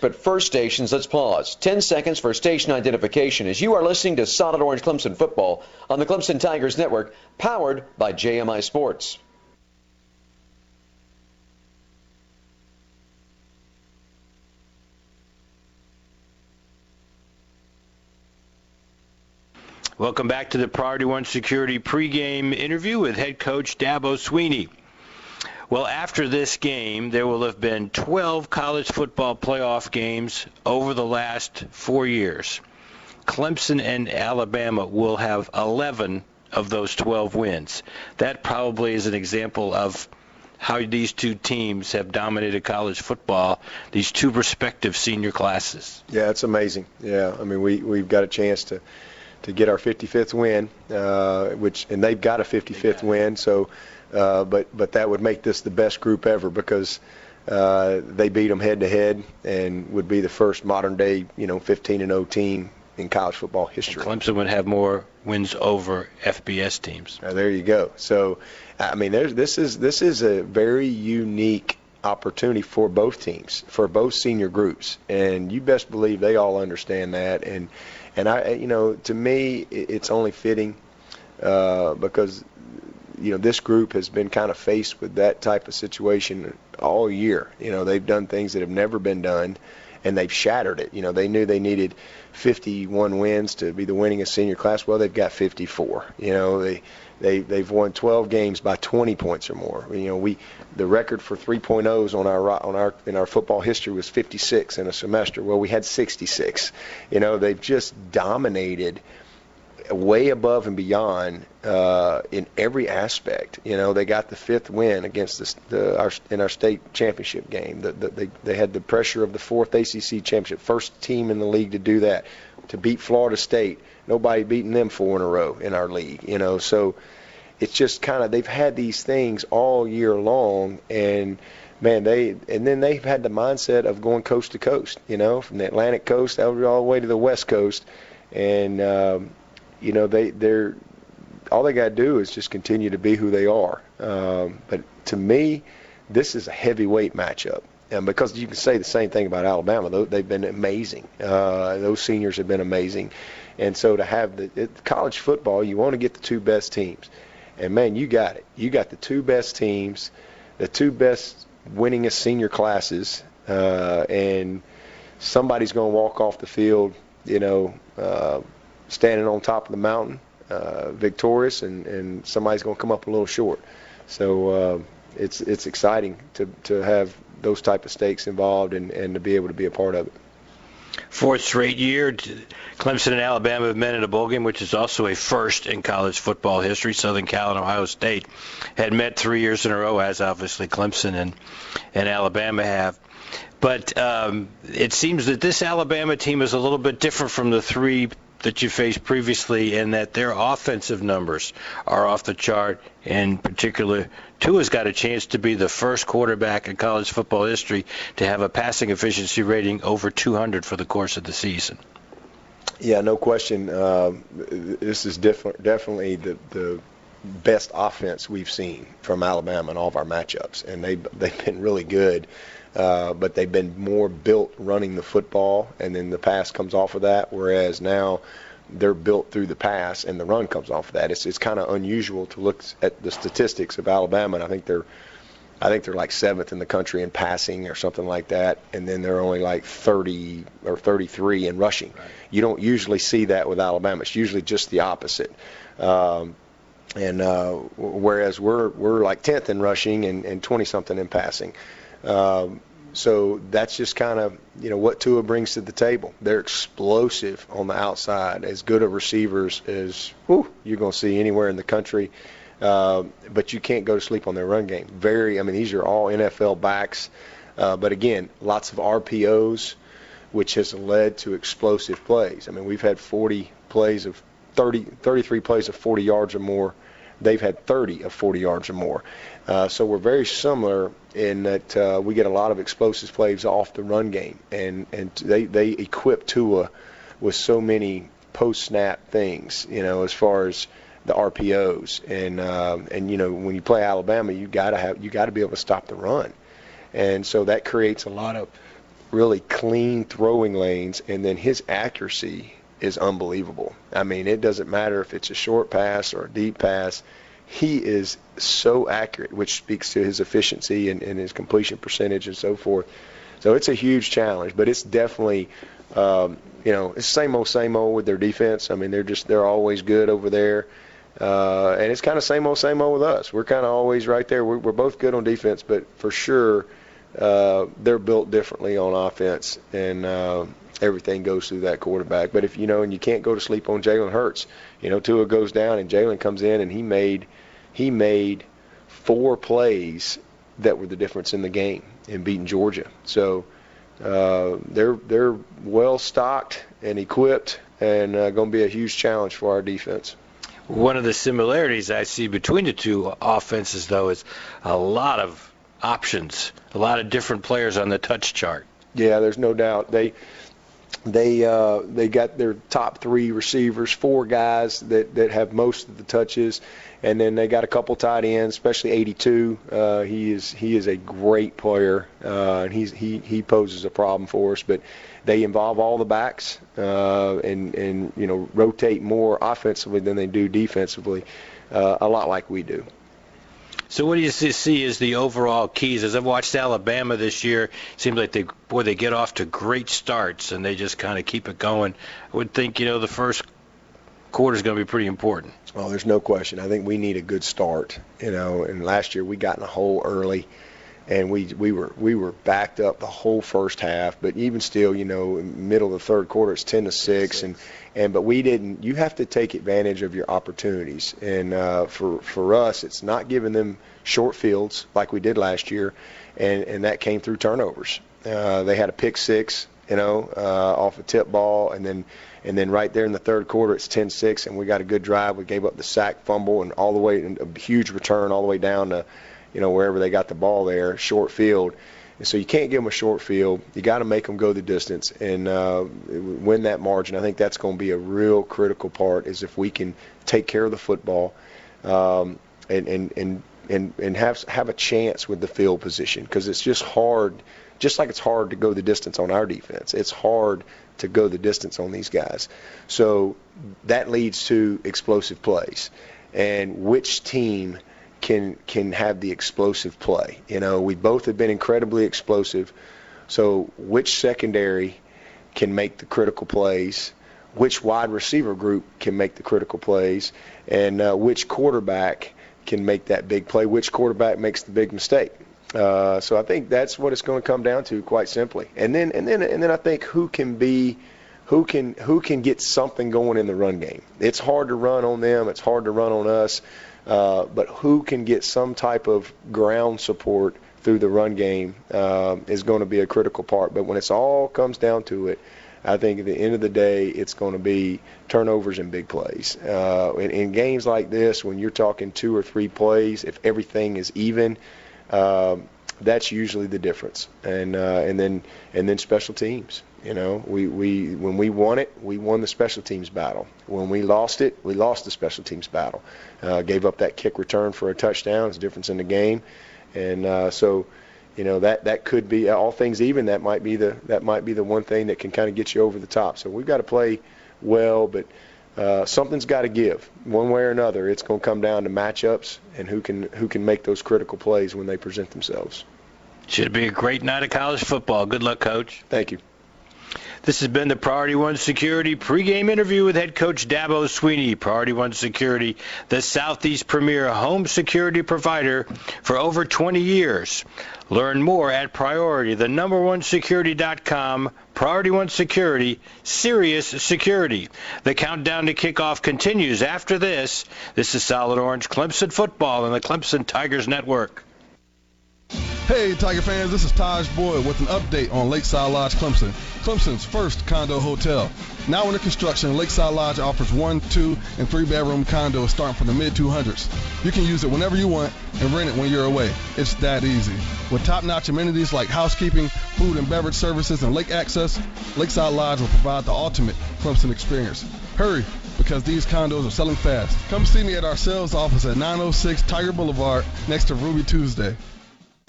but first stations. Let's pause. 10 seconds for station identification as you are listening to Solid Orange Clemson football on the Clemson Tigers Network, powered by JMI Sports. Welcome back to the Priority One Security pregame interview with head coach Dabo Swinney. Well, after this game, there will have been 12 college football playoff games over the last 4 years. Clemson and Alabama will have 11 of those 12 wins. That probably is an example of how these two teams have dominated college football, these two respective senior classes. Yeah, it's amazing. Yeah, I mean, we've got a chance to get our 55th win, and they've got a 55th win. So, but that would make this the best group ever because they beat them head to head and would be the first modern day, 15-0 team in college football history. And Clemson would have more wins over FBS teams. There you go. So, I mean, this is a very unique opportunity for both teams, for both senior groups, and you best believe they all understand that. And I, to me, it's only fitting because, this group has been kind of faced with that type of situation all year. They've done things that have never been done, and they've shattered it. They knew they needed 51 wins to be the winningest senior class. Well, they've got 54. They've won 12 games by 20 points or more. The record for 3.0s in our football history was 56 in a semester. Well, we had 66. They've just dominated way above and beyond in every aspect. They got the 5th win against in our state championship game. They had the pressure of the 4th ACC championship, first team in the league to do that, to beat Florida State. Nobody beating them 4 in a row in our league. So it's just kind of, they've had these things all year long, and man, then they've had the mindset of going coast to coast, from the Atlantic coast all the way to the West Coast, and they're all they got to do is just continue to be who they are. But to me, this is a heavyweight matchup, and because you can say the same thing about Alabama, they've been amazing. Those seniors have been amazing, and so to have college football, you want to get the 2 best teams. And, man, you got it. You got the 2 best teams, the 2 best winningest senior classes, and somebody's going to walk off the field, standing on top of the mountain, victorious, and somebody's going to come up a little short. So it's exciting to have those type of stakes involved and to be able to be a part of it. 4th straight year, Clemson and Alabama have met in a bowl game, which is also a first in college football history. Southern Cal and Ohio State had met 3 years in a row, as obviously Clemson and Alabama have. But it seems that this Alabama team is a little bit different from the 3 that you faced previously, in that their offensive numbers are off the chart. In particular, Tua's got a chance to be the first quarterback in college football history to have a passing efficiency rating over 200 for the course of the season. Yeah, no question. This is definitely the best offense we've seen from Alabama in all of our matchups, and they've been really good. But they've been more built running the football, and then the pass comes off of that, whereas now they're built through the pass and the run comes off of that. It's kind of unusual to look at the statistics of Alabama, and I think they're like 7th in the country in passing or something like that, and then they're only like 30 or 33 in rushing. Right. You don't usually see that with Alabama. It's usually just the opposite. Whereas we're like 10th in rushing and 20-something in passing. So that's just kind of, what Tua brings to the table. They're explosive on the outside, as good of receivers as you're going to see anywhere in the country. But you can't go to sleep on their run game. These are all NFL backs. But again, lots of RPOs, which has led to explosive plays. We've had 33 plays of 40 yards or more. They've had 30 of 40 yards or more. So we're very similar in that we get a lot of explosive plays off the run game, and they equip Tua with so many post-snap things, as far as the RPOs, and when you play Alabama, you got to be able to stop the run, and so that creates a lot of really clean throwing lanes, and then his accuracy is unbelievable. I mean, it doesn't matter if it's a short pass or a deep pass. He is so accurate, which speaks to his efficiency and his completion percentage and so forth. So it's a huge challenge, but it's definitely, it's same old with their defense. I mean, they're always good over there. And it's kind of same old with us. We're kind of always right there. We're both good on defense, but for sure they're built differently on offense, and everything goes through that quarterback. But if and you can't go to sleep on Jalen Hurts. Tua goes down and Jalen comes in, and he made 4 plays that were the difference in the game in beating Georgia. So they're well stocked and equipped, and going to be a huge challenge for our defense. One of the similarities I see between the two offenses, though, is a lot of options, a lot of different players on the touch chart. Yeah, there's no doubt. They got their top 3 receivers, 4 guys that have most of the touches, and then they got a couple tight ends, especially 82. He is a great player, and he poses a problem for us. But they involve all the backs and rotate more offensively than they do defensively, a lot like we do. So what do you see as the overall keys? As I've watched Alabama this year, it seems like they get off to great starts and they just kind of keep it going. I would think, the first quarter is going to be pretty important. Oh, there's no question. I think we need a good start, and last year we got in a hole early, and we were backed up the whole first half, but even still, middle of the third quarter, it's 10-6, but we didn't. You have to take advantage of your opportunities, and for us, it's not giving them short fields like we did last year, and that came through turnovers. They had a pick 6, off a tip ball, and then right there in the third quarter, it's 10-6, and we got a good drive. We gave up the sack, fumble, and all the way, and a huge return all the way down to, wherever they got the ball there, short field. And so you can't give them a short field. You got to make them go the distance and win that margin. I think that's going to be a real critical part, is if we can take care of the football and have a chance with the field position, because it's just hard. Just like it's hard to go the distance on our defense, it's hard to go the distance on these guys. So that leads to explosive plays, and which team can have the explosive play. We both have been incredibly explosive. So which secondary can make the critical plays, which wide receiver group can make the critical plays, and which quarterback can make that big play, which quarterback makes the big mistake. So I think that's what it's going to come down to, quite simply. And then I think who can get something going in the run game. It's hard to run on them. It's hard to run on us. But who can get some type of ground support through the run game is going to be a critical part. But when it's all comes down to it, I think at the end of the day, it's going to be turnovers and big plays. In games like this, when you're talking 2 or 3 plays, if everything is even, that's usually the difference. And then special teams. When we won it, we won the special teams battle. When we lost it, we lost the special teams battle. Gave up that kick return for a touchdown. It's a difference in the game. And so that could be, all things even, that might be the one thing that can kind of get you over the top. So we've got to play well, but something's got to give one way or another. It's going to come down to matchups and who can make those critical plays when they present themselves. Should be a great night of college football. Good luck, Coach. Thank you. This has been the Priority One Security pregame interview with head coach Dabo Swinney. Priority One Security, the Southeast premier home security provider for over 20 years. Learn more at PriorityThe1Security.com. Priority One Security, serious security. The countdown to kickoff continues after this. This is Solid Orange Clemson football on the Clemson Tigers Network. Hey, Tiger fans, this is Taj Boyd with an update on Lakeside Lodge Clemson, Clemson's first condo hotel. Now under construction, Lakeside Lodge offers 1, 2, and 3-bedroom condos starting from the mid-200s. You can use it whenever you want and rent it when you're away. It's that easy. With top-notch amenities like housekeeping, food and beverage services, and lake access, Lakeside Lodge will provide the ultimate Clemson experience. Hurry, because these condos are selling fast. Come see me at our sales office at 906 Tiger Boulevard next to Ruby Tuesday.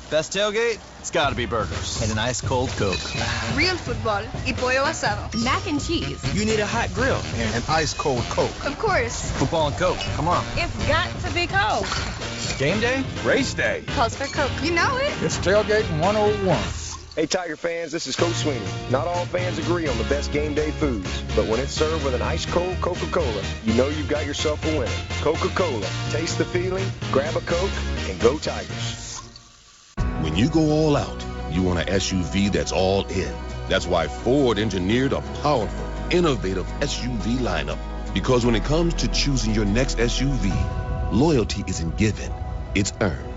Best tailgate? It's gotta be burgers. And an ice cold Coke. Real football y pollo asado. Mac and cheese. You need a hot grill. And an ice cold Coke. Of course. Football and Coke. Come on. It's got to be Coke. Game day? Race day. Calls for Coke. You know it. It's Tailgating 101. Hey, Tiger fans, this is Coach Sweeney. Not all fans agree on the best game day foods, but when it's served with an ice-cold Coca-Cola, you know you've got yourself a winner. Coca-Cola. Taste the feeling, grab a Coke, and go Tigers. When you go all out, you want an SUV that's all in. That's why Ford engineered a powerful, innovative SUV lineup. Because when it comes to choosing your next SUV, loyalty isn't given, it's earned.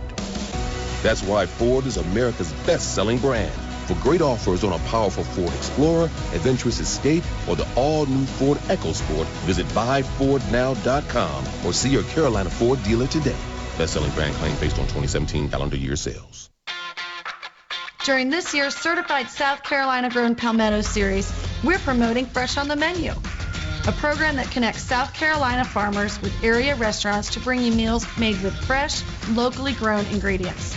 That's why Ford is America's best-selling brand. For great offers on a powerful Ford Explorer, adventurous Escape, or the all-new Ford EcoSport, visit buyfordnow.com or see your Carolina Ford dealer today. Best-selling brand claim based on 2017 calendar year sales. During this year's Certified South Carolina-Grown Palmetto Series, we're promoting Fresh on the Menu, a program that connects South Carolina farmers with area restaurants to bring you meals made with fresh, locally grown ingredients.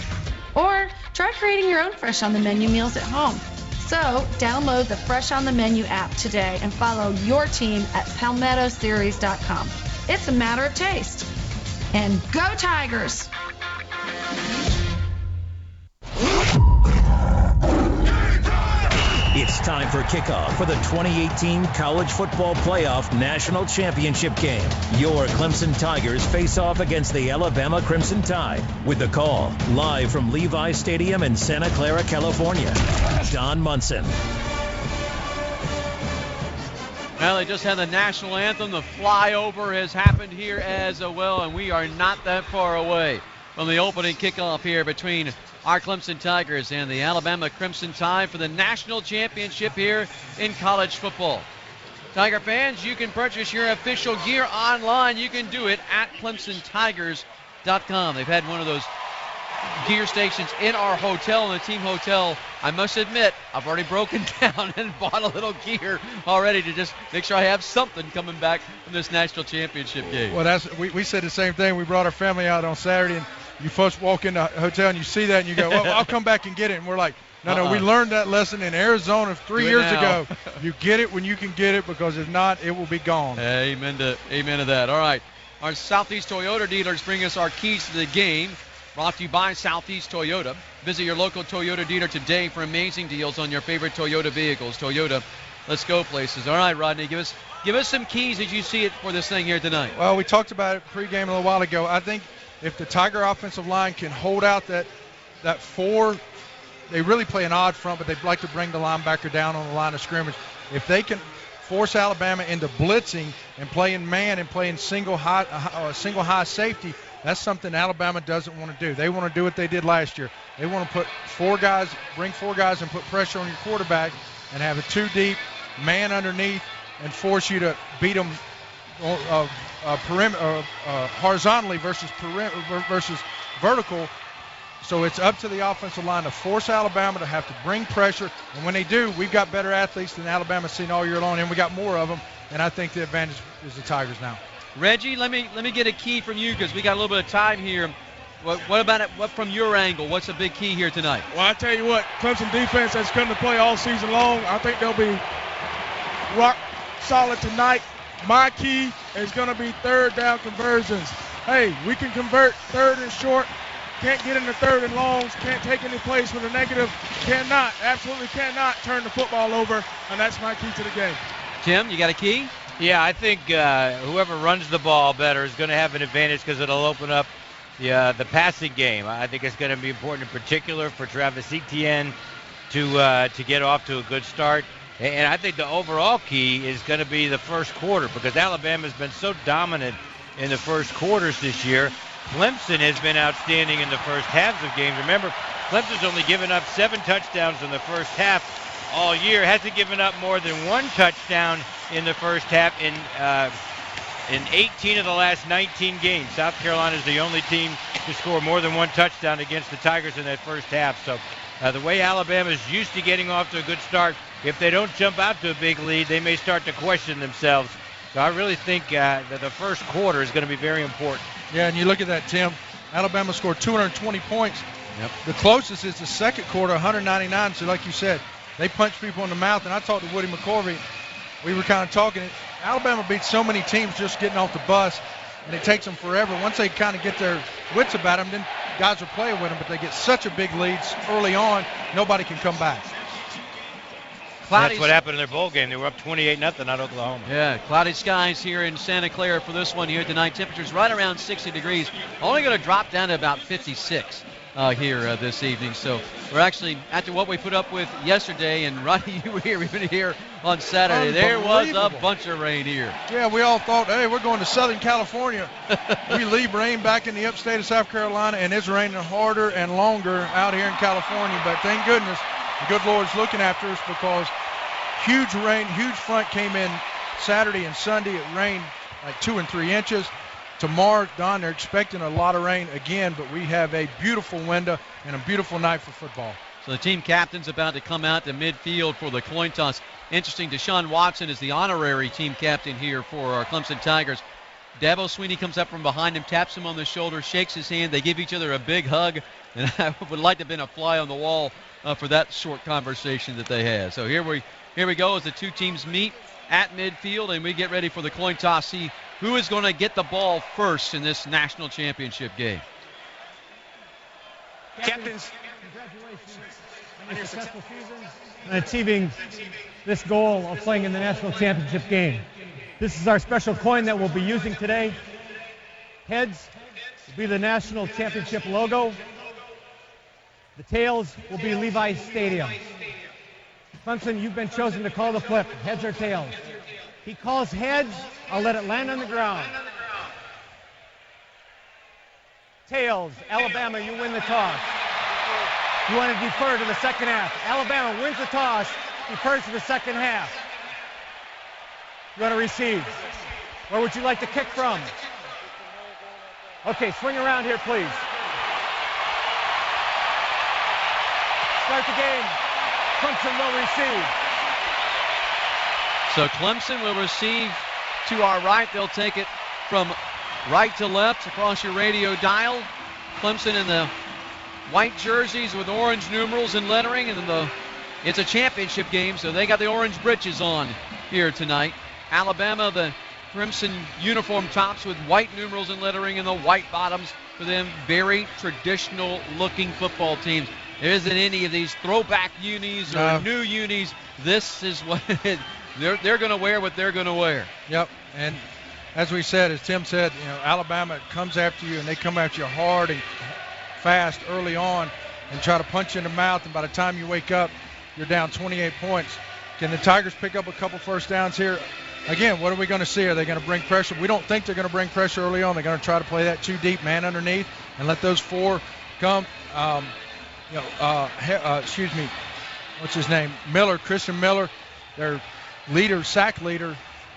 Or try creating your own Fresh on the Menu meals at home. So download the Fresh on the Menu app today and follow your team at palmettoseries.com. It's a matter of taste. And go Tigers! It's time for kickoff for the 2018 College Football Playoff National Championship game. Your Clemson Tigers face off against the Alabama Crimson Tide. With the call, live from Levi Stadium in Santa Clara, California, Don Munson. Well, they just had the national anthem. The flyover has happened here as well, and we are not that far away from the opening kickoff here between our Clemson Tigers and the Alabama Crimson Tide for the national championship here in college football. Tiger fans, you can purchase your official gear online. You can do it at ClemsonTigers.com. They've had one of those gear stations in our hotel, in the team hotel. I must admit, I've already broken down and bought a little gear already to just make sure I have something coming back from this national championship game. Well, we said the same thing. We brought our family out on Saturday, and you folks walk in the hotel and you see that and you go, well, I'll come back and get it. And we're like, no, we learned that lesson in Arizona 3 years ago. You get it when you can get it, because if not, it will be gone. Amen to that. All right. Our Southeast Toyota dealers bring us our keys to the game. Brought to you by Southeast Toyota. Visit your local Toyota dealer today for amazing deals on your favorite Toyota vehicles. Toyota, let's go places. All right, Rodney, give us some keys as you see it for this thing here tonight. Well, we talked about it pregame a little while ago. I think if the Tiger offensive line can hold out that four, they really play an odd front, but they'd like to bring the linebacker down on the line of scrimmage. If they can force Alabama into blitzing and playing man and playing single high safety, that's something Alabama doesn't want to do. They want to do what they did last year. They want to bring four guys and put pressure on your quarterback and have a two deep, man underneath, and force you to beat them horizontally versus vertical. So it's up to the offensive line to force Alabama to have to bring pressure. And when they do, we've got better athletes than Alabama's seen all year long, and we got more of them. And I think the advantage is the Tigers now. Reggie, let me get a key from you, because we got a little bit of time here. What about it? What from your angle? What's the big key here tonight? Well, I tell you what, Clemson defense has come to play all season long. I think they'll be rock solid tonight. My key is going to be third down conversions. Hey, we can convert third and short. Can't get into third and longs. Can't take any place with a negative. Absolutely cannot turn the football over, and that's my key to the game. Tim, you got a key? Yeah, I think whoever runs the ball better is going to have an advantage, because it'll open up the passing game. I think it's going to be important, in particular, for Travis Etienne to get off to a good start. And I think the overall key is going to be the first quarter, because Alabama's been so dominant in the first quarters this year. Clemson has been outstanding in the first halves of games. Remember, Clemson's only given up 7 touchdowns in the first half all year. Hasn't given up more than 1 touchdown in the first half in 18 of the last 19 games. South Carolina is the only team to score more than 1 touchdown against the Tigers in that first half. So the way Alabama's used to getting off to a good start, if they don't jump out to a big lead, they may start to question themselves. So I really think that the first quarter is going to be very important. Yeah, and you look at that, Tim. Alabama scored 220 points Yep. The closest is the second quarter, 199. So like you said, they punch people in the mouth. And I talked to Woody McCorvey. We were kind of talking. Alabama beats so many teams just getting off the bus, and it takes them forever. Once they kind of get their wits about them, then guys are playing with them. But they get such a big leads early on, nobody can come back. That's what happened in their bowl game. They were up 28-0 at Oklahoma. Yeah, cloudy skies here in Santa Clara for this one here tonight. Temperatures right around 60 degrees. Only going to drop down to about 56 here this evening. So we're actually, after what we put up with yesterday, and Ronnie, you were here, we've been here on Saturday. There was a bunch of rain here. Yeah, we all thought, hey, we're going to Southern California. We leave rain back in the upstate of South Carolina, and it's raining harder and longer out here in California. But thank goodness the good Lord's looking after us, because huge rain, huge front came in Saturday and Sunday. It rained like 2 and 3 inches. Tomorrow, Don, they're expecting a lot of rain again, but we have a beautiful window and a beautiful night for football. So the team captain's about to come out to midfield for the coin toss. Interesting, Deshaun Watson is the honorary team captain here for our Clemson Tigers. Dabo Sweeney comes up from behind him, taps him on the shoulder, shakes his hand. They give each other a big hug, and I would like to have been a fly on the wall for that short conversation that they had. So here we go as the two teams meet at midfield, and we get ready for the coin toss. See who is going to get the ball first in this national championship game. Captains, congratulations on your successful season and achieving this goal of playing in the national championship game. This is our special coin that we'll be using today. Heads will be the national championship logo. The tails will be Levi's Stadium. Clemson, you've been chosen to call the flip, heads or tails. He calls heads, I'll let it land on the ground. Tails, Alabama, you win the toss. You want to defer to the second half. Alabama wins the toss, defers to the second half. You want to receive. Where would you like to kick from? Okay, swing around here, please. Start the game. Clemson will receive. So Clemson will receive to our right. They'll take it from right to left across your radio dial. Clemson in the white jerseys with orange numerals and lettering, and then it's a championship game, so they got the orange breeches on here tonight. Alabama, the crimson uniform tops with white numerals and lettering, and the white bottoms for them. Very traditional looking football teams. There isn't any of these throwback unis or new unis. This is what they're going to wear, what they're going to wear. Yep, and as we said, as Tim said, Alabama comes after you, and they come after you hard and fast early on and try to punch you in the mouth, and by the time you wake up, you're down 28 points. Can the Tigers pick up a couple first downs here? Again, what are we going to see? Are they going to bring pressure? We don't think they're going to bring pressure early on. They're going to try to play that too deep man underneath and let those four come. What's his name? Christian Miller, their leader, sack leader,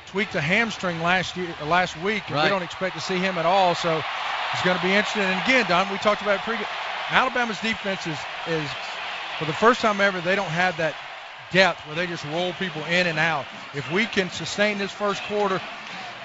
tweaked a hamstring last week, and we don't expect to see him at all. So it's going to be interesting. And again, Don, we talked about it Alabama's defense is for the first time ever, they don't have that depth where they just roll people in and out. If we can sustain this first quarter,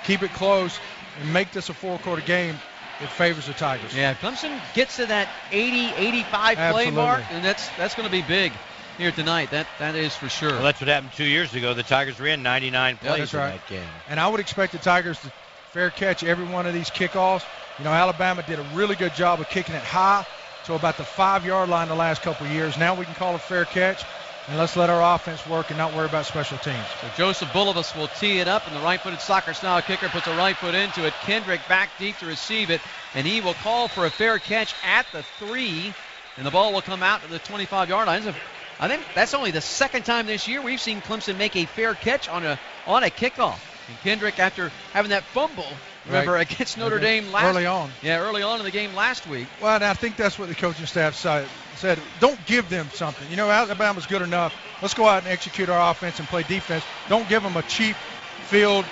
keep it close, and make this a four-quarter game, it favors the Tigers. Yeah, Clemson gets to that 80, 85 play mark, and that's going to be big here tonight. That is for sure. Well, that's what happened 2 years ago. The Tigers ran 99 plays in that game. And I would expect the Tigers to fair catch every one of these kickoffs. Alabama did a really good job of kicking it high to about the 5-yard line the last couple of years. Now we can call it fair catch, and let's let our offense work and not worry about special teams. So Joseph Bulovas will tee it up, and the right-footed soccer-style kicker puts a right foot into it. Kendrick back deep to receive it, and he will call for a fair catch at the 3, and the ball will come out to the 25-yard line. I think that's only the second time this year we've seen Clemson make a fair catch on a kickoff. And Kendrick, after having that fumble, remember, against Notre Dame early on in the game last week. Well, and I think that's what the coaching staff said. Don't give them something. Alabama's good enough. Let's go out and execute our offense and play defense. Don't give them a cheap field,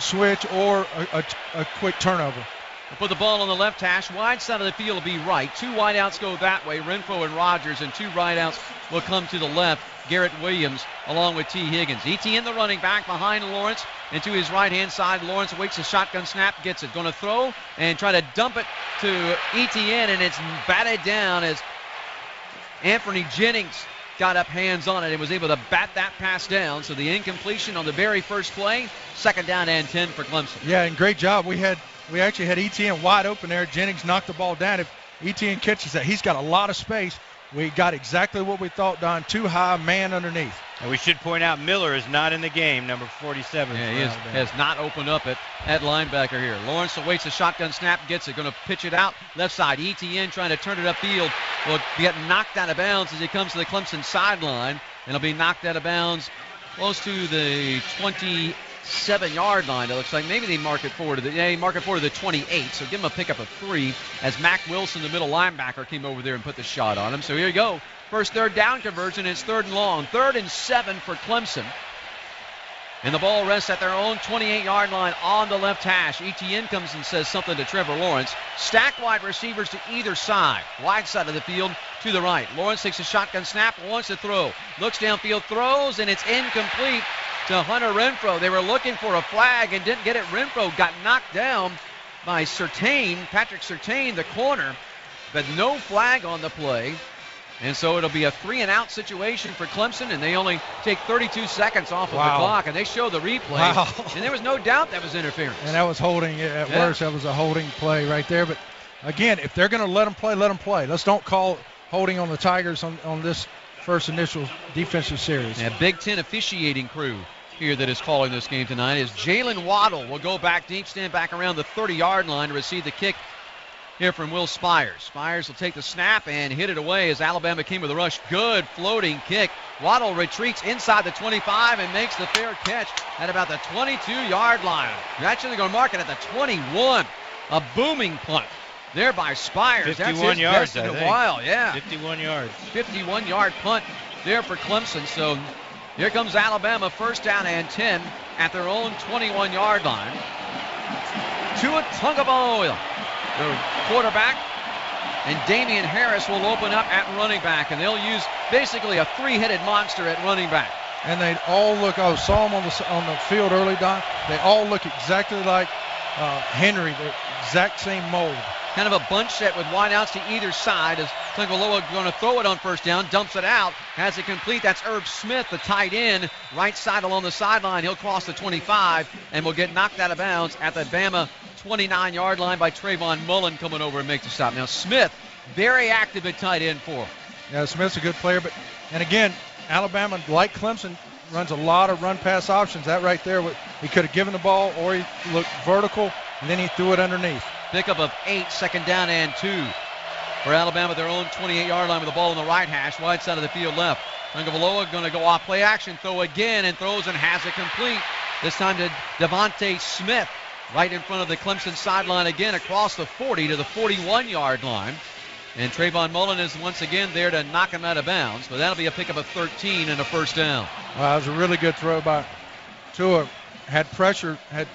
switch or a quick turnover. We'll put the ball on the left hash. Wide side of the field will be right. 2 wideouts go that way, Renfro and Rogers, and 2 wideouts will come to the left, Garrett Williams along with T. Higgins. Etienne, the running back, behind Lawrence, and to his right-hand side. Lawrence waits a shotgun snap, gets it. Going to throw and try to dump it to Etienne, and it's batted down as Anthony Jennings got up hands on it and was able to bat that pass down. So the incompletion on the very first play, 2nd down and 10 for Clemson. Yeah, and great job. We actually had Etienne wide open there. Jennings knocked the ball down. If Etienne catches that, he's got a lot of space. We got exactly what we thought, Don. Too high, man underneath. And we should point out Miller is not in the game, number 47. Yeah, he has not opened up at linebacker here. Lawrence awaits a shotgun snap, gets it, going to pitch it out left side. Etienne trying to turn it upfield. Will get knocked out of bounds as he comes to the Clemson sideline, and he'll be knocked out of bounds close to the 27-yard line. It looks like maybe they mark it forward to the 28. So give him a pickup of 3 as Mac Wilson, the middle linebacker, came over there and put the shot on him. So here you go. First 3rd down conversion. It's 3rd and long. 3rd and 7 for Clemson. And the ball rests at their own 28-yard line on the left hash. Etienne comes and says something to Trevor Lawrence. Stack wide receivers to either side. Wide side of the field to the right. Lawrence takes a shotgun snap, wants to throw. Looks downfield, throws, and it's incomplete to Hunter Renfrow. They were looking for a flag and didn't get it. Renfrow got knocked down by Patrick Surtain, the corner, but no flag on the play. And so it'll be a 3-and-out situation for Clemson, and they only take 32 seconds off of the clock, and they show the replay. Wow. And there was no doubt that was interference. And that was holding. At worst, that was a holding play right there. But, again, if they're going to let them play, let them play. Let's don't call holding on the Tigers on this first initial defensive series. Yeah, Big Ten officiating crew here that is calling this game tonight is Jalen Waddle. Will go back deep, stand back around the 30-yard line to receive the kick here from Will Spires. Spires will take the snap and hit it away as Alabama came with a rush. Good floating kick. Waddle retreats inside the 25 and makes the fair catch at about the 22-yard line. They're actually going to mark it at the 21. A booming punt there by Spires. 51 That's his yards, best in a while. Yeah. 51 yards. 51-yard punt there for Clemson. So here comes Alabama, 1st down and 10 at their own 21-yard line. Tua Tagovailoa, the quarterback, and Damian Harris will open up at running back, and they'll use basically a 3-headed monster at running back. And they all look. I saw them on the field early, Don. They all look exactly like Henry, the exact same mold. Kind of a bunch set with wideouts to either side as Tagovailoa going to throw it on 1st down, dumps it out, has it complete. That's Irv Smith, the tight end, right side along the sideline. He'll cross the 25 and will get knocked out of bounds at the Bama 29-yard line by Trayvon Mullen coming over and makes the stop. Now Smith, very active at tight end for him. Yeah, Smith's a good player, and again, Alabama, like Clemson, runs a lot of run-pass options. That right there, he could have given the ball, or he looked vertical, and then he threw it underneath. Pickup of 8, 2nd down and 2 for Alabama, their own 28-yard line with the ball on the right hash, wide side of the field left. Tagovailoa going to go off play action, throw again, and throws and has it complete. This time to Devontae Smith, right in front of the Clemson sideline again, across the 40 to the 41-yard line. And Trayvon Mullen is once again there to knock him out of bounds. But that'll be a pickup of 13 and a 1st down. Wow, that was a really good throw by Tua. Had pressure, had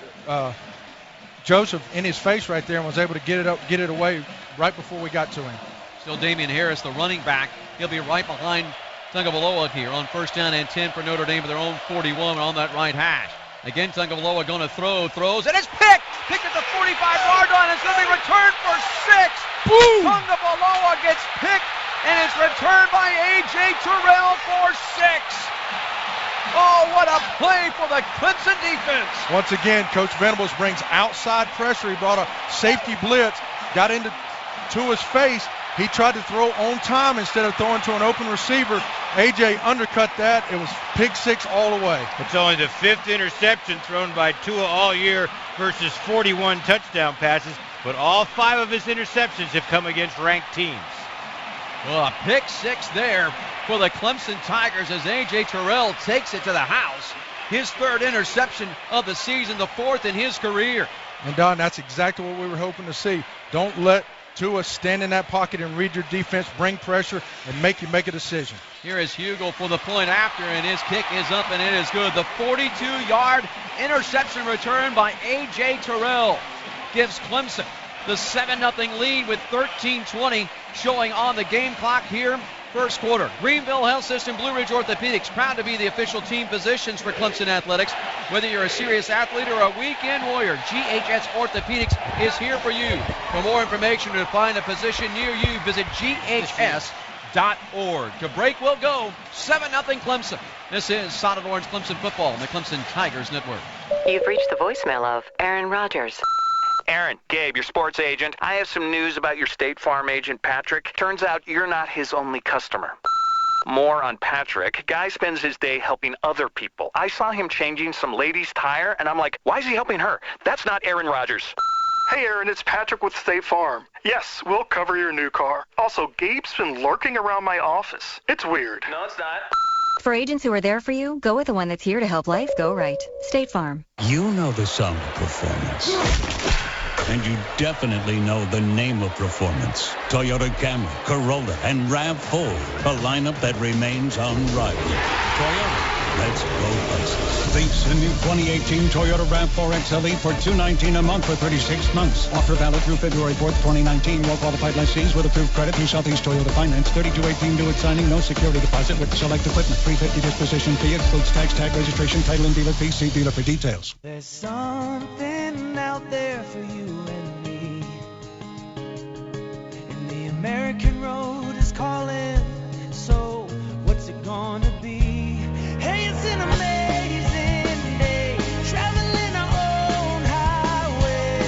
Joseph in his face right there and was able to get it away right before we got to him. Still Damian Harris, the running back. He'll be right behind Tagovailoa here on 1st down and 10 for Notre Dame with their own 41 on that right hash. Again, Tagovailoa going to throws, and it's picked! Picked at the 45-yard line. It's going to be returned for 6. Boom! Tagovailoa gets picked, and it's returned by A.J. Terrell for 6. Oh, what a play for the Clemson defense. Once again, Coach Venables brings outside pressure. He brought a safety blitz, got into Tua's face. He tried to throw on time instead of throwing to an open receiver. A.J. undercut that. It was pick 6 all the way. It's only the 5th interception thrown by Tua all year versus 41 touchdown passes, but all 5 of his interceptions have come against ranked teams. Well, a pick 6 there for the Clemson Tigers as A.J. Terrell takes it to the house. His 3rd interception of the season, the 4th in his career. And, Don, that's exactly what we were hoping to see. Don't let Tua stand in that pocket and read your defense, bring pressure, and make a decision. Here is Hugel for the point after, and his kick is up, and it is good. The 42-yard interception return by A.J. Terrell gives Clemson the 7-0 lead with 13:20 showing on the game clock here. First quarter. Greenville Health System, Blue Ridge Orthopedics, proud to be the official team physicians for Clemson Athletics. Whether you're a serious athlete or a weekend warrior, GHS Orthopedics is here for you. For more information or to find a physician near you, visit ghs.com. To break we'll go. 7-0 Clemson. This is Solid Orange Clemson football on the Clemson Tigers Network. You've reached the voicemail of Aaron Rodgers. Aaron, Gabe, your sports agent. I have some news about your State Farm agent, Patrick. Turns out you're not his only customer. More on Patrick. Guy spends his day helping other people. I saw him changing some lady's tire, and I'm like, why is he helping her? That's not Aaron Rodgers. Hey, Aaron, it's Patrick with State Farm. Yes, we'll cover your new car. Also, Gabe's been lurking around my office. It's weird. No, it's not. For agents who are there for you, go with the one that's here to help life go right. State Farm. You know the sound of performance. And you definitely know the name of performance. Toyota Camry, Corolla, and RAV4. A lineup that remains unrivaled. Toyota, let's go places. Lease the new 2018 Toyota RAV4 XLE for $219 a month for 36 months. Offer valid through February 4th, 2019. Well-qualified lessees with approved credit through Southeast Toyota Finance. 3218 due at signing. No security deposit with select equipment. $350 disposition fee. Excludes tax, tag, registration, title, and dealer fee. See dealer for details. There's something out there for you and me. And the American road is calling. So what's it gonna be? Hey, it's an amazing day. Traveling our own highway.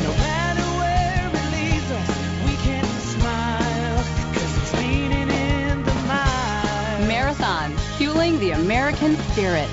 No matter where it leads us, we can smile. Cause it's meaning in the mind. Marathon, fueling the American spirit.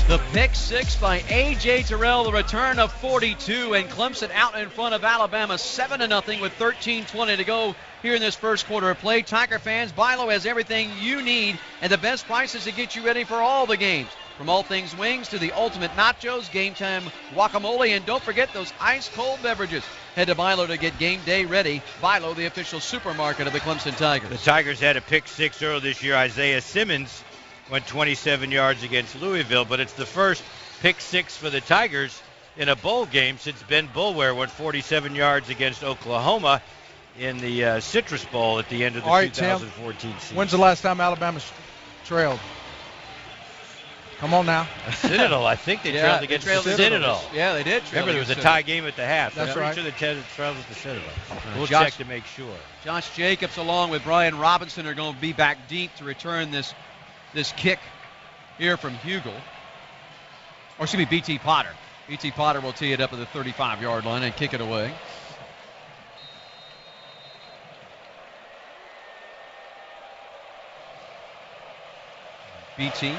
The pick six by A.J. Terrell, the return of 42, and Clemson out in front of Alabama 7-0 with 13:20 to go here in this first quarter of play. Tiger fans, Bilo has everything you need and the best prices to get you ready for all the games. From all things wings to the ultimate nachos, game time guacamole, and don't forget those ice-cold beverages. Head to Bilo to get game day ready. Bilo, the official supermarket of the Clemson Tigers. The Tigers had a pick six earlier this year. Isaiah Simmons went 27 yards against Louisville, but it's the first pick six for the Tigers in a bowl game since Ben Boulware went 47 yards against Oklahoma in the Citrus Bowl at the end of the 2014 season. When's the last time Alabama's trailed? Come on now. Citadel, I think they trailed against the Citadel. Yeah, they did. Remember, there was a tie game at the half. That's I'm right. pretty sure they trailed at the Citadel. We'll Josh, check to make sure. Josh Jacobs along with Brian Robinson are going to be back deep to return this kick here from Hugel. Or excuse me, B.T. Potter. B.T. Potter will tee it up at the 35-yard line and kick it away. B.T.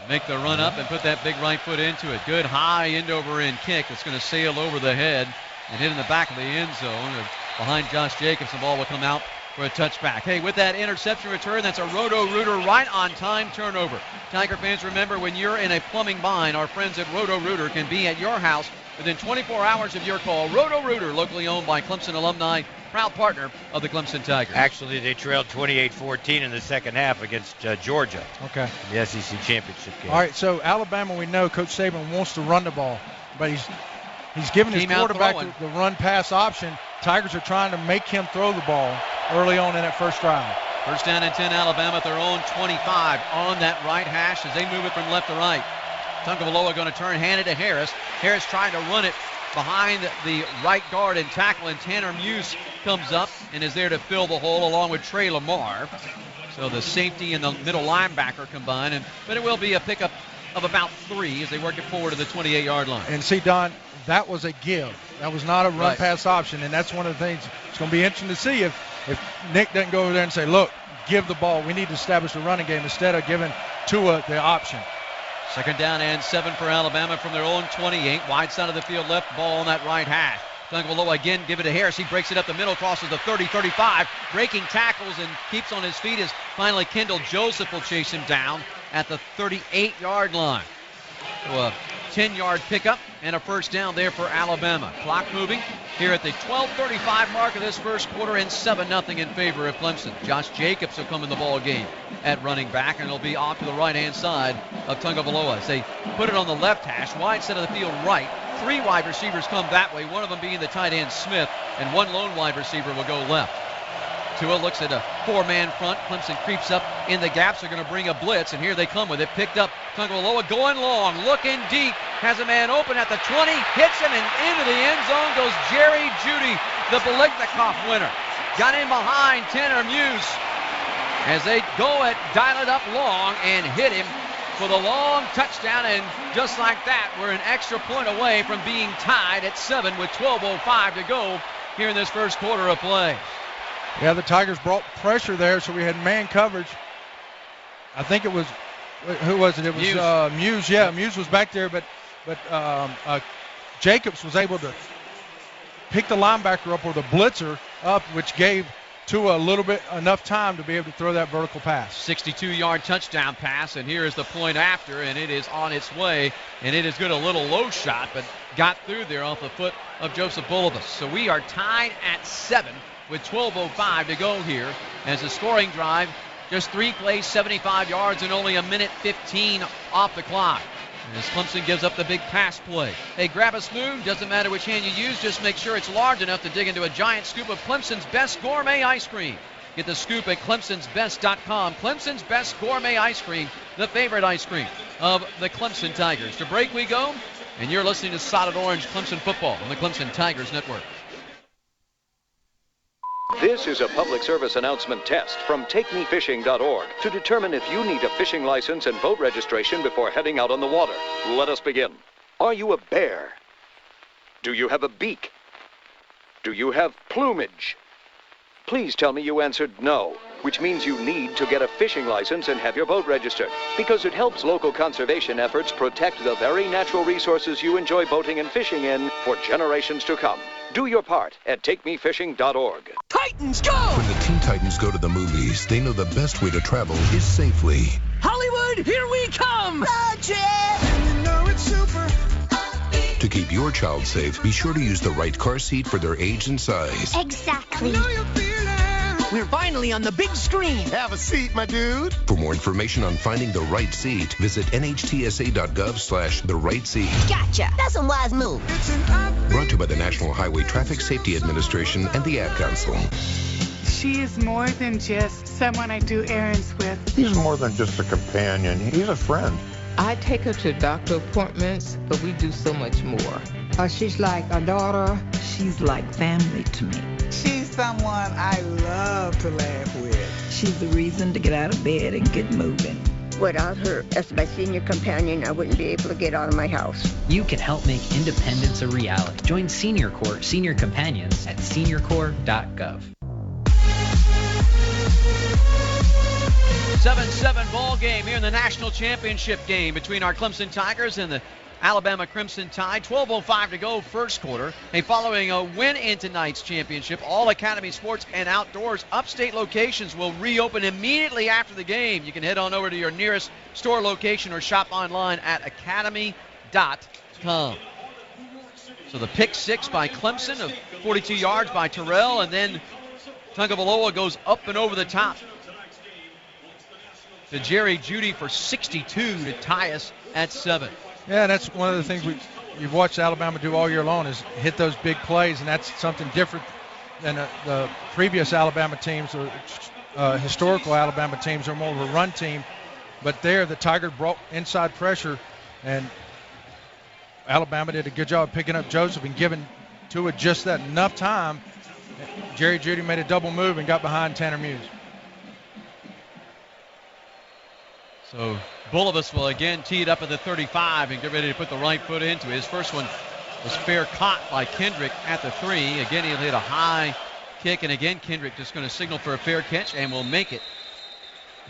make the run up and put that big right foot into it. Good high end-over-end kick that's going to sail over the head and hit in the back of the end zone. Behind Josh Jacobs, the ball will come out for a touchback. Hey, with that interception return, that's a Roto-Rooter right-on-time turnover. Tiger fans, remember, when you're in a plumbing bind, our friends at Roto-Rooter can be at your house within 24 hours of your call. Roto-Rooter, locally owned by Clemson alumni, proud partner of the Clemson Tigers. Actually, they trailed 28-14 in the second half against Georgia. Okay. In the SEC championship game. All right, so Alabama, we know Coach Saban wants to run the ball, but he's giving his quarterback the run-pass option. Tigers are trying to make him throw the ball early on in that first drive. First down and 10, Alabama at their own 25 on that right hash as they move it from left to right. Tagovailoa going to turn, hand it to Harris. Harris trying to run it behind the right guard and tackle, and Tanner Muse comes up and is there to fill the hole along with Trey Lamar. So the safety and the middle linebacker combine, but it will be a pickup of about 3 as they work it forward to the 28-yard line. And see, Don, that was a give. That was not a run-pass option, and that's one of the things it's going to be interesting to see if Nick doesn't go over there and say, look, give the ball. We need to establish a running game instead of giving Tua the option. Second down and 7 for Alabama from their own 28. Wide side of the field, left ball on that right hash. Tagovailoa again, give it to Harris. He breaks it up the middle, crosses the 30, 35. Breaking tackles and keeps on his feet as finally Kendall Joseph will chase him down at the 38-yard line. So a 10-yard pickup and a first down there for Alabama. Clock moving here at the 12:35 mark of this first quarter, and 7-0 in favor of Clemson. Josh Jacobs will come in the ball game at running back, and it'll be off to the right-hand side of Tagovailoa as they put it on the left hash, wide side of the field right. 3 wide receivers come that way, one of them being the tight end Smith, and 1 lone wide receiver will go left. Tua looks at a 4-man front. Clemson creeps up in the gaps. They're going to bring a blitz, and here they come with it. Picked up. Tagovailoa going long, looking deep. Has a man open at the 20. Hits him, and into the end zone goes Jerry Jeudy, the Biletnikoff winner. Got in behind Tanner Muse as they go at dial it up long and hit him for the long touchdown. And just like that, we're an extra point away from being tied at 7 with 12:05 to go here in this first quarter of play. Yeah, the Tigers brought pressure there, so we had man coverage. I think it was, who was it? It was Muse. Muse. Yeah, Muse was back there, but Jacobs was able to pick the linebacker up or the blitzer up, which gave Tua enough time to be able to throw that vertical pass. 62-yard touchdown pass, and here is the point after, and it is on its way, and it is good, a little low shot, but got through there off the foot of Joseph Bulibus. So we are tied at 7 with 12:05 to go here as a scoring drive, just 3 plays, 75 yards, and only a minute 15 off the clock. As Clemson gives up the big pass play. Hey, grab a spoon. Doesn't matter which hand you use. Just make sure it's large enough to dig into a giant scoop of Clemson's best gourmet ice cream. Get the scoop at clemsonsbest.com. Clemson's best gourmet ice cream, the favorite ice cream of the Clemson Tigers. To break we go, and you're listening to Solid Orange Clemson Football on the Clemson Tigers Network. This is a public service announcement test from TakeMeFishing.org to determine if you need a fishing license and boat registration before heading out on the water. Let us begin. Are you a bear? Do you have a beak? Do you have plumage? Please tell me you answered no, which means you need to get a fishing license and have your boat registered, because it helps local conservation efforts protect the very natural resources you enjoy boating and fishing in for generations to come. Do your part at TakeMeFishing.org. Titans go! When the Teen Titans go to the movies, they know the best way to travel is safely. Hollywood, here we come! To keep your child safe, be sure to use the right car seat for their age and size. Exactly. We're finally on the big screen. Have a seat, my dude. For more information on finding the right seat, visit nhtsa.gov/the right seat. Gotcha. That's a wise move. Brought to you by the National Highway Traffic Safety Administration and the Ad Council. She is more than just someone I do errands with. He's more than just a companion. He's a friend. I take her to doctor appointments, but we do so much more. She's like a daughter. She's like family to me. She's someone I love to laugh with. She's the reason to get out of bed and get moving. Without her as my senior companion, I wouldn't be able to get out of my house. You can help make independence a reality. Join Senior Corps Senior Companions at seniorcorps.gov. 7-7 ball game here in the national championship game between our Clemson Tigers and the Alabama Crimson Tide. 12:05 to go, first quarter. Following a win in tonight's championship, all Academy Sports and Outdoors upstate locations will reopen immediately after the game. You can head on over to your nearest store location or shop online at academy.com. So the pick six by Clemson of 42 yards by Terrell, and then Tagovailoa goes up and over the top to Jerry Jeudy for 62 to tie us at 7. Yeah, that's one of the things you've watched Alabama do all year long is hit those big plays, and that's something different than the previous Alabama teams or historical Alabama teams are more of a run team. But there, the Tigers brought inside pressure, and Alabama did a good job of picking up Joseph and giving Tua just that enough time. Jerry Jeudy made a double move and got behind Tanner Muse. So Bulibus will again tee it up at the 35 and get ready to put the right foot into it. His first one was fair caught by Kendrick at the 3. Again, he'll hit a high kick, and again, Kendrick just going to signal for a fair catch and will make it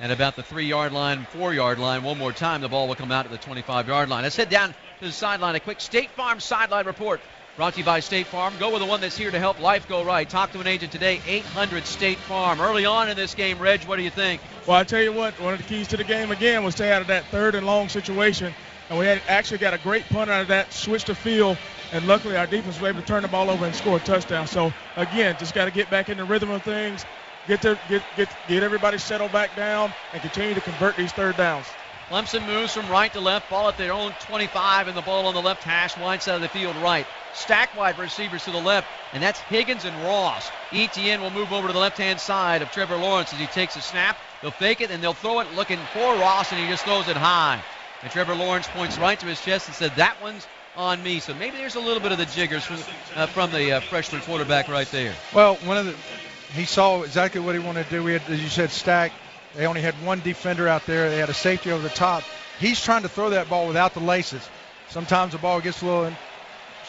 at about the 3-yard line, 4-yard line. One more time, the ball will come out at the 25-yard line. Let's head down to the sideline. A quick State Farm sideline report brought to you by State Farm. Go with the one that's here to help life go right. Talk to an agent today, 800 State Farm. Early on in this game, Reg, what do you think? Well, I tell you what, one of the keys to the game again was stay out of that 3rd and long situation. And we had actually got a great punt out of that, switched the field, and luckily our defense was able to turn the ball over and score a touchdown. So, again, just got to get back in the rhythm of things, get everybody settled back down, and continue to convert these 3rd downs. Clemson moves from right to left, ball at their own 25, and the ball on the left hash, wide side of the field right. Stack wide receivers to the left, and that's Higgins and Ross. Etienne will move over to the left-hand side of Trevor Lawrence as he takes a snap. They'll fake it, and they'll throw it looking for Ross, and he just throws it high. And Trevor Lawrence points right to his chest and said, that one's on me. So maybe there's a little bit of the jiggers from the freshman quarterback right there. Well, he saw exactly what he wanted to do. We had, as you said, Stack. They only had one defender out there. They had a safety over the top. He's trying to throw that ball without the laces. Sometimes the ball gets a little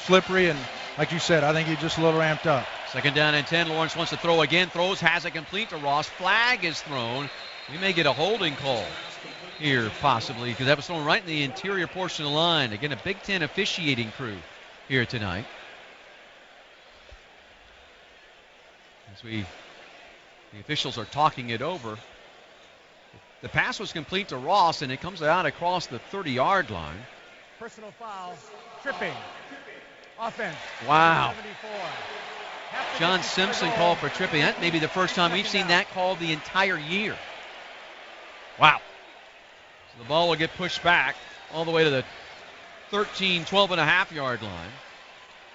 slippery, and like you said, I think he's just a little amped up. 2nd down and 10. Lawrence wants to throw again. Throws, has it complete to Ross. Flag is thrown. We may get a holding call here, possibly, because that was thrown right in the interior portion of the line. Again, a Big Ten officiating crew here tonight. As the officials are talking it over. The pass was complete to Ross, and it comes out across the 30-yard line. Personal foul, tripping, offense. Wow. 74. John Simpson called for tripping. That may be the first time we've seen that called the entire year. Wow. So the ball will get pushed back all the way to the 12.5-yard line.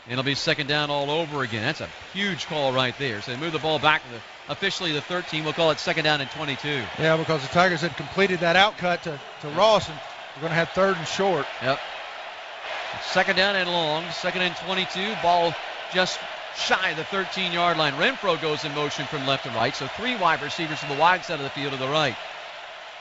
And it'll be 2nd down all over again. That's a huge call right there. So they move the ball back to officially the 13. We'll call it 2nd down and 22. Yeah, because the Tigers had completed that outcut to Ross, and we're going to have 3rd and short. Yep. 2nd down and long. 2nd and 22. Ball just shy of the 13-yard line. Renfro goes in motion from left to right. So 3 wide receivers to the wide side of the field to the right.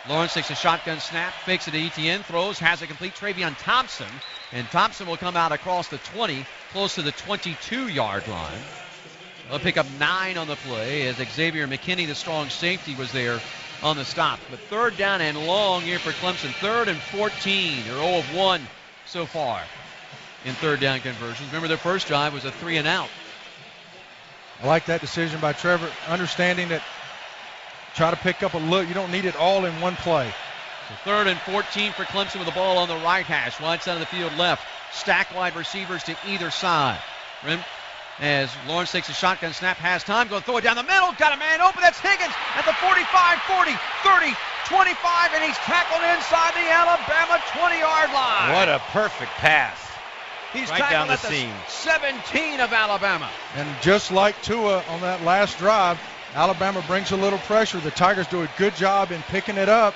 Lawrence takes a shotgun snap, fakes it to Etienne, throws, has it complete. Travion Thompson, and Thompson will come out across the 20, close to the 22-yard line. They'll pick up 9 on the play as Xavier McKinney, the strong safety, was there on the stop. But 3rd down and long here for Clemson. 3rd and 14. They're 0 of 1 so far in 3rd down conversions. Remember, their first drive was a 3 and out. I like that decision by Trevor, understanding that try to pick up a look. You don't need it all in one play. So 3rd and 14 for Clemson with the ball on the right hash. Wide side of the field left. Stack wide receivers to either side. As Lawrence takes a shotgun snap, has time, go throw it down the middle. Got a man open. That's Higgins at the 45, 40, 30, 25, and he's tackled inside the Alabama 20-yard line. What a perfect pass. He's right tackled down the at the seam. 17 of Alabama. And just like Tua on that last drive, Alabama brings a little pressure. The Tigers do a good job in picking it up,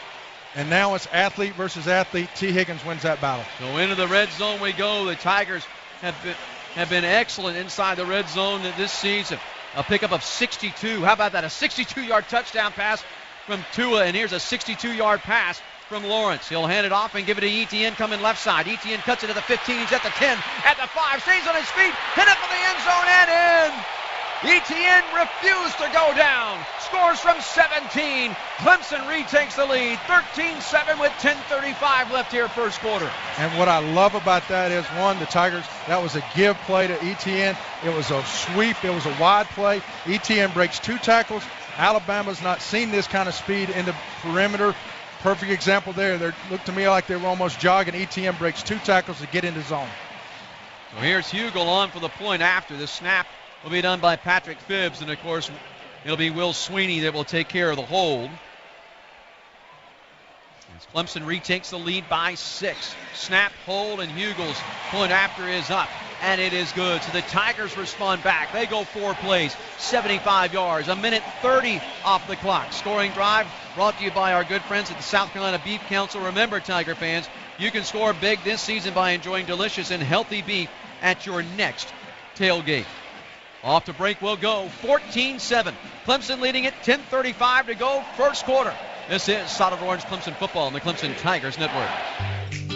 and now it's athlete versus athlete. T. Higgins wins that battle. So into the red zone we go. The Tigers have been excellent inside the red zone this season. A pickup of 62. How about that? A 62-yard touchdown pass from Tua, and here's a 62-yard pass from Lawrence. He'll hand it off and give it to Etienne coming left side. Etienne cuts it at the 15. He's at the 10, at the 5, stays on his feet, hit it for the end zone and in. Etienne refused to go down. Scores from 17. Clemson retakes the lead. 13-7 with 10:35 left here first quarter. And what I love about that is, one, the Tigers, that was a give play to Etienne. It was a sweep. It was a wide play. Etienne breaks 2 tackles. Alabama's not seen this kind of speed in the perimeter. Perfect example there. They looked to me like they were almost jogging. Etienne breaks 2 tackles to get into zone. So here's Hugel on for the point after. The snap will be done by Patrick Phibbs, and of course it'll be Will Sweeney that will take care of the hold. As Clemson retakes the lead by 6. Snap, hold, and Hugel's point after is up, and it is good. So the Tigers respond back. They go 4 plays, 75 yards, 1:30 off the clock. Scoring drive brought to you by our good friends at the South Carolina Beef Council. Remember, Tiger fans, you can score big this season by enjoying delicious and healthy beef at your next tailgate. Off to break we'll go. 14-7. Clemson leading it. 10:35 to go. First quarter. This is Solid Orange Clemson football on the Clemson Tigers Network.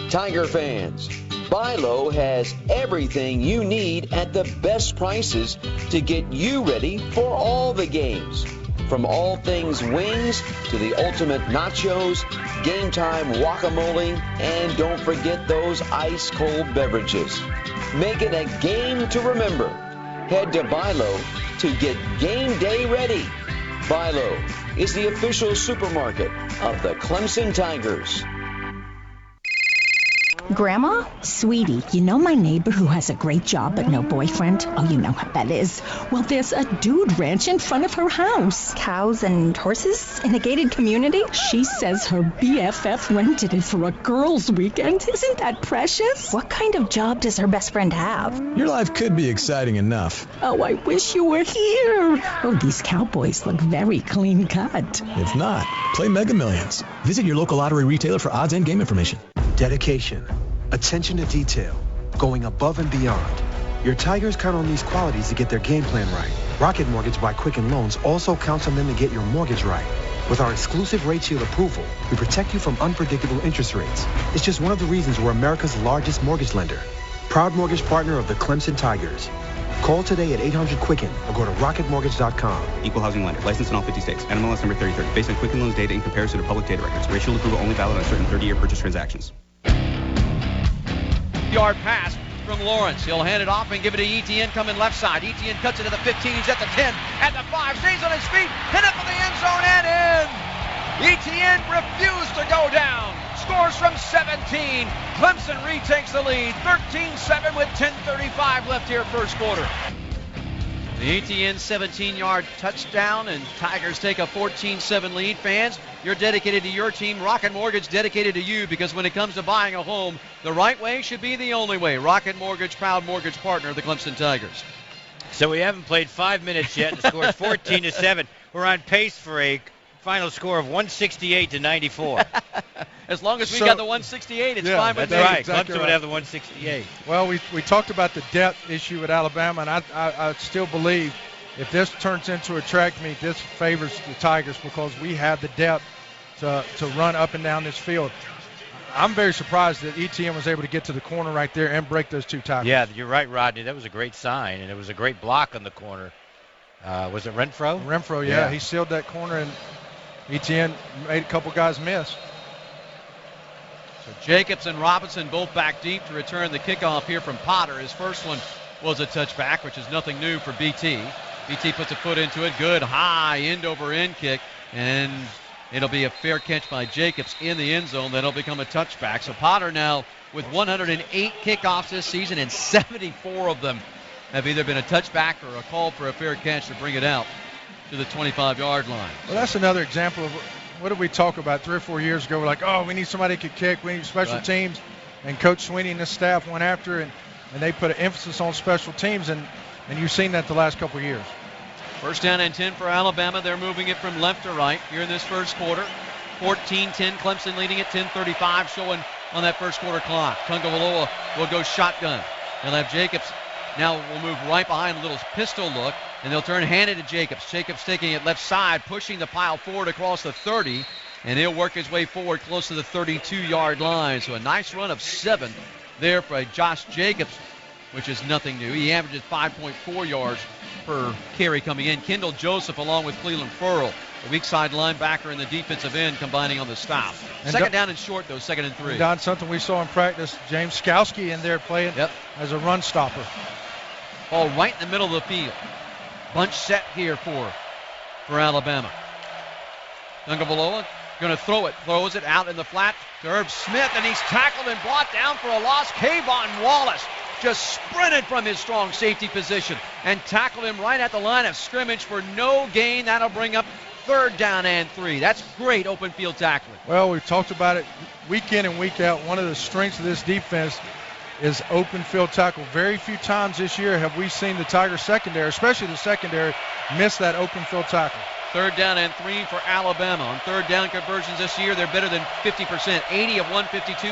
Tiger fans, Bilo has everything you need at the best prices to get you ready for all the games. From all things wings to the ultimate nachos, game time guacamole, and don't forget those ice-cold beverages. Make it a game to remember. Head to Bilo to get game day ready. Bilo is the official supermarket of the Clemson Tigers. Grandma? Sweetie, you know my neighbor who has a great job but no boyfriend? Oh, you know how that is. Well, there's a dude ranch in front of her house. Cows and horses in a gated community? She says her BFF rented it for a girls' weekend. Isn't that precious? What kind of job does her best friend have? Your life could be exciting enough. Oh, I wish you were here. Oh, these cowboys look very clean cut. If not, play Mega Millions. Visit your local lottery retailer for odds and game information. Dedication, attention to detail, going above and beyond. Your Tigers count on these qualities to get their game plan right. Rocket Mortgage by Quicken Loans also counts on them to get your mortgage right. With our exclusive Rate Shield approval, we protect you from unpredictable interest rates. It's just one of the reasons we're America's largest mortgage lender. Proud mortgage partner of the Clemson Tigers. Call today at 800-QUICKEN or go to rocketmortgage.com. Equal housing lender. Licensed in all 50 states. NMLS number 3030. Based on Quicken Loans data in comparison to public data records. Rate Shield approval only valid on certain 30-year purchase transactions. Yard pass from Lawrence. He'll hand it off and give it to Etienne coming left side. Etienne cuts it to the 15. He's at the 10, at the 5, stays on his feet, hit it for the end zone and in. Etienne refused to go down. Scores from 17. Clemson retakes the lead. 13-7 with 10:35 left here first quarter. The Etienne 17-yard touchdown, and Tigers take a 14-7 lead. Fans, you're dedicated to your team. Rocket Mortgage dedicated to you, because when it comes to buying a home, the right way should be the only way. Rocket Mortgage, proud mortgage partner of the Clemson Tigers. So we haven't played 5 minutes yet, and the score is 14-7. We're on pace for a final score of 168-94. As long as we got the 168, it's fine with me. That's right. Exactly Clemson would have the 168. Well, we talked about the depth issue at Alabama, and I still believe if this turns into a track meet, this favors the Tigers because we have the depth to run up and down this field. I'm very surprised that Etienne was able to get to the corner right there and break those two tackles. Yeah, you're right, Rodney. That was a great sign, and it was a great block on the corner. Was it Renfro? Renfro, yeah. He sealed that corner, and Etienne made a couple guys miss. So Jacobs and Robinson both back deep to return the kickoff here from Potter. His first one was a touchback, which is nothing new for BT. BT puts a foot into it. Good high end-over-end kick, and it'll be a fair catch by Jacobs in the end zone. That'll become a touchback. So Potter now with 108 kickoffs this season, and 74 of them have either been a touchback or a call for a fair catch to bring it out to the 25-yard line. Well, that's another example of what did we talk about 3 or 4 years ago? We're like, oh, we need somebody who can kick. We need special teams. And Coach Sweeney and his staff went after it, and they put an emphasis on special teams, and you've seen that the last couple of years. First down and 10 for Alabama. They're moving it from left to right here in this first quarter. 14-10, Clemson leading at 10:35 showing on that first quarter clock. Tungavaloa will go shotgun. They'll have Jacobs. Now we'll move right behind a little pistol look, and they'll turn handed to Jacobs. Jacobs taking it left side, pushing the pile forward across the 30, and he'll work his way forward close to the 32-yard line. So a nice run of 7 there for Josh Jacobs, which is nothing new. He averages 5.4 yards per carry coming in. Kendall Joseph along with Cleveland Furl, the weak side linebacker and the defensive end, combining on the stop. Second down and short, though, 2nd and 3. Don, something we saw in practice, James Skowski in there playing as a run stopper. Ball right in the middle of the field. Bunch set here for Alabama. Tungavaloa going to throw it. Throws it out in the flat to Herb Smith, and he's tackled and brought down for a loss. Kayvon Wallace just sprinted from his strong safety position and tackled him right at the line of scrimmage for no gain. That'll bring up 3rd down and 3. That's great open field tackling. Well, we've talked about it week in and week out. One of the strengths of this defense is open field tackle. Very few times this year have we seen the Tigers secondary, especially the secondary, miss that open field tackle. 3rd down and 3 for Alabama. On 3rd down conversions this year, they're better than 50%. 80 of 152,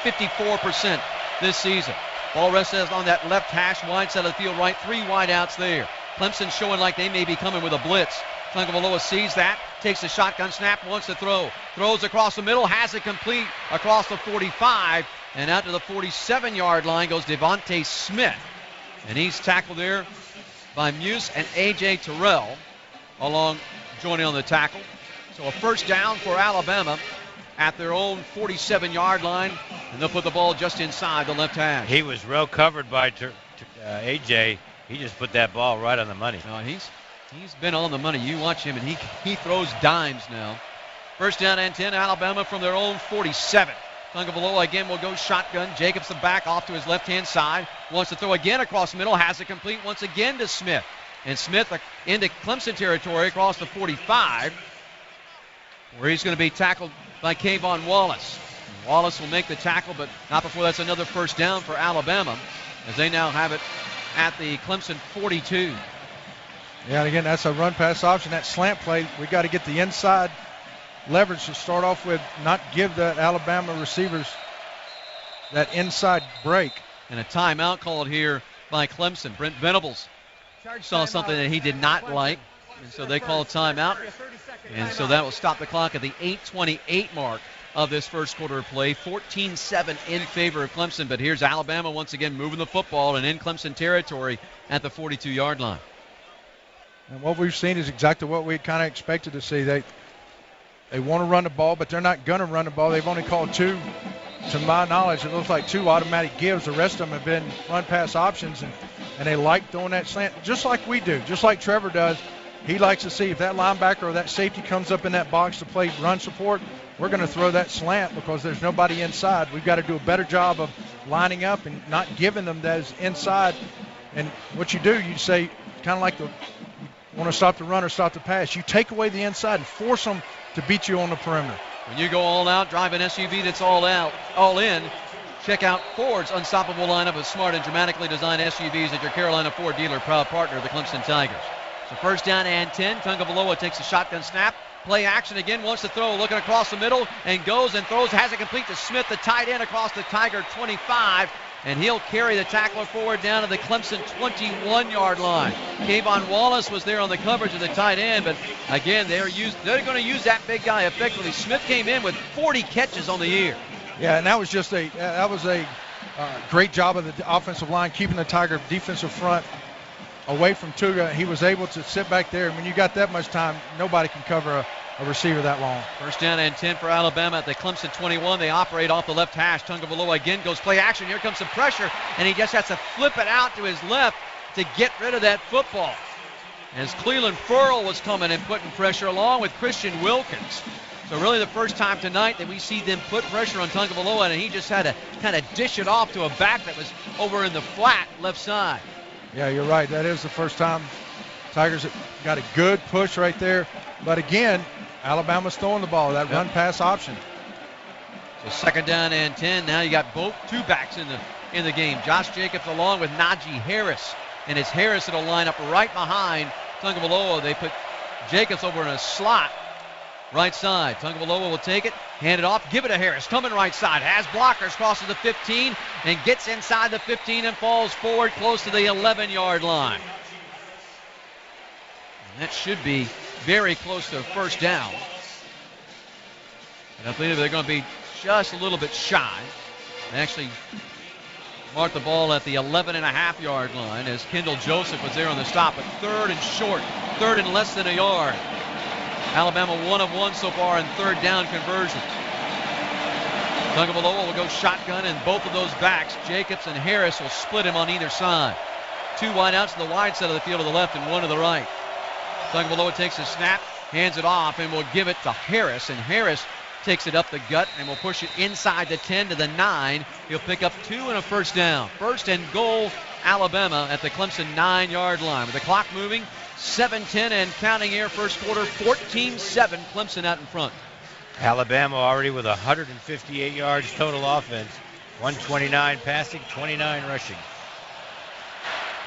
54% this season. Ball rests on that left hash, wide side of the field right. 3 wideouts there. Clemson showing like they may be coming with a blitz. Tungavaloa sees that, takes a shotgun snap, wants to throw. Throws across the middle, has it complete across the 45. And out to the 47-yard line goes Devontae Smith. And he's tackled there by Muse and A.J. Terrell along joining on the tackle. So a first down for Alabama at their own 47-yard line. And they'll put the ball just inside the left hash. He was well covered by A.J. He just put that ball right on the money. No, he's been on the money. You watch him, and he throws dimes now. First down and 10, Alabama from their own 47. Tagovailoa again will go shotgun. Jacobson back off to his left-hand side. Wants to throw again across the middle. Has it complete once again to Smith. And Smith into Clemson territory across the 45, where he's going to be tackled by Kayvon Wallace. Wallace will make the tackle, but not before that's another first down for Alabama, as they now have it at the Clemson 42. Yeah, and again, that's a run-pass option. That slant play, we got to get the inside leverage to start off with, not give the Alabama receivers that inside break. And a timeout called here by Clemson. Brent Venables saw something that he did not like, and so they called timeout. And so that will stop the clock at the 8:28 mark of this first quarter of play. 14-7 in favor of Clemson, but here's Alabama once again moving the football and in Clemson territory at the 42-yard line. And what we've seen is exactly what we kind of expected to see. They want to run the ball, but they're not going to run the ball. They've only called two, to my knowledge, it looks like two automatic gives. The rest of them have been run-pass options, and they like throwing that slant, just like we do, just like Trevor does. He likes to see if that linebacker or that safety comes up in that box to play run support, we're going to throw that slant because there's nobody inside. We've got to do a better job of lining up and not giving them those inside. And what you do, you say, kind of like you want to stop the run or stop the pass. You take away the inside and force them to beat you on the perimeter. When you go all out, drive an SUV that's all out, all in, check out Ford's unstoppable lineup of smart and dramatically designed SUVs at your Carolina Ford dealer, proud partner of the Clemson Tigers. So first down and 10. Tagovailoa takes a shotgun snap. Play action again, wants to throw, looking across the middle, and goes and throws, has it complete to Smith, the tight end across the Tiger 25, and he'll carry the tackler forward down to the Clemson 21-yard line. Kayvon Wallace was there on the coverage of the tight end, but again, they're going to use that big guy effectively. Smith came in with 40 catches on the year. Yeah, and that was a great job of the offensive line, keeping the Tiger defensive front away from Tuga. He was able to sit back there. When you got that much time, nobody can cover a receiver that long. First down and 10 for Alabama at the Clemson 21. They operate off the left hash. Tagovailoa again goes play action. Here comes some pressure, and he just has to flip it out to his left to get rid of that football. As Cleveland Furl was coming and putting pressure along with Christian Wilkins. So really the first time tonight that we see them put pressure on Tagovailoa, and he just had to kind of dish it off to a back that was over in the flat left side. Yeah, you're right. That is the first time Tigers got a good push right there. But again, Alabama's throwing the ball, that run-pass option. So second down and 10. Now you got two backs in the game. Josh Jacobs along with Najee Harris. And it's Harris that'll line up right behind Tagovailoa. They put Jacobs over in a slot right side. Tagovailoa will take it, hand it off, give it to Harris. Coming right side, has blockers, crosses the 15, and gets inside the 15 and falls forward close to the 11-yard line. And that should be very close to a first down. And I believe they're going to be just a little bit shy. They actually marked the ball at the 11.5-yard line as Kendall Joseph was there on the stop, but third and short, third and less than a yard. Alabama 1 of 1 so far in third down conversions. Tagovailoa will go shotgun, and both of those backs, Jacobs and Harris, will split him on either side. Two wideouts to the wide side of the field to the left and one to the right. Tagovailoa takes a snap, hands it off, and will give it to Harris, and Harris takes it up the gut and will push it inside the 10 to the 9. He'll pick up 2 and a first down. First and goal, Alabama at the Clemson 9-yard line. With the clock moving, 7:10 and counting here, first quarter, 14-7, Clemson out in front. Alabama already with 158 yards total offense, 129 passing, 29 rushing.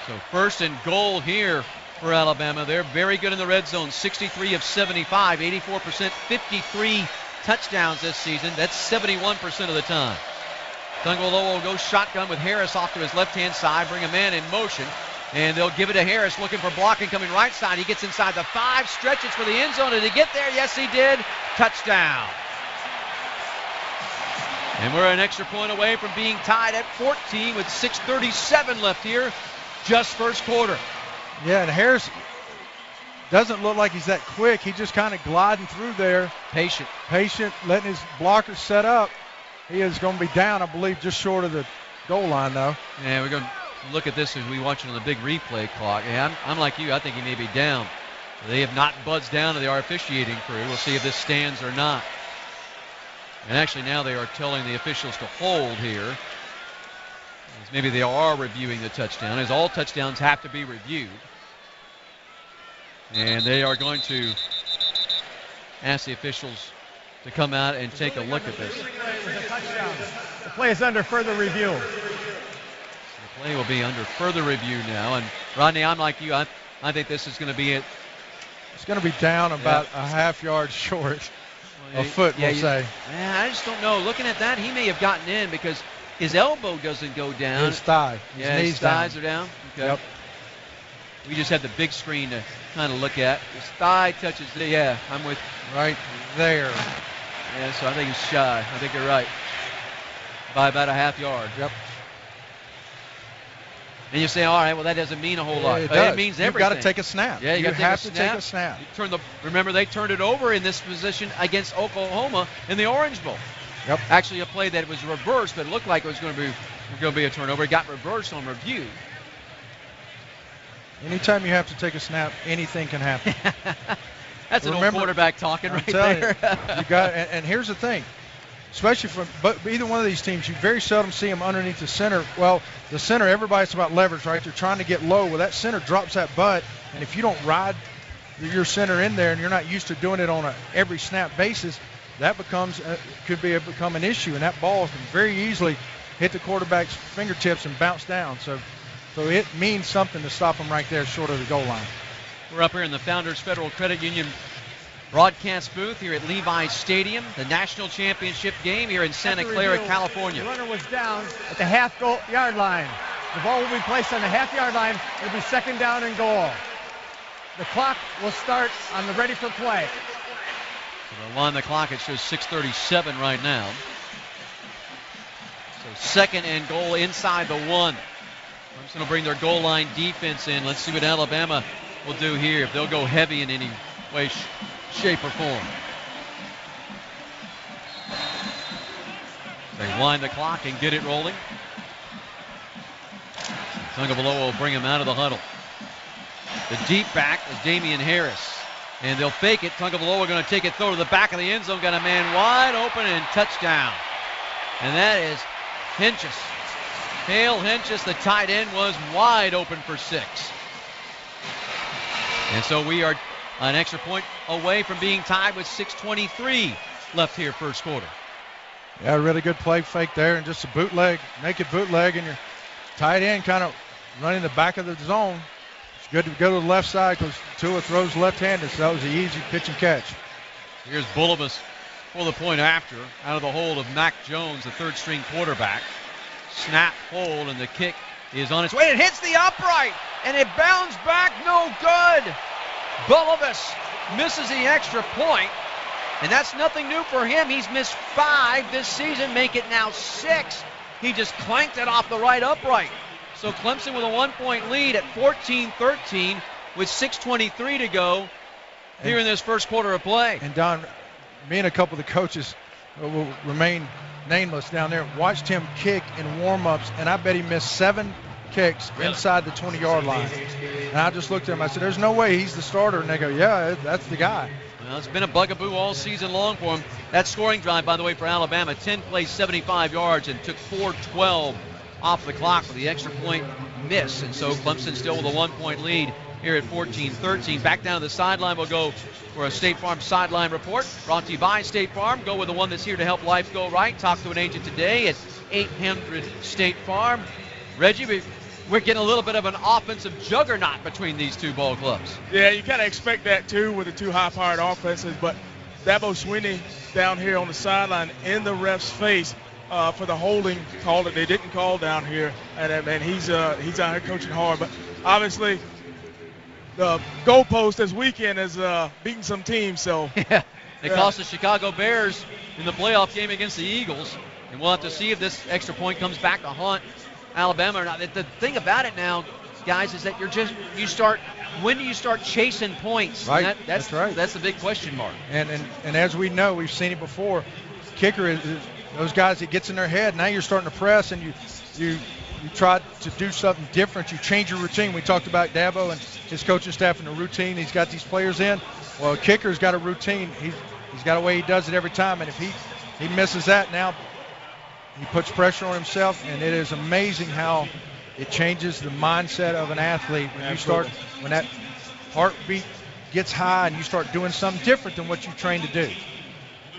So first and goal here for Alabama. They're very good in the red zone, 63 of 75, 84%, 53 touchdowns this season. That's 71% of the time. Tagovailoa will go shotgun with Harris off to his left-hand side, bring a man in motion, and they'll give it to Harris, looking for blocking, coming right side. He gets inside the 5, stretches for the end zone. Did he get there? Yes, he did. Touchdown. And we're an extra point away from being tied at 14 with 6:37 left here, just first quarter. Yeah, and Harris doesn't look like he's that quick. He just kind of gliding through there. Patient, letting his blockers set up. He is going to be down, I believe, just short of the goal line, though. Yeah, we're going to look at this as we watch it on the big replay clock. Yeah, I'm like you. I think he may be down. They have not buzzed down to the officiating crew. We'll see if this stands or not. And actually now they are telling the officials to hold here. As maybe they are reviewing the touchdown, as all touchdowns have to be reviewed. And they are going to ask the officials to come out and take a look at this. The play is under further review. The play will be under further review now. And Rodney, I'm like you. I think this is going to be it. It's going to be down about a half yard short. A foot, we'll say. Yeah, I just don't know. Looking at that, he may have gotten in because his elbow doesn't go down. His thigh. His thighs are down. Okay. Yep. We just had the big screen to kind of look at. His thigh touches the, I'm with. Right there. Yeah, so I think he's shy. I think you're right. By about a half yard. Yep. And you say, all right, well, that doesn't mean a whole lot. It does. It means You've everything. got to take a snap. Yeah, you have to take a snap. Remember, they turned it over in this position against Oklahoma in the Orange Bowl. Yep. Actually, a play that was reversed, but it looked like it was going to be a turnover. It got reversed on review. Anytime you have to take a snap, anything can happen. That's an old quarterback talking right there. You got, and here's the thing. Especially from either one of these teams, you very seldom see them underneath the center. Well, the center, everybody's about leverage, right? They're trying to get low. Well, that center drops that butt, and if you don't ride your center in there and you're not used to doing it on a every snap basis, that could become an issue, and that ball can very easily hit the quarterback's fingertips and bounce down. So it means something to stop them right there short of the goal line. We're up here in the Founders Federal Credit Union broadcast booth here at Levi's Stadium, the national championship game here in Santa Clara, California. The runner was down at the half-yard line. The ball will be placed on the half-yard line. It'll be second down and goal. The clock will start on the ready for play. So on the clock, it shows 6:37 right now. So second and goal inside the 1. Clemson will bring their goal line defense in. Let's see what Alabama will do here, if they'll go heavy in any way, shape, or form. They wind the clock and get it rolling. Tagovailoa will bring him out of the huddle. The deep back is Damian Harris. And they'll fake it. Tagovailoa going to take it, throw to the back of the end zone. Got a man wide open and touchdown. And that is Hentges. Hale Hentges, the tight end, was wide open for 6. And so we are an extra point away from being tied with 6:23 left here first quarter. Yeah, really good play fake there, and just a bootleg, naked bootleg, and your tight end kind of running the back of the zone. It's good to go to the left side because Tua throws left-handed, so that was an easy pitch and catch. Here's Bullivus for the point after, out of the hold of Mac Jones, the third-string quarterback. Snap, hold, and the kick is on its way. It hits the upright, and it bounds back, no good. Bullivus misses the extra point, and that's nothing new for him. He's missed 5 this season, make it now 6. He just clanked it off the right upright. So Clemson with a 1-point lead at 14-13 with 6:23 to go here in this first quarter of play. And Don, me and a couple of the coaches will remain nameless down there, watched him kick in warm-ups, and I bet he missed 7 kicks inside the 20-yard line. And I just looked at him, I said, there's no way he's the starter. And they go, yeah, that's the guy. Well, it's been a bugaboo all season long for him. That scoring drive, by the way, for Alabama, 10 plays, 75 yards, and took 4:12 off the clock with the extra point miss. And so Clemson still with a 1-point lead here at 14-13. Back down to the sideline, we'll go for a State Farm sideline report. Brought to you by State Farm. Go with the one that's here to help life go right. Talk to an agent today at 800 State Farm. Reggie, we're getting a little bit of an offensive juggernaut between these two ball clubs. Yeah, you kind of expect that too with the two high-powered offenses, but Dabo Swinney down here on the sideline in the ref's face for the holding call that they didn't call down here, and he's out here coaching hard. But obviously, the goalpost this weekend is beating some teams. So yeah, they cost the Chicago Bears in the playoff game against the Eagles, and we'll have to see if this extra point comes back to haunt Alabama or not. The thing about it now, guys, is that when do you start chasing points? Right, that's right. That's the big question mark. And as we know, we've seen it before. Kicker is those guys, it gets in their head. Now you're starting to press, and you try to do something different. You change your routine. We talked about Dabo and his coaching staff and the routine he's got these players in. Well, a kicker's got a routine. He's got a way he does it every time, and if He misses that. Now he puts pressure on himself, and it is amazing how it changes the mindset of an athlete when that heartbeat gets high and you start doing something different than what you trained to do.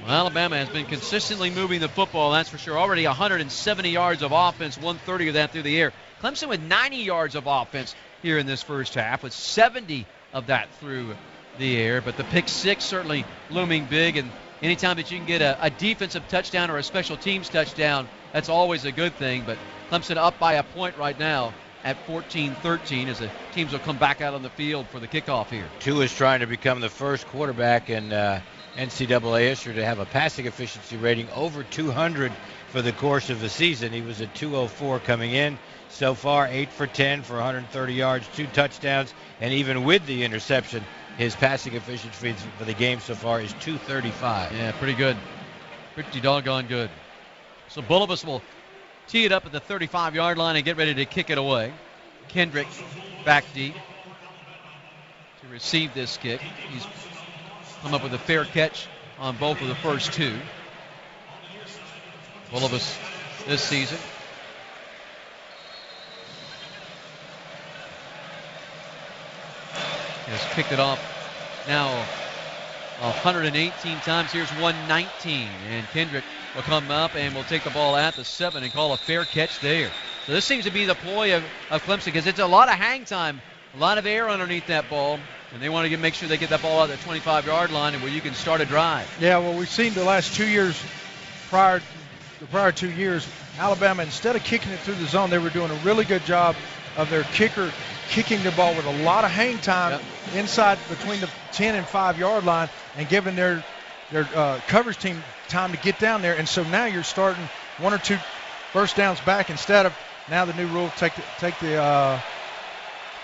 Well, Alabama has been consistently moving the football, that's for sure. Already 170 yards of offense, 130 of that through the air. Clemson with 90 yards of offense here in this first half, with 70 of that through the air. But the pick six certainly looming big, and anytime that you can get a defensive touchdown or a special teams touchdown, that's always a good thing. But Clemson up by a point right now at 14-13 as the teams will come back out on the field for the kickoff here. Tua is trying to become the first quarterback in NCAA history to have a passing efficiency rating over 200 for the course of the season. He was at 204 coming in. So far, 8 for 10 for 130 yards, 2 touchdowns, and even with the interception, his passing efficiency for the game so far is 235. Yeah, pretty good. Pretty doggone good. So Bullivus will tee it up at the 35-yard line and get ready to kick it away. Kendrick back deep to receive this kick. He's come up with a fair catch on both of the first two. Bullivus this season. Has kicked it off now 118 times. Here's 119. And Kendrick will come up and will take the ball at the 7 and call a fair catch there. So this seems to be the ploy of Clemson, because it's a lot of hang time, a lot of air underneath that ball. And they want to make sure they get that ball out at the 25-yard line and where you can start a drive. Yeah, well, we've seen the last 2 years, the prior 2 years, Alabama, instead of kicking it through the zone, they were doing a really good job of their kicker kicking the ball with a lot of hang time inside between the 10 and 5-yard line and giving their coverage team time to get down there. And so now you're starting 1 or 2 first downs back instead of now the new rule, take the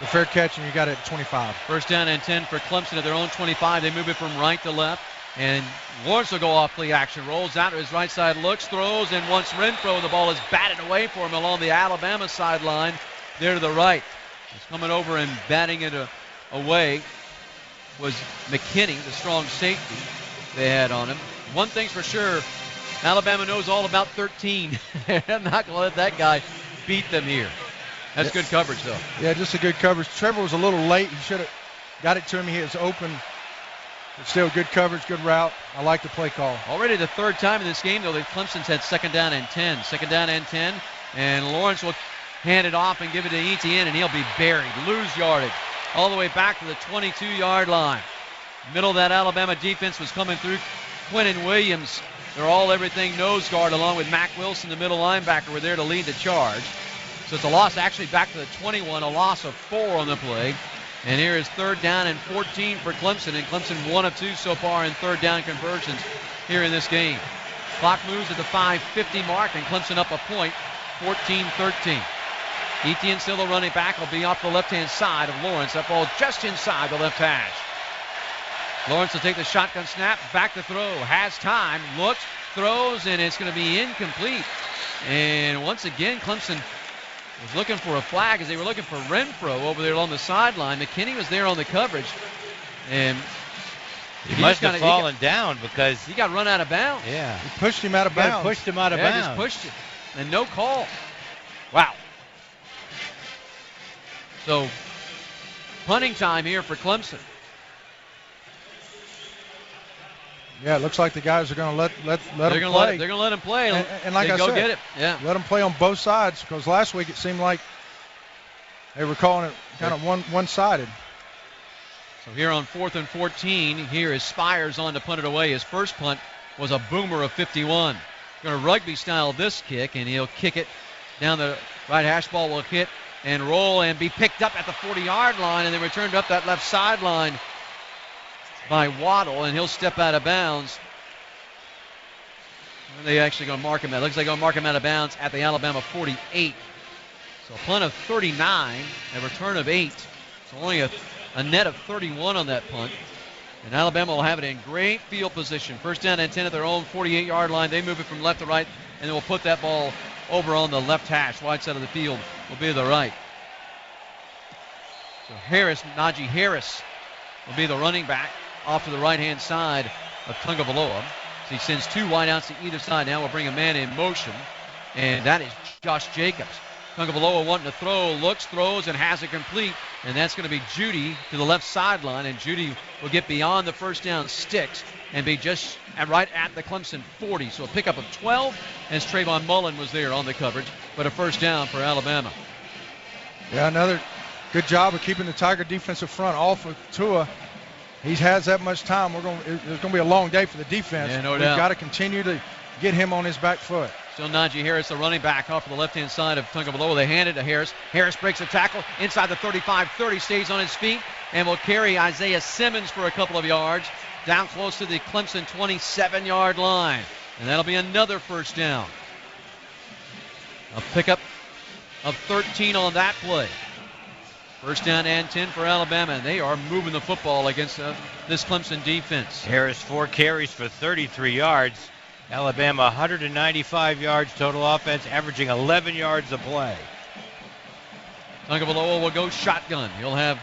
fair catch, and you got it at 25. First down and 10 for Clemson at their own 25. They move it from right to left. And Lawrence will go off play action. Rolls out to his right side, looks, throws, and once Renfro, the ball is batted away for him along the Alabama sideline there to the right. He's coming over and batting it away was McKinney, the strong safety they had on him. One thing's for sure, Alabama knows all about 13. They're not going to let that guy beat them here. That's good coverage, though. Yeah, just a good coverage. Trevor was a little late. He should have got it to him. He was open. But still, good coverage, good route. I like the play call. Already the third time in this game, though, that Clemson's had second down and 10. Second down and 10. And Lawrence will hand it off and give it to Etienne, and he'll be buried. Lose yardage all the way back to the 22-yard line. Middle of that Alabama defense was coming through. Quinnen Williams, their all-everything nose guard, along with Mac Wilson, the middle linebacker, were there to lead the charge. So it's a loss actually back to the 21, a loss of 4 on the play. And here is third down and 14 for Clemson. And Clemson 1 of 2 so far in third down conversions here in this game. Clock moves at the 5:50 mark, and Clemson up a point, 14-13. Etienne still the running back, will be off the left-hand side of Lawrence. That ball just inside the left hash. Lawrence will take the shotgun snap, back to throw, has time, looks, throws, and it's going to be incomplete. And once again, Clemson was looking for a flag as they were looking for Renfro over there on the sideline. McKinney was there on the coverage, and he must have fallen down because he got run out of bounds. Yeah, he pushed him out of bounds. Pushed him out of bounds. Just pushed him, and no call. Wow. So punting time here for Clemson. Yeah, it looks like the guys are going to let him play. They're going to let him play. And like I said, get it. Yeah. Let him play on both sides, because last week it seemed like they were calling it kind of one-sided. So here on 4th and 14, here is Spires on to punt it away. His first punt was a boomer of 51. Going to rugby style this kick, and he'll kick it down the right hash. Ball will hit and roll and be picked up at the 40-yard line, and then returned up that left sideline by Waddle, and he'll step out of bounds. Are they actually going to mark him out? Looks like they're going to mark him out of bounds at the Alabama 48. So a punt of 39, a return of 8. So only a net of 31 on that punt. And Alabama will have it in great field position. First down and 10 at their own 48-yard line. They move it from left to right, and they will put that ball over on the left hash. Wide side of the field will be the right. So Najee Harris will be the running back off to the right-hand side of Tungavaloa. So he sends 2 wideouts to either side. Now we'll bring a man in motion, and that is Josh Jacobs. Tagovailoa wanting to throw, looks, throws, and has it complete. And that's going to be Judy to the left sideline, and Judy will get beyond the first down sticks and be just right at the Clemson 40. So a pickup of 12 as Trayvon Mullen was there on the coverage, but a first down for Alabama. Yeah, another good job of keeping the Tiger defensive front off of Tua. He has that much time. It's going to be a long day for the defense. Yeah, no We've doubt. got to continue to get him on his back foot. Still Najee Harris, the running back, off of the left-hand side of Tagovailoa. They hand it to Harris. Harris breaks a tackle inside the 35-30, stays on his feet, and will carry Isaiah Simmons for a couple of yards down close to the Clemson 27-yard line. And that'll be another first down. A pickup of 13 on that play. First down and 10 for Alabama, and they are moving the football against this Clemson defense. Harris 4 carries for 33 yards. Alabama 195 yards total offense, averaging 11 yards a play. Tagovailoa will go shotgun. He'll have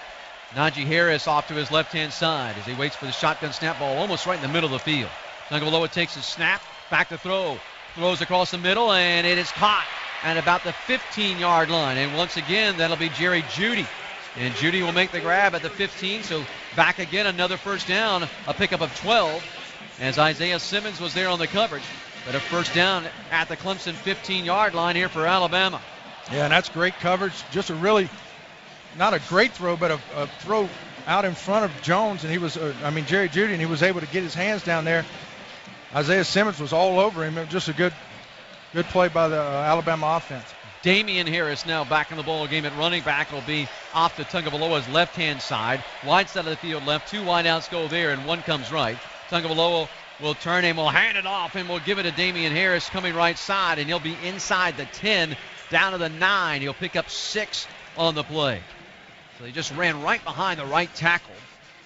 Najee Harris off to his left-hand side as he waits for the shotgun snap ball almost right in the middle of the field. Tagovailoa takes his snap, back to throw, throws across the middle, and it is caught at about the 15-yard line. And once again, that'll be Jerry Jeudy. And Jeudy will make the grab at the 15, so back again, another first down, a pickup of 12, as Isaiah Simmons was there on the coverage. But a first down at the Clemson 15-yard line here for Alabama. Yeah, and that's great coverage. Just a really, not a great throw, but a throw out in front of Jones, and he was, Jerry Jeudy, and he was able to get his hands down there. Isaiah Simmons was all over him. Just a good play by the Alabama offense. Damian Harris now back in the ball game at running back. Will be off to Tagovailoa's left-hand side. Wide side of the field left. 2 wideouts go there, and 1 comes right. Tagovailoa will turn and will hand it off, and will give it to Damian Harris coming right side, and he'll be inside the 10, down to the 9. He'll pick up 6 on the play. So he just ran right behind the right tackle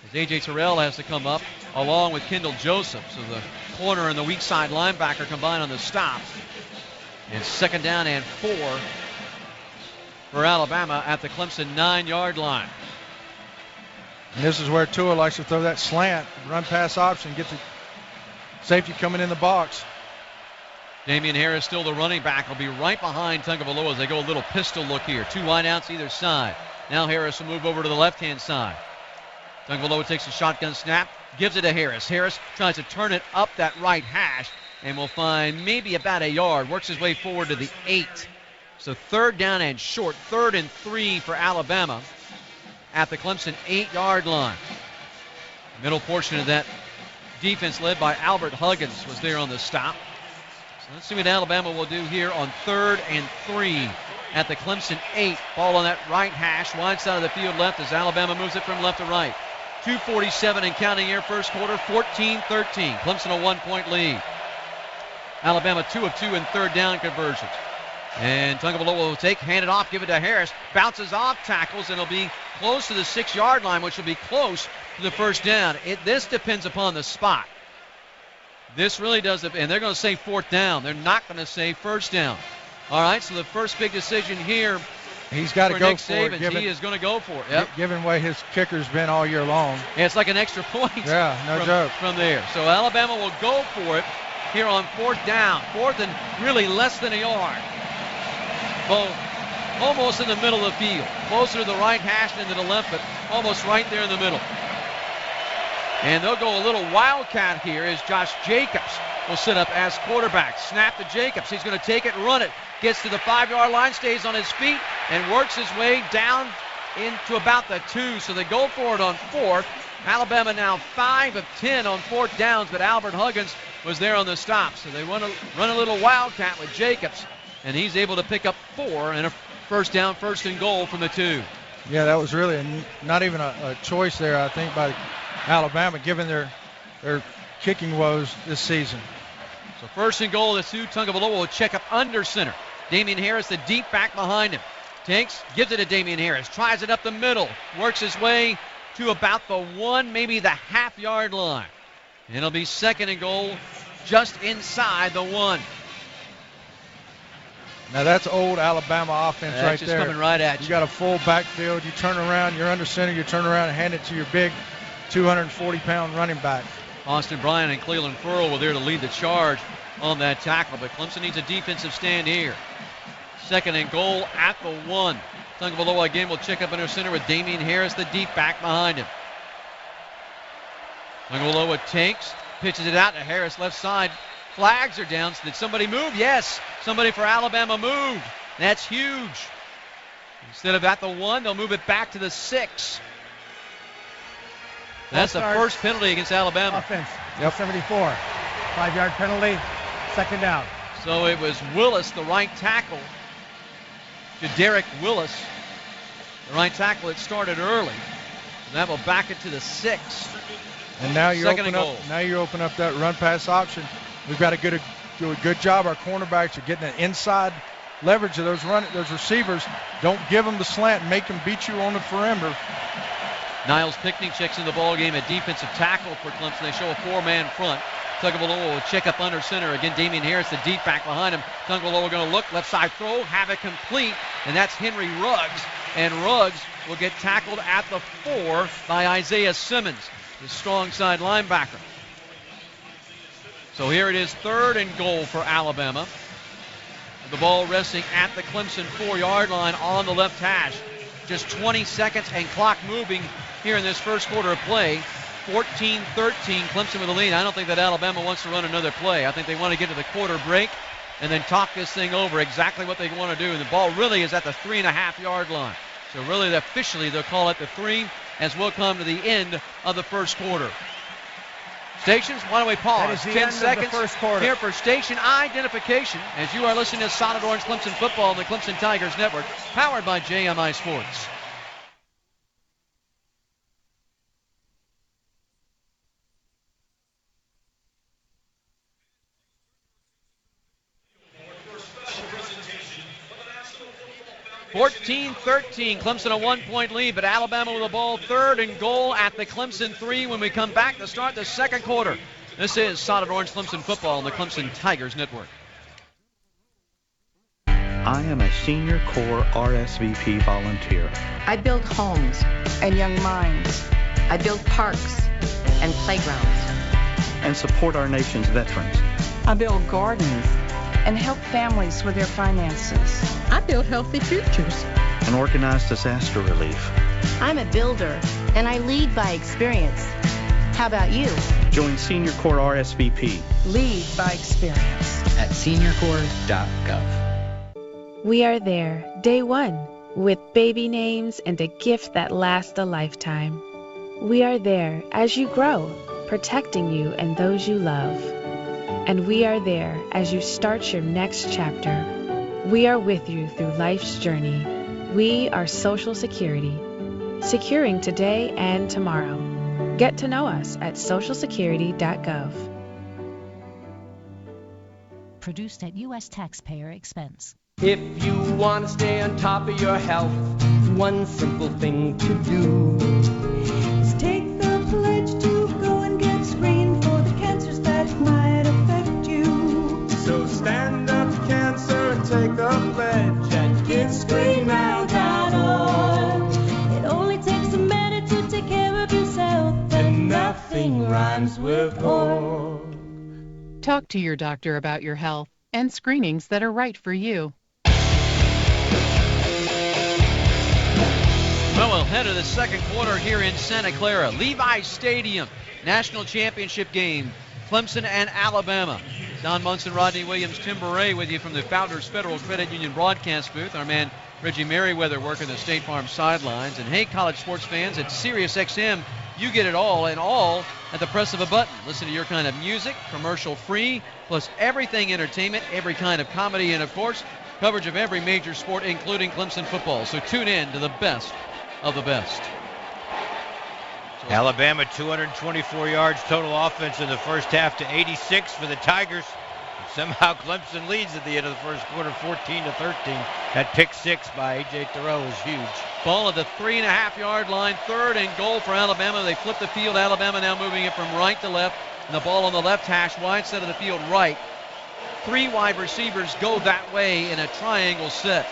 as A.J. Terrell has to come up along with Kendall Joseph. So the corner and the weak side linebacker combine on the stop. And second down and 4 for Alabama at the Clemson 9-yard line. And this is where Tua likes to throw that slant, run-pass option, get the safety coming in the box. Damian Harris, still the running back, will be right behind Tagovailoa as they go a little pistol look here. 2 wideouts either side. Now Harris will move over to the left-hand side. Tagovailoa takes a shotgun snap, gives it to Harris. Harris tries to turn it up that right hash and will find maybe about a yard. Works his way forward to the 8. So third down and short. 3rd and 3 for Alabama at the Clemson 8-yard line. Middle portion of that defense led by Albert Huggins was there on the stop. So let's see what Alabama will do here on 3rd and 3 at the Clemson 8. Ball on that right hash, wide side of the field left as Alabama moves it from left to right. 2:47 and counting here, first quarter, 14-13. Clemson a 1-point lead. Alabama 2 of 2 in third down conversions. And Tagovailoa will take, hand it off, give it to Harris. Bounces off tackles, and it'll be close to the 6-yard line, which will be close to the first down. This depends upon the spot. This really does, and they're going to say 4th down. They're not going to say first down. All right, so the first big decision here. He's got to go Nick for Saban. it. He is going to go for it. Yep. Given the way his kicker's been all year long. Yeah, it's like an extra point. Yeah, no joke. From there. So Alabama will go for it here on 4th down. 4th and really less than a yard. Both almost in the middle of the field. Closer to the right hash than to the left, but almost right there in the middle. And they'll go a little wildcat here as Josh Jacobs will sit up as quarterback. Snap to Jacobs. He's going to take it, run it. Gets to the 5-yard line, stays on his feet, and works his way down into about the 2. So they go for it on 4th. Alabama now 5 of 10 on 4th downs, but Albert Huggins was there on the stop. So they run a little wildcat with Jacobs, and he's able to pick up 4 and a first down, 1st and goal from the 2. Yeah, that was really not even a choice there, I think, by Alabama, given their kicking woes this season. So 1st and goal, the 2. Tagovailoa will check up under center. Damian Harris, the deep back behind him. Takes, gives it to Damian Harris. Tries it up the middle. Works his way to about the 1, maybe the half-yard line. And it'll be 2nd and goal just inside the 1. Now that's old Alabama offense right just there. Coming right at you. You got a full backfield. You turn around, you're under center, you turn around and hand it to your big 240-pound running back. Austin Bryant and Cleveland Furl were there to lead the charge on that tackle, but Clemson needs a defensive stand here. 2nd and goal at the 1. Tagovailoa again will check up under center with Damian Harris, the deep back behind him. Tagovailoa takes, pitches it out to Harris left side. Flags are down. Did somebody move? Yes, somebody for Alabama moved. That's huge. Instead of at the 1, they'll move it back to the 6. That's the first penalty against Alabama. Offense. Yep. 74. 5-yard penalty. 2nd down. So it was Willis, the right tackle, to Derek Willis. The right tackle, it started early. And that will back it to the 6. And now you open up that run pass option. We've got to do a good job. Our cornerbacks are getting an inside leverage of those receivers. Don't give them the slant and make them beat you on the perimeter. Niles Pickney checks in the ball game at defensive tackle for Clemson. They show a 4-man front. Tagovailoa will check up under center. Again, Damian Harris, the deep back behind him. Tagovailoa going to look, left side throw, have it complete, and that's Henry Ruggs. And Ruggs will get tackled at the 4 by Isaiah Simmons, the strong side linebacker. So here it is, 3rd and goal for Alabama. The ball resting at the Clemson 4-yard line on the left hash. Just 20 seconds and clock moving here in this first quarter of play. 14-13, Clemson with the lead. I don't think that Alabama wants to run another play. I think they want to get to the quarter break and then talk this thing over, exactly what they want to do. And the ball really is at the 3.5-yard line. So really, officially, they'll call it the 3 as we'll come to the end of the first quarter. Stations, why don't we pause? 10 seconds here for station identification as you are listening to Solid Orange Clemson Football on the Clemson Tigers Network, powered by JMI Sports. (14-13), Clemson a 1-point lead, but Alabama with the ball, 3rd and goal at the Clemson 3 when we come back to start the second quarter. This is Solid Orange Clemson Football on the Clemson Tigers Network. I am a Senior Corps RSVP volunteer. I build homes and young minds. I build parks and playgrounds. And support our nation's veterans. I build gardens and help families with their finances. I build healthy futures. And organize disaster relief. I'm a builder, and I lead by experience. How about you? Join Senior Corps RSVP. Lead by experience. At seniorcorps.gov. We are there, day one, with baby names and a gift that lasts a lifetime. We are there as you grow, protecting you and those you love. And we are there as you start your next chapter. We are with you through life's journey. We are Social Security, securing today and tomorrow. Get to know us at socialsecurity.gov. Produced at U.S. taxpayer expense. If you want to stay on top of your health, one simple thing to do is take the pledge to go and get screened for the cancers that might affect you. So stand up to cancer and take the pledge at GetScreenNow.org. It only takes a minute to take care of yourself, and nothing rhymes with org. Talk to your doctor about your health and screenings that are right for you. Well, we'll head to the second quarter here in Santa Clara. Levi Stadium, national championship game, Clemson and Alabama. Don Munson, Rodney Williams, Tim Beret with you from the Founders Federal Credit Union broadcast booth. Our man Reggie Merriweather working the State Farm sidelines. And hey, college sports fans, at SiriusXM, you get it all and all at the press of a button. Listen to your kind of music, commercial free, plus everything entertainment, every kind of comedy, and of course, coverage of every major sport, including Clemson football. So tune in to the best of the best. Alabama 224 yards total offense in the first half to 86 for the Tigers. Somehow Clemson leads at the end of the first quarter, 14-13. That pick six by A.J. Thoreau is huge. Ball at the 3.5-yard line, 3rd and goal for Alabama. They flip the field. Alabama now moving it from right to left. And the ball on the left hash, wide side of the field right. 3 wide receivers go that way in a triangle set.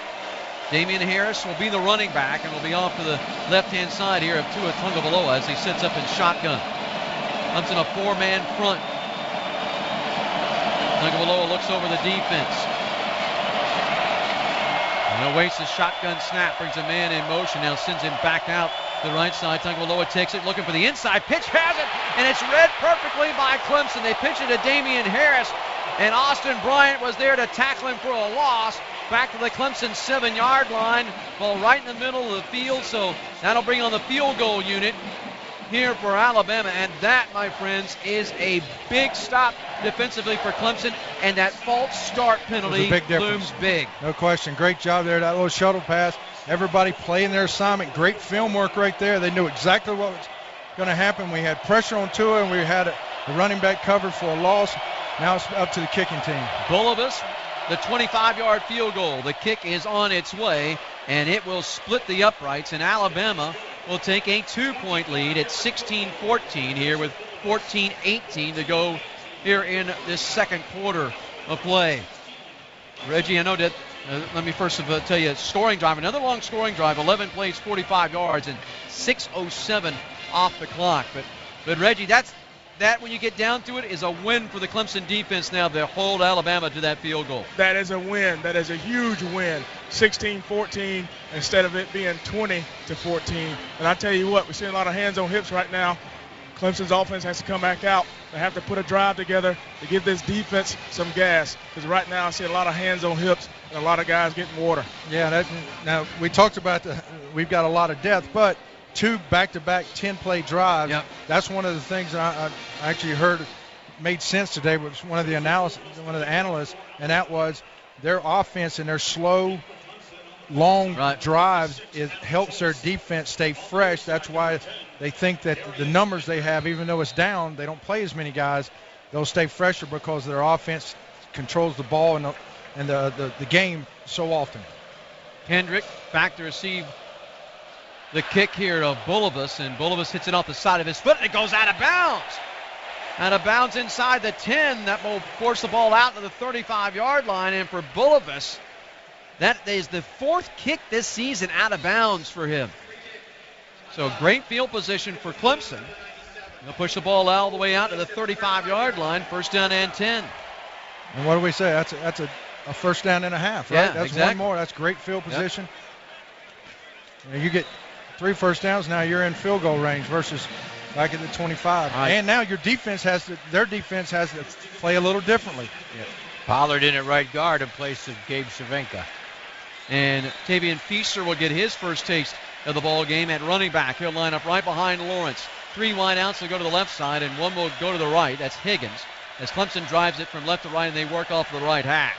Damian Harris will be the running back and will be off to the left-hand side here of Tua Tagovailoa as he sets up in shotgun. Clemson a 4-man front. Tagovailoa looks over the defense. And awaits the shotgun snap, brings a man in motion, now sends him back out to the right side. Tagovailoa takes it, looking for the inside pitch, has it, and it's read perfectly by Clemson. They pitch it to Damian Harris, and Austin Bryant was there to tackle him for a loss. Back to the Clemson 7-yard line, ball right in the middle of the field, so that'll bring on the field goal unit here for Alabama, and that, my friends, is a big stop defensively for Clemson, and that false start penalty looms big. No question. Great job there, that little shuttle pass. Everybody playing their assignment. Great film work right there. They knew exactly what was going to happen. We had pressure on Tua, and we had the running back covered for a loss. Now it's up to the kicking team. Bulovas, the 25-yard field goal. The kick is on its way, and it will split the uprights, and Alabama will take a 2-point lead at 16-14 here with 14-18 to go here in this second quarter of play. Reggie, I know that, let me first tell you, scoring drive, another long scoring drive, 11 plays, 45 yards, and 6:07 off the clock. But Reggie, that when you get down to it is a win for the Clemson defense now to hold Alabama to that field goal. That is a win. That is a huge win. 16-14 instead of it being 20-14. And I tell you what, we're seeing a lot of hands on hips right now. Clemson's offense has to come back out. They have to put a drive together to give this defense some gas. Because right now I see a lot of hands on hips and a lot of guys getting water. Yeah, now we talked about we've got a lot of depth, but 2 back-to-back 10-play drives. Yep. That's one of the things that I actually heard made sense today was one of the analysts, and that was their offense and their slow, long drives. It helps their defense stay fresh. That's why they think that the numbers they have, even though it's down, they don't play as many guys. They'll stay fresher because their offense controls the ball and the game so often. Kendrick back to receive the kick here of Bulovas, and Bulovas hits it off the side of his foot, and it goes out of bounds. Out of bounds inside the 10. That will force the ball out to the 35-yard line, and for Bulovas, that is the 4th kick this season out of bounds for him. So great field position for Clemson. They'll push the ball all the way out to the 35-yard line, first down and 10. And what do we say? That's a first down and a half, right? Yeah, that's exactly. One more. That's great field position. Yep. You get 3 first downs, now you're in field goal range versus back at the 25. Right. And now their defense has to play a little differently. Yep. Pollard in at right guard in place of Gabe Cervenka. And Tavian Feaster will get his first taste of the ball game at running back. He'll line up right behind Lawrence. 3 wideouts will go to the left side, and 1 will go to the right. That's Higgins. As Clemson drives it from left to right, and they work off the right hash.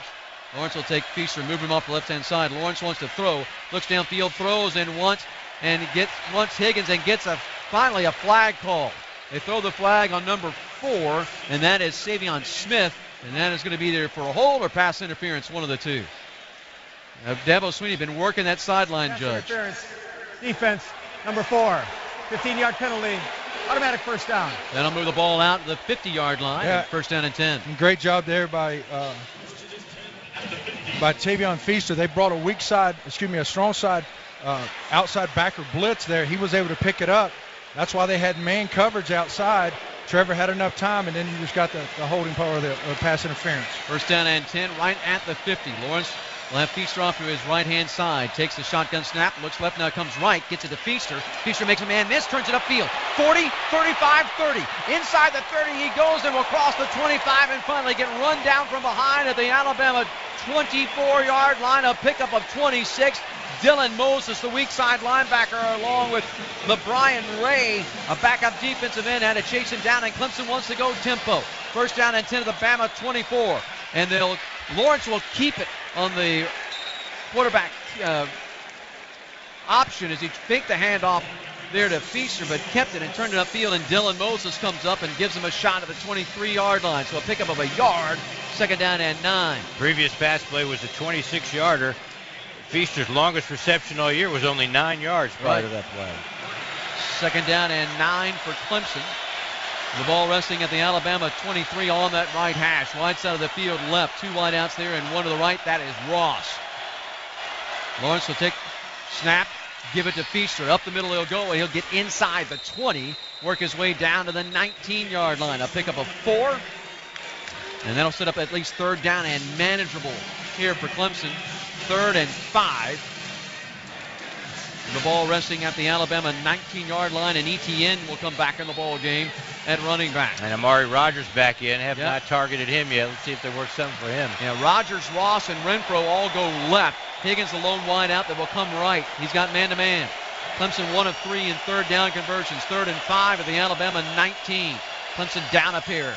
Lawrence will take Feaster, move him off the left-hand side. Lawrence wants to throw, looks downfield, throws, and wants Higgins, and gets finally a flag call. They throw the flag on number 4, and that is Savion Smith, and that is going to be there for a hold or pass interference, one of the two. Dabo Sweeney been working that sideline, pass Judge. Interference. Defense, number 4, 15-yard penalty, automatic first down. That'll move the ball out to the 50-yard line, and first down and 10. And great job there by Tavion Feaster. They brought a strong side outside backer blitz there. He was able to pick it up. That's why they had man coverage outside. Trevor had enough time, and then you just got the holding power of the pass interference. First down and 10 right at the 50. Lawrence will have Feaster off to his right-hand side. Takes the shotgun snap, looks left, now comes right, gets it to Feaster. Feaster makes a man miss, turns it upfield. 40, 35, 30. Inside the 30 he goes and will cross the 25 and finally get run down from behind at the Alabama 24-yard line. A pickup of 26. Dylan Moses, the weak side linebacker, along with LeBrian Ray, a backup defensive end, had to chase him down, and Clemson wants to go tempo. First down and 10 to the Bama 24. And Lawrence will keep it on the quarterback option as he faked the handoff there to Feaster, but kept it and turned it upfield, and Dylan Moses comes up and gives him a shot at the 23-yard line. So a pickup of a yard, second down and 9. Previous pass play was a 26-yarder. Feaster's longest reception all year was only 9 yards prior to that play. Second down and 9 for Clemson. The ball resting at the Alabama 23 on that right hash. Wide side of the field left. 2 wideouts there and 1 to the right. That is Ross. Lawrence will take snap, give it to Feaster. Up the middle he'll go, and he'll get inside the 20 work his way down to the 19-yard line. A pickup of 4. And that'll set up at least 3rd down and manageable here for Clemson. 3rd and 5. The ball resting at the Alabama 19-yard line, and Etienne will come back in the ball game at running back. And Amari Rogers back in. Have not targeted him yet. Let's see if there works something for him. Yeah, Rogers, Ross, and Renfro all go left. Higgins, the lone wide out that will come right. He's got man-to-man. Clemson 1 of 3 in 3rd down conversions. 3rd and 5 at the Alabama 19. Clemson down up here.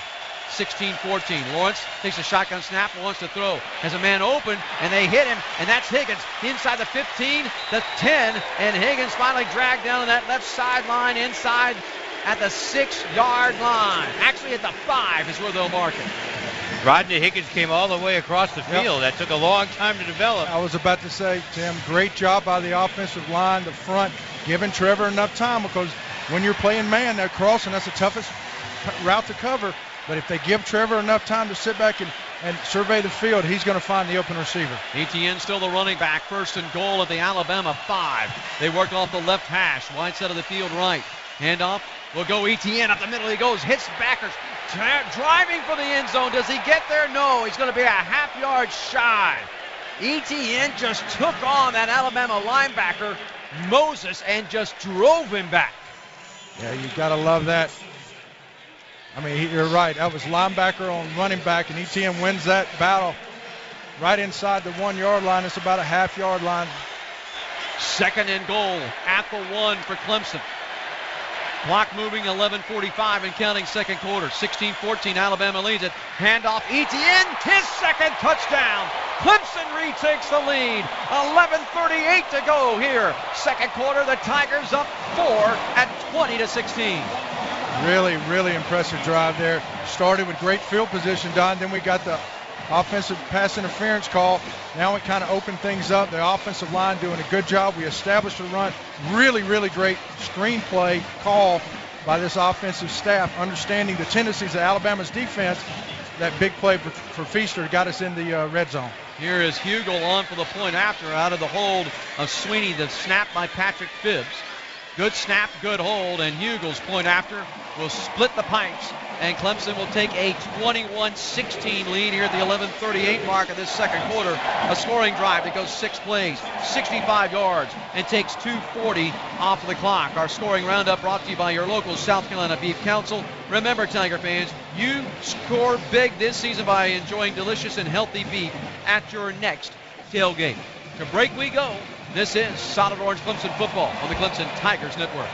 16-14. Lawrence takes a shotgun snap and wants to throw. Has a man open, and they hit him, and that's Higgins. Inside the 15, the 10, and Higgins finally dragged down on that left sideline inside at the 6-yard line. Actually at the 5 is where they'll mark it. Rodney Higgins came all the way across the field. That took a long time to develop. I was about to say, Tim, great job by the offensive line, the front, giving Trevor enough time, because when you're playing man, that crossing, that's the toughest route to cover. But if they give Trevor enough time to sit back and survey the field, he's going to find the open receiver. Etienne still the running back. 1st and goal at the Alabama 5. They work off the left hash. Wide side of the field right. Handoff will go Etienne up the middle. He goes, hits backers. Driving for the end zone. Does he get there? No. He's going to be a half-yard shy. Etienne just took on that Alabama linebacker, Moses, and just drove him back. Yeah, you got to love that. I mean, you're right. That was linebacker on running back, and Etienne wins that battle right inside the 1-yard line. It's about a half-yard line. 2nd and goal at the 1 for Clemson. Clock moving, 11:45 and counting, 2nd quarter. 16-14, Alabama leads it. Handoff, Etienne, his 2nd touchdown. Clemson retakes the lead. 11:38 to go here. 2nd quarter, the Tigers up 4 at 20-16. Really, really impressive drive there. Started with great field position, Don. Then we got the offensive pass interference call. Now we kind of opened things up. The offensive line doing a good job. We established the run. Really, really great screenplay call by this offensive staff, understanding the tendencies of Alabama's defense. That big play for Feaster got us in the red zone. Here is Hugel on for the point after out of the hold of Sweeney. The snap by Patrick Phibbs. Good snap, good hold, and Hugel's point after will split the pipes, and Clemson will take a 21-16 lead here at the 11:38 mark of this 2nd quarter. A scoring drive that goes 6 plays, 65 yards, and takes 2:40 off of the clock. Our scoring roundup brought to you by your local South Carolina Beef Council. Remember, Tiger fans, you score big this season by enjoying delicious and healthy beef at your next tailgate. To break we go. This is Solid Orange Clemson football on the Clemson Tigers Network.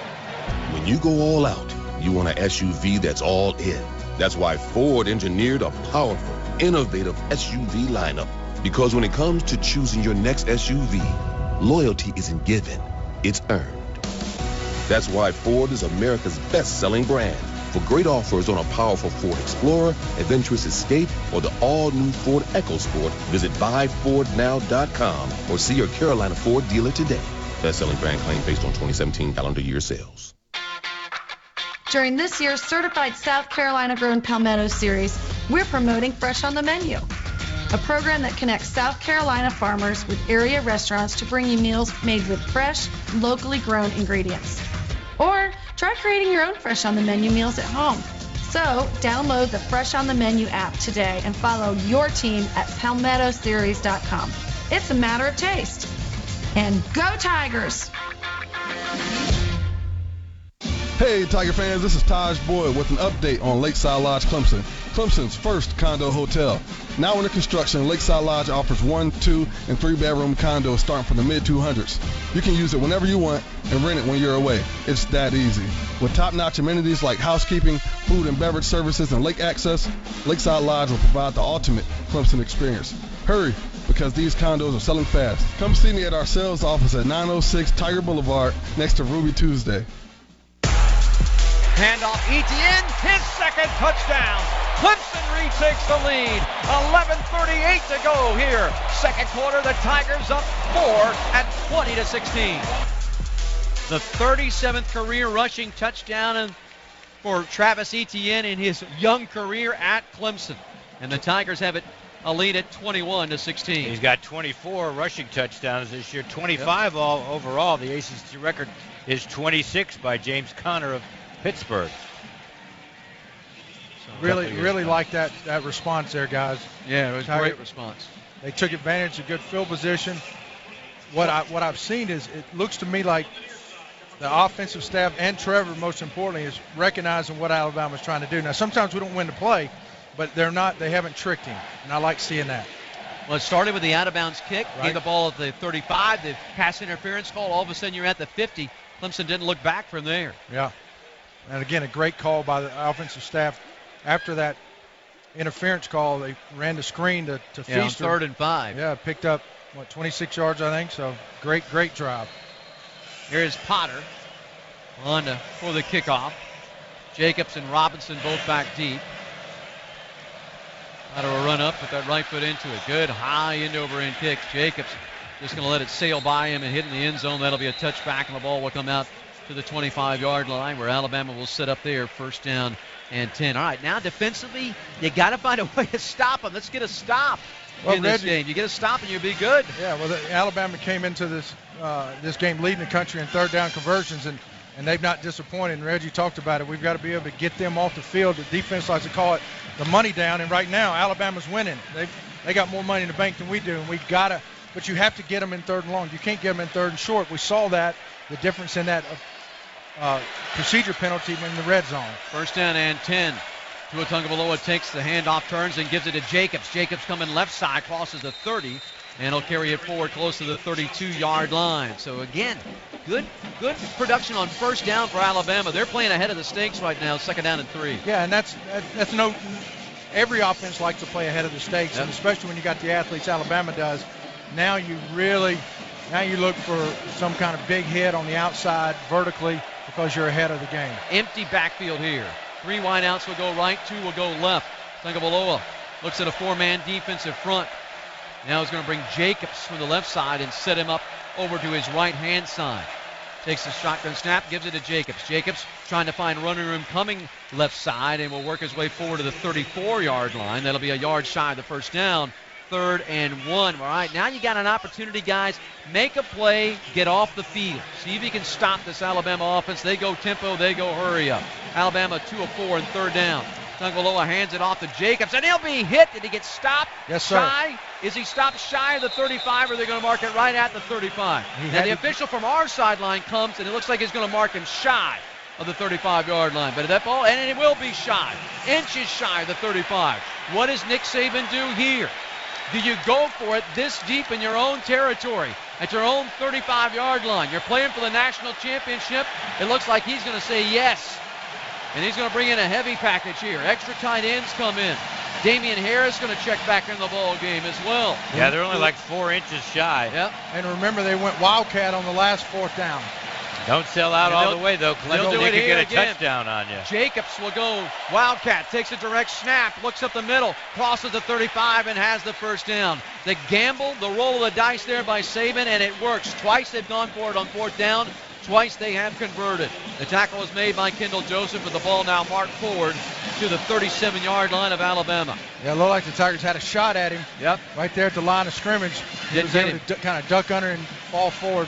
When you go all out, you want an SUV that's all in. That's why Ford engineered a powerful, innovative SUV lineup. Because when it comes to choosing your next SUV, loyalty isn't given, it's earned. That's why Ford is America's best-selling brand. For great offers on a powerful Ford Explorer, adventurous Escape, or the all-new Ford EcoSport, visit buyfordnow.com or see your Carolina Ford dealer today. Best-selling brand claim based on 2017 calendar year sales. During this year's Certified South Carolina-grown Palmetto Series, we're promoting Fresh on the Menu, a program that connects South Carolina farmers with area restaurants to bring you meals made with fresh, locally grown ingredients. Or try creating your own Fresh on the Menu meals at home. So download the Fresh on the Menu app today and follow your team at palmettoseries.com. It's a matter of taste. And go Tigers! Hey Tiger fans, this is Taj Boyd with an update on Lakeside Lodge Clemson, Clemson's first condo hotel. Now under construction, Lakeside Lodge offers 1, 2, and 3 bedroom condos starting from the mid-200s. You can use it whenever you want and rent it when you're away. It's that easy. With top-notch amenities like housekeeping, food and beverage services, and lake access, Lakeside Lodge will provide the ultimate Clemson experience. Hurry, because these condos are selling fast. Come see me at our sales office at 906 Tiger Boulevard next to Ruby Tuesday. Handoff, Etienne, his 2nd touchdown. Clemson retakes the lead. 11:38 to go here. 2nd quarter, the Tigers up 4 at 20-16. The 37th career rushing touchdown for Travis Etienne in his young career at Clemson. And the Tigers have it a lead at 21-16. He's got 24 rushing touchdowns this year, 25 all overall. The ACC record is 26 by James Conner of Pittsburgh. Really like that response there, guys. Yeah, it was a great response. They took advantage of good field position. What I've seen is it looks to me like the offensive staff and Trevor, most importantly, is recognizing what Alabama's trying to do. Now, sometimes we don't win the play, but they haven't tricked him, and I like seeing that. Well, it started with the out-of-bounds kick, Right. gave the ball at the 35, the pass interference call. All of a sudden, you're at the 50. Clemson didn't look back from there. Yeah. And, again, a great call by the offensive staff. After that interference call, they ran the screen to Feaster. On 3rd and 5. Yeah, picked up, 26 yards, I think. So, great drive. Here's Potter on for the kickoff. Jacobs and Robinson both back deep. Potter will run up with that right foot into it. Good high end over end kick. Jacobs just going to let it sail by him and hit in the end zone. That'll be a touchback, and the ball will come out to the 25-yard line where Alabama will set up there, 1st down and 10. All right, now defensively, you got to find a way to stop them. Let's get a stop in this game. You get a stop and you'll be good. Yeah, well, Alabama came into this game leading the country in 3rd down conversions, and they've not disappointed. And Reggie talked about it. We've got to be able to get them off the field. The defense likes to call it the money down, and right now Alabama's winning. They got more money in the bank than we do, and we've got to. But you have to get them in 3rd and long. You can't get them in 3rd and short. We saw that, the difference in that procedure penalty in the red zone. 1st down and 10. Tua Tagovailoa takes the handoff, turns, and gives it to Jacobs. Jacobs coming left side, crosses the 30, and he'll carry it forward close to the 32-yard line. So, again, good production on 1st down for Alabama. They're playing ahead of the stakes right now, 2nd down and 3. Yeah, and that's every offense likes to play ahead of the stakes, and especially when you got the athletes Alabama does. Now you look for some kind of big hit on the outside vertically because you're ahead of the game. Empty backfield here. 3 wideouts will go right, 2 will go left. Tagovailoa looks at a 4-man defensive front. Now he's going to bring Jacobs from the left side and set him up over to his right-hand side. Takes the shotgun snap, gives it to Jacobs. Jacobs trying to find running room coming left side and will work his way forward to the 34-yard line. That'll be a yard shy of the 1st down. 3rd and 1. All right, now you got an opportunity, guys. Make a play, get off the field. See if you can stop this Alabama offense. They go tempo, they go hurry up. Alabama 2 of 4 and 3rd down. Tagovailoa hands it off to Jacobs, and he'll be hit. Did he get stopped? Yes, sir. Shy? Is he stopped shy of the 35, or are they going to mark it right at the 35? Now, the official from our sideline comes, and it looks like he's going to mark him shy of the 35-yard line. But that ball, and it will be shy. Inches shy of the 35. What does Nick Saban do here? Do you go for it this deep in your own territory, at your own 35-yard line? You're playing for the national championship. It looks like he's going to say yes. And he's going to bring in a heavy package here. Extra tight ends come in. Damian Harris going to check back in the ball game as well. Yeah, they're only like 4 inches shy. Yep. And remember, they went Wildcat on the last 4th down. Don't sell out all the way, though. Clemson, they could get a touchdown on you. Jacobs will go Wildcat, takes a direct snap, looks up the middle, crosses the 35, and has the 1st down. The gamble, the roll of the dice there by Saban, and it works. Twice they've gone for it on 4th down. Twice they have converted. The tackle was made by Kendall Joseph, with the ball now marked forward to the 37-yard line of Alabama. Yeah, it looked like the Tigers had a shot at him. Yep. Right there at the line of scrimmage. He was able to kind of duck under and fall forward.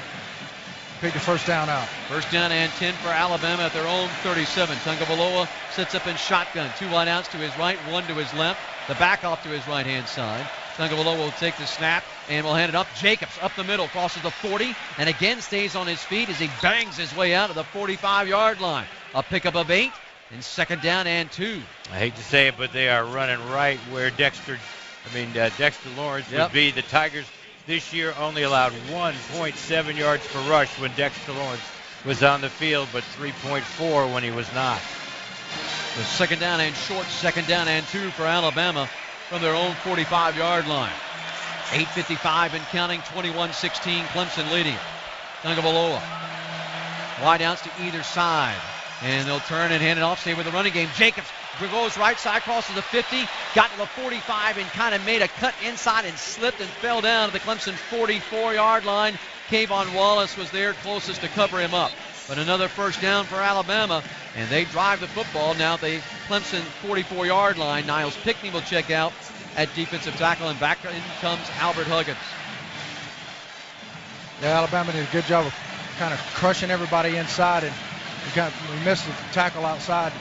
Pick the 1st down out. 1st down and 10 for Alabama at their own 37. Tagovailoa sits up in shotgun. 2 wideouts to his right, 1 to his left. The back off to his right-hand side. Tagovailoa will take the snap and will hand it up. Jacobs up the middle, crosses the 40, and again stays on his feet as he bangs his way out of the 45-yard line. A pickup of 8 and 2nd down and 2. I hate to say it, but they are running right where Dexter Lawrence would be. The Tigers this year only allowed 1.7 yards per rush when Dexter Lawrence was on the field, but 3.4 when he was not. The 2nd down and short, 2nd down and 2 for Alabama from their own 45-yard line. 8:55 and counting, 21-16, Clemson leading. Tagovailoa. Wide outs to either side. And they'll turn and hand it off, stay with the running game. Jacobs goes right side, crosses the 50, got to the 45 and kind of made a cut inside and slipped and fell down to the Clemson 44-yard line. Kayvon Wallace was there closest to cover him up. But another 1st down for Alabama, and they drive the football now at the Clemson 44-yard line. Niles Pickney will check out at defensive tackle, and back in comes Albert Huggins. Yeah, Alabama did a good job of kind of crushing everybody inside and We missed the tackle outside.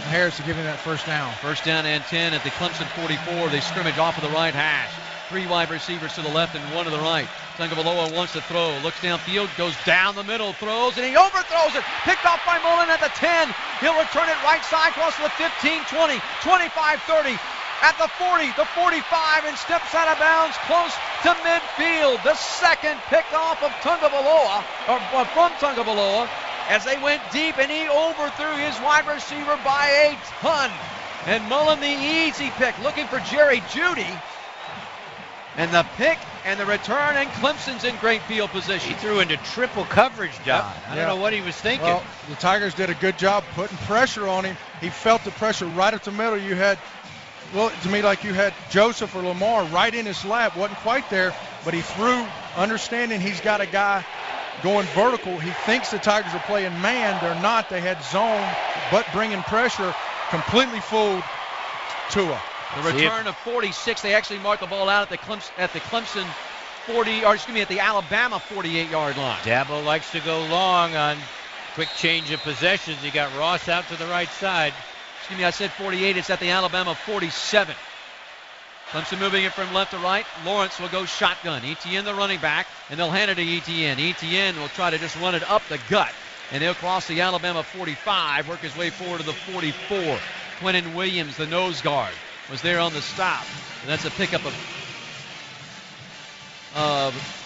Harris to give him that first down. First down and 10 at the Clemson 44. They scrimmage off of the right hash. 3 wide receivers to the left and 1 to the right. Tagovailoa wants to throw. Looks downfield, goes down the middle, throws, and he overthrows it. Picked off by Mullen at the 10. He'll return it right side, across the 15, 20, 25, 30. At the 40, the 45, and steps out of bounds close to midfield. The second pick off of Tagovailoa, or from Tagovailoa, as they went deep, and he overthrew his wide receiver by a ton. And Mullen, the easy pick, looking for Jerry Jeudy. And the pick and the return, and Clemson's in great field position. He threw into triple coverage, Don. I don't know what he was thinking. Well, the Tigers did a good job putting pressure on him. He felt the pressure right up the middle. You had, well, to me, like you had Joseph or Lamar right in his lap. Wasn't quite there, but he threw, understanding he's got a guy going vertical. He thinks the Tigers are playing man. They're not. They had zone, but bringing pressure, completely fooled Tua. The return of 46. They actually marked the ball out at the Clemson 40, or excuse me, at the Alabama 48-yard line. Dabo likes to go long on quick change of possessions. He got Ross out to the right side. Excuse me, I said 48. It's at the Alabama 47. Clemson moving it from left to right. Lawrence will go shotgun. Etienne the running back, and they'll hand it to Etienne. Etienne will try to just run it up the gut, and he'll cross the Alabama 45, work his way forward to the 44. Quinnen Williams, the nose guard, was there on the stop. And that's a pickup of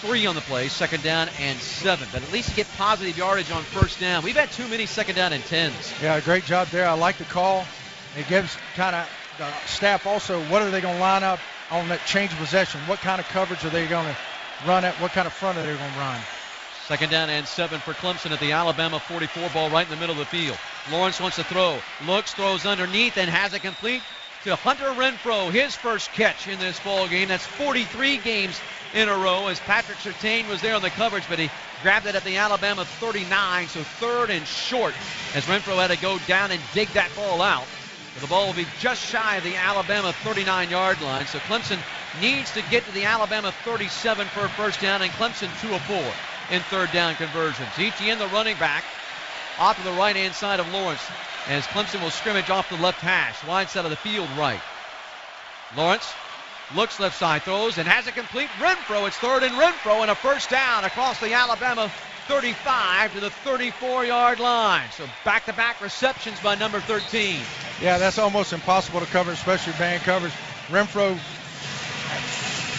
3 on the play, second down and 7. But at least get positive yardage on first down. We've had too many second down and 10s. Yeah, great job there. I like the call. It gives kind of the staff also, what are they going to line up on that change of possession? What kind of coverage are they going to run at? What kind of front are they going to run? Second down and 7 for Clemson at the Alabama 44, ball right in the middle of the field. Lawrence wants to throw. Looks, throws underneath, and has it complete to Hunter Renfrow, his first catch in this ball game. That's 43 games in a row, as Patrick Surtain was there on the coverage, but he grabbed it at the Alabama 39, so third and short, as Renfrow had to go down and dig that ball out. But the ball will be just shy of the Alabama 39-yard line, so Clemson needs to get to the Alabama 37 for a first down, and Clemson 2 of 4 in third down conversions. Etienne, the running back, off to the right-hand side of Lawrence, as Clemson will scrimmage off the left hash, wide side of the field right. Lawrence looks left side, throws, and has it complete. Renfrow, it's third and Renfrow, and a first down across the Alabama 35 to the 34-yard line. So back-to-back receptions by number 13. Yeah, that's almost impossible to cover, especially man coverage. Renfrow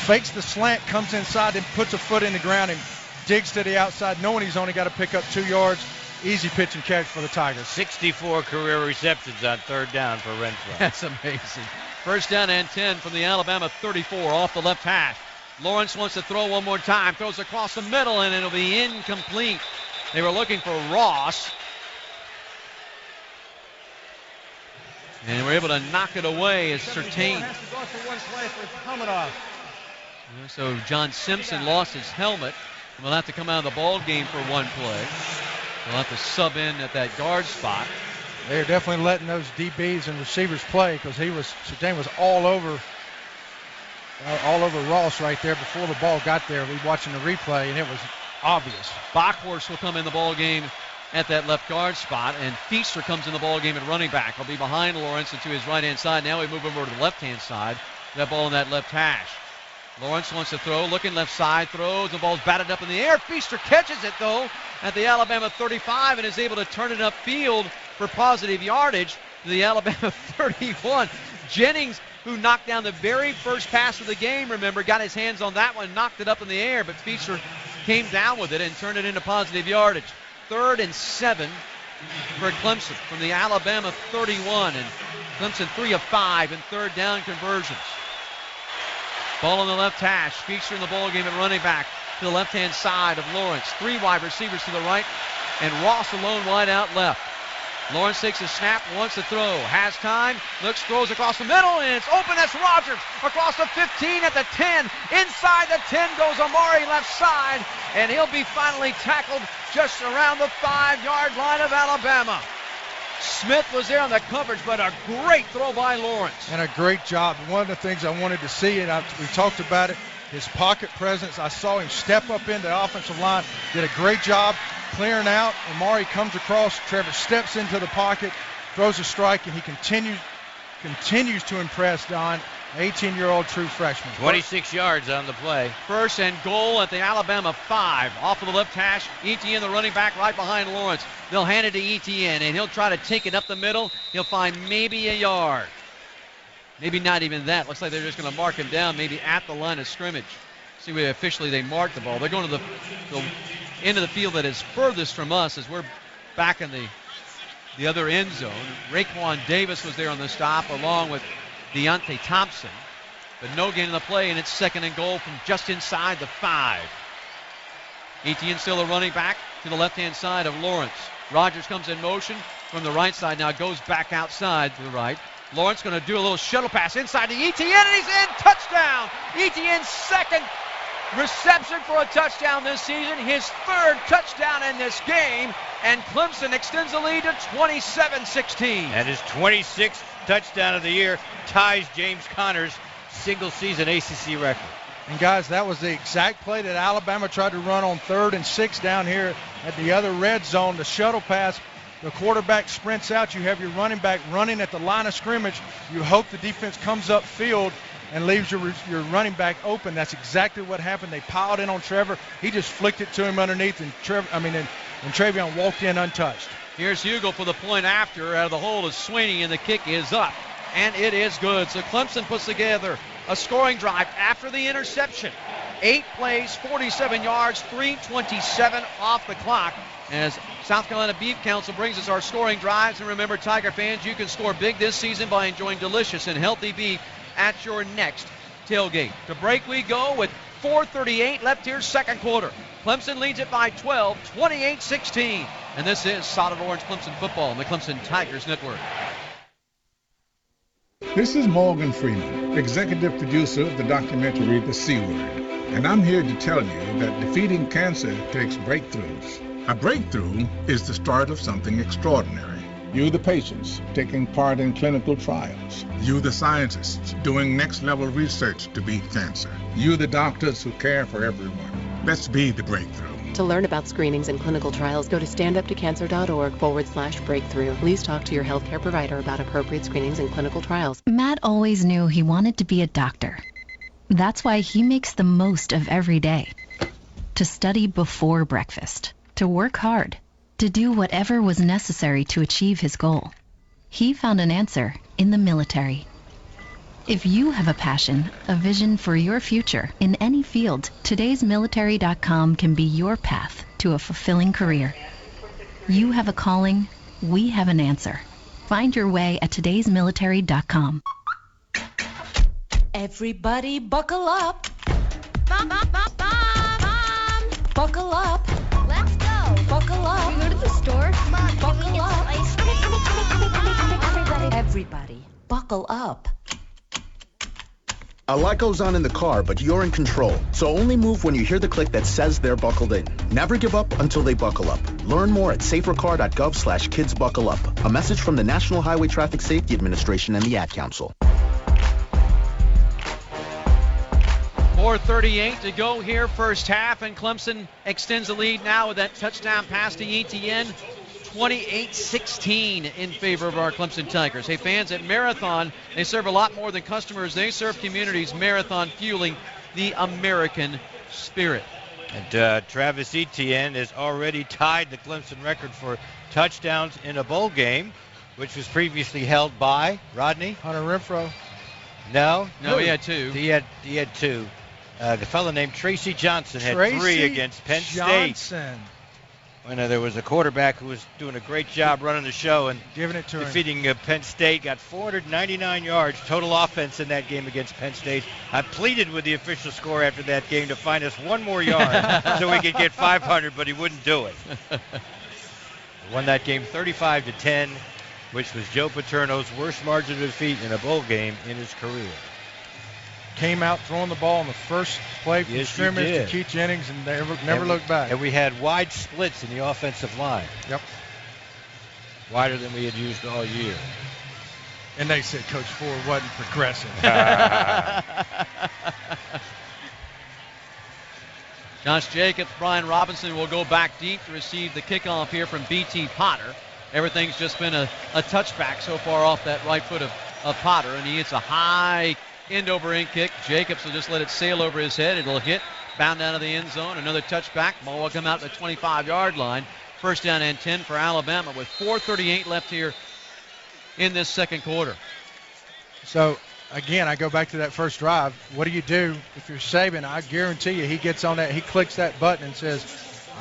fakes the slant, comes inside, and puts a foot in the ground and digs to the outside, knowing he's only got to pick up 2 yards. Easy pitch and catch for the Tigers. 64 career receptions on third down for Renfrow. That's amazing. First down and 10 from the Alabama 34 off the left hash. Lawrence wants to throw one more time. Throws across the middle, and it'll be incomplete. They were looking for Ross. And we're able to knock it away as Surtain. So John Simpson lost his helmet. And will have to come out of the ball game for one play. They'll have to sub in at that guard spot. They're definitely letting those DBs and receivers play, because Surtain was all over Ross right there before the ball got there. We watching the replay, and it was obvious. Bockhorst will come in the ball game at that left guard spot, and Feaster comes in the ball game at running back. He'll be behind Lawrence and to his right-hand side. Now we move over to the left-hand side. That ball in that left hash. Lawrence wants to throw, looking left side, throws, the ball's batted up in the air. Feaster catches it, though, at the Alabama 35 and is able to turn it upfield for positive yardage to the Alabama 31. Jennings, who knocked down the very first pass of the game, remember, got his hands on that one, knocked it up in the air, but Feaster came down with it and turned it into positive yardage. 3rd and 7 for Clemson from the Alabama 31, and Clemson 3 of 5 in third down conversions. Ball on the left hash. Feaster in the ball game at running back to the left-hand side of Lawrence. 3 wide receivers to the right, and Ross alone wide out left. Lawrence takes a snap, wants to throw, has time, looks, throws across the middle, and it's open. That's Rogers across the 15 at the 10. Inside the 10 goes Amari left side, and he'll be finally tackled just around the 5-yard line of Alabama. Smith was there on the coverage, but a great throw by Lawrence. And a great job. One of the things I wanted to see, and we talked about it, his pocket presence. I saw him step up into the offensive line, did a great job clearing out. Amari comes across, Trevor steps into the pocket, throws a strike, and he continues to impress, Don. 18-year-old true freshman. 26 yards on the play. First and goal at the Alabama 5. Off of the left hash, Etienne, the running back, right behind Lawrence. They'll hand it to Etienne, and he'll try to take it up the middle. He'll find maybe a yard. Maybe not even that. Looks like they're just going to mark him down maybe at the line of scrimmage. See where officially they mark the ball. They're going to the end of the field that is furthest from us as we're back in the other end zone. Raekwon Davis was there on the stop along with Deontay Thompson. But no gain in the play, and it's second and goal from just inside the 5. Etienne still a running back to the left-hand side of Lawrence. Rogers comes in motion from the right side now, goes back outside to the right. Lawrence going to do a little shuttle pass inside to Etienne, and he's in. Touchdown! Etienne's second reception for a touchdown this season, his third touchdown in this game, and Clemson extends the lead to 27-16. And his 26th touchdown of the year ties James Conner's single-season ACC record. And, guys, that was the exact play that Alabama tried to run on 3rd and 6 down here at the other red zone. The shuttle pass, the quarterback sprints out. You have your running back running at the line of scrimmage. You hope the defense comes up field and leaves your running back open. That's exactly what happened. They piled in on Trevor. He just flicked it to him underneath, and Travion walked in untouched. Here's Hugel for the point after. Out of the hole is Sweeney, and the kick is up. And it is good. So Clemson puts together a scoring drive after the interception. 8 plays, 47 yards, 3:27 off the clock. As South Carolina Beef Council brings us our scoring drives. And remember, Tiger fans, you can score big this season by enjoying delicious and healthy beef at your next tailgate. To break we go with 4:38 left here, second quarter. Clemson leads it by 12, 28-16. And this is Solid Orange Clemson football on the Clemson Tigers Network. This is Morgan Freeman, executive producer of the documentary The C Word. And I'm here to tell you that defeating cancer takes breakthroughs. A breakthrough is the start of something extraordinary. You, the patients, taking part in clinical trials. You, the scientists, doing next-level research to beat cancer. You, the doctors who care for everyone. Let's be the breakthrough. To learn about screenings and clinical trials, go to standuptocancer.org/breakthrough. Please talk to your healthcare provider about appropriate screenings and clinical trials. Matt always knew he wanted to be a doctor. That's why he makes the most of every day. To study before breakfast, to work hard, to do whatever was necessary to achieve his goal. He found an answer in the military. If you have a passion, a vision for your future in any field, todaysmilitary.com can be your path to a fulfilling career. You have a calling, we have an answer. Find your way at todaysmilitary.com. Everybody buckle up. Buckle up. Let's go. Buckle up. Can we go to the store? Come on, buckle can we get up. some ice cream? Everybody, buckle up. A lot goes on in the car, but you're in control. So only move when you hear the click that says they're buckled in. Never give up until they buckle up. Learn more at safercar.gov/kidsbuckleup. A message from the National Highway Traffic Safety Administration and the Ad Council. 4:38 to go here, first half, and Clemson extends the lead now with that touchdown pass to Etienne. 28-16 in favor of our Clemson Tigers. Hey, fans, at Marathon, they serve a lot more than customers. They serve communities. Marathon fueling the American spirit. And Travis Etienne has already tied the Clemson record for touchdowns in a bowl game, which was previously held by Rodney Hunter Renfro. No, he had 2. He had 2. The fellow named Tracy Johnson had 3 against Penn State. When there was a quarterback who was doing a great job running the show and giving it to defeating Penn State, got 499 yards total offense in that game against Penn State. I pleaded with the official score after that game to find us 1 more yard so we could get 500, but he wouldn't do it. Won that game 35-10, which was Joe Paterno's worst margin of defeat in a bowl game in his career. Came out throwing the ball on the first play from scrimmage to Keith Jennings and never looked back. And we had wide splits in the offensive line. Yep. Wider than we had used all year. And they said Coach Ford wasn't progressive. Josh Jacobs, Brian Robinson will go back deep to receive the kickoff here from B.T. Potter. Everything's just been a touchback so far off that right foot of Potter, and he hits a high end-over-end kick. Jacobs will just let it sail over his head. It'll hit, bound out of the end zone. Another touchback. Ball will come out at the 25-yard line. First down and 10 for Alabama with 4:38 left here in this second quarter. So, again, I go back to that first drive. What do you do if you're Saban? I guarantee you he gets on that, he clicks that button and says,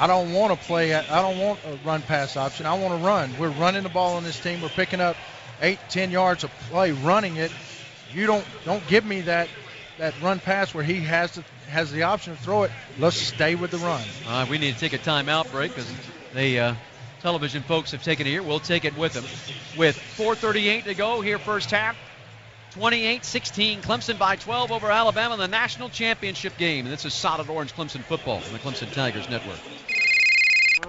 I don't want to play, I don't want a run-pass option. I want to run. We're running the ball on this team. We're picking up 8-10 yards of play running it. You don't give me that run-pass where he has the option to throw it. Let's stay with the run. We need to take a timeout break because the television folks have taken it here. We'll take it with them. With 4:38 to go here first half. 28-16, Clemson by 12 over Alabama in the national championship game. And this is Solid Orange Clemson football on the Clemson Tigers Network.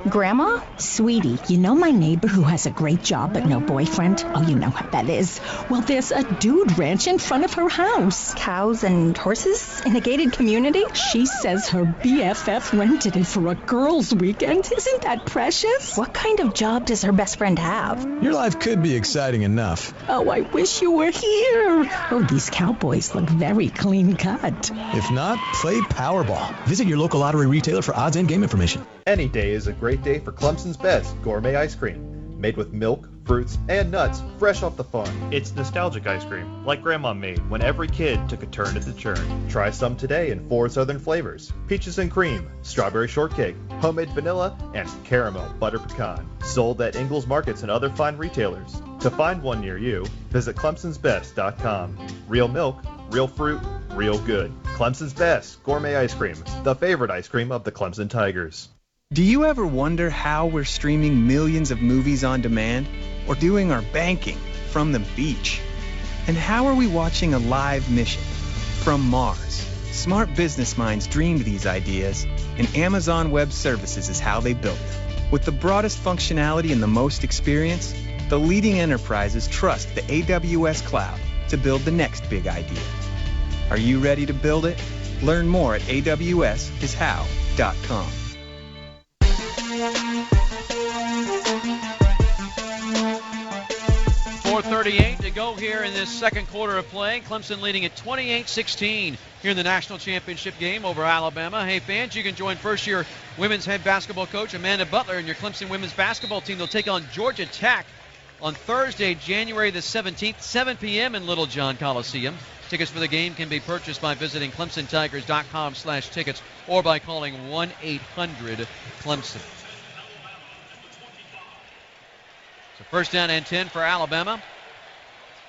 Grandma? Sweetie, you know my neighbor who has a great job but no boyfriend? Oh, you know how that is. Well, there's a dude ranch in front of her house. Cows and horses in a gated community? She says her BFF rented it for a girls' weekend. Isn't that precious? What kind of job does her best friend have? Your life could be exciting enough. Oh, I wish you were here. Oh, these cowboys look very clean cut. If not, play Powerball. Visit your local lottery retailer for odds and game information. Any day is a great day for Clemson's best gourmet ice cream. Made with milk, fruits, and nuts fresh off the farm. It's nostalgic ice cream, like Grandma made when every kid took a turn at the churn. Try some today in 4 southern flavors. Peaches and cream, strawberry shortcake, homemade vanilla, and caramel butter pecan. Sold at Ingles Markets and other fine retailers. To find one near you, visit clemsonsbest.com. Real milk, real fruit, real good. Clemson's Best gourmet ice cream, the favorite ice cream of the Clemson Tigers. Do you ever wonder how we're streaming millions of movies on demand or doing our banking from the beach? And how are we watching a live mission from Mars? Smart business minds dreamed these ideas, and Amazon Web Services is how they built them. With the broadest functionality and the most experience, the leading enterprises trust the AWS cloud to build the next big idea. Are you ready to build it? Learn more at awsishow.com. 4:38 to go here in this second quarter of play. Clemson leading at 28-16 here in the national championship game over Alabama. Hey, fans, you can join first-year women's head basketball coach Amanda Butler and your Clemson women's basketball team. They'll take on Georgia Tech on Thursday, January the 17th, 7 p.m. in Littlejohn Coliseum. Tickets for the game can be purchased by visiting ClemsonTigers.com/tickets or by calling 1-800-CLEMSON. So first down and 10 for Alabama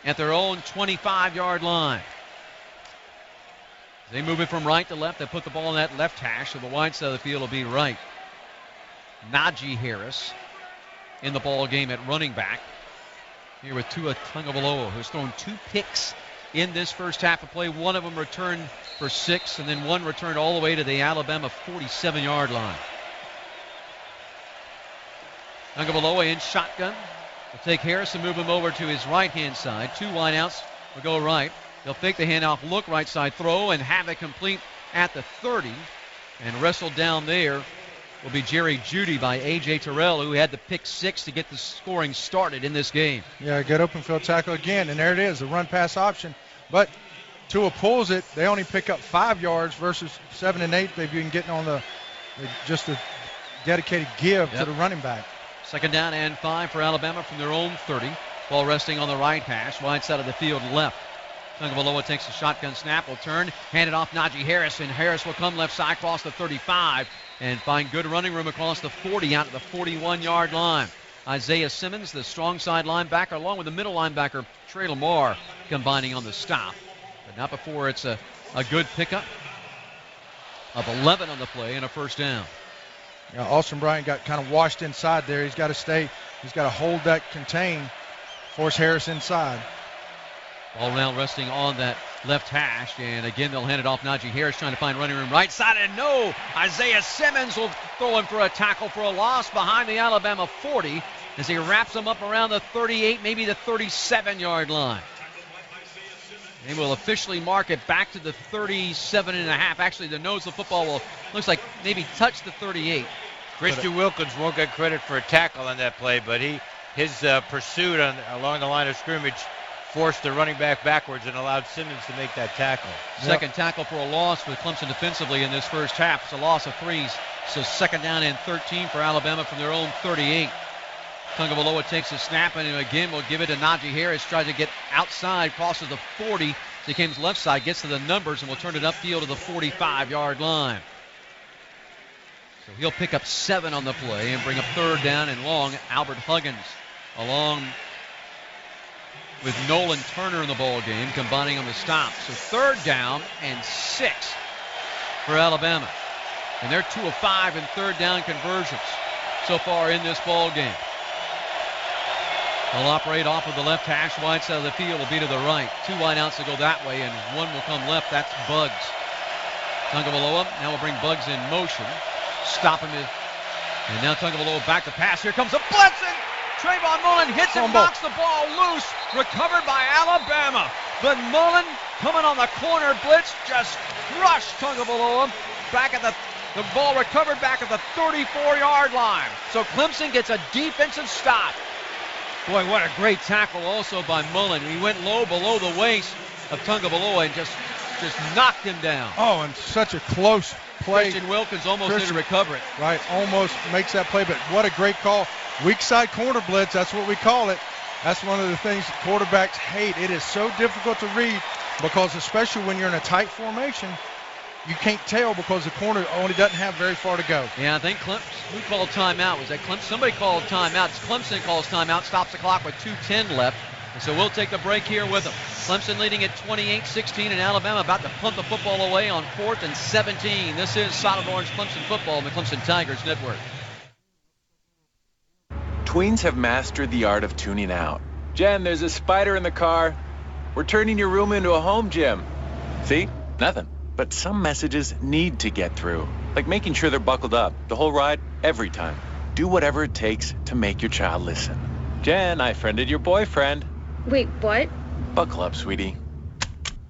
at their own 25-yard line. They move it from right to left. They put the ball on that left hash, so the wide side of the field will be right. Najee Harris in the ball game at running back here with Tua Tagovailoa, who's thrown 2 picks in this first half of play. One of them returned for 6, and then one returned all the way to the Alabama 47-yard line. Tagovailoa in shotgun. Will take Harris and move him over to his right-hand side. 2 wideouts will go right. They'll fake the handoff, look right side, throw, and have it complete at the 30. And wrestled down there will be Jerry Jeudy by A.J. Terrell, who had the pick 6 to get the scoring started in this game. Yeah, good open field tackle again, and there it is, the run-pass option. But Tua pulls it. They only pick up 5 yards versus 7 and 8 they've been getting on just a dedicated give to the running back. Second down and 5 for Alabama from their own 30. Ball resting on the right hash, wide side of the field left. Tagovailoa takes a shotgun snap, will turn, hand it off Najee Harris, and Harris will come left side across the 35 and find good running room across the 40 out to the 41-yard line. Isaiah Simmons, the strong side linebacker, along with the middle linebacker, Trey Lamar, combining on the stop. But not before it's a good pickup of 11 on the play and a first down. Yeah, Austin Bryant got kind of washed inside there. He's got to stay. He's got to hold that contain, force Harris inside. Ball now resting on that left hash, and again they'll hand it off. Najee Harris trying to find running room right side, and no! Isaiah Simmons will throw him for a tackle for a loss behind the Alabama 40 as he wraps him up around the 38, maybe the 37-yard line. and will officially mark it back to the 37.5. Actually, the nose of the football will, looks like maybe touch the 38. Christian Wilkins won't get credit for a tackle on that play, but his pursuit along the line of scrimmage forced the running back backwards and allowed Simmons to make that tackle. Second tackle for a loss with Clemson defensively in this first half. It's a loss of 3, so second down and 13 for Alabama from their own 38. Tagovailoa takes a snap and again will give it to Najee Harris. Tries to get outside, crosses the 40. So he comes left side, gets to the numbers, and will turn it upfield to the 45-yard line. So he'll pick up 7 on the play and bring up third down and long. Albert Huggins along with Nolan Turner in the ball game, combining on the stop. So third down and 6 for Alabama. And they're 2 of 5 in third down conversions so far in this ball game. They'll operate off of the left hash. Wide side of the field will be to the right. 2 wideouts will go that way, and 1 will come left. That's Buggs. Tagovailoa now will bring Buggs in motion. Stop him. And now Tagovailoa back to pass. Here comes a blitzing. Trayvon Mullen hits and knocks the ball loose. Recovered by Alabama. But Mullen coming on the corner blitz just crushed Tagovailoa. Back at the ball recovered back at the 34-yard line. So Clemson gets a defensive stop. Boy, what a great tackle also by Mullen. He went low below the waist of Tagovailoa and just knocked him down. Oh, and such a close play. Christian Wilkins almost didn't recover it. Right, almost makes that play, but what a great call. Weak side corner blitz, that's what we call it. That's one of the things quarterbacks hate. It is so difficult to read because especially when you're in a tight formation, you can't tell because the corner only doesn't have very far to go. Yeah, I think who called timeout? Was that Clemson? Somebody called timeout. Clemson calls timeout, stops the clock with 2:10 left. And so we'll take the break here with them. Clemson leading at 28-16, and Alabama about to punt the football away on 4th and 17. This is Solid Orange Clemson football on the Clemson Tigers Network. Tweens have mastered the art of tuning out. Jen, there's a spider in the car. We're turning your room into a home gym. See? Nothing. But some messages need to get through, like making sure they're buckled up the whole ride, every time. Do whatever it takes to make your child listen. Jen, I friended your boyfriend. Wait, what? Buckle up, sweetie.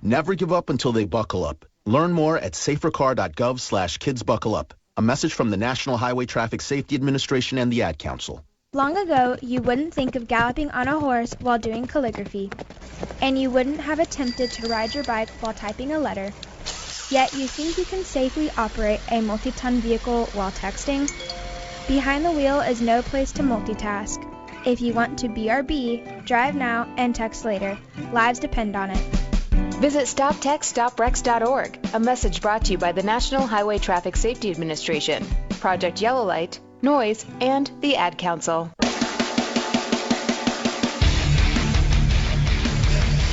Never give up until they buckle up. Learn more at safercar.gov/kidsbuckleup. A message from the National Highway Traffic Safety Administration and the Ad Council. Long ago, you wouldn't think of galloping on a horse while doing calligraphy, and you wouldn't have attempted to ride your bike while typing a letter. Yet you think you can safely operate a multi-ton vehicle while texting? Behind the wheel is no place to multitask. If you want to BRB, drive now and text later. Lives depend on it. Visit StopTextStopWrecks.org. A message brought to you by the National Highway Traffic Safety Administration, Project Yellow Light, Noise, and the Ad Council.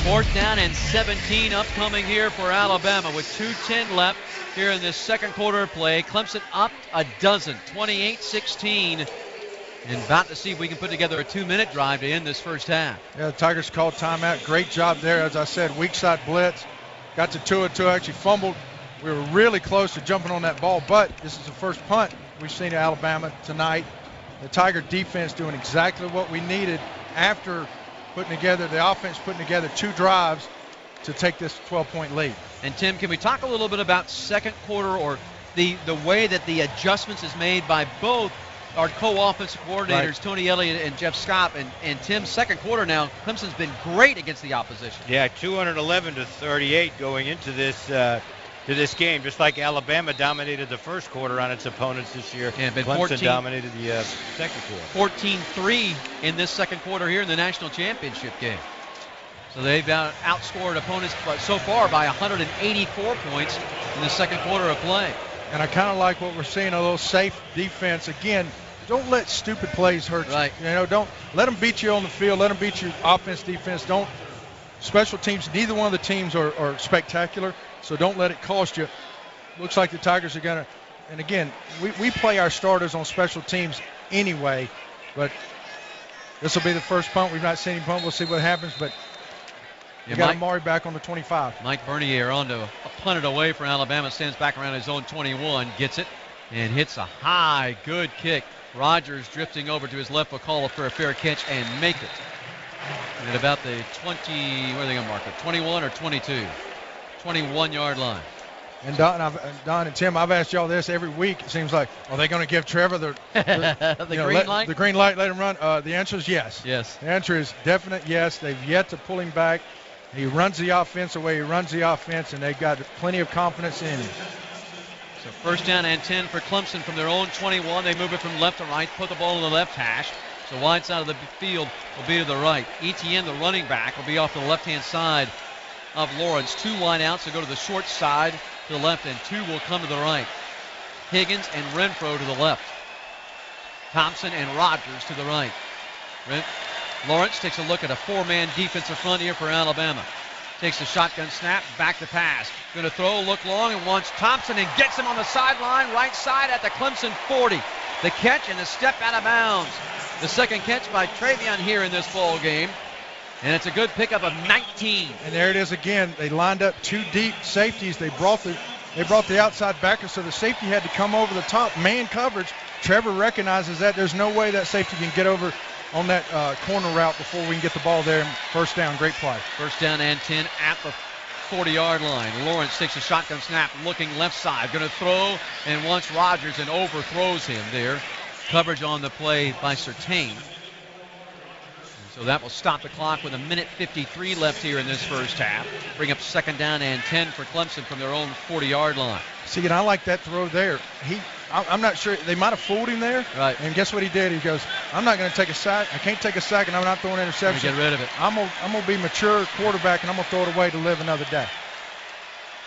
4th down and 17 upcoming here for Alabama with 2:10 left here in this second quarter of play. Clemson up a dozen, 28-16. And about to see if we can put together a 2-minute drive to end this first half. Yeah, the Tigers called timeout. Great job there. As I said, weak side blitz. Got to Tua. Tua actually fumbled. We were really close to jumping on that ball, but this is the first punt we've seen at Alabama tonight. The Tiger defense doing exactly what we needed after putting together, the offense putting together 2 drives to take this 12-point lead. And Tim, can we talk a little bit about second quarter or the way that the adjustments is made by both our co-offensive coordinators, right, Tony Elliott and Jeff Scott, and Tim's second quarter now, Clemson's been great against the opposition. Yeah, 211-38 going into this game, just like Alabama dominated the first quarter on its opponents this year. Yeah, Clemson dominated the second quarter. 14-3 in this second quarter here in the national championship game. So they've outscored opponents so far by 184 points in the second quarter of play. And I kind of like what we're seeing, a little safe defense. Again, don't let stupid plays hurt you. You know, don't let them beat you on the field. Let them beat you offense, defense. Don't special teams. Neither one of the teams are spectacular, so don't let it cost you. Looks like the Tigers are going to. And again, we play our starters on special teams anyway, but this will be the first punt. We've not seen him punt. We'll see what happens, but you got Amari back on the 25. Mike Bernier on to punt it away for Alabama. Stands back around his own 21, gets it, and hits a high, good kick. Rogers drifting over to his left will call for a fair catch and make it. At about the 20, where are they going to mark it? 21 or 22? 21-yard line. And Don and Tim, I've asked y'all this every week. It seems like, are they going to give Trevor the green light? The green light, let him run? The answer is yes. Yes. The answer is definite yes. They've yet to pull him back. He runs the offense the way he runs the offense, and they've got plenty of confidence in him. So first down and 10 for Clemson from their own 21. They move it from left to right, put the ball in the left hash. So wide side of the field will be to the right. Etienne, the running back, will be off the left-hand side of Lawrence. 2 wide outs will go to the short side to the left, and 2 will come to the right. Higgins and Renfro to the left. Thompson and Rogers to the right. Lawrence takes a look at a 4-man defensive front here for Alabama. Takes the shotgun snap, back to pass. Going to throw, look long, and wants Thompson and gets him on the sideline, right side at the Clemson 40. The catch and the step out of bounds. The second catch by Travion here in this ball game. And it's a good pickup of 19. And there it is again. They lined up 2 deep safeties. They brought the outside backer, so the safety had to come over the top. Man coverage. Trevor recognizes that. There's no way that safety can get over on that corner route before we can get the ball there. First down, great play. First down and 10 at the 40-yard line. Lawrence takes a shotgun snap, looking left side. Going to throw and wants Rogers and overthrows him there. Coverage on the play by Surtain. So that will stop the clock with 1:53 left here in this first half. Bring up second down and 10 for Clemson from their own 40-yard line. See, and I like that throw there. I'm not sure. They might have fooled him there. Right. And guess what he did? He goes, I'm not going to take a sack. I can't take a sack, and I'm not throwing an interception. Get rid of it. I'm going to be mature quarterback, and I'm going to throw it away to live another day.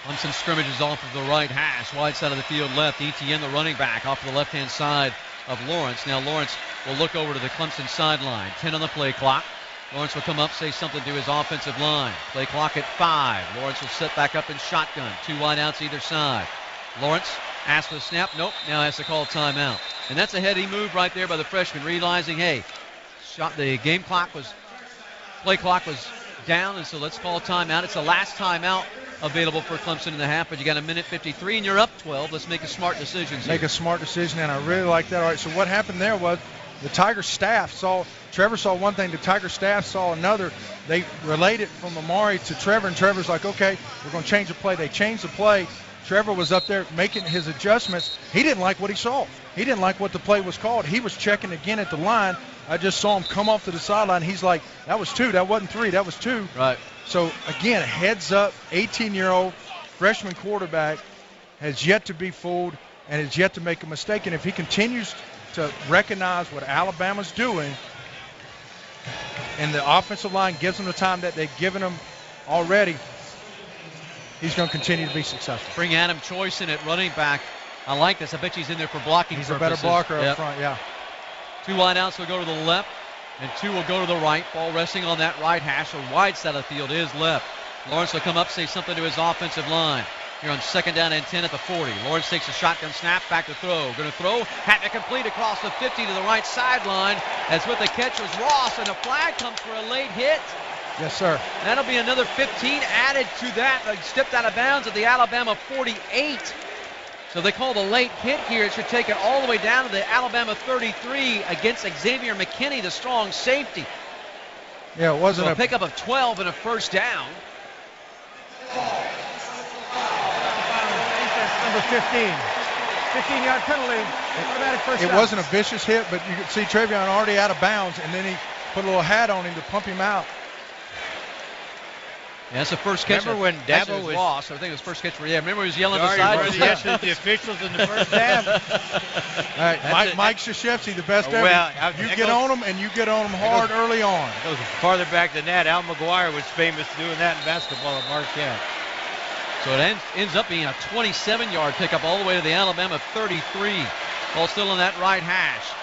Clemson scrimmages off of the right hash. Wide side of the field left. Etienne, the running back, off the left-hand side of Lawrence. Now Lawrence will look over to the Clemson sideline. 10 on the play clock. Lawrence will come up, say something to his offensive line. Play clock at 5. Lawrence will set back up in shotgun. 2 wide outs either side. Lawrence asks for the snap. Nope. Now has to call timeout. And that's a heady move right there by the freshman, realizing, hey, the play clock was down, and so let's call timeout. It's the last timeout available for Clemson in the half, but you got 1:53 and you're up 12. Let's make a smart decision. Make a smart decision, and I really like that. All right, so what happened there was the Tiger staff Trevor saw one thing, the Tiger staff saw another. They relayed it from Amari to Trevor, and Trevor's like, okay, we're going to change the play. They changed the play. Trevor was up there making his adjustments. He didn't like what he saw. He didn't like what the play was called. He was checking again at the line. I just saw him come off to the sideline. He's like, that was 2. That wasn't 3. That was 2. Right. So, again, heads up, 18-year-old freshman quarterback has yet to be fooled and has yet to make a mistake. And if he continues to recognize what Alabama's doing and the offensive line gives him the time that they've given him already, he's going to continue to be successful. Bring Adam Choice in at running back. I like this. I bet he's in there for blocking purposes. He's a better blocker up front, yeah. 2 wide outs will go to the left, and 2 will go to the right. Ball resting on that right hash. The wide side of the field is left. Lawrence will come up, say something to his offensive line. Here on second down and 10 at the 40. Lawrence takes a shotgun snap, back to throw. Going to throw, had to complete across the 50 to the right sideline. As with the catch was Ross, and a flag comes for a late hit. Yes, sir. That'll be another 15 added to that. Stepped out of bounds at the Alabama 48. So they call the late hit here. It should take it all the way down to the Alabama 33 against Xavier McKinney, the strong safety. Yeah, it wasn't a pickup of 12 and a first down. Number 15. 15-yard penalty. Automatic first down. It wasn't a vicious hit, but you could see Travion already out of bounds, and then he put a little hat on him to pump him out. Yeah, that's the first catch. Remember when Dabo was lost? I think it was first catch for Remember he was yelling at the side. The officials in the first half. All right, Mike Krzyzewski, the best ever. Well, you get on them, and you get on them hard early on. It goes farther back than that. Al McGuire was famous doing that in basketball at Marquette. So it ends up being a 27-yard pickup all the way to the Alabama 33. Ball still on that right hash.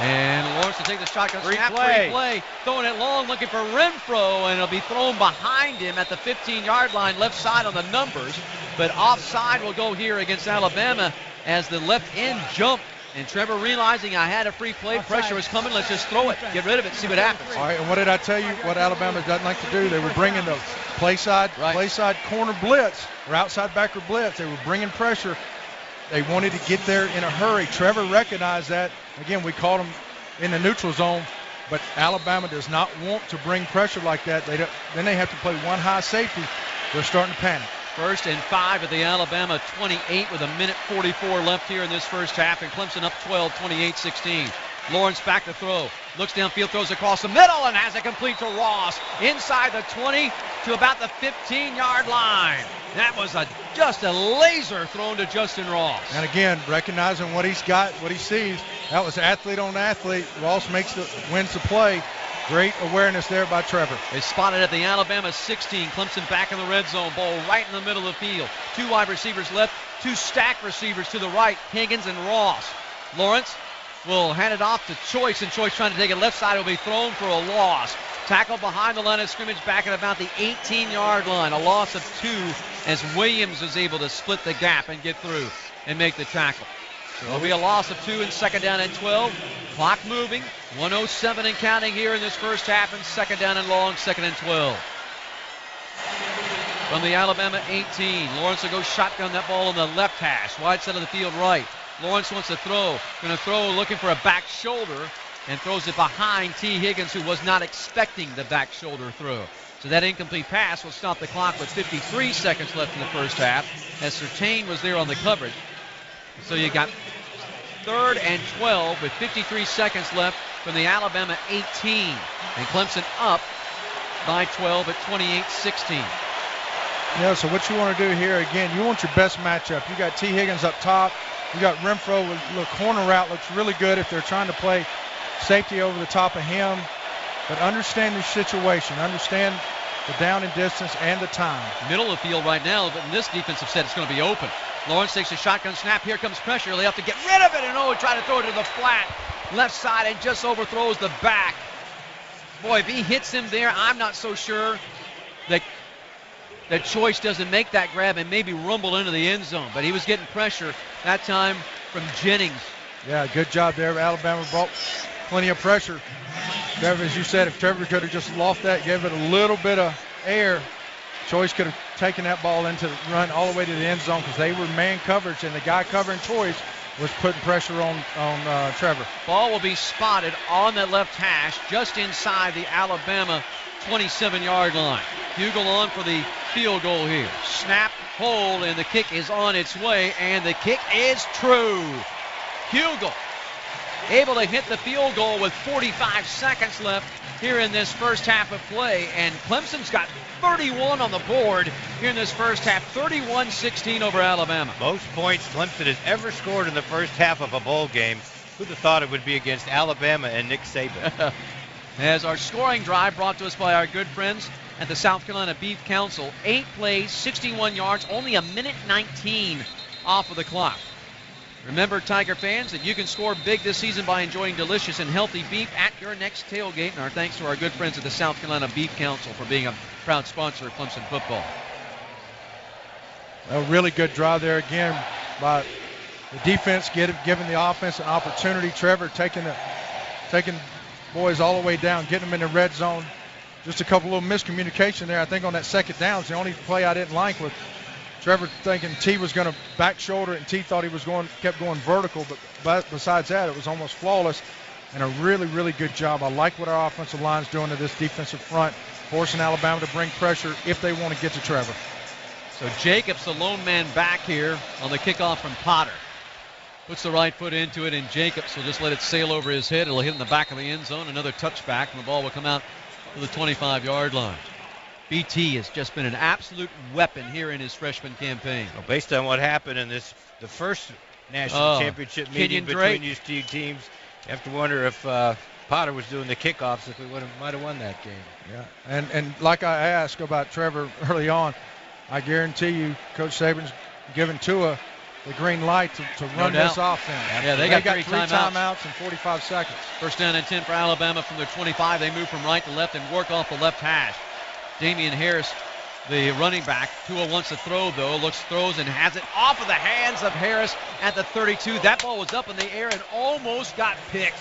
And Lawrence will take the shotgun snap, free play, throwing it long, looking for Renfro, and it'll be thrown behind him at the 15-yard line, left side on the numbers. But offside will go here against Alabama as the left end jump. And Trevor realizing I had a free play, pressure was coming, let's just throw it, get rid of it, see what happens. All right, and what did I tell you what Alabama doesn't like to do? They were bringing the play side corner blitz or outside backer blitz. They were bringing pressure. They wanted to get there in a hurry. Trevor recognized that. Again, we caught him in the neutral zone. but Alabama does not want to bring pressure like that. Then they have to play one high safety. They're starting to panic. 1st and 5 at the Alabama 28 with 1:44 left here in this first half, and Clemson up 12, 28-16. Lawrence back to throw. Looks downfield, throws across the middle, and has it complete to Ross. Inside the 20 to about the 15-yard line. That was just a laser thrown to Justin Ross. And again, recognizing what he's got, what he sees. That was athlete on athlete. Ross wins the play. Great awareness there by Trevor. They spotted at the Alabama 16. Clemson back in the red zone. Ball right in the middle of the field. 2 wide receivers left. 2 stacked receivers to the right. Higgins and Ross. Lawrence will hand it off to Choice, and Choice trying to take it left side will be thrown for a loss. Tackle behind the line of scrimmage back at about the 18-yard line. A loss of 2 as Williams was able to split the gap and get through and make the tackle. So it'll be a loss of 2 and 2nd down and 12. Clock moving. 1:07 and counting here in this first half, and 2nd down and long, 2nd and 12. From the Alabama 18, Lawrence will go shotgun that ball on the left hash. Wide side of the field right. Lawrence wants to throw. Going to throw looking for a back shoulder, and throws it behind T. Higgins, who was not expecting the back shoulder throw. So that incomplete pass will stop the clock with 53 seconds left in the first half, as Surtain was there on the coverage. So you got 3rd and 12 with 53 seconds left from the Alabama 18. And Clemson up by 12 at 28-16. Yeah, so what you want to do here, again, you want your best matchup. You got T. Higgins up top. You got Renfro with the corner route. Looks really good if they're trying to play safety over the top of him. But understand the situation. Understand the down and distance and the time. Middle of the field right now, but in this defensive set, it's going to be open. Lawrence takes a shotgun snap. Here comes pressure. They have to get rid of it, and try to throw it to the flat left side and just overthrows the back. Boy, if he hits him there, I'm not so sure that Choice doesn't make that grab and maybe rumble into the end zone. But he was getting pressure that time from Jennings. Yeah, good job there. Alabama brought plenty of pressure. Trevor, as you said, if Trevor could have just lost that, gave it a little bit of air, Choice could have taken that ball into the run all the way to the end zone, because they were man coverage, and the guy covering Choice was putting pressure on Trevor. Ball will be spotted on that left hash just inside the Alabama 27-yard line. Hugel on for the field goal here. Snap, hold, and the kick is on its way, and the kick is true. Hugel able to hit the field goal with 45 seconds left here in this first half of play, and Clemson's got 31 on the board here in this first half, 31-16 over Alabama. Most points Clemson has ever scored in the first half of a bowl game. Who'd have thought it would be against Alabama and Nick Saban? As our scoring drive brought to us by our good friends at the South Carolina Beef Council. 8 plays, 61 yards, only 1:19 off of the clock. Remember, Tiger fans, that you can score big this season by enjoying delicious and healthy beef at your next tailgate. And our thanks to our good friends at the South Carolina Beef Council for being a proud sponsor of Clemson football. A really good drive there again by the defense, giving the offense an opportunity. Trevor taking boys all the way down, getting them in the red zone. Just a couple little miscommunication there. I think on that second down, it's the only play I didn't like, with Trevor thinking T was going to back shoulder it, and T thought he was kept going vertical. But besides that, it was almost flawless, and a really, really good job. I like what our offensive line's doing to this defensive front, forcing Alabama to bring pressure if they want to get to Trevor. So Jacobs, the lone man back here on the kickoff from Potter. Puts the right foot into it, and Jacobs will just let it sail over his head. It'll hit in the back of the end zone. Another touchback, and the ball will come out to the 25-yard line. BT has just been an absolute weapon here in his freshman campaign. Well, based on what happened in the first national championship meeting between these two teams, you have to wonder if Potter was doing the kickoffs, if we might have won that game. Yeah, and like I asked about Trevor early on, I guarantee you Coach Saban's giving Tua the green light to run this offense. Yeah, they got three timeouts in 45 seconds. First down and 10 for Alabama from their 25. They move from right to left and work off the left hash. Damian Harris, the running back. Tua wants to throw, though. Throws and has it off of the hands of Harris at the 32. That ball was up in the air and almost got picked.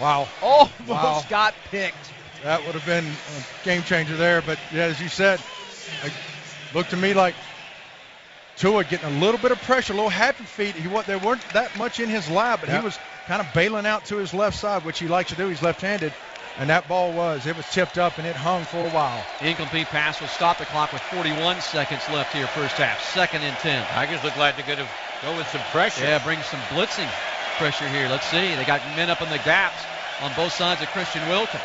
Wow. Almost got picked. That would have been a game changer there. But, yeah, as you said, it looked to me like Tua getting a little bit of pressure, a little happy feet. There weren't that much in his lap, but he was kind of bailing out to his left side, which he likes to do. He's left-handed. And that ball was tipped up and it hung for a while. Incomplete pass will stop the clock with 41 seconds left here, first half. 2nd and 10. Tigers look like they're going to go with some pressure. Yeah, bring some blitzing pressure here. Let's see. They got men up in the gaps on both sides of Christian Wilkins.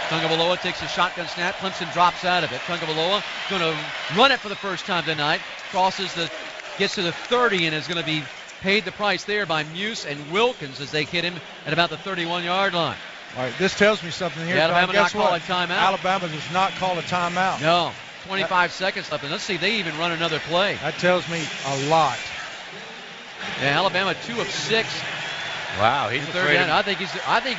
Tungavaloa takes a shotgun snap. Clemson drops out of it. Tungavaloa going to run it for the first time tonight. Gets to the 30 and is going to be paid the price there by Muse and Wilkins as they hit him at about the 31-yard line. All right, this tells me something here. Alabama not call a timeout. Alabama does not call a timeout. No, 25 seconds left. And let's see, they even run another play. That tells me a lot. Yeah, Alabama 2 of 6. Wow, he's afraid. I think he's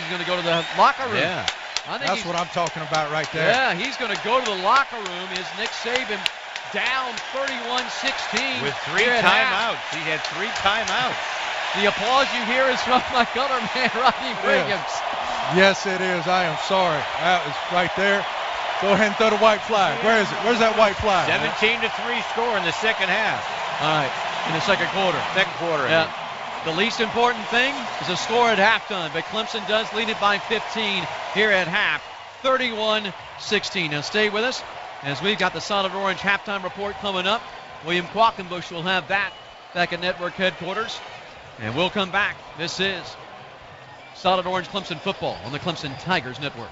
going to go to the locker room. Yeah. That's what I'm talking about right there. Yeah, he's going to go to the locker room. Is Nick Saban down 31-16 with 3 timeouts. He had 3 timeouts. The applause you hear is from my color man, Rodney Williams. Yes, it is. I am sorry. That is right there. Go ahead and throw the white flag. Where is it? Where's that white flag? 17-3 score in the second half. All right, in the second quarter. Second quarter. Yeah. The least important thing is a score at halftime, but Clemson does lead it by 15 here at half, 31-16. Now stay with us as we've got the Solid Orange halftime report coming up. William Quackenbush will have that back at Network headquarters, and we'll come back. This is Solid Orange Clemson football on the Clemson Tigers Network.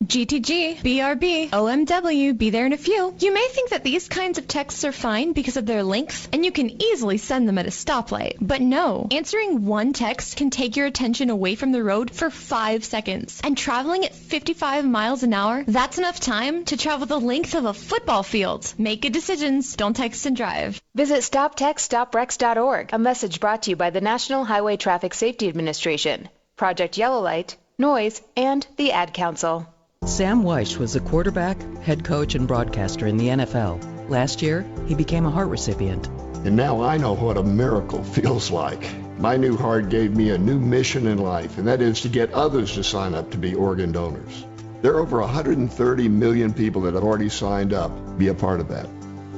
GTG, BRB, OMW, be there in a few. You may think that these kinds of texts are fine because of their length, and you can easily send them at a stoplight. But no, answering one text can take your attention away from the road for 5 seconds. And traveling at 55 miles an hour, that's enough time to travel the length of a football field. Make good decisions. Don't text and drive. Visit StopTextStopWrecks.org, a message brought to you by the National Highway Traffic Safety Administration, Project Yellow Light, Noise, and the Ad Council. Sam Weish was a quarterback, head coach, and broadcaster in the NFL. Last year, he became a heart recipient. And now I know what a miracle feels like. My new heart gave me a new mission in life, and that is to get others to sign up to be organ donors. There are over 130 million people that have already signed up. Be a part of that.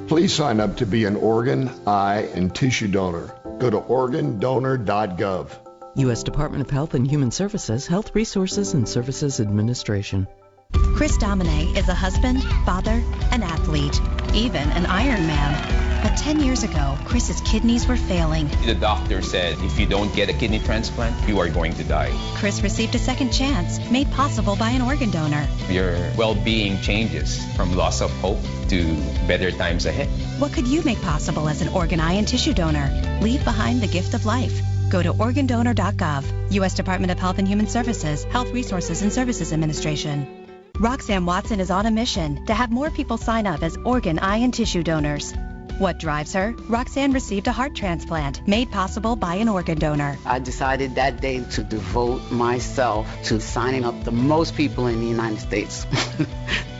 Please sign up to be an organ, eye, and tissue donor. Go to organdonor.gov. U.S. Department of Health and Human Services, Health Resources and Services Administration. Chris Domine is a husband, father, an athlete, even an Ironman. But 10 years ago, Chris's kidneys were failing. The doctor said if you don't get a kidney transplant, you are going to die. Chris received a second chance, made possible by an organ donor. Your well-being changes from loss of hope to better times ahead. What could you make possible as an organ, eye, and tissue donor? Leave behind the gift of life. Go to organdonor.gov. U.S. Department of Health and Human Services, Health Resources and Services Administration. Roxanne Watson is on a mission to have more people sign up as organ, eye, and tissue donors. What drives her? Roxanne received a heart transplant made possible by an organ donor. I decided that day to devote myself to signing up the most people in the United States.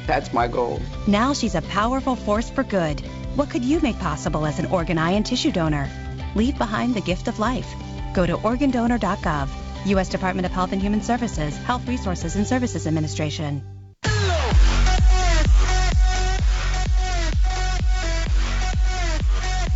That's my goal. Now she's a powerful force for good. What could you make possible as an organ, eye, and tissue donor? Leave behind the gift of life. Go to organdonor.gov. U.S. Department of Health and Human Services, Health Resources and Services Administration.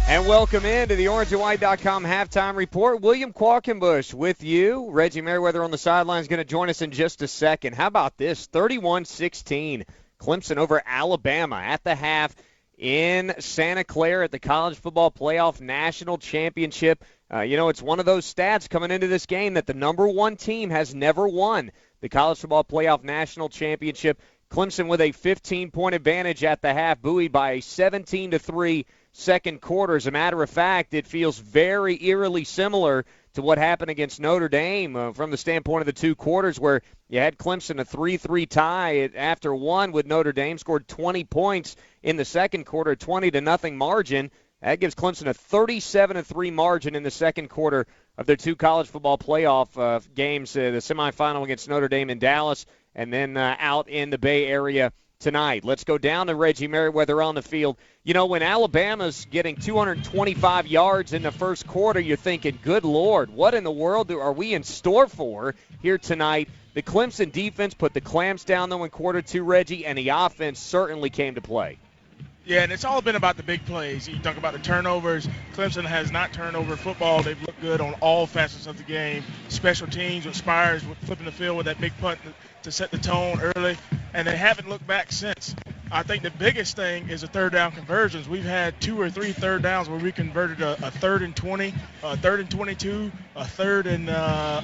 And welcome into the OrangeandWhite.com halftime report. William Quackenbush with you. Reggie Merriweather on the sideline is going to join us in just a second. How about this? 31-16. Clemson over Alabama at the half in Santa Clara at the College Football Playoff National Championship. It's one of those stats coming into this game that the number one team has never won the College Football Playoff National Championship. Clemson with a 15-point advantage at the half, buoyed by a 17-3 second quarter. As a matter of fact, it feels very eerily similar to what happened against Notre Dame from the standpoint of the two quarters, where you had Clemson a 3-3 tie after one with Notre Dame, scored 20 points in the second quarter, 20-0 margin. That gives Clemson a 37-3 margin in the second quarter of their two college football playoff games, the semifinal against Notre Dame in Dallas, and then out in the Bay Area tonight. Let's go down to Reggie Merriweather on the field. When Alabama's getting 225 yards in the first quarter, you're thinking, good Lord, what in the world are we in store for here tonight? The Clemson defense put the clamps down, though, in quarter two, Reggie, and the offense certainly came to play. Yeah, and it's all been about the big plays. You talk about the turnovers. Clemson has not turned over football. They've looked good on all facets of the game. Special teams with Spires flipping the field with that big punt to set the tone early, and they haven't looked back since. I think the biggest thing is the third down conversions. We've had 2 or 3 third downs where we converted a 3rd and 20, a 3rd and 22, a 3rd and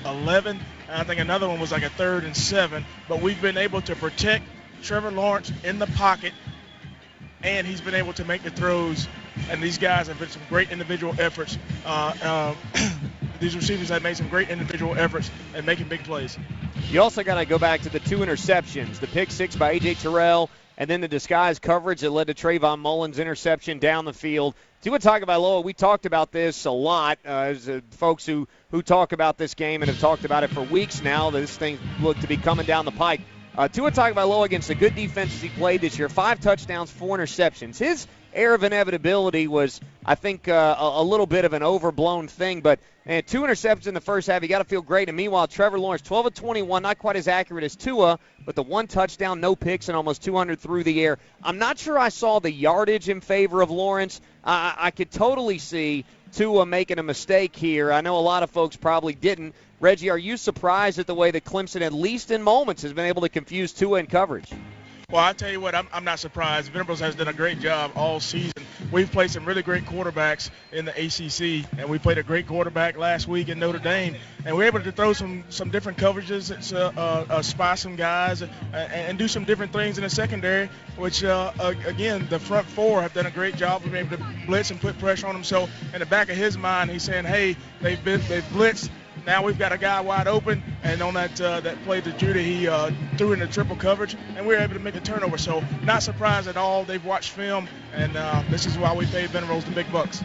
11, and I think another one was like a 3rd and 7. But we've been able to protect Trevor Lawrence in the pocket, and he's been able to make the throws, and these guys have been some great individual efforts. These receivers have made some great individual efforts and making big plays. You also got to go back to the 2 interceptions, the pick 6 by A.J. Terrell, and then the disguised coverage that led to Trayvon Mullen's interception down the field. Tua Tagovailoa, we talked about this a lot as folks who talk about this game and have talked about it for weeks now. This thing looked to be coming down the pike. Tua Tagovailoa against the good defenses he played this year, 5 touchdowns, 4 interceptions. His air of inevitability was, I think, a little bit of an overblown thing, but 2 interceptions in the first half, you got to feel great. And meanwhile, Trevor Lawrence, 12 of 21, not quite as accurate as Tua, but the 1 touchdown, no picks, and almost 200 through the air. I'm not sure I saw the yardage in favor of Lawrence. I could totally see Tua making a mistake here. I know a lot of folks probably didn't. Reggie, are you surprised at the way that Clemson, at least in moments, has been able to confuse Tua in coverage? Well, I tell you what, I'm not surprised. Venables has done a great job all season. We've played some really great quarterbacks in the ACC, and we played a great quarterback last week in Notre Dame. And we're able to throw some different coverages, spy some guys, and do some different things in the secondary, which, again, the front 4 have done a great job of being able to blitz and put pressure on them. So in the back of his mind, he's saying, hey, they've blitzed. Now we've got a guy wide open, and on that play to Judah, he threw in the triple coverage, and we were able to make a turnover. So not surprised at all. They've watched film, and this is why we pay Venables the big bucks.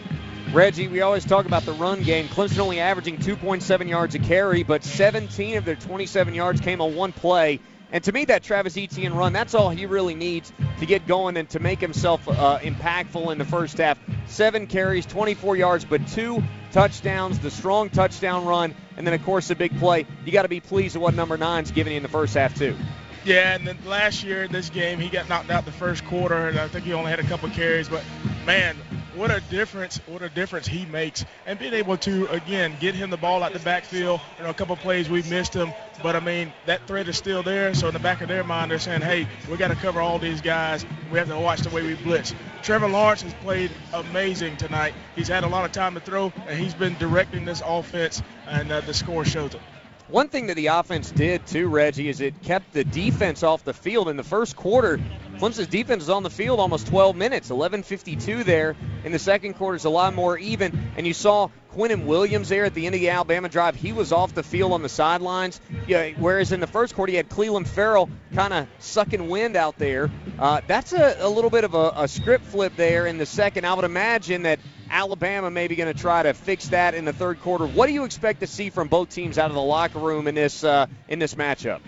Reggie, we always talk about the run game. Clemson only averaging 2.7 yards a carry, but 17 of their 27 yards came on 1 play. And to me, that Travis Etienne run, that's all he really needs to get going and to make himself impactful in the first half. 7 carries, 24 yards, but 2 touchdowns, the strong touchdown run, and then, of course, the big play. You got to be pleased with what number 9's giving you in the first half, too. Yeah, and then last year in this game, he got knocked out the first quarter, and I think he only had a couple carries. But, man, what a difference he makes. And being able to, again, get him the ball out the backfield. A couple plays we missed him. But, I mean, that threat is still there. So in the back of their mind, they're saying, hey, we got to cover all these guys. We have to watch the way we blitz. Trevor Lawrence has played amazing tonight. He's had a lot of time to throw, and he's been directing this offense, and the score shows it. One thing that the offense did, too, Reggie, is it kept the defense off the field. In the first quarter, Clemson's defense was on the field almost 12 minutes, 11:52 there. In the second quarter, it's a lot more even. And you saw Quinnen Williams there at the end of the Alabama drive. He was off the field on the sidelines. Yeah, whereas in the first quarter, you had Clelin Ferrell kind of sucking wind out there. That's a little bit of a script flip there in the second. I would imagine that Alabama may be going to try to fix that in the third quarter. What do you expect to see from both teams out of the locker room in this matchup?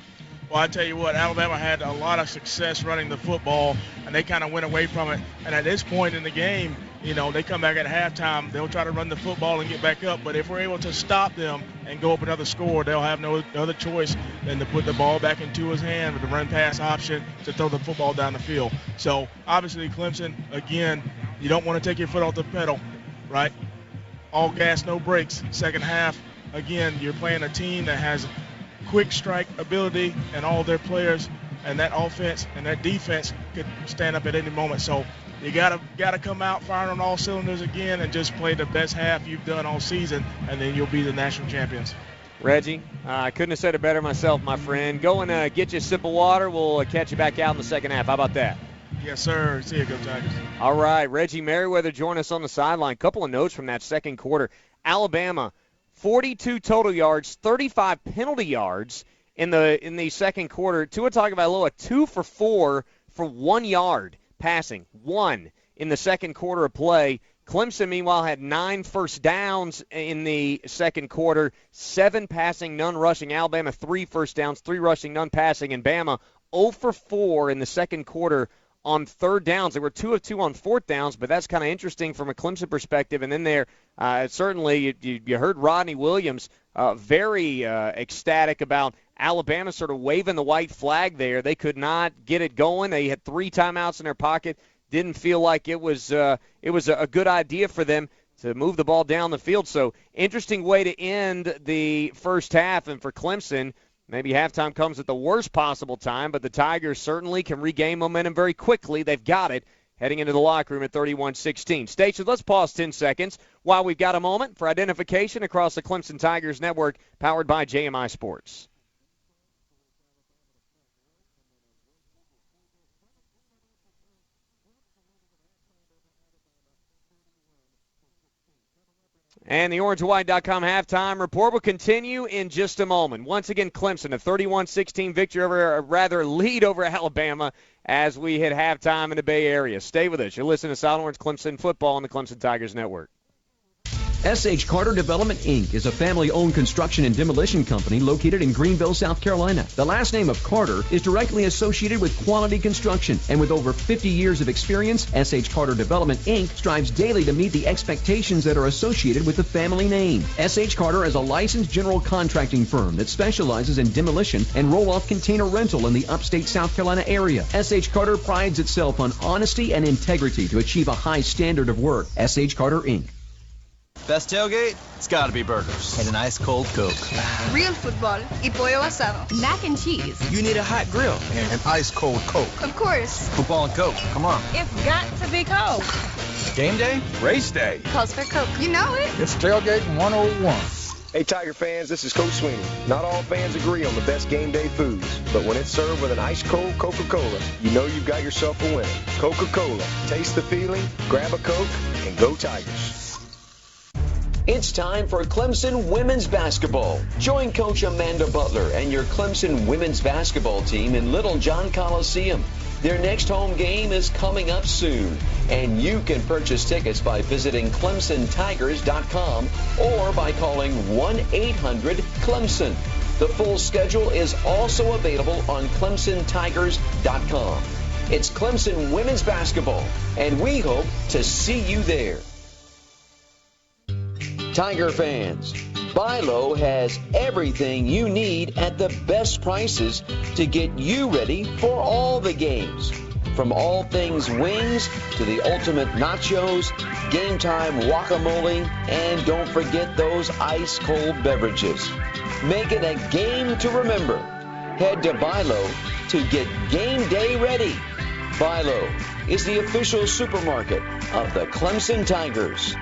Well, I tell you what, Alabama had a lot of success running the football, and they kind of went away from it. And at this point in the game, they come back at halftime. They'll try to run the football and get back up. But if we're able to stop them and go up another score, they'll have no other choice than to put the ball back into his hand with the run-pass option to throw the football down the field. So, obviously, Clemson, again, you don't want to take your foot off the pedal, right? All gas, no brakes. Second half, again, you're playing a team that has quick strike ability, and all their players and that offense and that defense could stand up at any moment. So you gotta come out firing on all cylinders again and just play the best half you've done all season, and then you'll be the national champions. Reggie, I couldn't have said it better myself, my friend. Go and get you a sip of water. We'll catch you back out in the second half. How about that? Yes, sir. See you, go Tigers. All right, Reggie Merriweather joined us on the sideline. Couple of notes from that second quarter. Alabama, 42 total yards, 35 penalty yards in the second quarter. Tua Tagovailoa 2 for 4 for 1 yard passing, 1 in the second quarter of play. Clemson, meanwhile, had 9 first downs in the second quarter, 7 passing, none rushing. Alabama, 3 first downs, 3 rushing, none passing. And Bama, 0 for 4 in the second quarter on third downs. They were 2 of 2 on fourth downs, but that's kind of interesting from a Clemson perspective. And then there, certainly, you heard Rodney Williams very ecstatic about Alabama sort of waving the white flag there. They could not get it going. They had 3 timeouts in their pocket, didn't feel like it was a good idea for them to move the ball down the field. So interesting way to end the first half. And for Clemson, maybe halftime comes at the worst possible time, but the Tigers certainly can regain momentum very quickly. They've got it heading into the locker room at 31-16. Station, let's pause 10 seconds while we've got a moment for identification across the Clemson Tigers network, powered by JMI Sports. And the OrangeAndWhite.com halftime report will continue in just a moment. Once again, Clemson, a 31-16 victory over, lead over Alabama as we hit halftime in the Bay Area. Stay with us. You're listening to Solid Orange Clemson football on the Clemson Tigers Network. S.H. Carter Development, Inc. is a family-owned construction and demolition company located in Greenville, South Carolina. The last name of Carter is directly associated with quality construction, and with over 50 years of experience, S.H. Carter Development, Inc. strives daily to meet the expectations that are associated with the family name. S.H. Carter is a licensed general contracting firm that specializes in demolition and roll-off container rental in the upstate South Carolina area. S.H. Carter prides itself on honesty and integrity to achieve a high standard of work. S.H. Carter, Inc. Best tailgate? It's got to be burgers. And an ice cold Coke. Real football y pollo asado. Mac and cheese. You need a hot grill and an ice cold Coke. Of course. Football and Coke. Come on. It's got to be Coke. Game day? Race day. Calls for Coke. You know it. It's tailgate 101. Hey, Tiger fans, this is Coach Sweeney. Not all fans agree on the best game day foods, but when it's served with an ice-cold Coca-Cola, you know you've got yourself a winner. Coca-Cola. Taste the feeling, grab a Coke, and go Tigers. It's time for Clemson women's basketball. Join Coach Amanda Butler and your Clemson women's basketball team in Little John Coliseum. Their next home game is coming up soon, and you can purchase tickets by visiting ClemsonTigers.com or by calling 1-800-CLEMSON. The full schedule is also available on ClemsonTigers.com. It's Clemson women's basketball, and we hope to see you there. Tiger fans, Bilo has everything you need at the best prices to get you ready for all the games. From all things wings to the ultimate nachos, game time guacamole, and don't forget those ice-cold beverages. Make it a game to remember. Head to Bilo to get game day ready. Bilo is the official supermarket of the Clemson Tigers.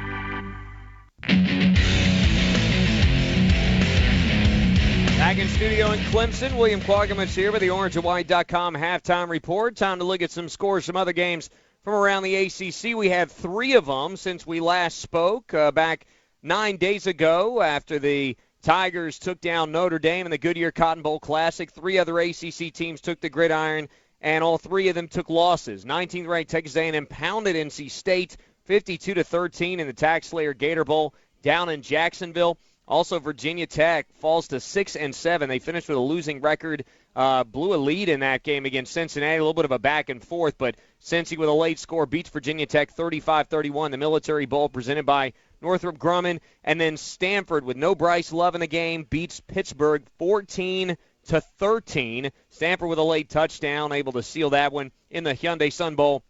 Back in studio in Clemson, William Quaggamus here with the OrangeAndWhite.com halftime report. Time to look at some scores, some other games from around the ACC. We have three of them since we last spoke back 9 days ago after the Tigers took down Notre Dame in the Goodyear Cotton Bowl Classic. Three other ACC teams took the gridiron, and all three of them took losses. 19th-ranked Texas A&M pounded NC State 52-13 in the Tax Slayer Gator Bowl down in Jacksonville. Also, Virginia Tech falls to 6-7. They finished with a losing record, blew a lead in that game against Cincinnati. A little bit of a back and forth, but Cincy with a late score beats Virginia Tech 35-31. The Military Bowl presented by Northrop Grumman. And then Stanford, with no Bryce Love in the game, beats Pittsburgh 14-13. Stanford with a late touchdown, able to seal that one in the Hyundai Sun Bowl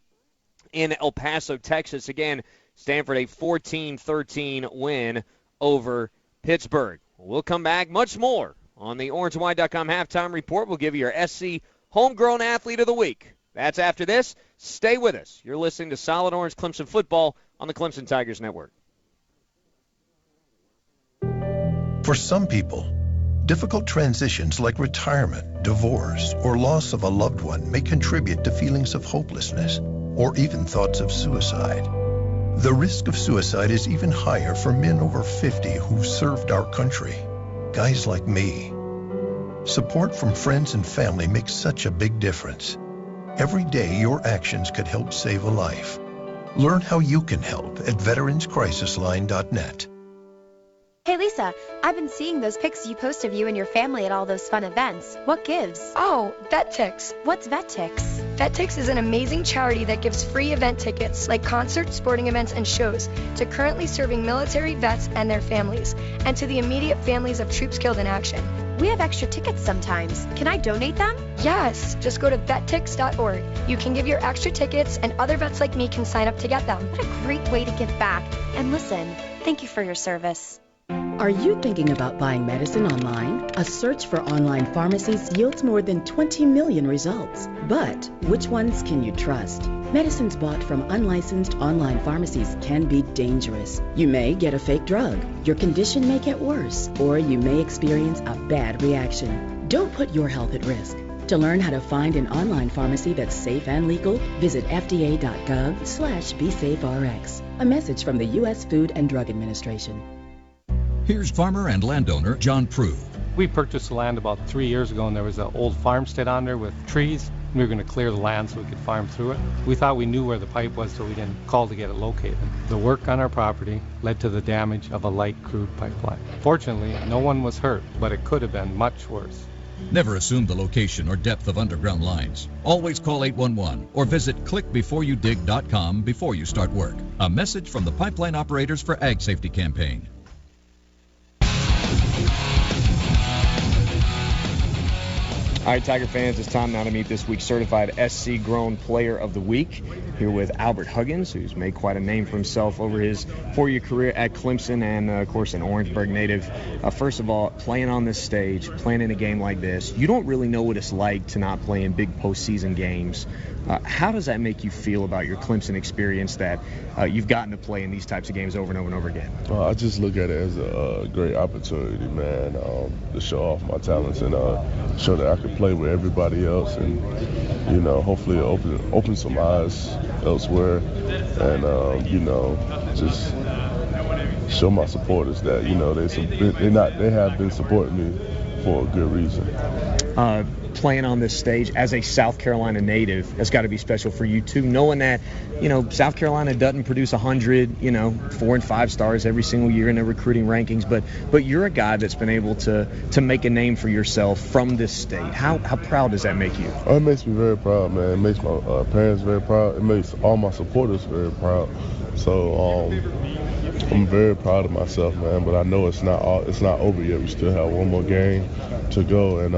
in El Paso, Texas. Again, Stanford a 14-13 win over Pittsburgh. We'll come back much more on the OrangeAndWhite.com halftime report. We'll give you your SC Homegrown Athlete of the Week. That's after this. Stay with us. You're listening to Solid Orange Clemson football on the Clemson Tigers Network. For some people, difficult transitions like retirement, divorce, or loss of a loved one may contribute to feelings of hopelessness or even thoughts of suicide. The risk of suicide is even higher for men over 50 who've served our country. Guys like me. Support from friends and family makes such a big difference. Every day, your actions could help save a life. Learn how you can help at veteranscrisisline.net. Hey Lisa, I've been seeing those pics you post of you and your family at all those fun events. What gives? Oh, VetTix. What's VetTix? VetTix is an amazing charity that gives free event tickets, like concerts, sporting events, and shows, to currently serving military vets and their families, and to the immediate families of troops killed in action. We have extra tickets sometimes. Can I donate them? Yes, just go to vettix.org. You can give your extra tickets, and other vets like me can sign up to get them. What a great way to give back. And listen, thank you for your service. Are you thinking about buying medicine online? A search for online pharmacies yields more than 20 million results. But which ones can you trust? Medicines bought from unlicensed online pharmacies can be dangerous. You may get a fake drug, your condition may get worse, or you may experience a bad reaction. Don't put your health at risk. To learn how to find an online pharmacy that's safe and legal, visit fda.gov/BeSafeRx. A message from the U.S. Food and Drug Administration. Here's farmer and landowner John Prue. We purchased the land about 3 years ago, and there was an old farmstead on there with trees. We were going to clear the land so we could farm through it. We thought we knew where the pipe was, so we didn't call to get it located. The work on our property led to the damage of a light crude pipeline. Fortunately, no one was hurt, but it could have been much worse. Never assume the location or depth of underground lines. Always call 811 or visit clickbeforeyoudig.com before you start work. A message from the Pipeline Operators for Ag Safety campaign. All right, Tiger fans, it's time now to meet this week's certified SC Grown Player of the Week. Here with Albert Huggins, who's made quite a name for himself over his 4-year career at Clemson and, of course, an Orangeburg native. First of all, playing on this stage, playing in a game like this, you don't really know what it's like to not play in big postseason games. How does that make you feel about your Clemson experience that you've gotten to play in these types of games over and over and over again? I just look at it as a great opportunity, man, to show off my talents and show that I can play with everybody else and, you know, hopefully open some eyes elsewhere and, you know, just show my supporters that, you know, they have been supporting me for a good reason. Playing on this stage as a South Carolina native has got to be special for you too, knowing that, you know, South Carolina doesn't produce 100, you know, 4 and 5 stars every single year in the recruiting rankings, but you're a guy that's been able to make a name for yourself from this state. How proud does that make you? It makes me very proud, man. It makes my parents very proud. It makes all my supporters very proud. So I'm very proud of myself, man. But I know it's not over yet. We still have one more game to go, and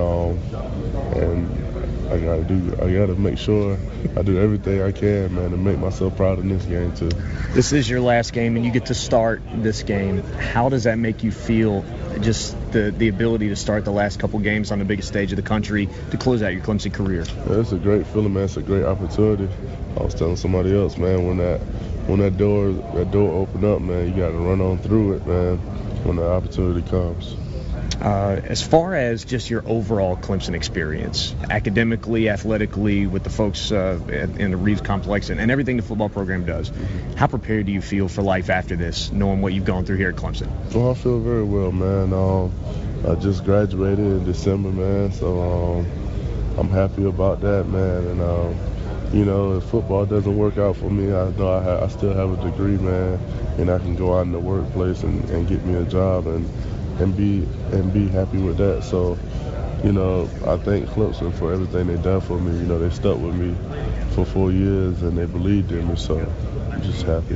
I gotta make sure I do everything I can, man, to make myself proud in this game too. This is your last game, and you get to start this game. How does that make you feel? Just the ability to start the last couple games on the biggest stage of the country to close out your Clemson career. Yeah, it's a great feeling, man. It's a great opportunity. I was telling somebody else, man, when that door opened up, man, you got to run on through it, man, when the opportunity comes. As far as just your overall Clemson experience, academically, athletically, with the folks in the Reeves Complex and everything the football program does, how prepared do you feel for life after this, knowing what you've gone through here at Clemson? Well, I feel very well, man. I just graduated in December, man, so I'm happy about that, man. And, you know, if football doesn't work out for me, I know I still have a degree, man, and I can go out in the workplace and get me a job and be happy with that. So, you know, I thank Clemson for everything they've done for me. You know, they stuck with me for 4 years and they believed in me, so I'm just happy.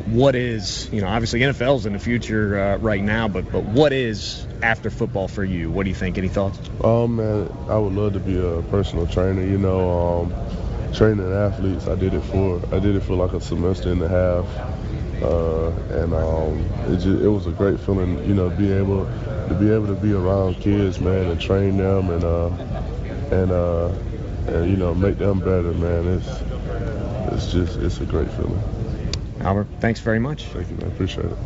What is, you know, obviously NFL's in the future right now, but what is after football for you? What do you think? Any thoughts? Man, I would love to be a personal trainer, you know, training athletes. I did it for like a semester and a half. It was a great feeling, you know, be able to be around kids, man, and train them and you know, make them better, man. It's a great feeling. Albert, thanks very much. Thank you, man. Appreciate it.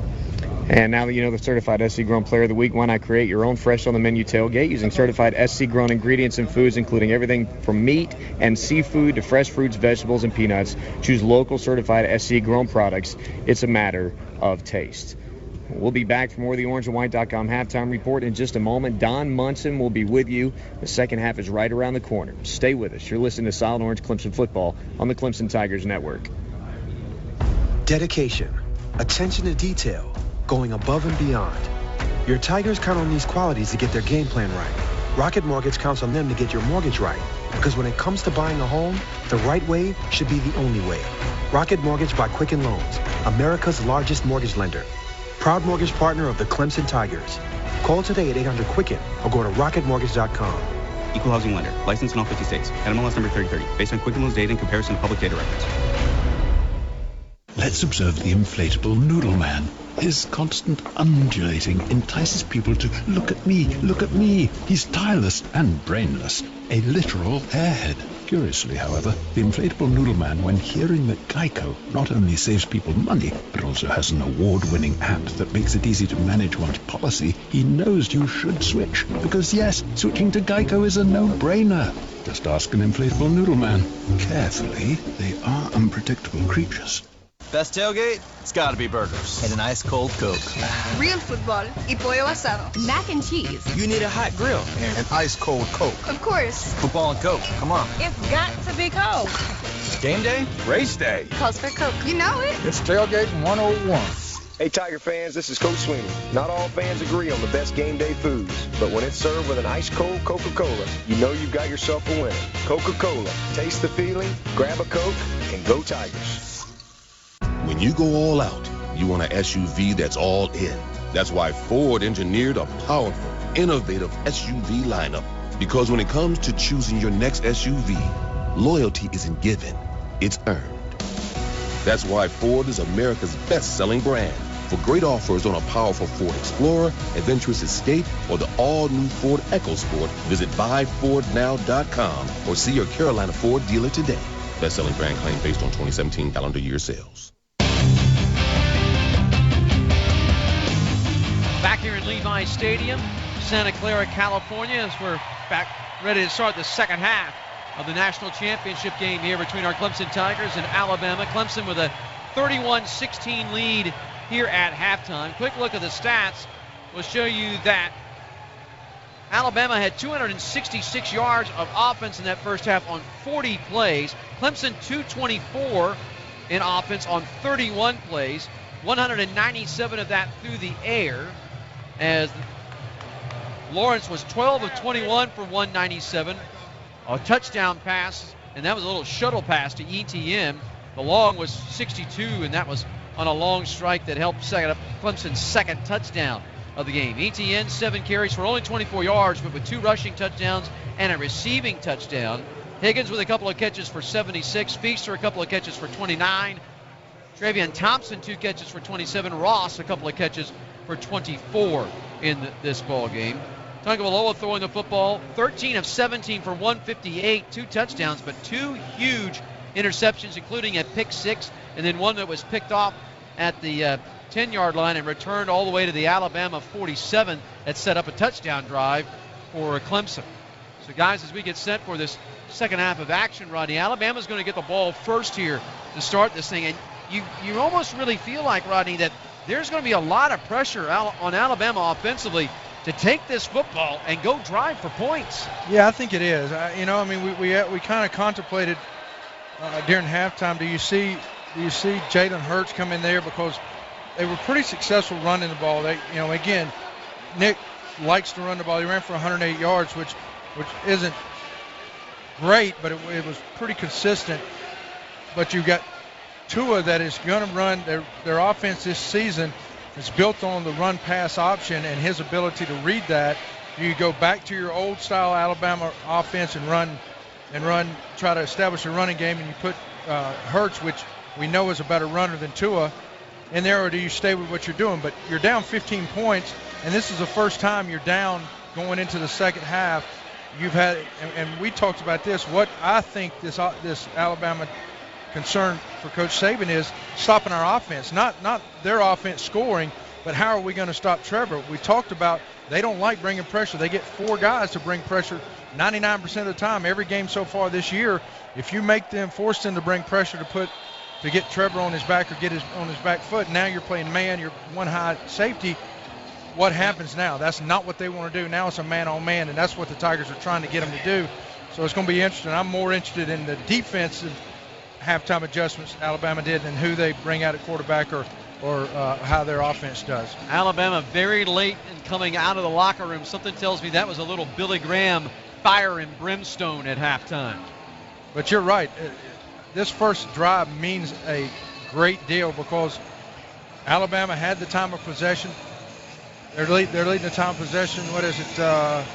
And now that you know the Certified SC Grown Player of the Week, why not create your own fresh on the menu tailgate using certified SC Grown ingredients and foods, including everything from meat and seafood to fresh fruits, vegetables, and peanuts. Choose local certified SC Grown products. It's a matter of taste. We'll be back for more of the orangeandwhite.com halftime report in just a moment. Don Munson will be with you. The second half is right around the corner. Stay with us. You're listening to Solid Orange Clemson Football on the Clemson Tigers Network. Dedication, attention to detail, going above and beyond. Your Tigers count on these qualities to get their game plan right. Rocket Mortgage counts on them to get your mortgage right. Because when it comes to buying a home, the right way should be the only way. Rocket Mortgage by Quicken Loans, America's largest mortgage lender. Proud mortgage partner of the Clemson Tigers. Call today at 800-QUICKEN or go to rocketmortgage.com. Equal housing lender. Licensed in all 50 states. NMLS number 3030. Based on Quicken Loans data in comparison to public data records. Let's observe the inflatable noodle man. His constant undulating entices people to look at me, look at me. He's tireless and brainless, a literal airhead. Curiously, however, the inflatable noodle man, when hearing that Geico not only saves people money, but also has an award-winning app that makes it easy to manage one's policy, he knows you should switch. Because yes, switching to Geico is a no-brainer. Just ask an inflatable noodle man. Carefully, they are unpredictable creatures. Best tailgate? It's gotta be burgers. And an ice cold Coke. Real football y pollo asado. Mac and cheese. You need a hot grill. And an ice cold Coke. Of course. Football and Coke. Come on. It's got to be Coke. Game day? Race day. Calls for Coke. You know it. It's Tailgating 101. Hey, Tiger fans, this is Coach Sweeney. Not all fans agree on the best game day foods, but when it's served with an ice-cold Coca-Cola, you know you've got yourself a winner. Coca-Cola. Taste the feeling, grab a Coke, and go Tigers. When you go all out, you want an SUV that's all in. That's why Ford engineered a powerful, innovative SUV lineup. Because when it comes to choosing your next SUV, loyalty isn't given, it's earned. That's why Ford is America's best-selling brand. For great offers on a powerful Ford Explorer, adventurous Escape, or the all-new Ford EcoSport, visit buyfordnow.com or see your Carolina Ford dealer today. Best-selling brand claim based on 2017 calendar year sales. Back here in Levi Stadium, Santa Clara, California, as we're back ready to start the second half of the national championship game here between our Clemson Tigers and Alabama. Clemson with a 31-16 lead here at halftime. Quick look at the stats will show you that Alabama had 266 yards of offense in that first half on 40 plays. Clemson 224 in offense on 31 plays, 197 of that through the air, as Lawrence was 12 of 21 for 197. A touchdown pass, and that was a little shuttle pass to ETN. The long was 62, and that was on a long strike that helped set up Clemson's second touchdown of the game. ETN, 7 carries for only 24 yards, but with 2 rushing touchdowns and a receiving touchdown. Higgins with a couple of catches for 76. Feaster a couple of catches for 29. Travion Thompson 2 catches for 27. Ross a couple of catches for 24 in this ball game. Tagovailoa throwing the football, 13 of 17 for 158, 2 touchdowns, but 2 huge interceptions, including a pick 6, and then one that was picked off at the 10-yard line and returned all the way to the Alabama 47 that set up a touchdown drive for Clemson. So, guys, as we get set for this second half of action, Rodney, Alabama's going to get the ball first here to start this thing. And you almost really feel like, Rodney, that there's going to be a lot of pressure on Alabama offensively to take this football and go drive for points. Yeah, I think it is. We kind of contemplated during halftime, do you see Jalen Hurts come in there, because they were pretty successful running the ball. Again, Nick likes to run the ball. He ran for 108 yards, which isn't great, but it was pretty consistent. But you've got Tua that is going to run. Their offense this season is built on the run-pass option and his ability to read that. You go back to your old-style Alabama offense and run, try to establish a running game, and you put Hurts, which we know is a better runner than Tua, in there, or do you stay with what you're doing? But you're down 15 points, and this is the first time you're down going into the second half. You've had, and we talked about this, what I think this Alabama concern for Coach Saban is stopping our offense, not their offense scoring, but how are we going to stop Trevor? We talked about they don't like bringing pressure. They get 4 guys to bring pressure 99% of the time. Every game so far this year, if you force them to bring pressure to get Trevor on his back or get on his back foot, now you're playing man, you're one high safety. What happens now? That's not what they want to do. Now it's a man-on-man, and that's what the Tigers are trying to get them to do. So it's going to be interesting. I'm more interested in the defensive halftime adjustments Alabama did than who they bring out at quarterback or how their offense does. Alabama very late in coming out of the locker room. Something tells me that was a little Billy Graham fire and brimstone at halftime. But you're right. This first drive means a great deal because Alabama had the time of possession. They're leading the time of possession. What is it?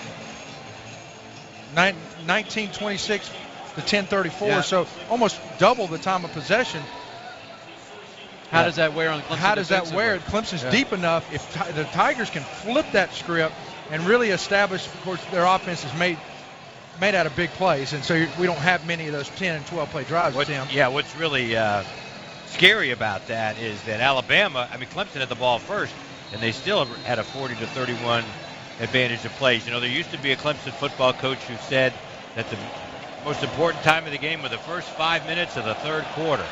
19:26 to 10:34. Yeah. So almost double the time of possession. How does that wear on Clemson? How does that wear? Clemson's deep enough. If the Tigers can flip that script and really establish, of course, their offense is made out of big plays, and so we don't have many of those 10 and 12 play drives. What's really scary about that is that Alabama, Clemson had the ball first, and they still had a 40-31 advantage of plays. There used to be a Clemson football coach who said that the most important time of the game were the first 5 minutes of the third quarter.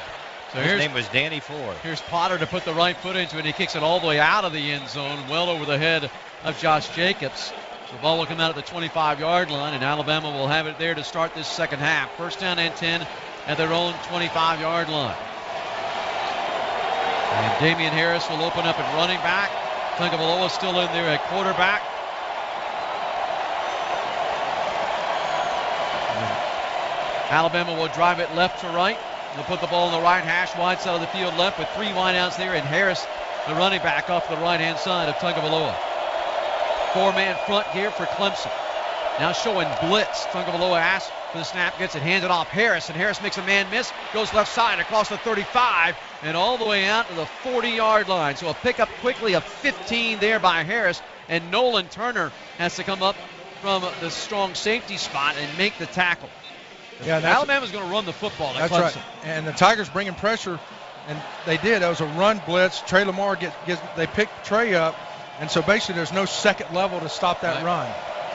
So his name was Danny Ford. Here's Potter to put the right foot into it. He kicks it all the way out of the end zone, well over the head of Josh Jacobs. So the ball will come out at the 25-yard line, and Alabama will have it there to start this second half. First down and 10 at their own 25-yard line. And Damian Harris will open up at running back. Tagovailoa still in there at quarterback. Alabama will drive it left to right. They'll put the ball on the right hash, wide side of the field left with 3 wideouts there, and Harris, the running back, off the right-hand side of Tagovailoa. 4-man front here for Clemson. Now showing blitz. Tagovailoa asks for the snap, gets it handed off Harris, and Harris makes a man miss, goes left side across the 35, and all the way out to the 40-yard line. So a pickup quickly of 15 there by Harris, and Nolan Turner has to come up from the strong safety spot and make the tackle. Yeah, Alabama's going to run the football. That's right. And the Tigers bringing pressure, and they did. It was a run blitz. Trey Lamar they picked Trey up, and so basically there's no second level to stop that run.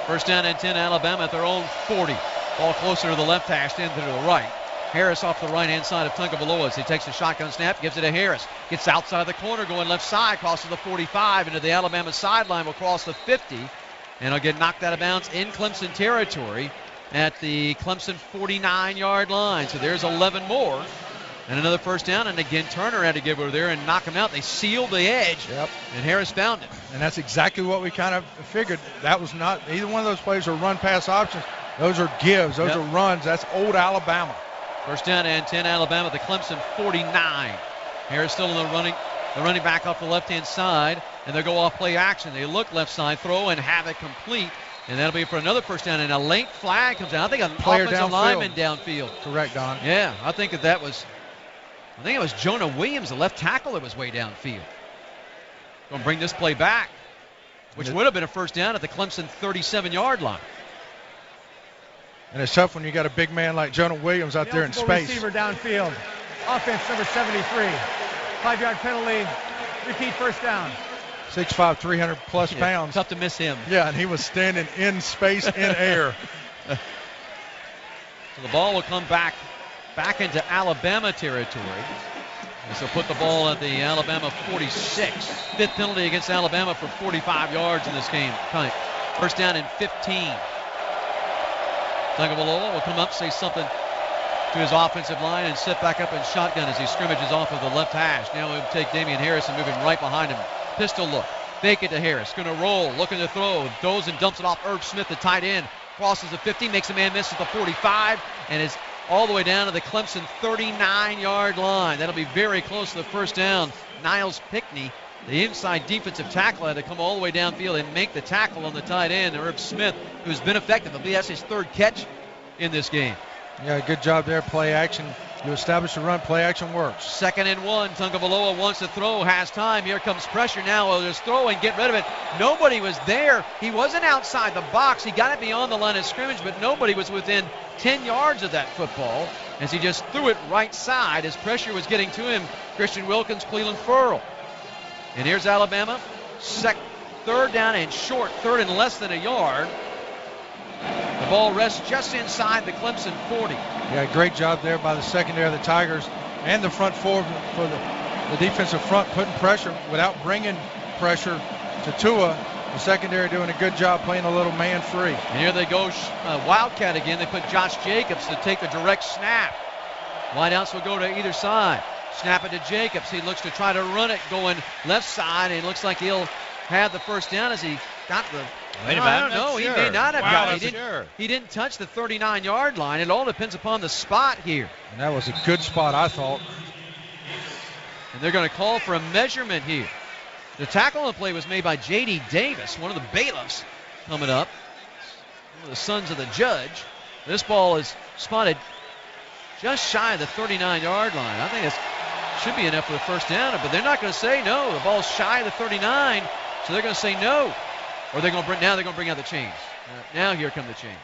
First down and 10, Alabama at their own 40. Ball closer to the left hash, then to the right. Harris off the right-hand side of Tagovailoa as he takes a shotgun snap, gives it to Harris. Gets outside the corner, going left side, crosses the 45 into the Alabama sideline, will cross the 50, and he'll get knocked out of bounds in Clemson territory at the Clemson 49-yard line. So there's 11 more. And another first down, and again Turner had to get over there and knock him out. They sealed the edge, and Harris found it. And that's exactly what we kind of figured. That was not either one of those plays are run-pass options. Those are gives. Those are runs. That's old Alabama. First down and 10, Alabama at the Clemson 49. Harris still in the running back off the left-hand side, and they'll go off play action. They look left side, throw, and have it complete. And that'll be for another first down, and a late flag comes down. I think an offensive lineman downfield. Correct, Don. Yeah, I think it was Jonah Williams, the left tackle, that was way downfield. Going to bring this play back, which would have been a first down at the Clemson 37-yard line. And it's tough when you got a big man like Jonah Williams out there in space. Receiver downfield. Offense number 73. 5-yard penalty. Repeat first down. 6'5", 300-plus pounds. Tough to miss him. Yeah, and he was standing in space, in air. So the ball will come back into Alabama territory. And so put the ball at the Alabama 46. 5th penalty against Alabama for 45 yards in this game. First down and 15. Tagovailoa will come up, say something to his offensive line, and sit back up in shotgun as he scrimmages off of the left hash. Now we'll take Damian Harris and move him right behind him. Pistol look. Fake it to Harris. Going to roll. Looking to throw. Goes and dumps it off Irv Smith, the tight end. Crosses the 50. Makes a man miss at the 45. And is all the way down to the Clemson 39-yard line. That'll be very close to the first down. Niles Pickney, the inside defensive tackle, had to come all the way downfield and make the tackle on the tight end. Irv Smith, who's been effective. I believe that's his 3rd catch in this game. Yeah, good job there. Play action. You establish the run, play action works. 2nd and 1. Tagovailoa wants to throw, has time. Here comes pressure now. He'll just throw and get rid of it. Nobody was there. He wasn't outside the box. He got it beyond the line of scrimmage, but nobody was within 10 yards of that football as he just threw it right side as pressure was getting to him. Christian Wilkins, Cleveland Furl. And here's Alabama. 3rd down and short. 3rd and less than a yard. The ball rests just inside the Clemson 40. Yeah, great job there by the secondary of the Tigers and the front four for the defensive front, putting pressure without bringing pressure to Tua. The secondary doing a good job playing a little man free. And here they go, Wildcat again. They put Josh Jacobs to take the direct snap. Wideouts will go to either side. Snap it to Jacobs. He looks to try to run it going left side, and it looks like he'll have the first down as he got the... Wait a minute. I don't know. He may not have got it. Sure. He didn't touch the 39-yard line. It all depends upon the spot here. And that was a good spot, I thought. And they're going to call for a measurement here. The tackle on the play was made by J.D. Davis, one of the bailiffs coming up, one of the sons of the judge. This ball is spotted just shy of the 39-yard line. I think it should be enough for the first down, but they're not going to say no. The ball's shy of the 39, so they're going to say no. Or they're going to bring out the chains. Now here come the chains.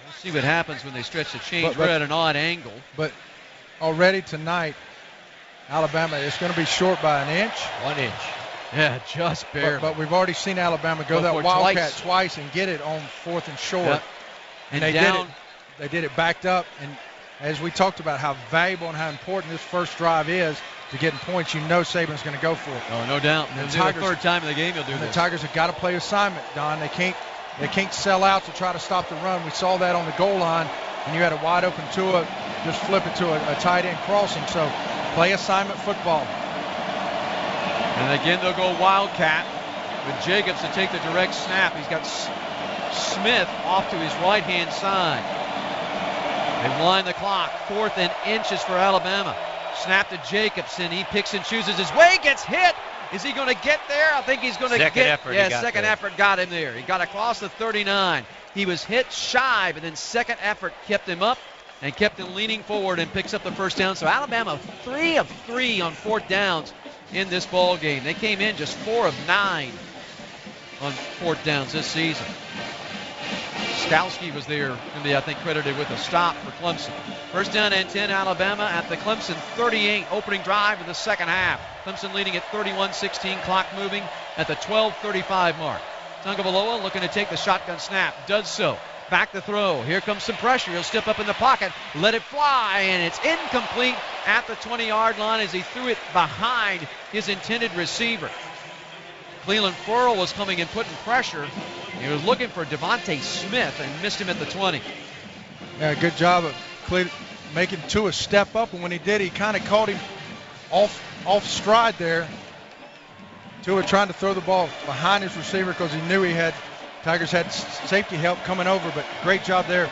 We'll see what happens when they stretch the chains. We're at an odd angle. But already tonight, Alabama is going to be short by an inch. 1 inch. Yeah, just barely. But we've already seen Alabama go that wildcat twice and get it on 4th and short. Yep. And they did it backed up. And as we talked about how valuable and how important this first drive is to getting points, you know Saban's going to go for it. Oh, no doubt. And the third time in the game he'll do this. The Tigers have got to play assignment, Don. They can't sell out to try to stop the run. We saw that on the goal line, and you had a wide open Tua just flip it to a tight end crossing. So play assignment football. And again, they'll go wildcat with Jacobs to take the direct snap. He's got Smith off to his right-hand side. They wind the clock. 4th and inches for Alabama. Snap to Jacobs, and he picks and chooses his way, gets hit. Is he going to get there? I think he's going to get. Second effort got him there. He got across the 39. He was hit shy, but then second effort kept him up and kept him leaning forward and picks up the first down. So Alabama 3 of 3 on 4th downs in this ball game. They came in just 4 of 9 on 4th downs this season. Skowski was there, going to be, I think, credited with a stop for Clemson. First down and 10, Alabama at the Clemson 38, opening drive of the second half. Clemson leading at 31-16, clock moving at the 12:35 mark. Tagovailoa looking to take the shotgun snap, does so. Back to throw. Here comes some pressure. He'll step up in the pocket, let it fly, and it's incomplete at the 20-yard line as he threw it behind his intended receiver. Cleveland Ferrell was coming and putting pressure. He was looking for Devontae Smith and missed him at the 20. Yeah, good job of making Tua step up, and when he did, he kind of caught him off stride there. Tua trying to throw the ball behind his receiver because he knew Tigers had safety help coming over, but great job there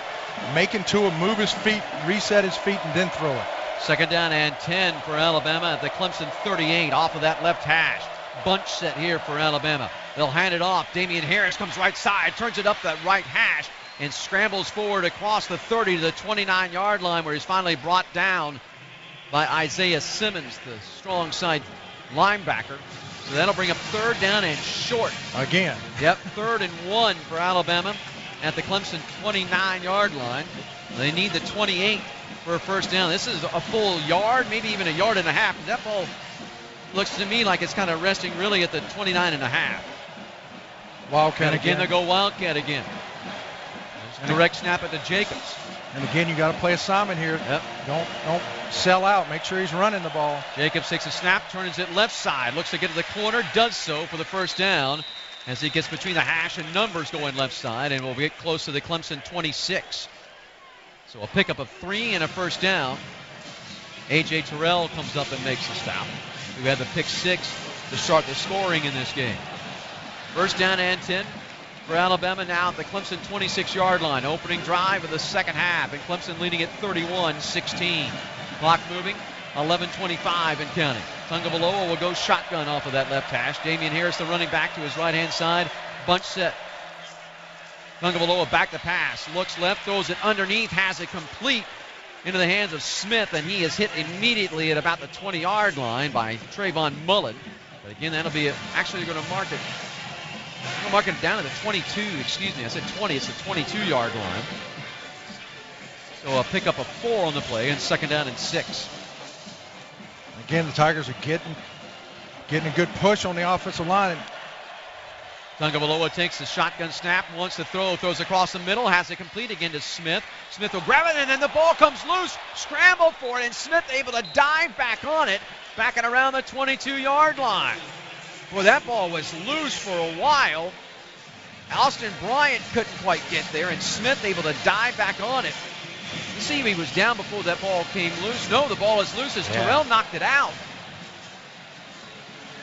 making Tua move his feet, reset his feet, and then throw it. Second down and 10 for Alabama at the Clemson 38 off of that left hash. Bunch set here for Alabama. They'll hand it off. Damian Harris comes right side, turns it up that right hash, and scrambles forward across the 30 to the 29-yard line where he's finally brought down by Isaiah Simmons, the strong side linebacker. So that'll bring up third down and short. Again. Yep, 3rd and 1 for Alabama at the Clemson 29-yard line. They need the 28 for a first down. This is a full yard, maybe even a yard and a half. That ball looks to me like it's kind of resting really at the 29 and a half. Wildcat and again. They go wildcat again. Direct snap it to Jacobs. And again, you got to play assignment here. Yep. Don't sell out. Make sure he's running the ball. Jacobs takes a snap, turns it left side, looks to get to the corner, does so for the first down as he gets between the hash and numbers going left side, and we'll get close to the Clemson 26. So a pickup of 3 and a first down. A.J. Terrell comes up and makes the stop, who had the pick 6 to start the scoring in this game. First down and 10 for Alabama now at the Clemson 26-yard line. Opening drive of the second half, and Clemson leading at 31-16. Clock moving, 11:25 and counting. Tagovailoa will go shotgun off of that left hash. Damian Harris, the running back, to his right-hand side. Bunch set. Tagovailoa back to pass. Looks left, throws it underneath, has it complete into the hands of Smith, and he is hit immediately at about the 20-yard line by Trayvon Mullen. But again, that'll be actually going to mark it. We'll mark it down to the 22. Excuse me, I said 20. It's the 22-yard line. So a pickup of 4 on the play, and second down and 6. Again, the Tigers are getting a good push on the offensive line. Tagovailoa takes the shotgun snap, wants to throw, throws across the middle, has it complete again to Smith. Smith will grab it, and then the ball comes loose. Scramble for it, and Smith able to dive back on it, back and around the 22-yard line. Boy, that ball was loose for a while. Alston Bryant couldn't quite get there, and Smith able to dive back on it. You see, he was down before that ball came loose. No, the ball is loose as Terrell knocked it out.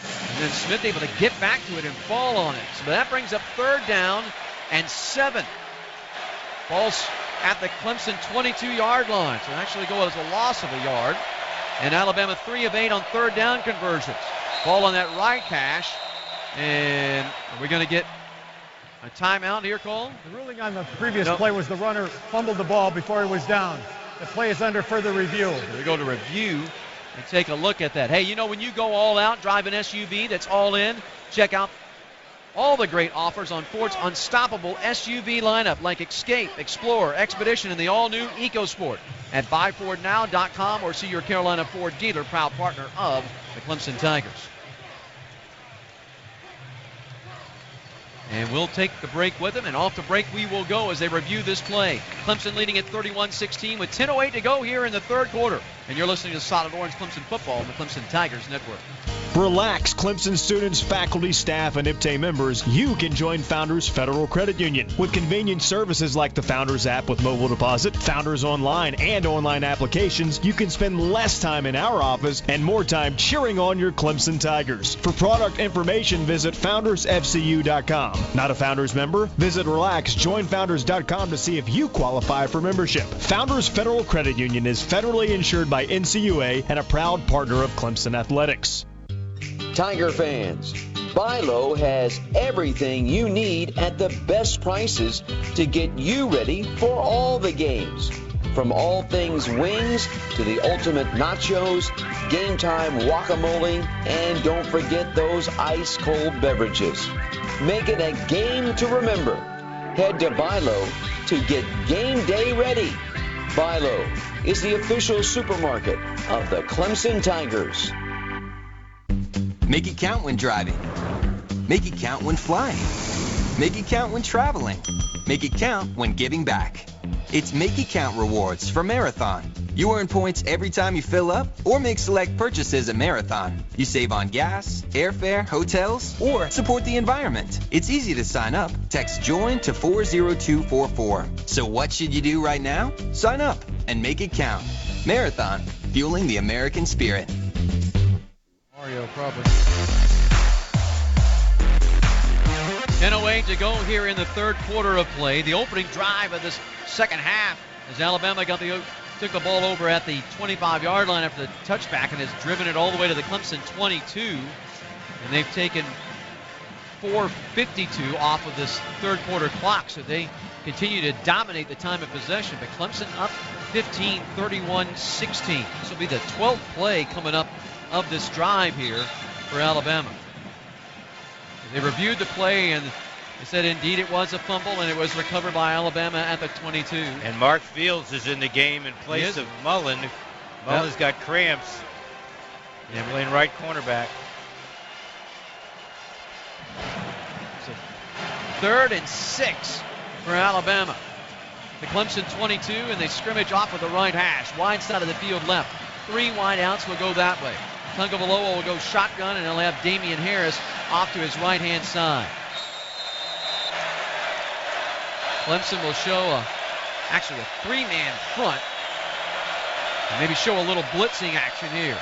And then Smith able to get back to it and fall on it. So that brings up third down and 7. Ball's at the Clemson 22-yard line. So actually go as a loss of a yard. And Alabama 3 of 8 on third down conversions. Ball on that right hash. And are we going to get a timeout here called? The ruling on the previous play was the runner fumbled the ball before he was down. The play is under further review. We go to review and take a look at that. Hey, you know, when you go all out, drive an SUV that's all in, check out all the great offers on Ford's unstoppable SUV lineup like Escape, Explorer, Expedition, and the all-new EcoSport at buyfordnow.com or see your Carolina Ford dealer, proud partner of the Clemson Tigers. And we'll take the break with them, and off the break we will go as they review this play. Clemson leading at 31-16 with 10:08 to go here in the third quarter. And you're listening to Solid Orange Clemson Football on the Clemson Tigers Network. Relax, Clemson students, faculty, staff, and IPTAY members. You can join Founders Federal Credit Union. With convenient services like the Founders app with mobile deposit, Founders Online, and online applications, you can spend less time in our office and more time cheering on your Clemson Tigers. For product information, visit foundersfcu.com. Not a Founders member? Visit RelaxJoinFounders.com to see if you qualify for membership. Founders Federal Credit Union is federally insured by NCUA and a proud partner of Clemson Athletics. Tiger fans, Buy Low has everything you need at the best prices to get you ready for all the games. From all things wings to the ultimate nachos, game time guacamole, and don't forget those ice-cold beverages. Make it a game to remember. Head to Buy Low to get game day ready. Buy Low is the official supermarket of the Clemson Tigers. Make it count when driving. Make it count when flying. Make it count when traveling. Make it count when giving back. It's Make It Count rewards for Marathon. You earn points every time you fill up or make select purchases at Marathon. You save on gas, airfare, hotels, or support the environment. It's easy to sign up. Text JOIN to 40244. So what should you do right now? Sign up and make it count. Marathon, fueling the American spirit. Mario probably. 10:08 to go here in the third quarter of play. The opening drive of this second half as Alabama took the ball over at the 25-yard line after the touchback and has driven it all the way to the Clemson 22. And they've taken 4:52 off of this third quarter clock, so they continue to dominate the time of possession. But Clemson up 15, 31-16. This will be the 12th play coming up of this drive here for Alabama. They reviewed the play and they said indeed it was a fumble and it was recovered by Alabama at the 22. And Mark Fields is in the game in place of Mullen. Mullen's got cramps. And playing right cornerback. So 3rd and 6 for Alabama. The Clemson 22, and they scrimmage off of the right hash. Wide side of the field left. 3 wide outs will go that way. Tagovailoa will go shotgun, and he'll have Damian Harris off to his right-hand side. Clemson will show actually a 3-man front. And maybe show a little blitzing action here.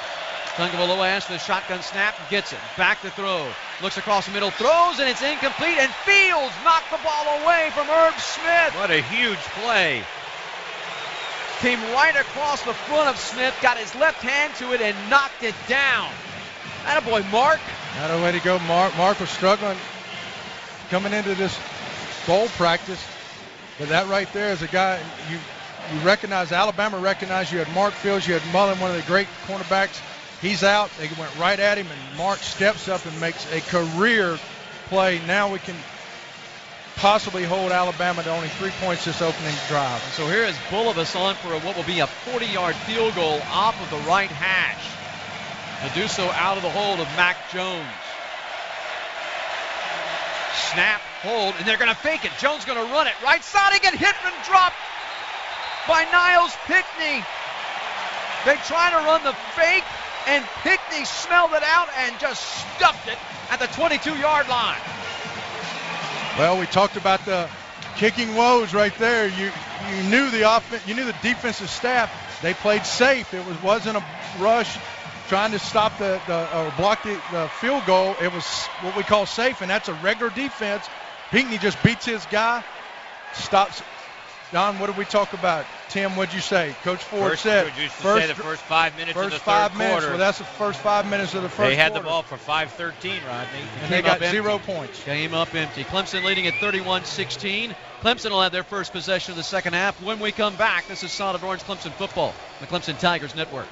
Tagovailoa asks for the shotgun snap, gets it. Back to throw. Looks across the middle, throws, and it's incomplete. And Fields knocked the ball away from Herb Smith. What a huge play. Came right across the front of Smith, got his left hand to it, and knocked it down. Attaboy, Mark. Not a way to go, Mark. Mark was struggling coming into this bowl practice. But that right there is a guy, you recognize, Alabama recognized you had Mark Fields, you had Mullen, one of the great cornerbacks. He's out. They went right at him, and Mark steps up and makes a career play. Now we can possibly hold Alabama to only 3 points this opening drive. So here is Bulovas on for what will be a 40-yard field goal off of the right hash. To do so out of the hold of Mac Jones. Snap, hold, and they're going to fake it. Jones going to run it. Right side, he get hit and dropped by Niles Pickney. They try to run the fake, and Pickney smelled it out and just stuffed it at the 22-yard line. Well, we talked about the kicking woes right there. You knew the offense, you knew the defensive staff. They played safe. It wasn't a rush trying to stop or block the field goal. It was what we call safe, and that's a regular defense. Pinkney just beats his guy, stops Don, what did we talk about? Tim, what'd you say? Coach Ford said the first 5 minutes of the third quarter. Well, that's the first 5 minutes of the first quarter. They had the ball for 5:13, Rodney. And they got 0 points. Came up empty. Clemson leading at 31-16. Clemson will have their first possession of the second half when we come back. This is Solid Orange Clemson football, the Clemson Tigers Network.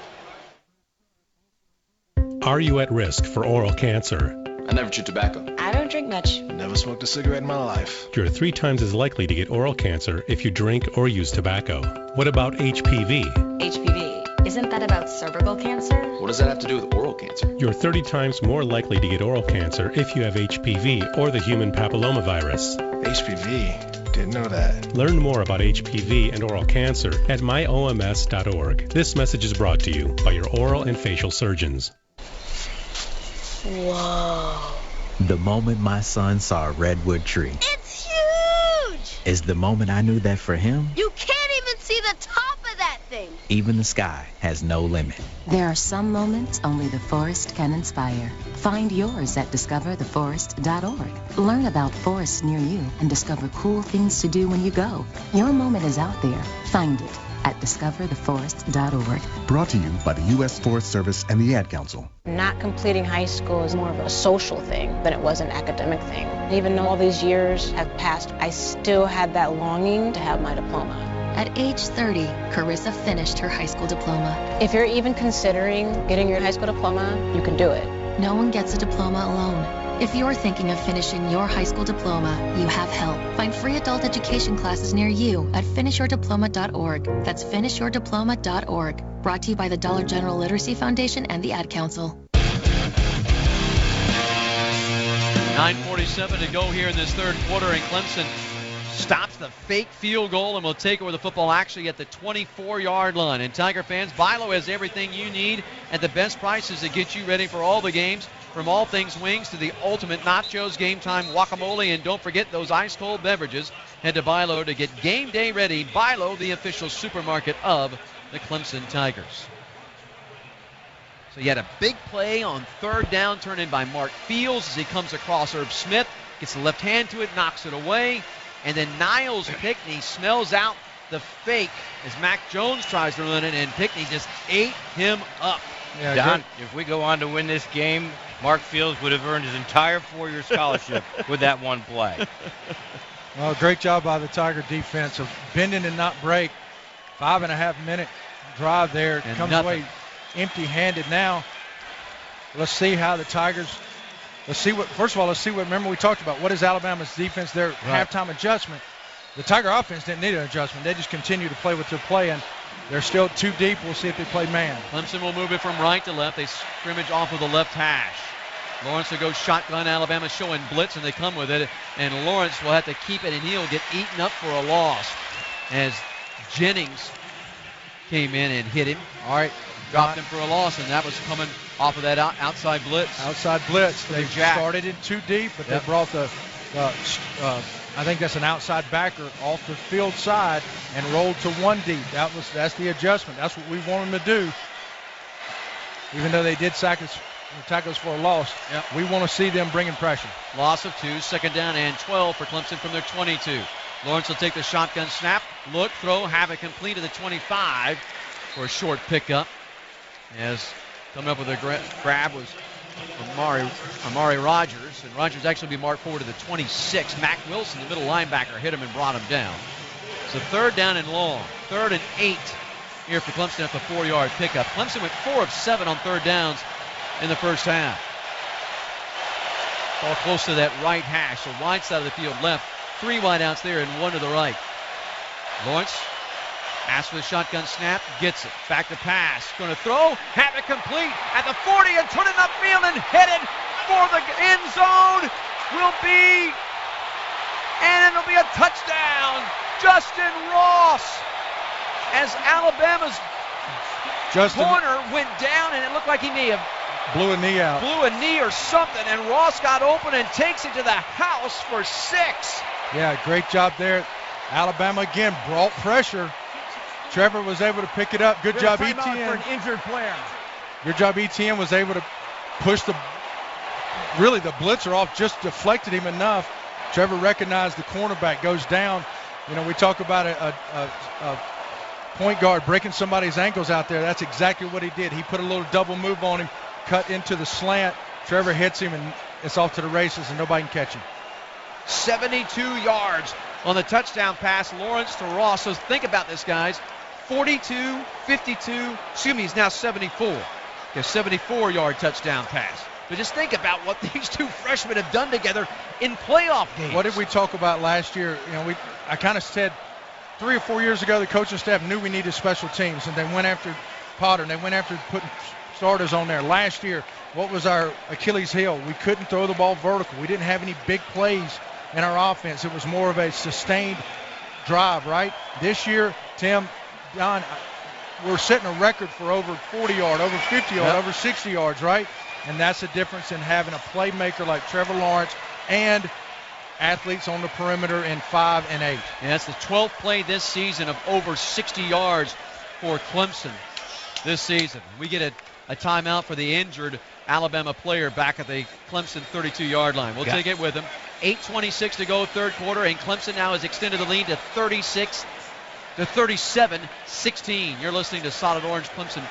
Are you at risk for oral cancer? I never chew tobacco. I don't drink much. Never smoked a cigarette in my life. You're 3 times as likely to get oral cancer if you drink or use tobacco. What about HPV? HPV? Isn't that about cervical cancer? What does that have to do with oral cancer? You're 30 times more likely to get oral cancer if you have HPV or the human papillomavirus. HPV? Didn't know that. Learn more about HPV and oral cancer at myoms.org. This message is brought to you by your oral and facial surgeons. Whoa. The moment my son saw a redwood tree. It's huge! Is the moment I knew that for him, You can't even see the top of that thing. even the sky has no limit. There are some moments only the forest can inspire. Find yours at discovertheforest.org. Learn about forests near you and discover cool things to do when you go. Your moment is out there. Find it at discovertheforest.org. Brought to you by the U.S. Forest Service and the Ad Council. Not completing high school is more of a social thing than it was an academic thing. Even though all these years have passed, I still had that longing to have my diploma. At age 30, Carissa finished her high school diploma. If you're even considering getting your high school diploma, you can do it. No one gets a diploma alone. If you're thinking of finishing your high school diploma, you have help. Find free adult education classes near you at finishyourdiploma.org. That's finishyourdiploma.org. Brought to you by the Dollar General Literacy Foundation and the Ad Council. 9:47 to go here in this third quarter, and Clemson stops the fake field goal and will take over the football actually at the 24-yard line. And Tiger fans, Bilo has everything you need at the best prices to get you ready for all the games, from all things wings to the ultimate nachos, game time guacamole, and don't forget those ice-cold beverages. Head to Bilo to get game day ready. Bilo, the official supermarket of the Clemson Tigers. So you had a big play on third down, turned in by Mark Fields as he comes across Herb Smith, gets the left hand to it, knocks it away. And then Niles Pickney smells out the fake as Mac Jones tries to run it, and Pickney just ate him up. Yeah, Don, if we go on to win this game, Mark Fields would have earned his entire 4-year scholarship with that one play. Well, great job by the Tiger defense of bending and not break. 5.5-minute drive there. And comes nothing. away empty-handed now. Let's see how the Tigers. First of all, let's see what, remember we talked about, what is Alabama's defense, their halftime adjustment. The Tiger offense didn't need an adjustment. They just continue to play what they're playing. They're still too deep. We'll see if they play man. Clemson will move it from right to left. They scrimmage off of the left hash. Lawrence will go shotgun. Alabama showing blitz, and they come with it. And Lawrence will have to keep it, and he'll get eaten up for a loss as Jennings came in and hit him. All right. Dropped him for a loss, and that was coming off of that outside blitz. Outside blitz. They started it too deep, but they brought the I think that's an outside backer off the field side and rolled to one deep. That's the adjustment. That's what we want them to do. Even though they did tackle us for a loss, we want to see them bringing pressure. Loss of 2, second down and 12 for Clemson from their 22. Lawrence will take the shotgun snap, look, throw, have it complete at the 25 for a short pickup. As coming up with a grab was Amari Rogers, and Rogers actually be marked forward to the 26. Mac Wilson, the middle linebacker, hit him and brought him down. So third down and long, 3rd and 8 here for Clemson at the 4-yard pickup. Clemson went 4 of 7 on third downs in the first half. Ball close to that right hash, so wide side of the field left. 3 wideouts there and 1 to the right. Lawrence asks for the shotgun snap, gets it. Back to pass. Going to throw, have it complete at the 40 and turn it upfield and headed for the end zone will be, and it'll be a touchdown. Justin Ross, as Alabama's corner went down and it looked like he may have blew a knee out. Blew a knee or something, and Ross got open and takes it to the house for 6. Yeah, great job there. Alabama again brought pressure. Trevor was able to pick it up. Good job, ETN. For an injured player. Good job, ETN was able to push the blitzer off, just deflected him enough. Trevor recognized the cornerback, goes down. You know, we talk about a point guard breaking somebody's ankles out there. That's exactly what he did. He put a little double move on him, cut into the slant. Trevor hits him, and it's off to the races, and nobody can catch him. 72 yards on the touchdown pass, Lawrence to Ross. So think about this, guys. 42, 52, he's now 74. A 74-yard touchdown pass. But just think about what these two freshmen have done together in playoff games. What did we talk about last year? You know, I kind of said 3 or 4 years ago the coaching staff knew we needed special teams, and they went after Potter, and they went after putting starters on there. Last year, what was our Achilles heel? We couldn't throw the ball vertical. We didn't have any big plays in our offense. It was more of a sustained drive, right? This year, Tim, Don, we're setting a record for over 40 yard, over 50 yard, over 60 yards, right? And that's the difference in having a playmaker like Trevor Lawrence and athletes on the perimeter in 5 and 8. And that's the 12th play this season of over 60 yards for Clemson this season. We get a timeout for the injured Alabama player back at the Clemson 32-yard line. We'll take it with him. 8:26 to go, third quarter, and Clemson now has extended the lead to 37-16. You're listening to Solid Orange Clemson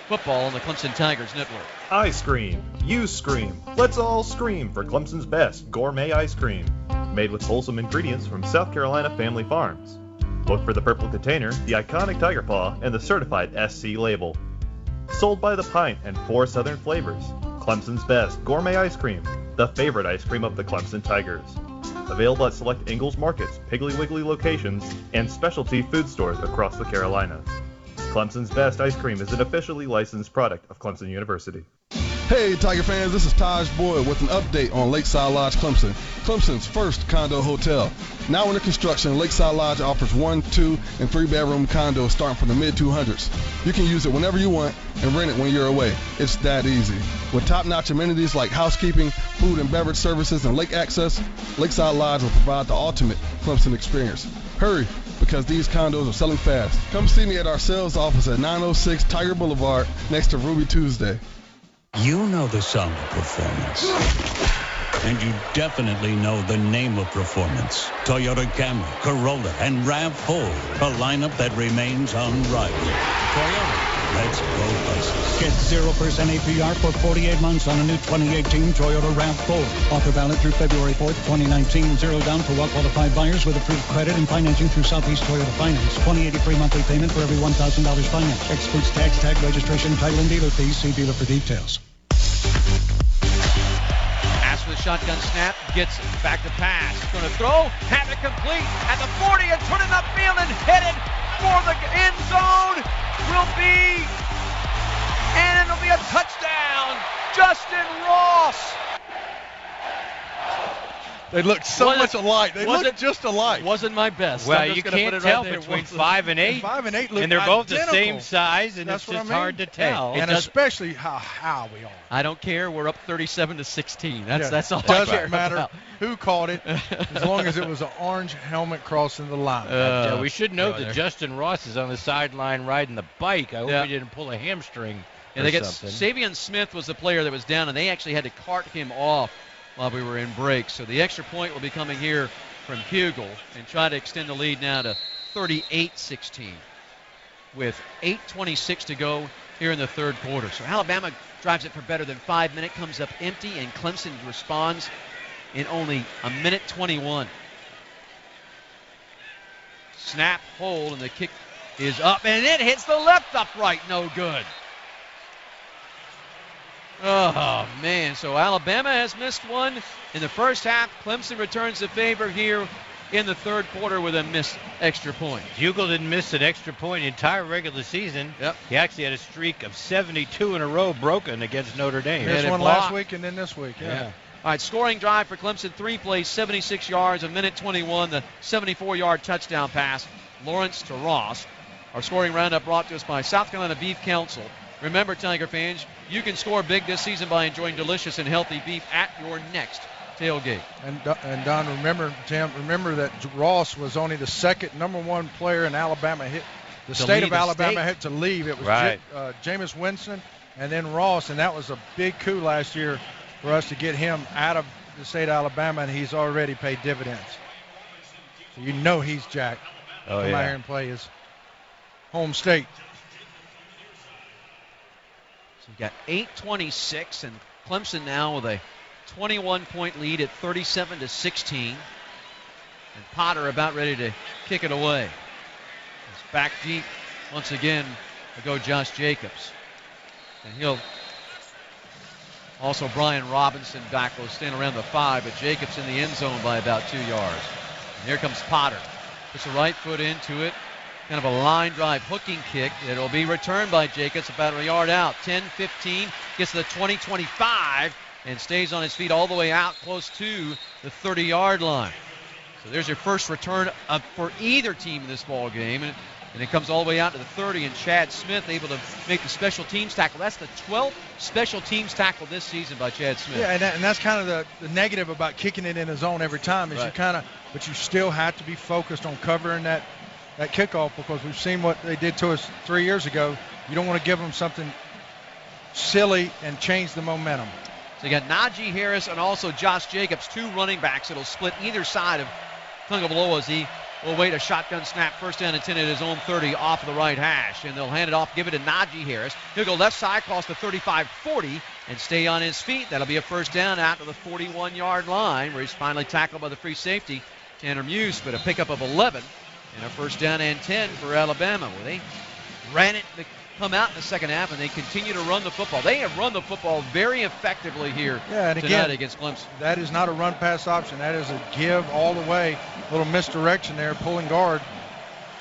football on the Clemson Tigers Network. I scream. You scream. Let's all scream for Clemson's best gourmet ice cream. Made with wholesome ingredients from South Carolina Family Farms. Look for the purple container, the iconic tiger paw, and the certified SC label. Sold by the pint and 4 southern flavors. Clemson's best gourmet ice cream. The favorite ice cream of the Clemson Tigers. Available at select Ingalls Markets, Piggly Wiggly locations, and specialty food stores across the Carolinas. Clemson's Best Ice Cream is an officially licensed product of Clemson University. Hey Tiger fans, this is Taj Boyd with an update on Lakeside Lodge Clemson, Clemson's first condo hotel. Now under construction, Lakeside Lodge offers 1, 2, and 3 bedroom condos starting from the mid-200s. You can use it whenever you want and rent it when you're away. It's that easy. With top-notch amenities like housekeeping, food and beverage services, and lake access, Lakeside Lodge will provide the ultimate Clemson experience. Hurry, because these condos are selling fast. Come see me at our sales office at 906 Tiger Boulevard next to Ruby Tuesday. You know the sound of performance. And you definitely know the name of performance. Toyota Camry, Corolla, and RAV4. A lineup that remains unrivaled. Toyota, let's go places. Get 0% APR for 48 months on a new 2018 Toyota RAV4. Offer valid through February 4th, 2019. Zero down for well-qualified buyers with approved credit and financing through Southeast Toyota Finance. $20.83 monthly payment for every $1,000 finance. Excludes tax, tag registration, title, and dealer fees. See dealer for details. Pass with a shotgun snap, gets back to pass. Going to throw, have it complete at the 40 and turning upfield and headed for the end zone and it'll be a touchdown. Justin Ross. They look so much alike. They look just alike. Wasn't my best. Well, you can't tell between 5 and 8. 5 and 8 look and they're both identical. the same size, and That's it's what just I mean. hard to tell. And especially how we are. I don't care. We're up 37-16. That's all. Doesn't matter who caught it, as long as it was an orange helmet crossing the line. We should note that Justin Ross is on the sideline riding the bike. I hope he didn't pull a hamstring or something. Savion Smith was the player that was down, and they actually had to cart him off while we were in break. So the extra point will be coming here from Hugel and try to extend the lead now to 38-16 with 8:26 to go here in the third quarter. So Alabama drives it for better than 5 minutes, comes up empty, and Clemson responds in only a minute 21. Snap, hold, and the kick is up, and it hits the left upright. No good. Oh, man. So Alabama has missed one in the first half. Clemson returns the favor here in the third quarter with a missed extra point. Hugel didn't miss an extra point the entire regular season. Yep. He actually had a streak of 72 in a row broken against Notre Dame. There's one last week and then this week. Yeah. All right, scoring drive for Clemson. 3 plays, 76 yards, a minute 21, the 74-yard touchdown pass. Lawrence to Ross. Our scoring roundup brought to us by South Carolina Beef Council. Remember, Tiger fans, you can score big this season by enjoying delicious and healthy beef at your next tailgate. And Don, remember that Ross was only the second number 1 player in Alabama hit. The state of Alabama had to leave. It was Jameis Winston and then Ross, and that was a big coup last year for us to get him out of the state of Alabama, and he's already paid dividends. So you know he's jacked. Oh, Come out here and play his home state. So you've got 8:26, and Clemson now with a 21-point lead at 37-16. And Potter about ready to kick it away. It's back deep once again to go Josh Jacobs. And he'll also Brian Robinson back will stand around the 5, but Jacobs in the end zone by about 2 yards. And here comes Potter. Puts the right foot into it. Kind of a line drive hooking kick. It'll be returned by Jacobs about a yard out. 10-15, gets to the 20-25, and stays on his feet all the way out close to the 30-yard line. So there's your first return for either team in this ball game. And it comes all the way out to the 30, and Chad Smith able to make the special teams tackle. That's the 12th special teams tackle this season by Chad Smith. Yeah, and that's kind of the negative about kicking it in a zone every time is right. But you still have to be focused on covering that kickoff, because we've seen what they did to us 3 years ago. You don't want to give them something silly and change the momentum. So you got Najee Harris and also Josh Jacobs, 2 running backs. It'll split either side of Tungavaloa as he will wait a shotgun snap, first down and 10 at his own 30 off of the right hash. And they'll hand it off, give it to Najee Harris. He'll go left side, cross the 35-40, and stay on his feet. That'll be a first down out to the 41-yard line, where he's finally tackled by the free safety, Tanner Muse, but a pickup of 11 and a first down and 10 for Alabama. Well, they ran it to come out in the second half, and they continue to run the football. They have run the football very effectively here tonight again, against Clemson. That is not a run-pass option. That is a give all the way. A little misdirection there, pulling guard.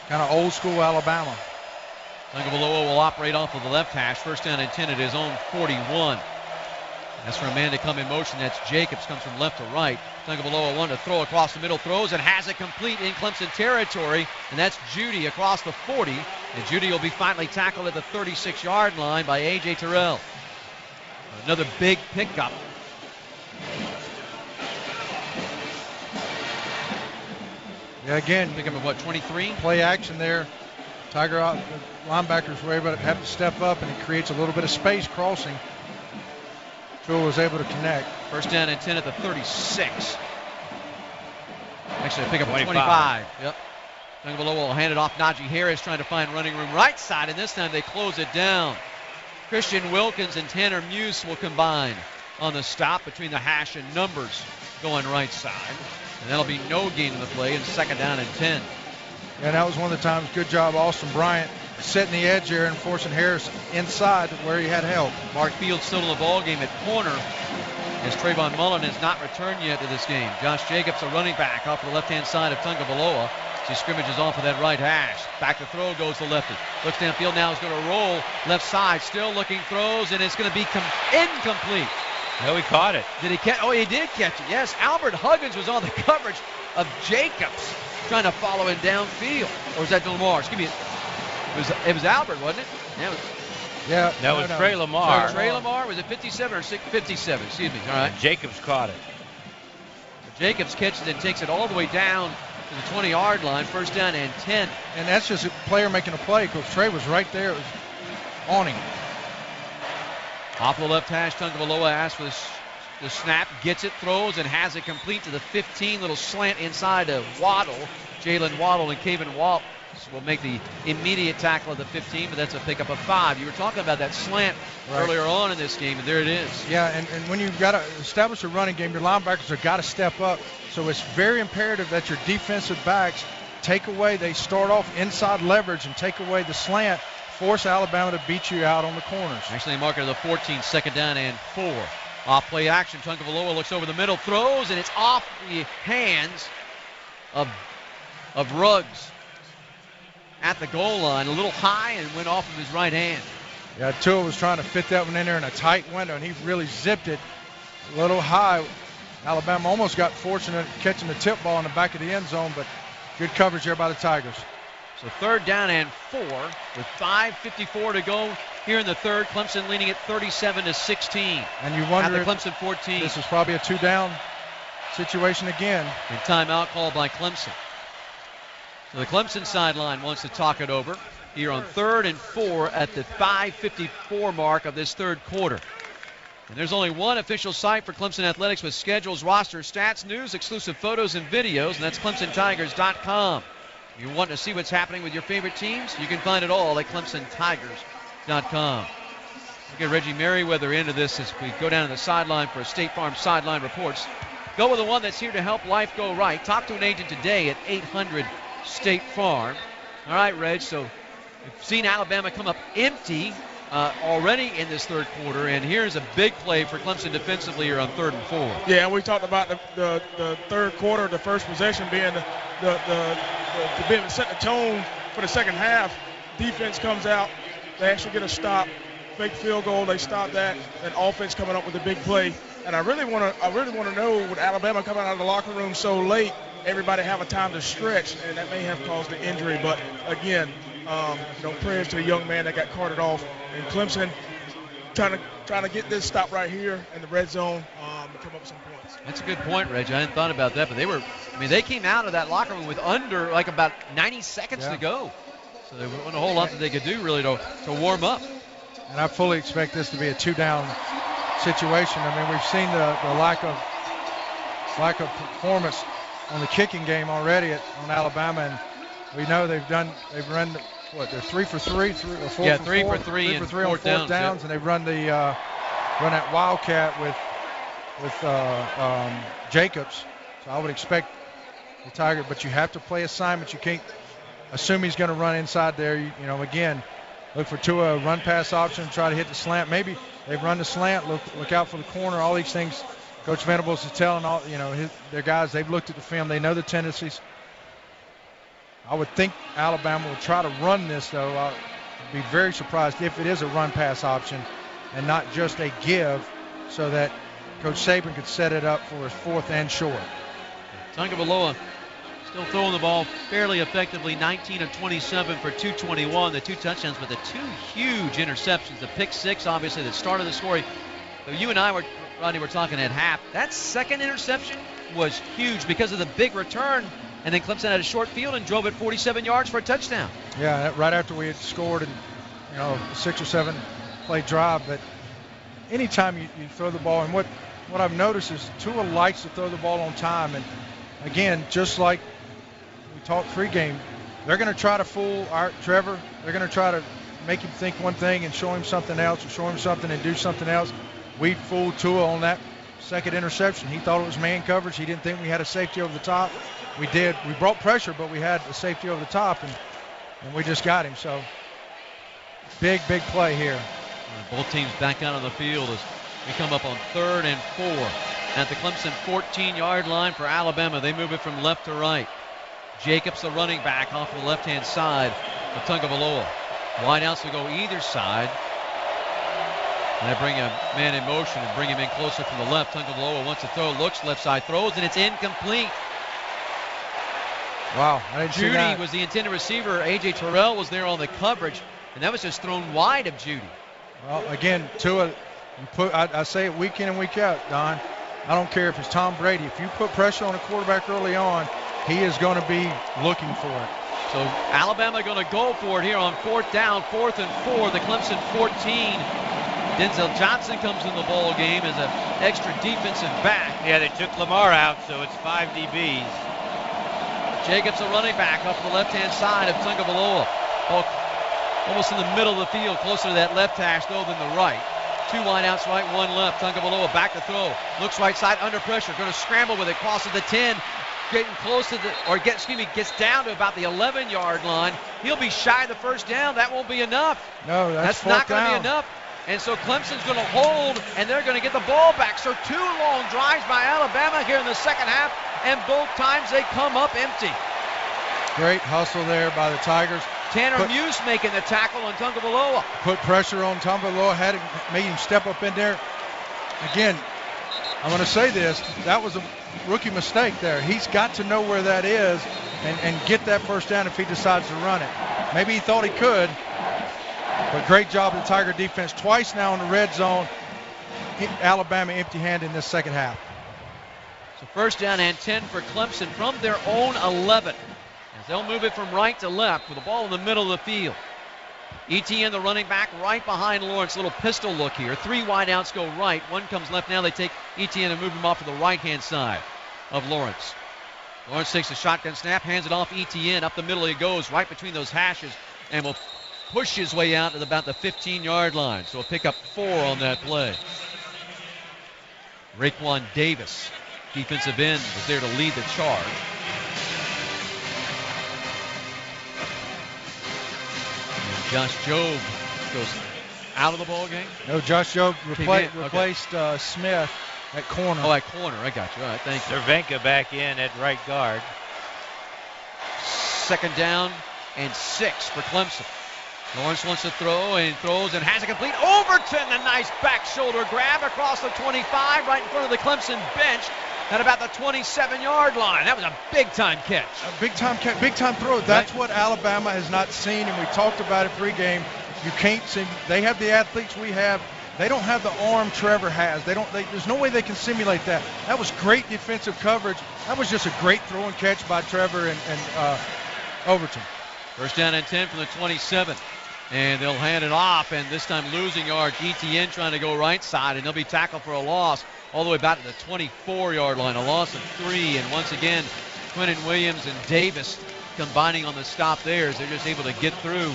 Kind of old-school Alabama. Tungavaloa will operate off of the left hash. First down and 10 at his own 41. That's for a man to come in motion. That's Jacobs, comes from left to right. Tungavaloa wanted to throw across the middle, throws and has it complete in Clemson territory. And that's Judy across the 40. And Judy will be finally tackled at the 36-yard line by A.J. Terrell. Another big pickup. Yeah, again, pickup of what, 23? Play action there. Tiger linebackers were able to have to step up, and it creates a little bit of space crossing. Phil was able to connect. First down and 10 at the 36. Actually, a pickup of 25. Yep. Tungavaloa will hand it off. Najee Harris trying to find running room right side, and this time they close it down. Christian Wilkins and Tanner Muse will combine on the stop between the hash and numbers going right side. And that'll be no gain in the play, and second down and 10. And that was one of the times. Good job, Austin Bryant, setting the edge there and forcing Harris inside where he had help. Mark Fields still in the ball game at corner, as Trayvon Mullen has not returned yet to this game. Josh Jacobs, a running back off the left-hand side of Tungavaloa. He scrimmages off of that right hash. Back to throw goes the lefty. Looks downfield now, is going to roll left side. Still looking, throws, and it's going to be incomplete. No, he caught it. Did he catch? Oh, he did catch it. Yes, Albert Huggins was on the coverage of Jacobs, trying to follow him downfield. Or was that Lamar? Excuse me. It was Albert, wasn't it? Yeah. That was Trey Lamar. Trey Lamar, was it 57 or 57? Excuse me. All right. And Jacobs caught it. Jacobs catches it and takes it all the way down to the 20-yard line. First down and 10. And that's just a player making a play, because Trey was right there. It was on him. Off the left hash, Tungavaloa asks for the snap, gets it, throws, and has it complete to the 15. Little slant inside to Waddle. Jalen Waddle and Kaven Waltz will make the immediate tackle of the 15, but that's a pickup of 5. You were talking about that slant earlier on in this game, and there it is. Yeah, and when you've got to establish a running game, your linebackers have got to step up. So it's very imperative that your defensive backs take away, they start off inside leverage and take away the slant, force Alabama to beat you out on the corners. Actually, marker of the 14, second down and 4. Off play action, Tungavaloa looks over the middle, throws, and it's off the hands of Ruggs at the goal line, a little high, and went off of his right hand. Yeah, Tua was trying to fit that one in there in a tight window, and he really zipped it a little high. Alabama almost got fortunate catching the tip ball in the back of the end zone, but good coverage there by the Tigers. So third down and 4 with 5:54 to go here in the third. Clemson leading at 37-16. And you wonder at the Clemson 14. This is probably a 2-down situation again. And timeout called by Clemson. So the Clemson sideline wants to talk it over here on 3rd and 4 at the 5:54 mark of this third quarter. And there's only one official site for Clemson Athletics with schedules, roster, stats, news, exclusive photos, and videos, and that's ClemsonTigers.com. If you want to see what's happening with your favorite teams, you can find it all at ClemsonTigers.com. We'll get Reggie Merriweather into this as we go down to the sideline for State Farm Sideline Reports. Go with the one that's here to help life go right. Talk to an agent today at 800 State Farm. All right, Reg, so we've seen Alabama come up empty already in this third quarter, and here's a big play for Clemson defensively here on 3rd and 4. Yeah, we talked about the third quarter, the first possession being to be able to set the tone for the second half. Defense comes out, they actually get a stop, big field goal, they stop that, and offense coming up with a big play. And I really want to know, with Alabama coming out of the locker room so late, everybody have a time to stretch, and that may have caused the injury. But again, prayers to the young man that got carted off. And Clemson trying to get this stop right here in the red zone to come up with some points. That's a good point, Reg. I hadn't thought about that, but they came out of that locker room with under like about 90 seconds to go. So there wasn't a whole lot that they could do really to warm up. And I fully expect this to be a 2-down situation. I mean, we've seen the lack of performance on the kicking game already on Alabama, and we know they've run they're 3 for 3 or 4 for 4. 3 for 3 on fourth downs, and they've run that Wildcat with Jacobs. So I would expect the Tiger, but you have to play assignments. You can't assume he's going to run inside there. Again, look for Tua, run pass option, try to hit the slant. Maybe they've run the slant, look out for the corner, all these things. Coach Venables is telling their guys, they've looked at the film, they know the tendencies. I would think Alabama would try to run this, though. I'd be very surprised if it is a run pass option and not just a give, so that Coach Saban could set it up for his 4th and short. Tagovailoa still throwing the ball fairly effectively, 19 of 27 for 221, the 2 touchdowns, but the 2 huge interceptions. The pick 6, obviously, that started the story. So you and I Rodney, were talking at half. That second interception was huge because of the big return, and then Clemson had a short field and drove it 47 yards for a touchdown. Yeah, right after we had scored and a 6 or 7 play drive. But anytime you throw the ball, and what I've noticed is Tua likes to throw the ball on time. And again, just like we talked pregame, they're going to try to fool Trevor. They're going to try to make him think one thing and show him something else, or show him something and do something else. We fooled Tua on that second interception. He thought it was man coverage. He didn't think we had a safety over the top. We did. We brought pressure, but we had a safety over the top, and we just got him. So big play here. Both teams back out of the field as we come up on 3rd and 4 at the Clemson 14-yard line for Alabama. They move it from left to right. Jacobs, the running back, off the left-hand side of Tagovailoa. Wideouts will go either side. And they bring a man in motion and bring him in closer from the left. Tagovailoa wants to throw, looks left side, throws, and it's incomplete. Wow, I didn't see that. Judy was the intended receiver. A.J. Terrell was there on the coverage, and that was just thrown wide of Judy. Well, again, Tua, I say it week in and week out, Don. I don't care if it's Tom Brady. If you put pressure on a quarterback early on, he is going to be looking for it. So Alabama going to go for it here on 4th down, 4th and 4, the Clemson 14. Denzel Johnson comes in the ball game as an extra defensive back. Yeah, they took Lamar out, so it's 5 DBs. Jacobs, a running back, up the left-hand side of Tagovailoa. Almost in the middle of the field, closer to that left hash, though, than the right. 2 wideouts right, 1 left. Tagovailoa back to throw. Looks right side, under pressure. Going to scramble with it, crosses the 10. Getting close to gets down to about the 11-yard line. He'll be shy of the first down. That won't be enough. No, that's not going to be enough. And so Clemson's going to hold, and they're going to get the ball back. So 2 long drives by Alabama here in the second half, and both times they come up empty. Great hustle there by the Tigers. Tanner Muse making the tackle on Tagovailoa. Put pressure on Tagovailoa, made him step up in there. Again, I'm going to say this, that was a rookie mistake there. He's got to know where that is and get that first down if he decides to run it. Maybe he thought he could, but great job of the Tiger defense. Twice now in the red zone. Alabama empty-handed in this second half. So 1st down and 10 for Clemson from their own 11. As they'll move it from right to left with the ball in the middle of the field. Etienne, the running back, right behind Lawrence. Little pistol look here. 3 wideouts go right. 1 comes left. Now they take Etienne and move him off to the right-hand side of Lawrence. Lawrence takes a shotgun snap, hands it off Etienne. Up the middle he goes, right between those hashes, and will push his way out to about the 15-yard line. So he'll pick up 4 on that play. Raekwon Davis, defensive end, was there to lead the charge. And Josh Jobe goes out of the ball game. No, Josh Jobe replaced Smith at corner. Oh, at corner. I got you. All right, thank you. Cervenka back in at right guard. 2nd down and 6 for Clemson. Lawrence wants to throw and throws and has it complete. Overton, a nice back shoulder grab across the 25 right in front of the Clemson bench at about the 27-yard line. That was a big-time catch. A big-time catch, big-time throw. That's what Alabama has not seen, and we talked about it pregame. You can't see. They have the athletes we have. They don't have the arm Trevor has. There's no way they can simulate that. That was great defensive coverage. That was just a great throw and catch by Trevor and Overton. 1st down and 10 from the 27. And they'll hand it off, and this time losing yards. Etienne trying to go right side, and they'll be tackled for a loss all the way back to the 24-yard line. A loss of 3, and once again, Quentin Williams and Davis combining on the stop there as they're just able to get through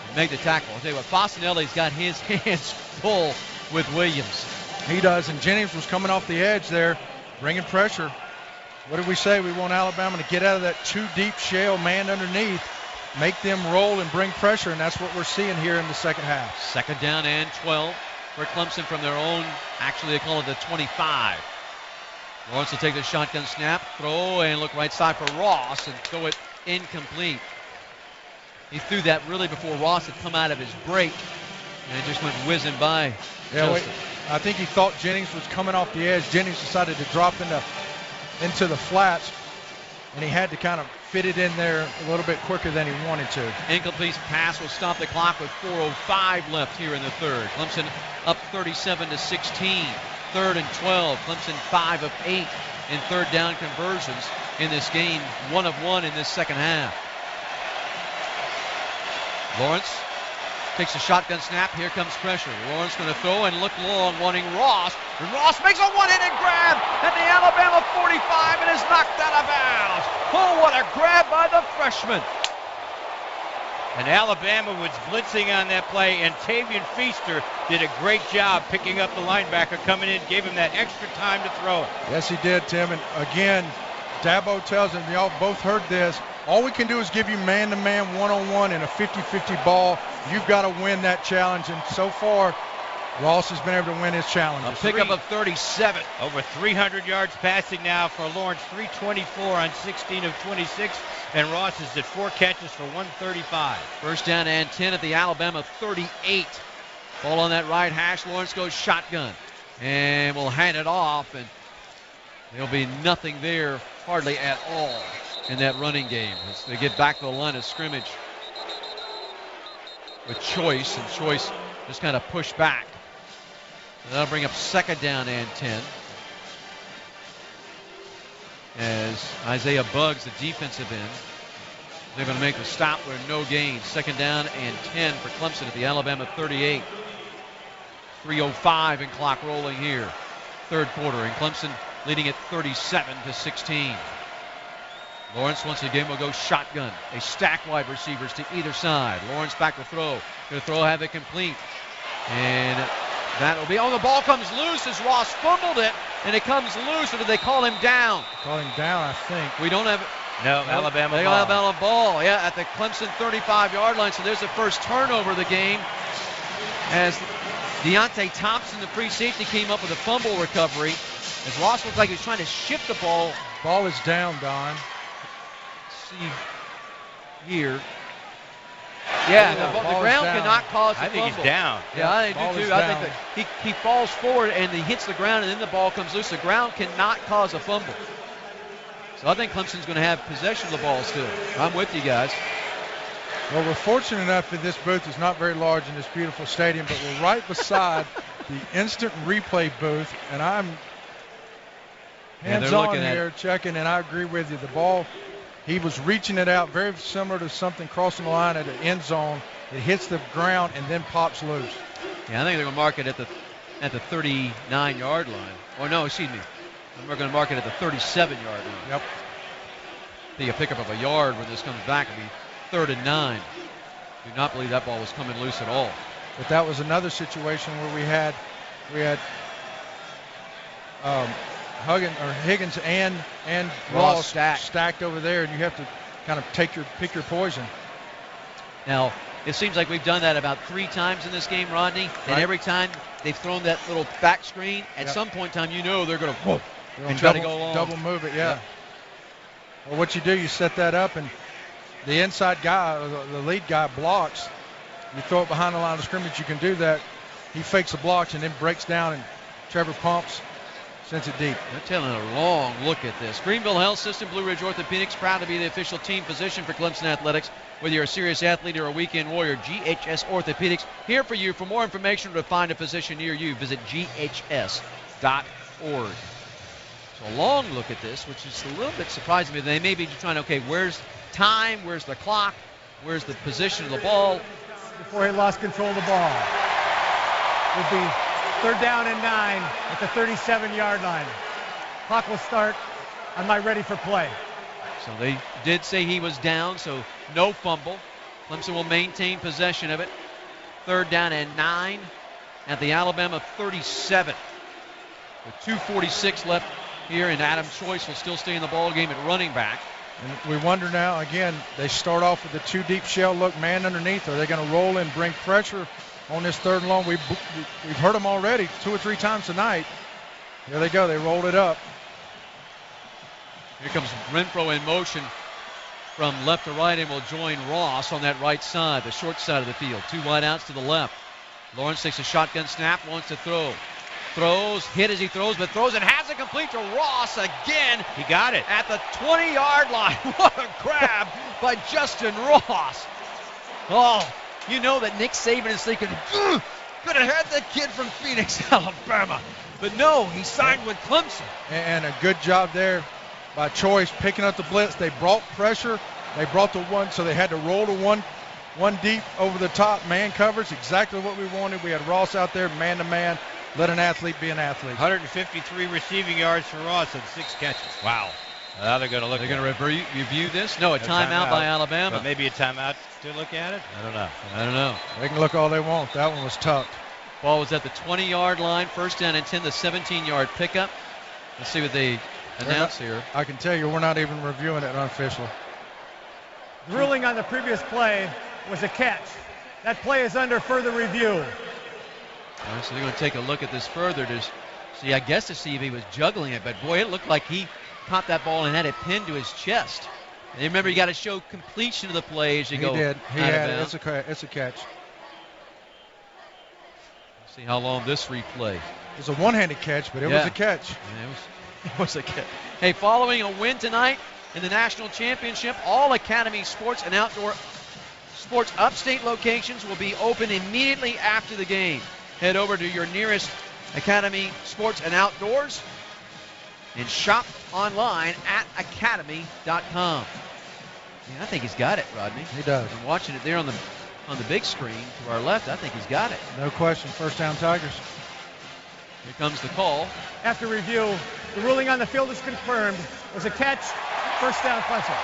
and make the tackle. I'll tell you what, Fasanelli's got his hands full with Williams. He does, and Jennings was coming off the edge there, bringing pressure. What did we say? We want Alabama to get out of that too-deep shell, man underneath, make them roll and bring pressure, and that's what we're seeing here in the second half. 2nd down and 12 for Clemson from their own, actually they call it the 25. Lawrence will take the shotgun snap, throw, and look right side for Ross and throw it incomplete. He threw that really before Ross had come out of his break, and it just went whizzing by. Yeah, I think he thought Jennings was coming off the edge. Jennings decided to drop into the flats, and he had to kind of fit it in there a little bit quicker than he wanted to. Incomplete pass will stop the clock with 4:05 left here in the 3rd. Clemson up 37-16. 3rd and 12. Clemson 5 of 8 in 3rd down conversions in this game. 1 of 1 in this second half. Lawrence takes a shotgun snap. Here comes pressure. Lawrence going to throw and look long, wanting Ross. And Ross makes a one-handed grab at the Alabama 45 and is knocked out of bounds. Oh, what a grab by the freshman. And Alabama was blitzing on that play, and Tavian Feaster did a great job picking up the linebacker coming in, gave him that extra time to throw it. Yes, he did, Tim. And again, Dabo tells him, y'all both heard this, all we can do is give you man-to-man, one-on-one in a 50-50 ball. You've got to win that challenge. And so far, Ross has been able to win his challenge. A pickup of 37. Over 300 yards passing now for Lawrence, 324 on 16 of 26. And Ross is at 4 catches for 135. 1st down and 10 at the Alabama 38. Ball on that right hash. Lawrence goes shotgun. And will hand it off. And there'll be nothing there hardly at all in that running game as they get back to the line of scrimmage with Choice. And Choice just kind of pushed back. And that'll bring up 2nd down and 10. As Isaiah Buggs, the defensive end, they're going to make the stop with no gain. 2nd down and 10 for Clemson at the Alabama 38. 3:05 and clock rolling here. 3rd quarter, and Clemson leading at 37-16. Lawrence once again will go shotgun. They stack wide receivers to either side. Lawrence back to throw. Going to throw, have it complete. And that'll be, the ball comes loose as Ross fumbled it, and it comes loose, or did they call him down? Call him down, I think. We don't have it. No, Alabama ball. Alabama ball, yeah, at the Clemson 35-yard line. So there's the first turnover of the game as Deontay Thompson, the free safety, came up with a fumble recovery as Ross looked like he was trying to shift the ball. Ball is down, Don. Let's see here. Yeah, the ground cannot cause a fumble. I think he's down. Yeah, I do too. I think that he falls forward and he hits the ground and then the ball comes loose. The ground cannot cause a fumble. So I think Clemson's going to have possession of the ball still. I'm with you guys. Well, we're fortunate enough that this booth is not very large in this beautiful stadium, but we're right beside the instant replay booth, and I'm hands-on here checking, and I agree with you. The ball He was reaching it out, very similar to something crossing the line at the end zone. It hits the ground and then pops loose. Yeah, I think they're going to mark it at the 39-yard line. Or no, excuse me. We're going to mark it at the 37-yard line. Yep. Be a pickup of a yard when this comes back. It'll be 3rd and 9. Do not believe that ball was coming loose at all. But that was another situation where we had Higgins and Ross stacked over there, and you have to kind of pick your poison. Now, it seems like we've done that about 3 times in this game, Rodney. Right. And every time they've thrown that little back screen, at some point in time, you know they're going to try to go long. Double move it, yeah. Well, what you do, you set that up, and the inside guy, the lead guy, blocks. You throw it behind the line of scrimmage, you can do that. He fakes the blocks and then breaks down, and Trevor pumps, sends it deep. They're taking a long look at this. Greenville Health System, Blue Ridge Orthopedics, proud to be the official team physician for Clemson Athletics. Whether you're a serious athlete or a weekend warrior, GHS Orthopedics here for you. For more information or to find a physician near you, visit ghs.org. So a long look at this, which is a little bit surprising me. They may be trying to, okay, where's time, where's the clock, where's the position of the ball? Before he lost control of the ball. Would be 3rd down and 9 at the 37-yard line. Clock will start on my ready for play. So they did say he was down, so no fumble. Clemson will maintain possession of it. 3rd down and 9 at the Alabama 37. With 2:46 left here, and Adam Choice will still stay in the ball game at running back. And we wonder now, again, they start off with the 2 deep shell look, man underneath. Are they going to roll in, bring pressure on this 3rd and long? We've heard them already 2 or 3 times tonight. Here they go. They rolled it up. Here comes Renfro in motion from left to right and will join Ross on that right side, the short side of the field. 2 wideouts to the left. Lawrence takes a shotgun snap, wants to throw. Throws, hit as he throws, but throws and has it complete to Ross again. He got it. At the 20-yard line. What a grab by Justin Ross. Oh, you know that Nick Saban is thinking, could have had that kid from Phoenix, Alabama. But no, he signed with Clemson. And a good job there by Choice picking up the blitz. They brought pressure. They brought the one, so they had to roll to one deep over the top. Man coverage, exactly what we wanted. We had Ross out there, man-to-man. Let an athlete be an athlete. 153 receiving yards for Ross and 6 catches. Wow. Now they're going to look. They're going to review this. No, a timeout by Alabama. But maybe a timeout to look at it. I don't know. They can look all they want. That one was tucked. Ball was at the 20-yard line. 1st down and 10. The 17-yard pickup. Let's see what they announce here. I can tell you, we're not even reviewing it unofficially. The ruling on the previous play was a catch. That play is under further review. All right, so they're going to take a look at this further to see, I guess, to see if he was juggling it. But, boy, it looked like he caught that ball and had it pinned to his chest. And remember, you got to show completion of the play as you go. He did. He had it. It's a catch. See how long this replay. It's a one-handed catch, but it was a catch. Yeah, it was a catch. Hey, following a win tonight in the national championship, all Academy sports and outdoor sports upstate locations will be open immediately after the game. Head over to your nearest Academy Sports and Outdoors and shop online at academy.com. Yeah, I think he's got it, Rodney. He does. I'm watching it there on the big screen to our left. I think he's got it. No question. 1st down Tigers. Here comes the call. After review, the ruling on the field is confirmed. It was a catch. 1st down Clemson.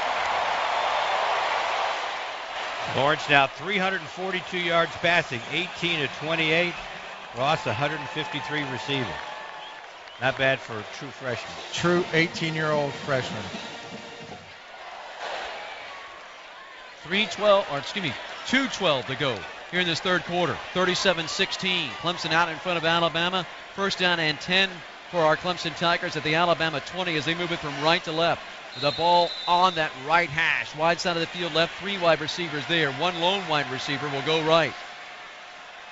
Lawrence now 342 yards passing, 18 of 28. Ross 153 receiving. Not bad for a true freshman. True 18-year-old freshman. 2:12 to go here in this 3rd quarter. 37-16. Clemson out in front of Alabama. 1st down and 10 for our Clemson Tigers at the Alabama 20 as they move it from right to left. The ball on that right hash. Wide side of the field left. 3 wide receivers there. 1 lone wide receiver will go right.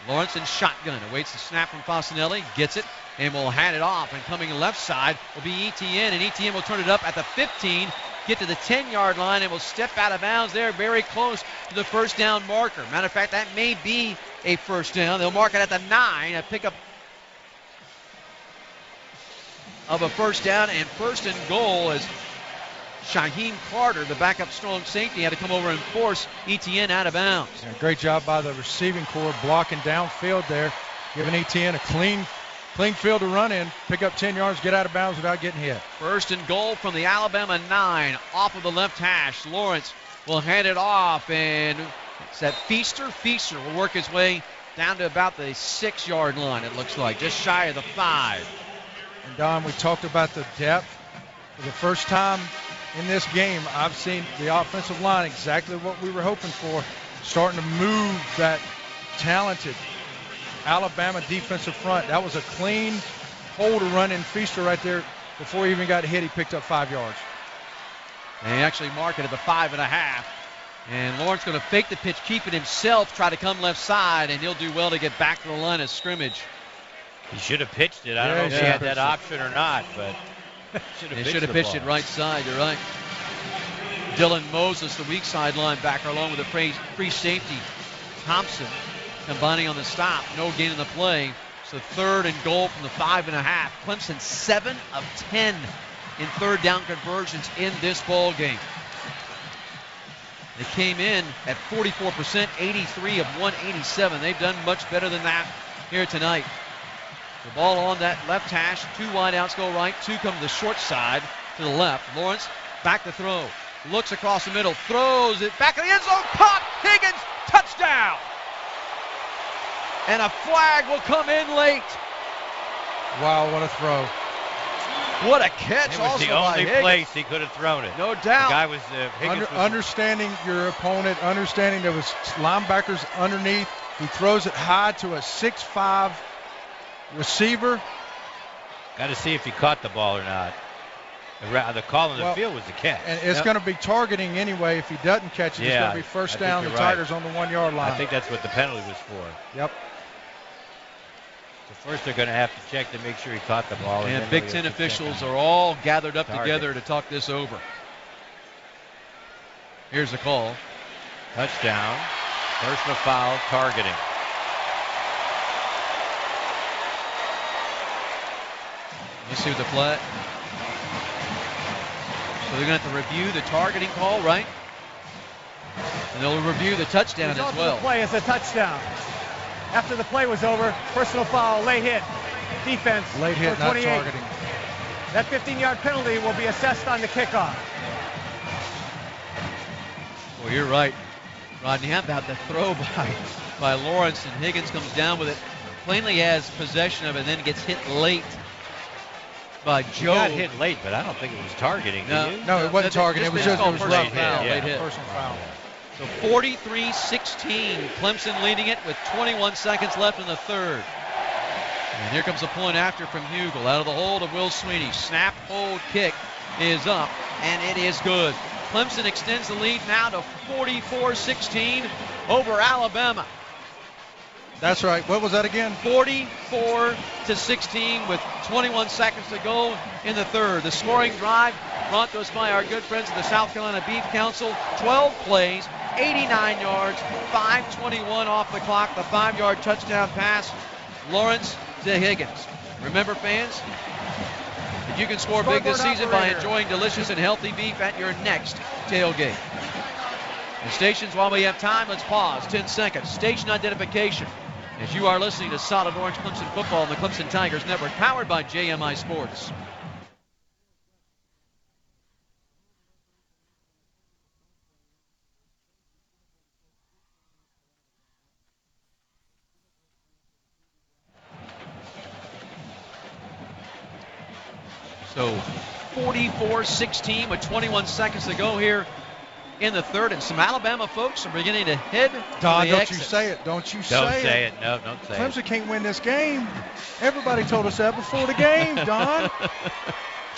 Lawrence in shotgun. Awaits the snap from Fasanelli. Gets it and will hand it off. And coming left side will be Etienne. And Etienne will turn it up at the 15. Get to the 10-yard line and will step out of bounds there very close to the 1st down marker. Matter of fact, that may be a 1st down. They'll mark it at the 9. A pickup of a 1st down and 1st and goal as Shaheem Carter, the backup strong safety, had to come over and force Etienne out of bounds. Yeah, great job by the receiving corps blocking downfield there, giving Etienne a clean field to run in, pick up 10 yards, get out of bounds without getting hit. First and goal from the Alabama 9, off of the left hash. Lawrence will hand it off, and it's that Feaster. Feaster will work his way down to about the 6-yard line, it looks like, just shy of the 5. And Don, we talked about the depth. For the first time in this game, I've seen the offensive line exactly what we were hoping for, starting to move that talented Alabama defensive front. That was a clean hole to run in Feaster right there. Before he even got hit, he picked up 5 yards. And he actually marked it at the 5.5. And Lawrence going to fake the pitch, keep it himself, try to come left side, and he'll do well to get back to the line of scrimmage. He should have pitched it. I don't know if he had that option or not, but he should have pitched it right side. You're right. Dylan Moses, the weak side linebacker, along with the free safety Thompson, combining on the stop. No gain in the play. So 3rd and goal from the 5.5. Clemson 7 of 10 in third down conversions in this ball game. They came in at 44%, 83 of 187. They've done much better than that here tonight. The ball on that left hash. 2 wideouts go right. 2 come to the short side to the left. Lawrence back to throw. Looks across the middle. Throws it back in the end zone. Caught. Higgins. Touchdown. And a flag will come in late. Wow, what a throw. What a catch. It was also the only by place he could have thrown it. No doubt. The guy was, Higgins was understanding your opponent, understanding there was linebackers underneath. He throws it high to a 6'5" receiver. Got to see if he caught the ball or not. The call in the field was the catch. And it's going to be targeting anyway. If he doesn't catch it, it's going to be first down. The Tigers on the 1-yard line. I think that's what the penalty was for. Yep. So first they're going to have to check to make sure he caught the ball. And Big Ten officials are all gathered up together to talk this over. Here's the call. Touchdown. Personal foul, targeting. You see the flag? So they're going to have to review the targeting call, right? And they'll review the touchdown as well. The play is a touchdown. After the play was over, personal foul, late hit, defense. Late hit, not targeting. That 15-yard penalty will be assessed on the kickoff. Well, you're right, Rodney. How about the throw by Lawrence, and Higgins comes down with it. Plainly has possession of it, and then gets hit late by Joe. He got hit late, but I don't think it was targeting. No, it wasn't targeting. It was just rough. Late hit. Personal foul. So 43-16, Clemson leading it with 21 seconds left in the third. And here comes a point after from Hugel out of the hold of Will Sweeney. Snap, hold, kick is up, and it is good. Clemson extends the lead now to 44-16 over Alabama. That's right. What was that again? 44-16 with 21 seconds to go in the third. The scoring drive brought to us by our good friends at the South Carolina Beef Council. 12 plays, 89 yards, 5:21 off the clock. The 5-yard touchdown pass, Lawrence to Higgins. Remember, fans, that you can score big this season by enjoying delicious and healthy beef at your next tailgate. And stations, while we have time, let's pause. 10 seconds. Station identification. As you are listening to Solid Orange Clemson Football on the Clemson Tigers Network, powered by JMI Sports. So 44-16 with 21 seconds to go here in the third, and some Alabama folks are beginning to head Don, to the don't exit. you say it. Don't you say it. Don't say it. No, don't say Clemson it. can't win this game. Everybody told us that before the game, Don.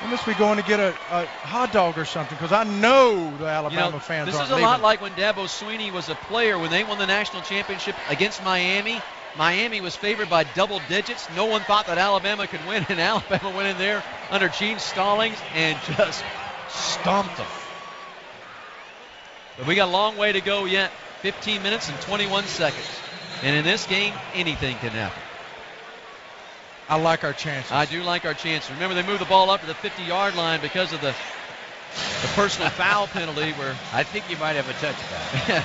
I must be going to get a hot dog or something, because I know the Alabama fans this aren't is a leaving. lot like when Dabo Swinney was a player. When they won the national championship against Miami, Miami was favored by double digits. No one thought that Alabama could win, and Alabama went in there under Gene Stallings and just stomped them. But we got a long way to go yet. 15 minutes and 21 seconds. And in this game, anything can happen. I like our chances. I do like our chances. Remember, they moved the ball up to the 50-yard line because of the the personal foul penalty where I think you might have a touchback.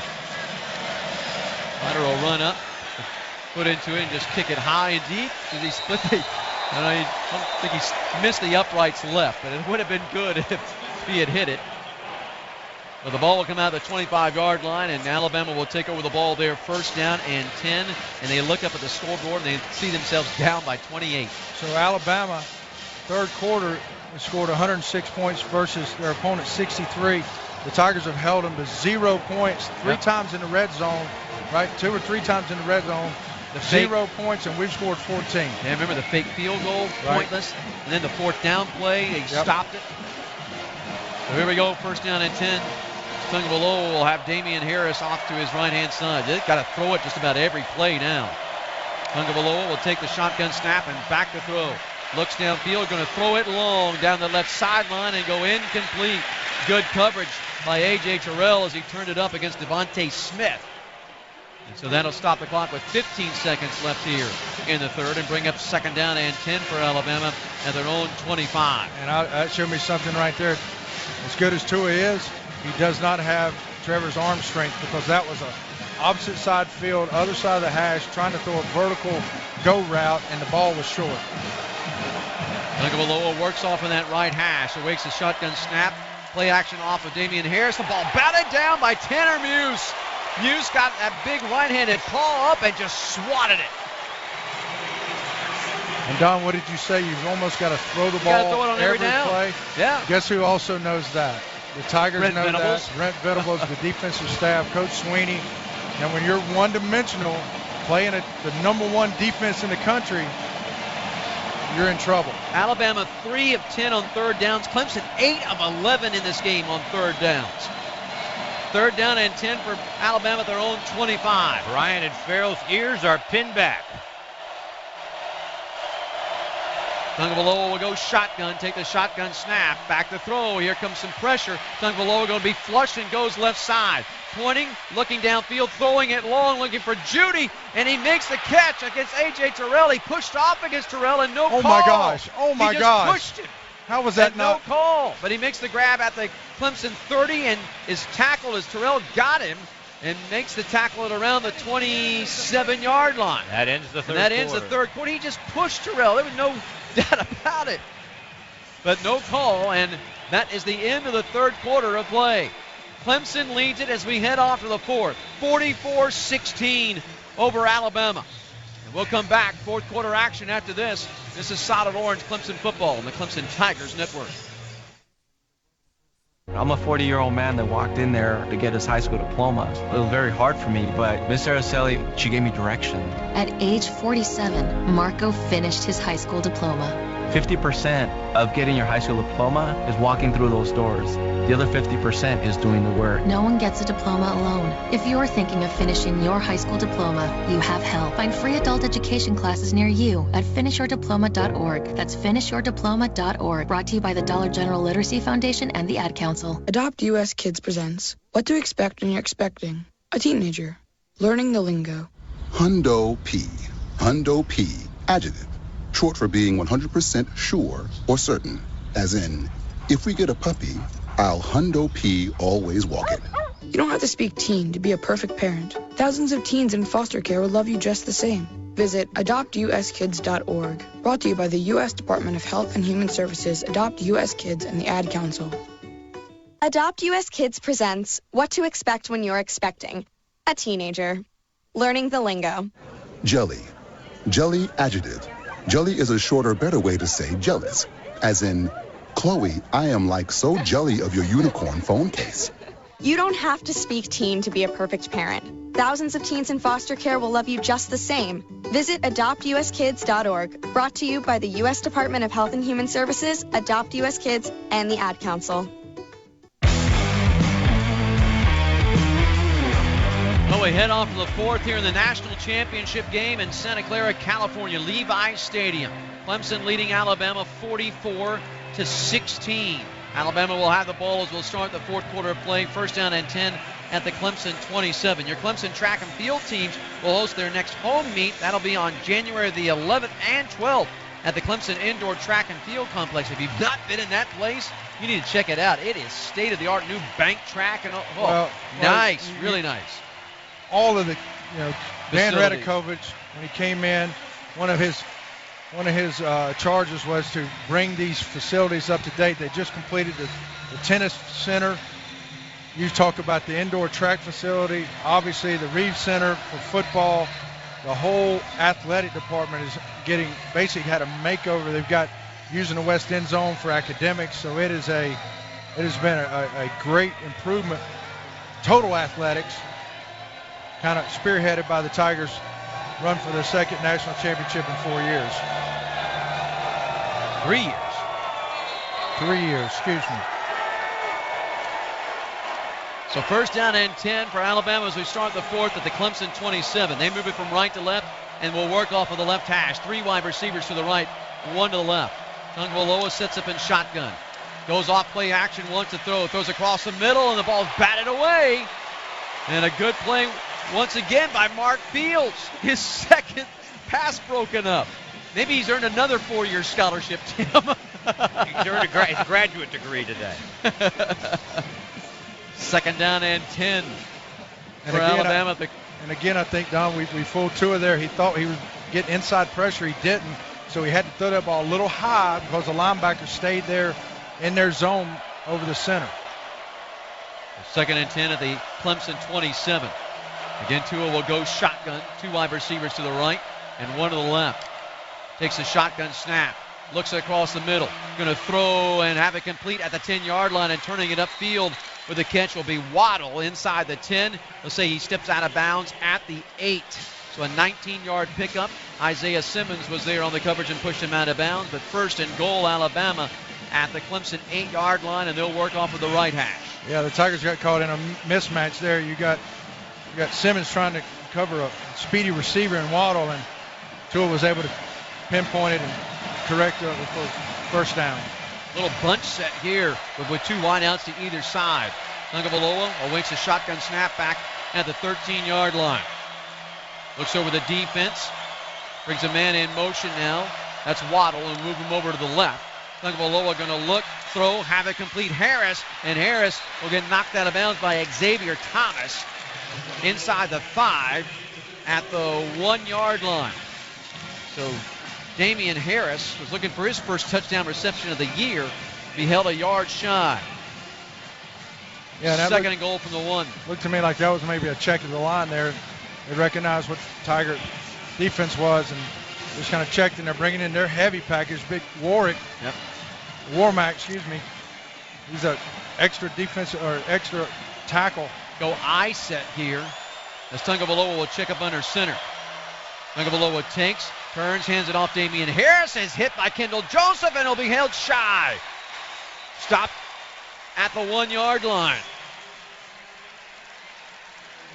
Ryder will run up, put into it, and just kick it high and deep. Did he split the? I don't think he missed the uprights left, but it would have been good if he had hit it. But the ball will come out the 25-yard line, and Alabama will take over the ball there, first down and 10. And they look up at the scoreboard, and they see themselves down by 28. So Alabama, third quarter, scored 106 points versus their opponent 63. The Tigers have held them to 0 points three times in the red zone, right? 2 or 3 times in the red zone. 0 points, and we've scored 14. And remember the fake field goal, pointless. And then the fourth down play, they stopped it. So here we go, first down and 10. Tungavaloa will have Damian Harris off to his right-hand side. They've got to throw it just about every play now. Tungavaloa will take the shotgun snap and back to throw. Looks downfield, going to throw it long down the left sideline and go incomplete. Good coverage by A.J. Terrell as he turned it up against Devontae Smith. And so that'll stop the clock with 15 seconds left here in the third and bring up second down and 10 for Alabama at their own 25. And that showed me something right there. As good as Tua is, he does not have Trevor's arm strength, because that was a opposite side field, other side of the hash, trying to throw a vertical go route, and the ball was short. Tungavaloa works off on that right hash, awaits the shotgun snap, play action off of Damian Harris. The ball batted down by Tanner Muse. Muse got that big right-handed paw up and just swatted it. And Don, what did you say? You've almost got to throw the ball throw it on every down. play. Yeah. Guess who also knows that? The Tigers Brent know Venables. that. Brent Venables, the defensive staff, Coach Sweeney. And when you're one-dimensional, playing the number one defense in the country, you're in trouble. Alabama 3 of 10 on third downs. Clemson 8 of 11 in this game on third downs. Third down and 10 for Alabama at their own 25. Ryan and Farrell's ears are pinned back. Tungavaloa will go shotgun, take the shotgun snap, back to throw. Here comes some pressure. Tungavaloa going to be flush and goes left side. Pointing, looking downfield, throwing it long, looking for Judy, and he makes the catch against A.J. Terrell. He pushed off against Terrell and no call. Oh my gosh, oh my he gosh. Just pushed him. How was that and not? No call, but he makes the grab at the Clemson 30 and is tackled as Terrell got him and makes the tackle at around the 27-yard line. That ends the third quarter. And that ends the third quarter. He just pushed Terrell. There was no doubt about it. But no call, and that is the end of the third quarter of play. Clemson leads it as we head off to the fourth, 44-16 over Alabama. And we'll come back, fourth quarter action after this. This is Solid Orange Clemson football on the Clemson Tigers Network. I'm a 40-year-old man that walked in there to get his high school diploma. It was very hard for me, but Miss Araceli, she gave me direction. At age 47, Marco finished his high school diploma. 50% of getting your high school diploma is walking through those doors. The other 50% is doing the work. No one gets a diploma alone. If you're thinking of finishing your high school diploma, you have help. Find free adult education classes near you at finishyourdiploma.org. That's finishyourdiploma.org. Brought to you by the Dollar General Literacy Foundation and the Ad Council. Adopt US Kids presents What to Expect When You're Expecting a Teenager. Learning the lingo. Hundo P. Hundo P. Adjective. Short for being 100% sure or certain. As in, if we get a puppy, I'll Hundo P always walk it. You don't have to speak teen to be a perfect parent. Thousands of teens in foster care will love you just the same. Visit adoptuskids.org. Brought to you by the U.S. Department of Health and Human Services, Adopt U.S. Kids, and the Ad Council. Adopt U.S. Kids presents What to Expect When You're Expecting a Teenager. Learning the lingo. Jelly. Jelly adjective. Jelly is a shorter, better way to say jealous. As in, Chloe, I am like so jelly of your unicorn phone case. You don't have to speak teen to be a perfect parent. Thousands of teens in foster care will love you just the same. Visit adoptuskids.org. Brought to you by the U.S. Department of Health and Human Services, Adopt U.S. Kids, and the Ad Council. Well, we head off to the fourth here in the national championship game in Santa Clara, California, Levi Stadium. Clemson leading Alabama 44-16. Alabama will have the ball as we'll start the fourth quarter of play. First down and 10 at the Clemson 27. Your Clemson track and field teams will host their next home meet. That'll be on January the 11th and 12th at the Clemson Indoor Track and Field Complex. If you've not been in that place, You need to check it out. It is state-of-the-art new bank track. And nice, really nice. All of the, Dan Facilities. Redikovich, when he came in, one of his charges was to bring these facilities up to date. They just completed the tennis center. You talk about the indoor track facility, obviously the Reeves Center for football. The whole athletic department is basically had a makeover. They've got using the West End zone for academics, so it has been a great improvement. Total athletics, kind of spearheaded by the Tigers, run for their second national championship in 4 years. 3 years. 3 years, excuse me. So first down and 10 for Alabama as we start the fourth at the Clemson 27. They move it from right to left and will work off of the left hash. 3 wide receivers to the right, 1 to the left. Tungvaloa sets up in shotgun. Goes off play action, wants to throw. Throws across the middle, and the ball's batted away. And a good play once again by Mark Fields. His second pass broken up. Maybe he's earned another 4-year scholarship, Tim. He's earned a graduate degree today. Second down and 10 for Alabama. And again, I think, Don, we fooled Tua there. He thought he was getting inside pressure. He didn't. So he had to throw that ball a little high because the linebacker stayed there in their zone over the center. Second and 10 at the Clemson 27. Again, Tua will go shotgun. 2 wide receivers to the right and 1 to the left. Takes a shotgun snap. Looks across the middle. Going to throw and have it complete at the 10-yard line, and turning it upfield with the catch will be Waddle inside the 10. They'll say he steps out of bounds at the 8. So a 19-yard pickup. Isaiah Simmons was there on the coverage and pushed him out of bounds. But first and goal, Alabama at the Clemson 8-yard line, and they'll work off of the right hash. Yeah, the Tigers got caught in a mismatch there. You got Simmons trying to cover a speedy receiver in Waddle, and Tua was able to pinpoint it and correct it for first down. Little bunch set here with 2 wideouts to either side. Tungvaloa awaits a shotgun snap back at the 13-yard line. Looks over the defense. Brings a man in motion now. That's Waddle, and move him over to the left. Tungvaloa going to look, throw, have it complete. Harris, and Harris will get knocked out of bounds by Xavier Thomas inside the 5 at the 1-yard line. So Damian Harris was looking for his first touchdown reception of the year. He held a yard shy. Yeah, second and goal from the 1. Looked to me like that was maybe a check of the line there. They recognized what the Tiger defense was and just kind of checked, and they're bringing in their heavy package, Big Warmack. Yep. Warmack, excuse me. He's an extra defense or extra tackle. Go I set here as Tungvaloa will check up under center. Tungvaloa takes, turns, hands it off. Damian Harris is hit by Kendall Joseph, and he'll be held shy. Stopped at the 1-yard line.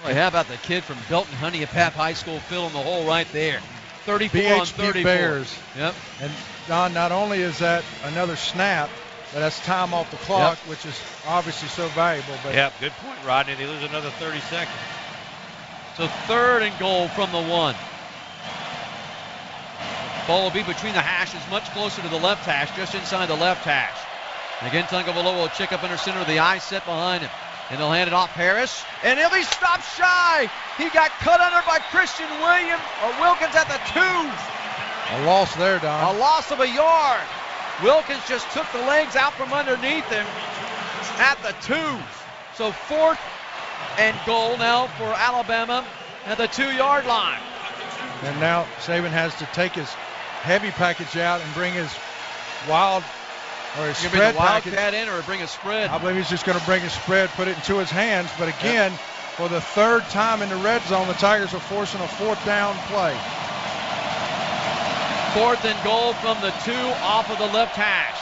Boy, how about the kid from Belton Honeyapap High School filling the hole right there. 34 on 34. Bears. Yep. And Don, not only is that another snap, but that's time off the clock, which is obviously so valuable. But yeah, good point, Rodney. They lose another 30 seconds. So third and goal from the 1. Ball will be between the hashes, much closer to the left hash, just inside the left hash. And again, Tungvaloa will check up under center, the I set behind him. And they'll hand it off Harris, and he'll be stopped shy. He got cut under by Christian Wilkins at the 2. A loss there, Don. A loss of a yard. Wilkins just took the legs out from underneath him at the 2. So fourth and goal now for Alabama at the 2-yard line. And now Saban has to take his heavy package out and bring his wild or his spread package in or bring a spread. I believe he's just going to bring a spread, put it into his hands. But again, for the third time in the red zone, the Tigers are forcing a 4th down play. 4th and goal from the 2 off of the left hash.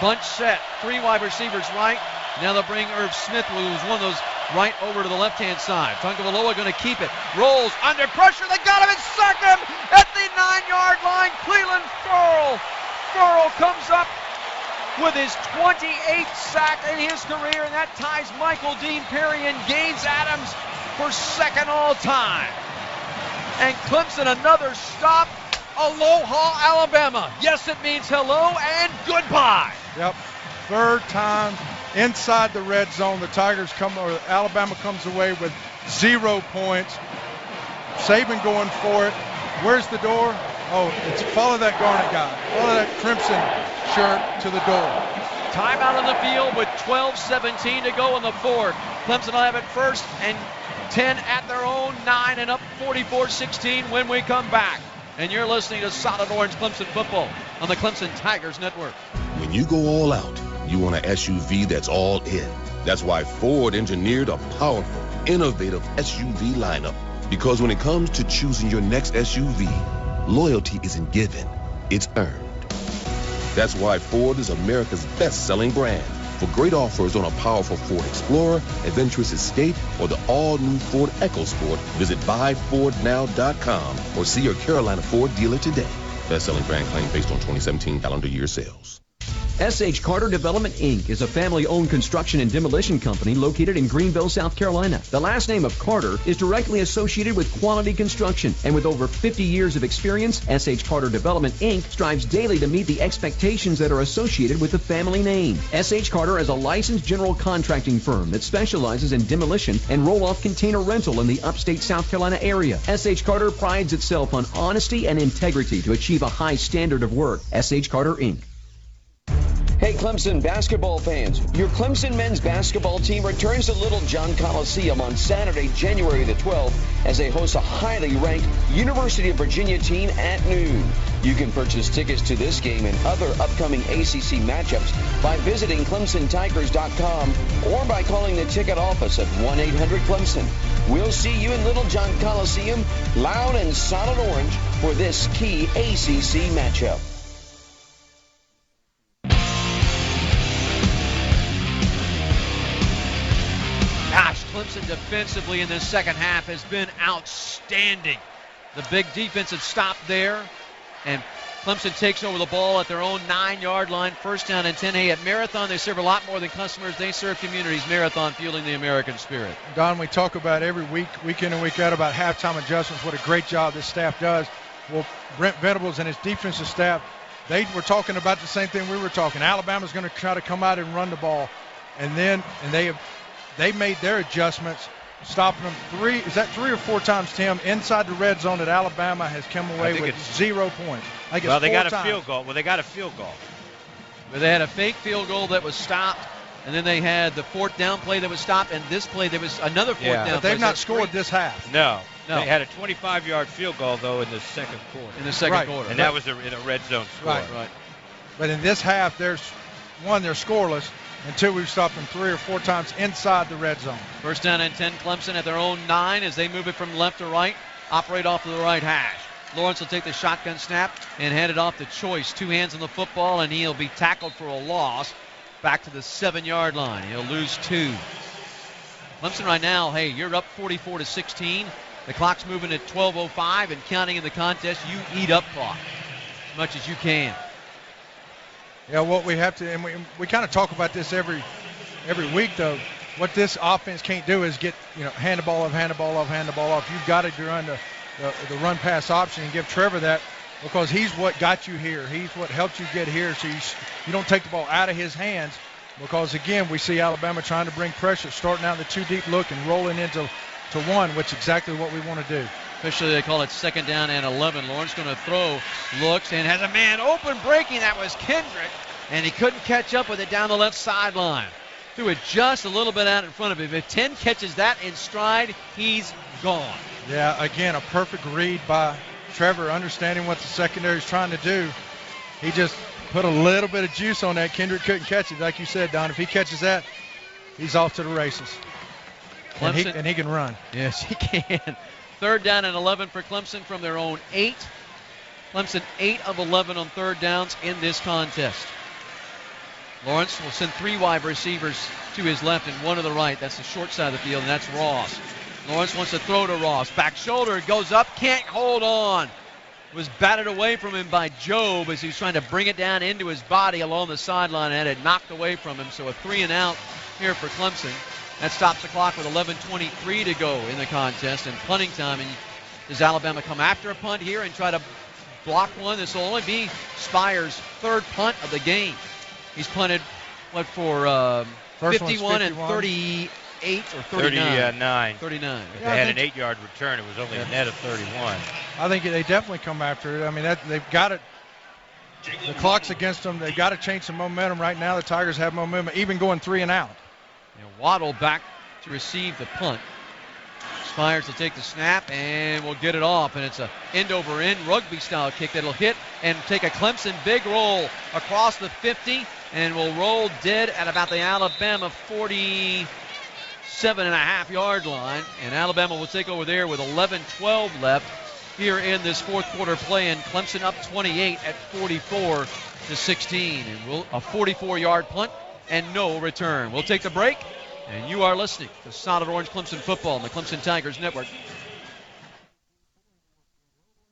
Bunch set, 3 wide receivers right. Now they'll bring Irv Smith, who was one of those, right over to the left-hand side. Tungvaloa going to keep it. Rolls under pressure. They got him and sacked him at the 9-yard line. Cleveland Furl comes up with his 28th sack in his career, and that ties Michael Dean Perry and Gaines Adams for second all-time. And Clemson, another stop. Aloha, Alabama. Yes, it means hello and goodbye. Yep. third time inside the red zone. Alabama comes away with 0 points. Saban going for it. Where's the door? Oh, it's follow that garnet guy. Follow that crimson shirt to the door. Timeout on the field with 12:17 to go in the fourth. Clemson will have it first and 10 at their own 9 and up 44-16 when we come back. And you're listening to Solid Orange Clemson football on the Clemson Tigers Network. When you go all out, you want an SUV that's all in. That's why Ford engineered a powerful, innovative SUV lineup. Because when it comes to choosing your next SUV, loyalty isn't given, it's earned. That's why Ford is America's best-selling brand. For great offers on a powerful Ford Explorer, adventurous Escape, or the all-new Ford EcoSport, visit buyfordnow.com or see your Carolina Ford dealer today. Best-selling brand claim based on 2017 calendar year sales. S.H. Carter Development, Inc. is a family-owned construction and demolition company located in Greenville, South Carolina. The last name of Carter is directly associated with quality construction, and with over 50 years of experience, S.H. Carter Development, Inc. strives daily to meet the expectations that are associated with the family name. S.H. Carter is a licensed general contracting firm that specializes in demolition and roll-off container rental in the upstate South Carolina area. S.H. Carter prides itself on honesty and integrity to achieve a high standard of work. S.H. Carter, Inc. Hey, Clemson basketball fans, your Clemson men's basketball team returns to Little John Coliseum on Saturday, January the 12th, as they host a highly ranked University of Virginia team at noon. You can purchase tickets to this game and other upcoming ACC matchups by visiting ClemsonTigers.com or by calling the ticket office at 1-800-CLEMSON. We'll see you in Little John Coliseum, loud and solid orange, for this key ACC matchup. Gosh, Clemson defensively in this second half has been outstanding. The big defensive stop there, and Clemson takes over the ball at their own 9-yard line, first down and 10. Hey, at Marathon, they serve a lot more than customers. They serve communities. Marathon fueling the American spirit. Don, we talk about every week in and week out, about halftime adjustments, what a great job this staff does. Well, Brent Venables and his defensive staff, they were talking about the same thing we were talking. Alabama's going to try to come out and run the ball, and they made their adjustments, stopping them 3 or 4 times, Tim, inside the red zone that Alabama has come away with 0 points. Well, they got a field goal. Well, they got a field goal. But they had a fake field goal that was stopped, and then they had the fourth down play that was stopped, and this play there was another fourth down play. But they've not scored this half. No. They had a 25-yard field goal, though, in the second quarter. In the second quarter. And that was in a red zone score. Right. But in this half, they're scoreless. Until we've stopped them 3 or 4 times inside the red zone. First down and 10, Clemson at their own 9 as they move it from left to right, operate off to the right hash. Lawrence will take the shotgun snap and hand it off to Choice. 2 hands on the football, and he'll be tackled for a loss back to the 7-yard line. He'll lose 2. Clemson right now, hey, you're up 44-16. The clock's moving at 12:05 and counting in the contest. You eat up clock as much as you can. Yeah, what we have to, and we kind of talk about this every week, though. What this offense can't do is get, hand the ball off. You've got to run the run-pass option and give Trevor that, because he's what got you here. He's what helped you get here, so you don't take the ball out of his hands, because, again, we see Alabama trying to bring pressure, starting out in the 2-deep look and rolling into 1, which is exactly what we want to do. Officially, they call it second down and 11. Lawrence going to throw, looks, and has a man open breaking. That was Kendrick, and he couldn't catch up with it down the left sideline. Threw it just a little bit out in front of him. If 10 catches that in stride, he's gone. Yeah, again, a perfect read by Trevor, understanding what the secondary is trying to do. He just put a little bit of juice on that. Kendrick couldn't catch it. Like you said, Don, if he catches that, he's off to the races. And he can run. Yes, he can. Third down and 11 for Clemson from their own 8. Clemson 8 of 11 on third downs in this contest. Lawrence will send 3 wide receivers to his left and 1 to the right. That's the short side of the field, and that's Ross. Lawrence wants to throw to Ross. Back shoulder, goes up, can't hold on. Was batted away from him by Jobe as he was trying to bring it down into his body along the sideline and had it knocked away from him. So a 3 and out here for Clemson. That stops the clock with 11:23 to go in the contest and punting time. And does Alabama come after a punt here and try to block one? This will only be Spire's 3rd punt of the game. He's punted for First one's 51 and 51. 38 or 39? 39. 39. If they had an 8-yard return, it was only a net of 31. I think they definitely come after it. I mean, they've got it. The clock's against them. They've got to change some momentum right now. The Tigers have momentum, even going 3 and out. Waddle back to receive the punt. Spires will take the snap and will get it off. And it's a end-over-end rugby-style kick that'll hit and take a Clemson big roll across the 50 and will roll dead at about the Alabama 47.5-yard line. And Alabama will take over there with 11:12 left here in this fourth quarter play. And Clemson up 28 at 44-16. And a 44-yard punt and no return. We'll take the break. And you are listening to Solid Orange Clemson football on the Clemson Tigers Network.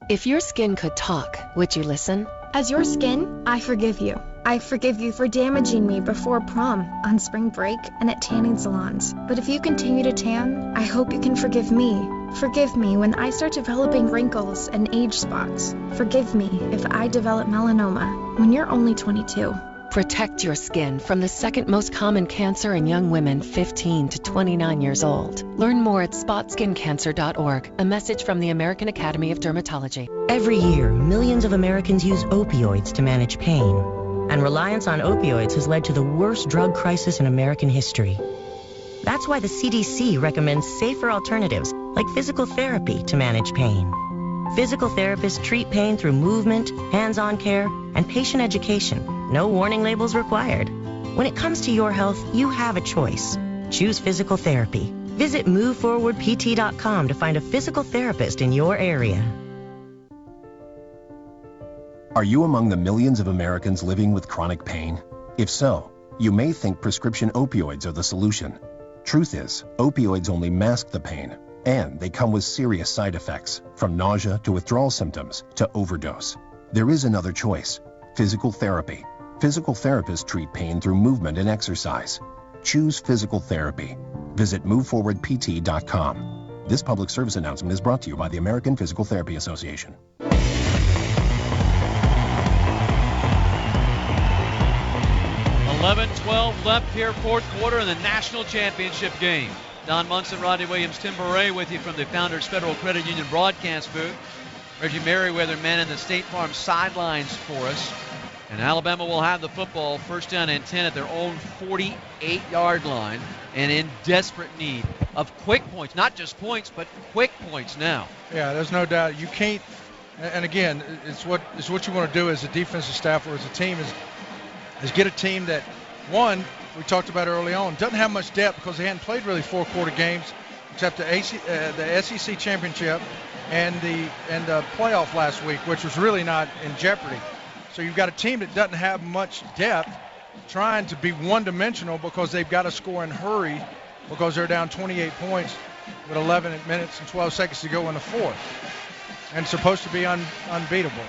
If your skin could talk, would you listen? As your skin, I forgive you. I forgive you for damaging me before prom, on spring break, and at tanning salons. But if you continue to tan, I hope you can forgive me. Forgive me when I start developing wrinkles and age spots. Forgive me if I develop melanoma when you're only 22. Protect your skin from the second most common cancer in young women 15 to 29 years old. Learn more at spotskincancer.org. A message from the American Academy of Dermatology. Every year, millions of Americans use opioids to manage pain. And reliance on opioids has led to the worst drug crisis in American history. That's why the CDC recommends safer alternatives like physical therapy to manage pain. Physical therapists treat pain through movement, hands-on care, and patient education. No warning labels required. When it comes to your health, you have a choice. Choose physical therapy. Visit moveforwardpt.com to find a physical therapist in your area. Are you among the millions of Americans living with chronic pain? If so, you may think prescription opioids are the solution. Truth is, opioids only mask the pain, and they come with serious side effects, from nausea to withdrawal symptoms to overdose. There is another choice: physical therapy. Physical therapists treat pain through movement and exercise. Choose physical therapy. Visit moveforwardpt.com. This public service announcement is brought to you by the American Physical Therapy Association. 11:12 left here, fourth quarter in the national championship game. Don Munson, Rodney Williams, Tim Beret with you from the Founders Federal Credit Union broadcast booth. Reggie Merriweather manning the State Farm sidelines for us. And Alabama will have the football, first down and 10 at their own 48-yard line, and in desperate need of quick points. Not just points, but quick points now. Yeah, there's no doubt. You can't, and again, it's what you want to do as a defensive staff or as a team is get a team that, one, we talked about early on, doesn't have much depth because they hadn't played really four-quarter games except the SEC championship and the playoff last week, which was really not in jeopardy. So you've got a team that doesn't have much depth trying to be one-dimensional because they've got to score in hurry because they're down 28 points with 11 minutes and 12 seconds to go in the fourth. And supposed to be unbeatable.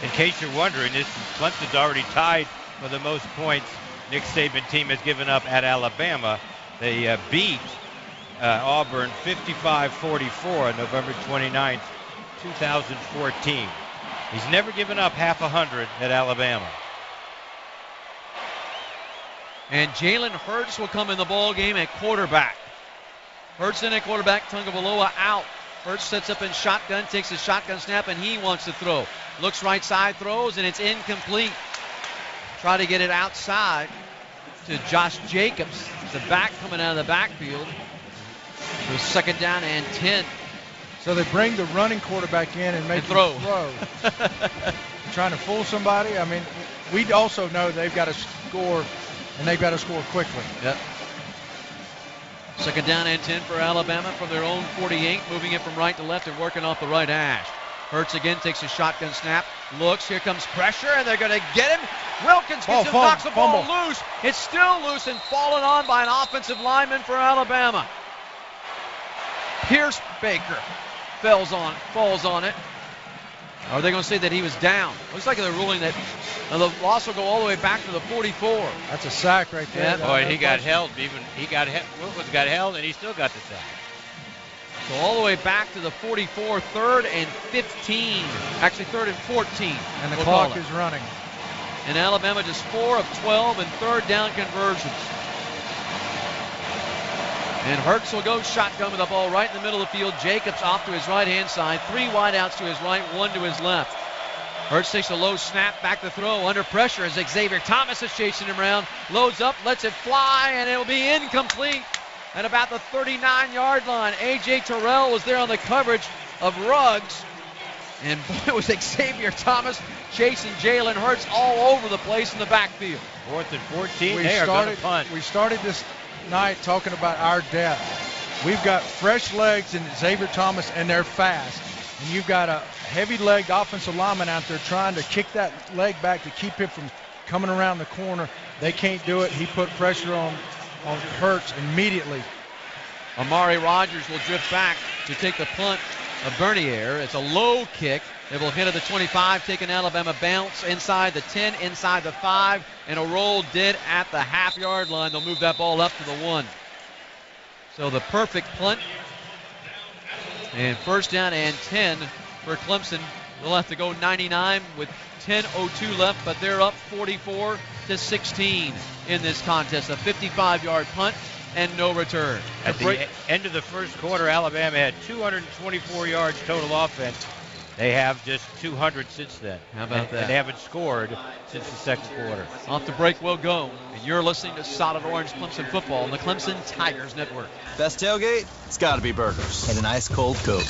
In case you're wondering, Clemson's already tied for the most points Nick Saban team has given up at Alabama. They beat Auburn 55-44 on November 29th, 2014. He's never given up half 100 at Alabama. And Jalen Hurts will come in the ball game at quarterback. Hurts in at quarterback, Tagovailoa out. Hurts sets up in shotgun, takes a shotgun snap, and he wants to throw. Looks right side, throws, and it's incomplete. Try to get it outside to Josh Jacobs, the back coming out of the backfield. It was second down and 10. So they bring the running quarterback in and make him throw. Trying to fool somebody. I mean, we also know they've got to score, and they've got to score quickly. Yep. Second down and 10 for Alabama from their own 48, moving it from right to left and working off the right hash. Hurts again, takes a shotgun snap, looks, here comes pressure, and they're going to get him. Wilkins gets him, knocks the ball loose. It's still loose and fallen on by an offensive lineman for Alabama. Pierce Baker falls on it. Are they going to say that he was down? Looks like they're ruling that the loss will go all the way back to the 44. That's a sack right there. Yeah. Boy, he got held. Wilkins got held, and he still got the sack. So all the way back to the 44, third and 15. Actually, third and 14. And the clock is running. and Alabama just 4 of 12 in third down conversions. And Hurts will go shotgun with the ball right in the middle of the field. Jacobs off to his right-hand side. 3 wideouts to his right, 1 to his left. Hurts takes a low snap, back to throw, under pressure as Xavier Thomas is chasing him around. Loads up, lets it fly, and it'll be incomplete at about the 39-yard line. A.J. Terrell was there on the coverage of Ruggs. And boy, it was Xavier Thomas chasing Jalen Hurts all over the place in the backfield. 4th and 14, they are going to punt. We started this night talking about our depth. We've got fresh legs in Xavier Thomas, and they're fast. And you've got a heavy-legged offensive lineman out there trying to kick that leg back to keep him from coming around the corner. They can't do it. He put pressure on Hurts immediately. Amari Rogers will drift back to take the punt of Bernier. It's a low kick. It will hit at the 25, take an Alabama bounce inside the 10, inside the 5, and a roll dead at the half-yard line. They'll move that ball up to the 1. So the perfect punt. And first down and 10 for Clemson. They'll have to go 99 with 10:02 left, but they're up 44-16 in this contest. A 55-yard punt and no return. At the end of the first quarter, Alabama had 224 yards total offense. They have just 200 since then. How about that? And they haven't scored since the second quarter. Off the break we'll go, and you're listening to Solid Orange Clemson Football on the Clemson Tigers Network. Best tailgate? It's got to be burgers and an ice cold Coke.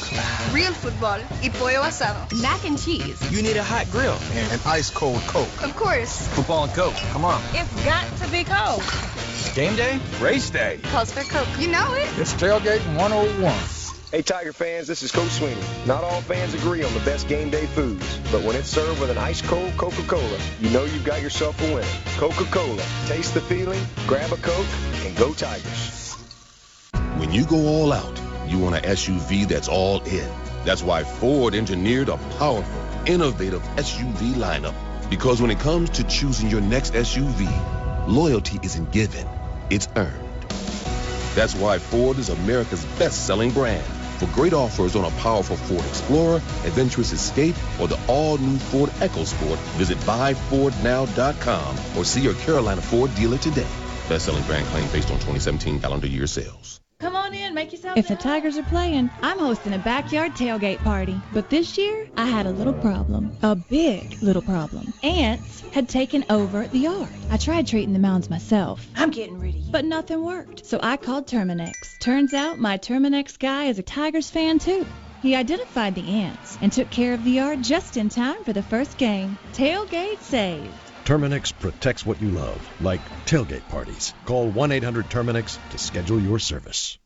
Real football y pollo asado. Mac and cheese. You need a hot grill and an ice cold Coke. Of course. Football and Coke, come on. It's got to be Coke. Game day? Race day. Calls for Coke. You know it. It's tailgating 101. Hey, Tiger fans, this is Coach Sweeney. Not all fans agree on the best game day foods, but when it's served with an ice-cold Coca-Cola, you know you've got yourself a winner. Coca-Cola. Taste the feeling, grab a Coke, and go Tigers. When you go all out, you want an SUV that's all in. That's why Ford engineered a powerful, innovative SUV lineup. Because when it comes to choosing your next SUV, loyalty isn't given, it's earned. That's why Ford is America's best-selling brand. For great offers on a powerful Ford Explorer, adventurous Escape, or the all-new Ford EcoSport, visit buyfordnow.com or see your Carolina Ford dealer today. Best-selling brand claim based on 2017 calendar year sales. Come on in, make yourself If the Tigers are playing, I'm hosting a backyard tailgate party. But this year, I had a little problem. A big little problem. Ants had taken over the yard. I tried treating the mounds myself. I'm getting rid of you. But nothing worked. So I called Terminex. Turns out my Terminex guy is a Tigers fan too. He identified the ants and took care of the yard just in time for the first game. Tailgate saved. Terminex protects what you love, like tailgate parties. Call 1-800-TERMINEX to schedule your service.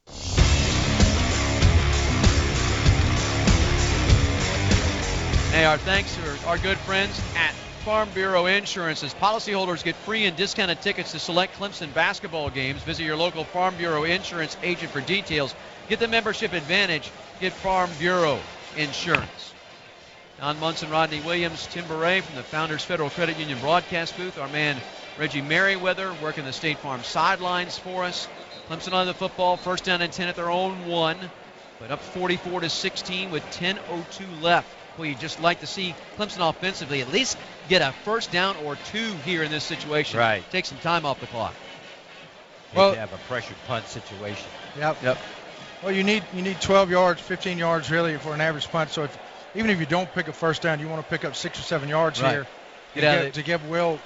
Hey, our thanks to our good friends at Farm Bureau Insurance. As policyholders get free and discounted tickets to select Clemson basketball games, visit your local Farm Bureau Insurance agent for details. Get the membership advantage. Get Farm Bureau Insurance. Don Munson, Rodney Williams, Tim Beret from the Founders Federal Credit Union broadcast booth. Our man Reggie Merriweather working the State Farm sidelines for us. Clemson on the football, first down and 10 at their own 1, but up 44-16 with 10:02 left. Well, you'd just like to see Clemson offensively at least get a first down or 2 here in this situation. Right. Take some time off the clock. Well, to have a pressured punt situation. Yep. Well, you need 12 yards, 15 yards really for an average punt. So even if you don't pick a first down, you want to pick up 6 or 7 yards here to give Will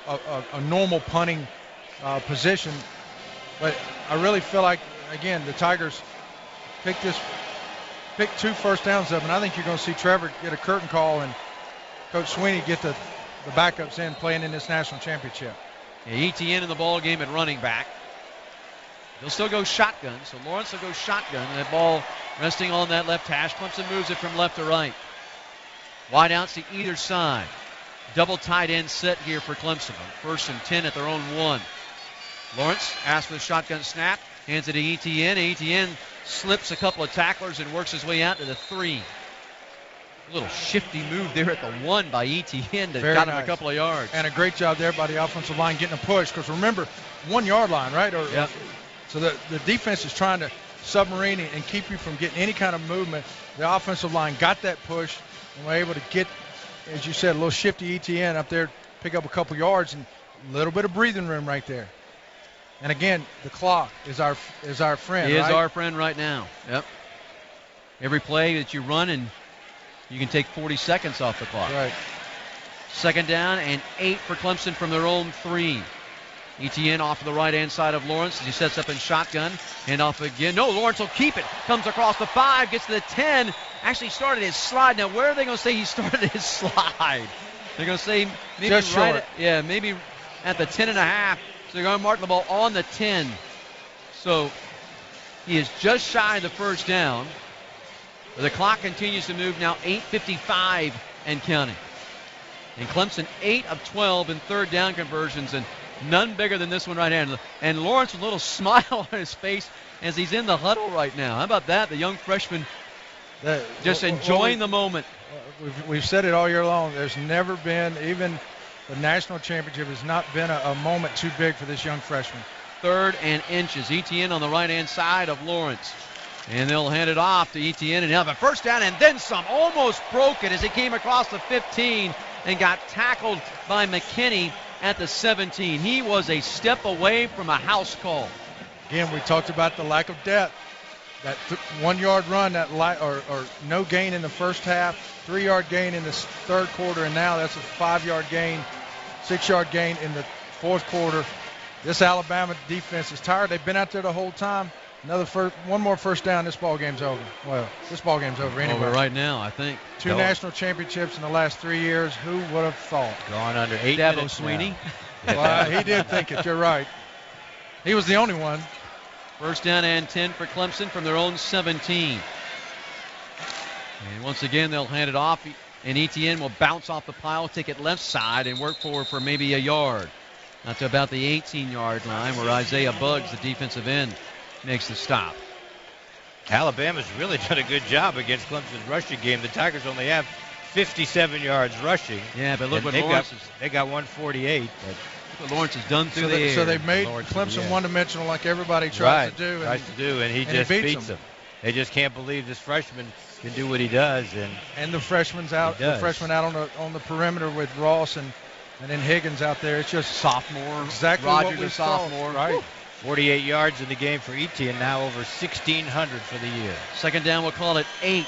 a normal punting position. But I really feel like, again, the Tigers pick 2 first downs up, and I think you're going to see Trevor get a curtain call and Coach Sweeney get the backups in playing in this national championship. Yeah, ETN in the ball game at running back. They'll still go shotgun, so Lawrence will go shotgun. That ball resting on that left hash. Clemson moves it from left to right. Wide outs to either side. Double tight end set here for Clemson. First and 10 at their own 1. Lawrence asks for the shotgun snap. Hands it to ETN. ETN slips a couple of tacklers and works his way out to the 3. A little shifty move there at the 1 by ETN that got him a couple of yards. And a great job there by the offensive line getting a push. Because remember, 1 yard line, right? So the defense is trying to submarine and keep you from getting any kind of movement. The offensive line got that push and were able to get, as you said, a little shifty ETN up there pick up a couple yards, and a little bit of breathing room right there. And again, the clock is our friend. He is our friend right now. Yep. Every play that you run, and you can take 40 seconds off the clock. Right. 2nd down and 8 for Clemson from their own 3. Etienne off of the right-hand side of Lawrence as he sets up in shotgun. Hand off again. No, Lawrence will keep it. Comes across the 5, gets to the 10. Actually started his slide. Now, where are they going to say he started his slide? They're going to say maybe just right short. Maybe at the 10.5. So they're going to mark the ball on the 10. So he is just shy of the 1st down. The clock continues to move now, 8:55 and counting. And Clemson 8 of 12 in 3rd down conversions, and none bigger than this one right here. And Lawrence with a little smile on his face as he's in the huddle right now. How about that? The young freshman just enjoying the moment. We've said it all year long. There's never been, even the national championship has not been a moment too big for this young freshman. 3rd and inches. Etienne on the right-hand side of Lawrence. And they'll hand it off to Etienne, and he'll have a 1st down and then some. Almost broke it as he came across the 15 and got tackled by McKinney at the 17. He was a step away from a house call. Again, we talked about the lack of depth. That 1-yard run, or no gain in the first half, 3-yard gain in the 3rd quarter, and now that's a 5-yard gain, 6-yard gain in the 4th quarter. This Alabama defense is tired. They've been out there the whole time. One more 1st down, this ball game's over. Well, this ball game's over anyway. Over right now, I think. 2 national championships in the last 3 years. Who would have thought? Gone under 8 Dabo minutes Sweeney. Well, he did think it. You're right. He was the only one. 1st down and 10 for Clemson from their own 17. And once again, they'll hand it off, and Etienne will bounce off the pile, take it left side, and work forward for maybe a yard. Not to about the 18-yard line where Isaiah Buggs, the defensive end, makes the stop. Alabama's really done a good job against Clemson's rushing game. The Tigers only have 57 yards rushing. Yeah, but look what Lawrence they got 148. Look what Lawrence has done through the air. So they've made Clemson one-dimensional like everybody tries to do. And he just beats them. They just can't believe this freshman can do what he does. And the freshman out on the perimeter with Ross and then Higgins out there. It's just sophomore. Exactly Rogers what we a sophomore. Right. Woo. 48 yards in the game for Etienne, now over 1,600 for the year. 2nd down, we'll call it 8.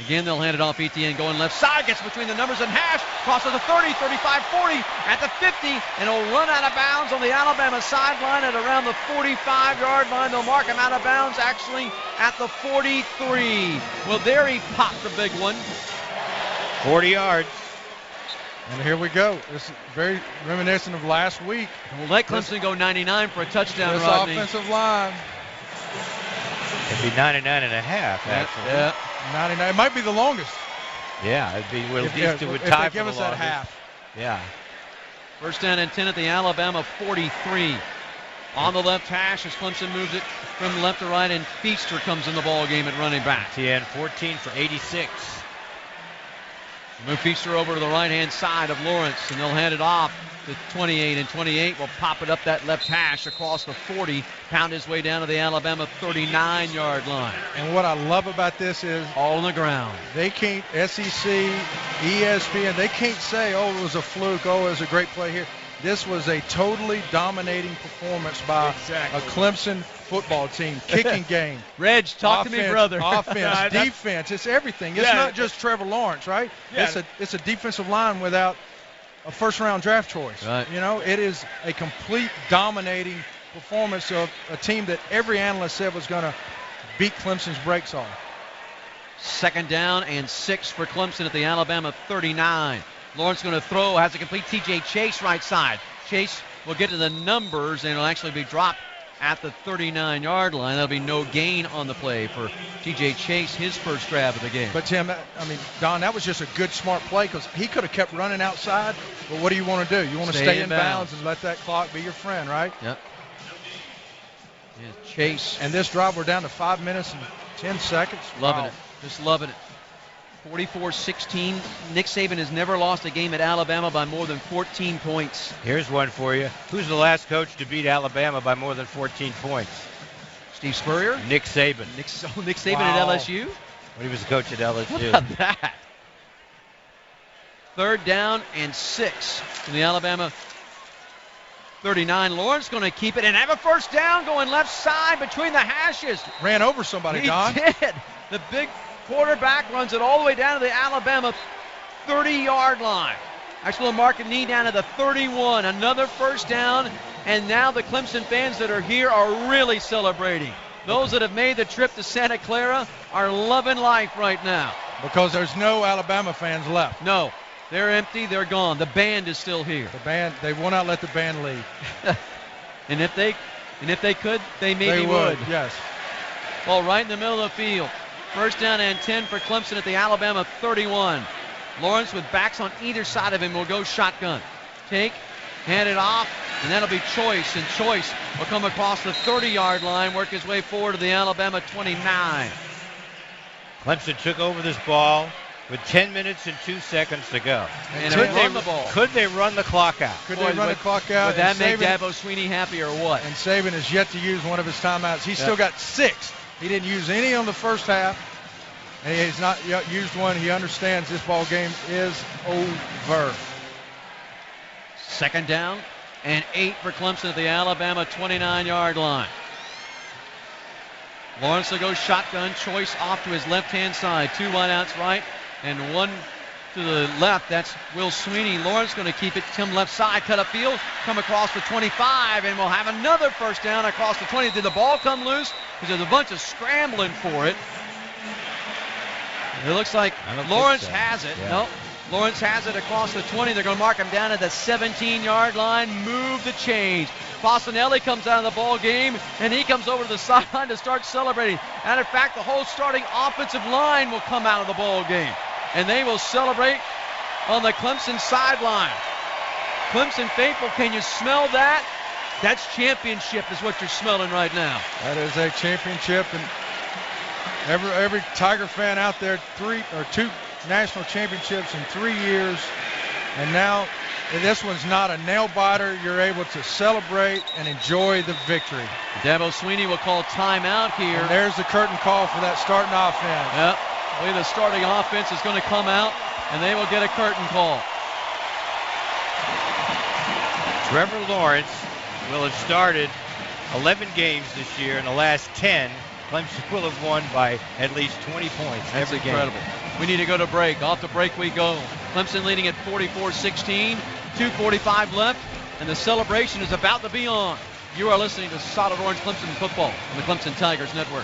Again, they'll hand it off. Etienne going left side, gets between the numbers and hash, crosses the 30, 35, 40, at the 50, and he'll run out of bounds on the Alabama sideline at around the 45-yard line. They'll mark him out of bounds, actually, at the 43. Well, there he popped the big one. 40 yards. And here we go. This is very reminiscent of last week. We'll let Clemson go 99 for a touchdown, this Rodney. Offensive line. It'd be 99 and a half, actually. Yeah. 99. It might be the longest. Yeah, it'd be. It would if tie they give us that half. Yeah. 1st down and 10 at the Alabama 43. On the left hash as Clemson moves it from left to right, and Feaster comes in the ball game at running back. Etienne 14 for 86. Move Feaster over to the right-hand side of Lawrence, and they'll hand it off to 28, and 28 will pop it up that left hash across the 40, pound his way down to the Alabama 39-yard line. And what I love about this is all on the ground. They can't, SEC, ESPN, they can't say, oh, it was a fluke, oh, it was a great play here. This was a totally dominating performance by a Clemson football team. Kicking game. Reg, talk offense, to me, brother. Offense, defense, it's everything. It's not just Trevor Lawrence, right? Yeah. It's a defensive line without a first-round draft choice. Right. You know, it is a complete dominating performance of a team that every analyst said was going to beat Clemson's brakes off. 2nd down and 6 for Clemson at the Alabama 39. Lawrence going to throw, has a complete T.J. Chase right side. Chase will get to the numbers, and it'll actually be dropped at the 39-yard line. There'll be no gain on the play for T.J. Chase, his first grab of the game. But, Tim, Don, that was just a good, smart play because he could have kept running outside. But what do you want to do? You want to stay in bounds and let that clock be your friend, right? Yep. Yeah, Chase. And this drive, we're down to 5 minutes and 10 seconds. Loving it. Just loving it. 44-16. Nick Saban has never lost a game at Alabama by more than 14 points. Here's one for you. Who's the last coach to beat Alabama by more than 14 points? Steve Spurrier? Nick Saban. Nick Saban at LSU? When he was a coach at LSU. How about that? 3rd down and 6 from the Alabama 39. Lawrence going to keep it and have a 1st down going left side between the hashes. Ran over somebody, He Don. did. The big quarterback runs it all the way down to the Alabama 30-yard line. Actually, will mark a knee down to the 31. Another 1st down, and now the Clemson fans that are here are really celebrating. Those that have made the trip to Santa Clara are loving life right now. Because there's no Alabama fans left. No, they're empty. They're gone. The band is still here. The band, they will not let the band leave. and if they could, they maybe would. Yes. Well, right in the middle of the field. 1st down and 10 for Clemson at the Alabama 31. Lawrence with backs on either side of him will go shotgun. Hand it off, and that'll be Choice. And Choice will come across the 30-yard line, work his way forward to the Alabama 29. Clemson took over this ball with 10 minutes and 2 seconds to go. And could they run the ball? Could they run the clock out? Could they run the clock out? Would that make Dabo Sweeney happy or what? And Saban has yet to use one of his timeouts. He's still got 6. He didn't use any on the first half. And he's not yet used one. He understands this ball game is over. 2nd down and 8 for Clemson at the Alabama 29-yard line. Lawrence will go shotgun. Choice off to his left-hand side. 2 wideouts right and 1 to the left. That's Will Sweeney. Lawrence going to keep it. Tim left side, cut up field, come across the 25, and we'll have another 1st down across the 20. Did the ball come loose? Because there's a bunch of scrambling for it. It looks like Lawrence has it. Yeah. Nope. Lawrence has it across the 20. They're going to mark him down at the 17-yard line. Move the change. Fasanelli comes out of the ball game, and he comes over to the sideline to start celebrating. And in fact, the whole starting offensive line will come out of the ball game, and they will celebrate on the Clemson sideline. Clemson faithful, can you smell that? That's championship is what you're smelling right now. That is a championship, and every Tiger fan out there, 2 national championships in 3 years, and now this one's not a nail biter. You're able to celebrate and enjoy the victory. Dabo Sweeney will call timeout here. And there's the curtain call for that starting offense. Yep. I believe the starting offense is going to come out, and they will get a curtain call. Trevor Lawrence will have started 11 games this year. In the last 10, Clemson will have won by at least 20 points every game. That's incredible. We need to go to break. Off the break we go. Clemson leading at 44-16. 2:45 left, and the celebration is about to be on. You are listening to Solid Orange Clemson football on the Clemson Tigers Network.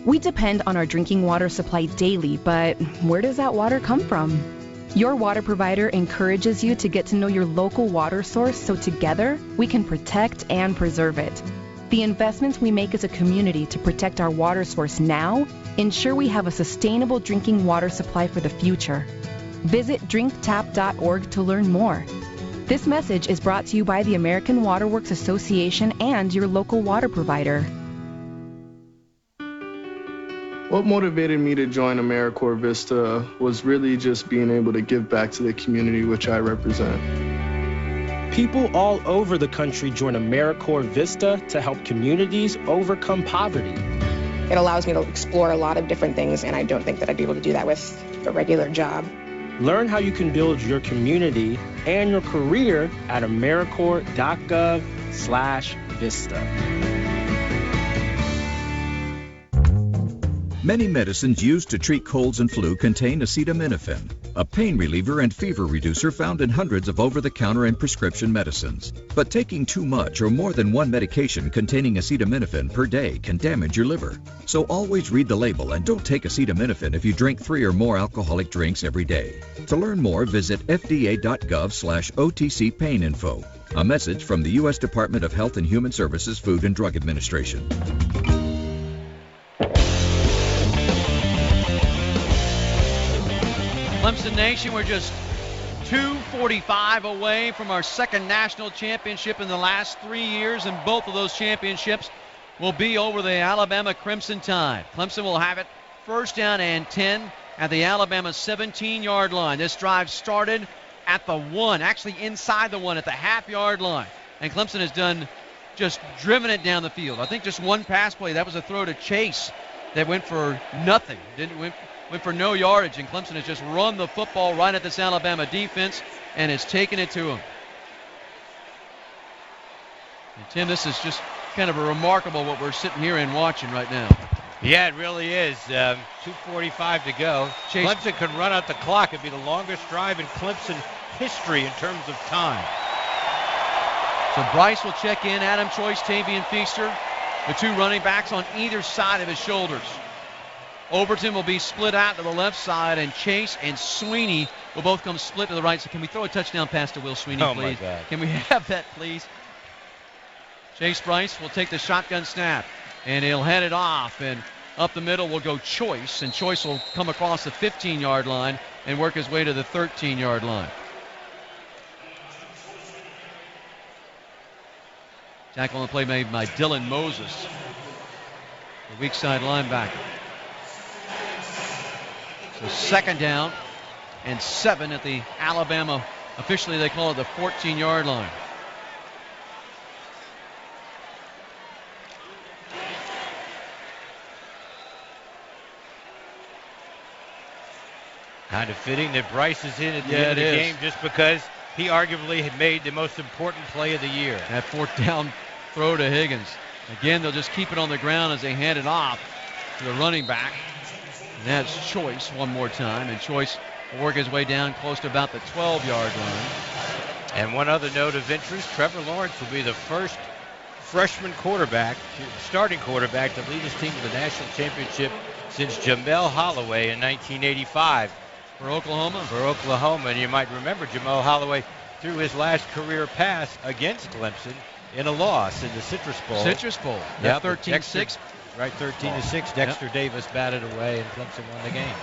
We depend on our drinking water supply daily, but where does that water come from? Your water provider encourages you to get to know your local water source so together we can protect and preserve it. The investments we make as a community to protect our water source now ensure we have a sustainable drinking water supply for the future. Visit drinktap.org to learn more. This message is brought to you by the American Water Works Association and your local water provider. What motivated me to join AmeriCorps Vista was really just being able to give back to the community which I represent. People all over the country join AmeriCorps Vista to help communities overcome poverty. It allows me to explore a lot of different things, and I don't think that I'd be able to do that with a regular job. Learn how you can build your community and your career at AmeriCorps.gov/Vista. Many medicines used to treat colds and flu contain acetaminophen, a pain reliever and fever reducer found in hundreds of over-the-counter and prescription medicines. But taking too much or more than one medication containing acetaminophen per day can damage your liver. So always read the label and don't take acetaminophen if you drink 3 or more alcoholic drinks every day. To learn more, visit fda.gov/OTC pain info. A message from the U.S. Department of Health and Human Services Food and Drug Administration. Clemson Nation, we're just 2:45 away from our second national championship in the last 3 years, and both of those championships will be over the Alabama Crimson Tide. Clemson will have it 1st down and 10 at the Alabama 17-yard line. This drive started at the 1, actually inside the 1 at the half-yard line, and Clemson has just driven it down the field. I think just one pass play. That was a throw to Chase that went for nothing. went for no yardage, and Clemson has just run the football right at this Alabama defense and has taken it to them. And Tim, this is just kind of a remarkable what we're sitting here and watching right now. Yeah, it really is. 2:45 to go. Clemson could run out the clock. It'd be the longest drive in Clemson history in terms of time. So Bryce will check in, Adam Choice, Tavian Feaster, the two running backs on either side of his shoulders. Overton will be split out to the left side, and Chase and Sweeney will both come split to the right. So can we throw a touchdown pass to Will Sweeney, please? Oh, my God. Can we have that, please? Chase Bryce will take the shotgun snap, and he'll head it off, and up the middle will go Choice, and Choice will come across the 15-yard line and work his way to the 13-yard line. Tackle on the play made by Dylan Moses, the weak side linebacker. So second down and 7 at the Alabama, officially they call it the 14-yard line. Kind of fitting that Bryce is in at the end of the game just because he arguably had made the most important play of the year. That fourth down throw to Higgins. Again, they'll just keep it on the ground as they hand it off to the running back. And that's Choice one more time. And Choice will work his way down close to about the 12-yard line. And one other note of interest, Trevor Lawrence will be the first freshman quarterback, starting quarterback, to lead his team to the national championship since Jamel Holloway in 1985. For Oklahoma? For Oklahoma. And you might remember Jamel Holloway threw his last career pass against Clemson in a loss in the Citrus Bowl. Citrus Bowl. Yeah, 13-6. Right, 13-6. Dexter Davis batted away, and Clemson won the game.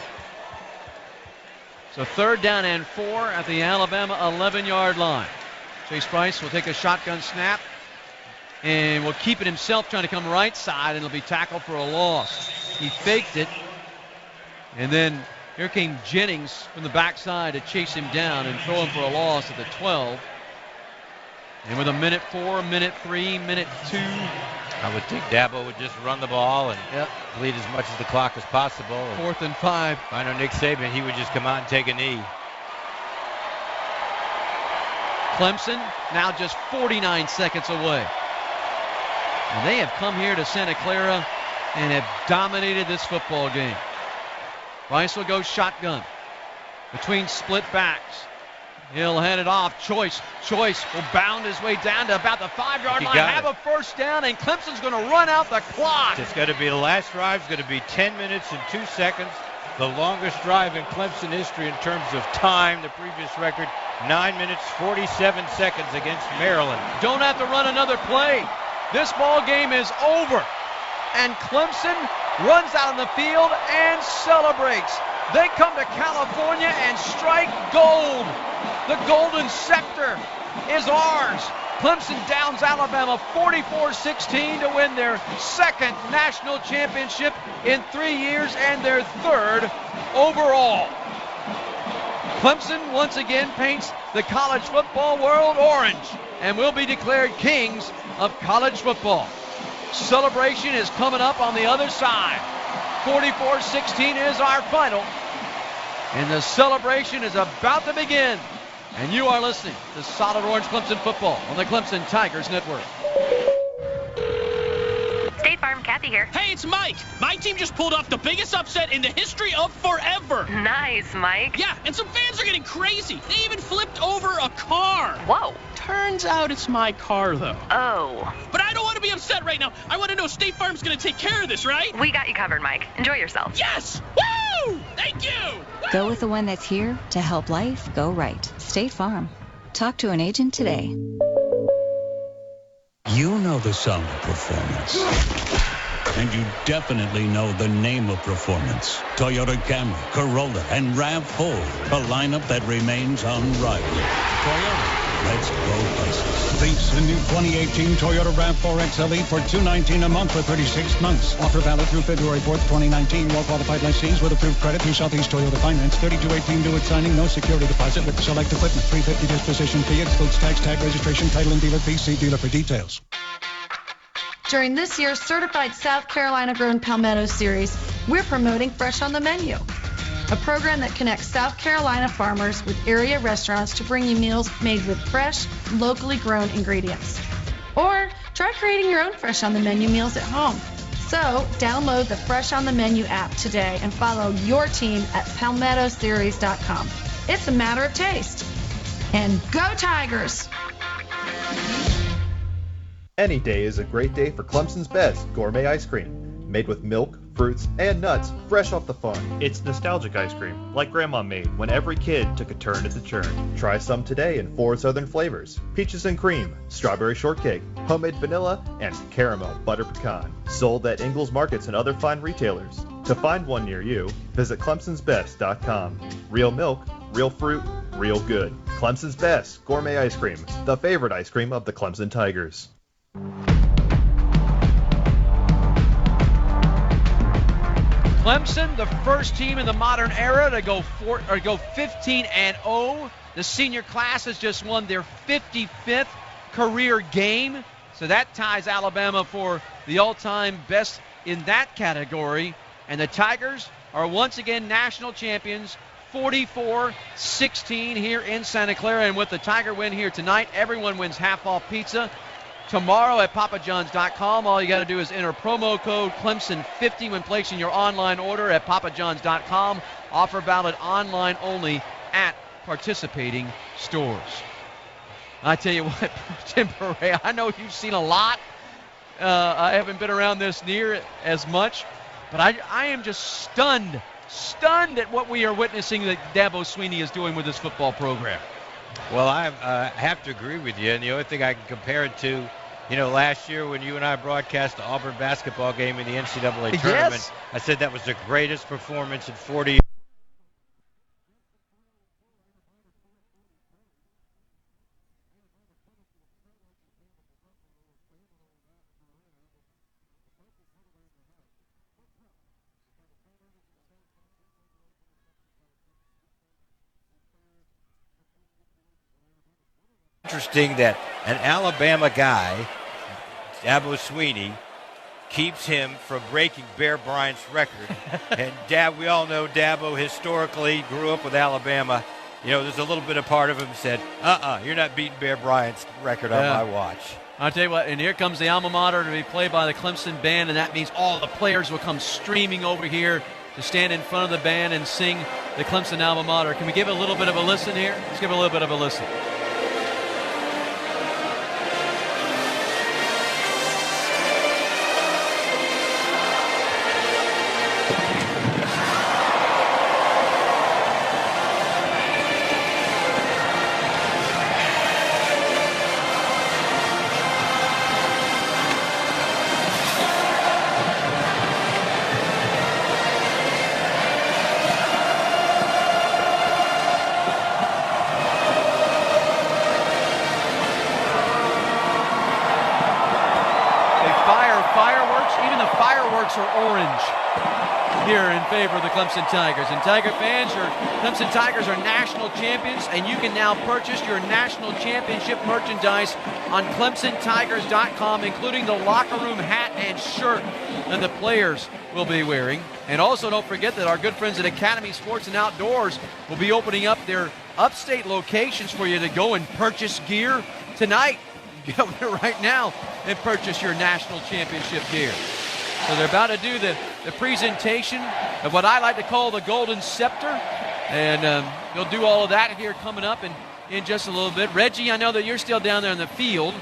So third down and 4 at the Alabama 11-yard line. Chase Bryce will take a shotgun snap and will keep it himself, trying to come right side, and he'll be tackled for a loss. He faked it, and then here came Jennings from the backside to chase him down and throw him for a loss at the 12. And with a minute 4, minute 3, minute 2. I would think Dabo would just run the ball and bleed as much of the clock as possible. 4th and 5. I know Nick Saban, he would just come out and take a knee. Clemson now just 49 seconds away. And they have come here to Santa Clara and have dominated this football game. Bryce will go shotgun between split backs. He'll hand it off. Choice will bound his way down to about the 5-yard line. Have a first down, and Clemson's going to run out the clock. It's going to be the last drive. It's going to be 10 minutes and 2 seconds. The longest drive in Clemson history in terms of time. The previous record, 9 minutes, 47 seconds against Maryland. Don't have to run another play. This ball game is over. And Clemson runs out on the field and celebrates. They come to California and strike gold. The Golden Scepter is ours. Clemson downs Alabama 44-16 to win their second national championship in 3 years and their third overall. Clemson once again paints the college football world orange and will be declared kings of college football. Celebration is coming up on the other side. 44-16 is our final. And the celebration is about to begin. And you are listening to Solid Orange Clemson football on the Clemson Tigers Network. State Farm, Kathy here. Hey, it's Mike. My team just pulled off the biggest upset in the history of forever. Nice, Mike. Yeah, and some fans are getting crazy. They even flipped over a car. Whoa. Turns out it's my car, though. Oh. But I don't want to be upset right now. I want to know State Farm's going to take care of this, right? We got you covered, Mike. Enjoy yourself. Yes! Woo! Thank you! Go with the one that's here to help life go right. State Farm. Talk to an agent today. You know the sound of performance. And you definitely know the name of performance. Toyota Camry, Corolla, and RAV4. A lineup that remains unrivaled. Toyota, let's go places. Lease the new 2018 Toyota RAV4 XLE for $219 a month for 36 months. Offer valid through February 4th, 2019. Well-qualified lessees with approved credit through Southeast Toyota Finance. 3218 due at signing. No security deposit with select equipment. $350 disposition fee. Excludes tax, tag, registration, title, and dealer fee. See dealer for details. During this year's Certified South Carolina Grown Palmetto Series, we're promoting Fresh on the Menu. a program that connects South Carolina farmers with area restaurants to bring you meals made with fresh, locally grown ingredients. Or try creating your own Fresh on the Menu meals at home. So, download the Fresh on the Menu app today and follow your team at PalmettoSeries.com. It's a matter of taste. And go Tigers! Any day is a great day for Clemson's Best gourmet ice cream. Made with milk, fruits, and nuts fresh off the farm. It's nostalgic ice cream, like Grandma made when every kid took a turn at the churn. Try some today in 4 southern flavors: peaches and cream, strawberry shortcake, homemade vanilla, and caramel butter pecan. Sold at Ingles Markets and other fine retailers. To find one near you, visit clemsonsbest.com. Real milk, real fruit, real good. Clemson's Best gourmet ice cream, the favorite ice cream of the Clemson Tigers. Clemson, the first team in the modern era to go 15-0. The senior class has just won their 55th career game. So that ties Alabama for the all-time best in that category. And the Tigers are once again national champions, 44-16 here in Santa Clara. And with the Tiger win here tonight, everyone wins half-off pizza. Tomorrow at papajohns.com, all you got to do is enter promo code Clemson50 when placing your online order at papajohns.com. Offer valid online only at participating stores. I tell you what, Tim Perea, I know you've seen a lot. I haven't been around this near as much, but I am just stunned at what we are witnessing that Dabo Swinney is doing with this football program. Well, I have to agree with you, and the only thing I can compare it to, last year when you and I broadcast the Auburn basketball game in the NCAA tournament, yes. I said that was the greatest performance in 40 years. Interesting that an Alabama guy, Dabo Swinney, keeps him from breaking Bear Bryant's record. And we all know Dabo historically grew up with Alabama. There's a little bit of part of him said, you're not beating Bear Bryant's record on my watch. I'll tell you what, and here comes the alma mater to be played by the Clemson band, and that means all the players will come streaming over here to stand in front of the band and sing the Clemson alma mater. Can we give a little bit of a listen here? Let's give a little bit of a listen. Are orange here in favor of the Clemson Tigers. And Tiger fans, your Clemson Tigers are national champions, and you can now purchase your national championship merchandise on ClemsonTigers.com, including the locker room hat and shirt that the players will be wearing. And also don't forget that our good friends at Academy Sports and Outdoors will be opening up their upstate locations for you to go and purchase gear tonight. Get over there right now and purchase your national championship gear. So they're about to do the presentation of what I like to call the Golden Scepter. And they'll do all of that here coming up in just a little bit. Reggie, I know that you're still down there in the field.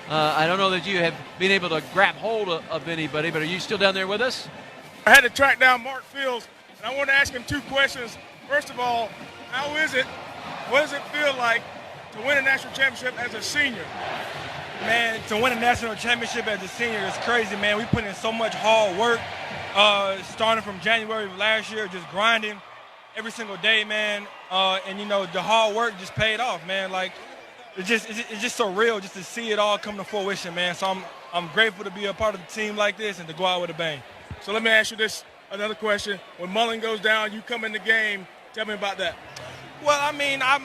I don't know that you have been able to grab hold of anybody, but are you still down there with us? I had to track down Mark Fields, and I want to ask him 2 questions. First of all, what does it feel like to win a national championship as a senior? Man, to win a national championship as a senior is crazy, man. We put in so much hard work, starting from January of last year, just grinding every single day, man. And the hard work just paid off, man. Like, it's just so real just to see it all come to fruition, man. So I'm grateful to be a part of the team like this and to go out with a bang. So let me ask you another question. When Mullen goes down, you come in the game. Tell me about that. Well, I mean, I'm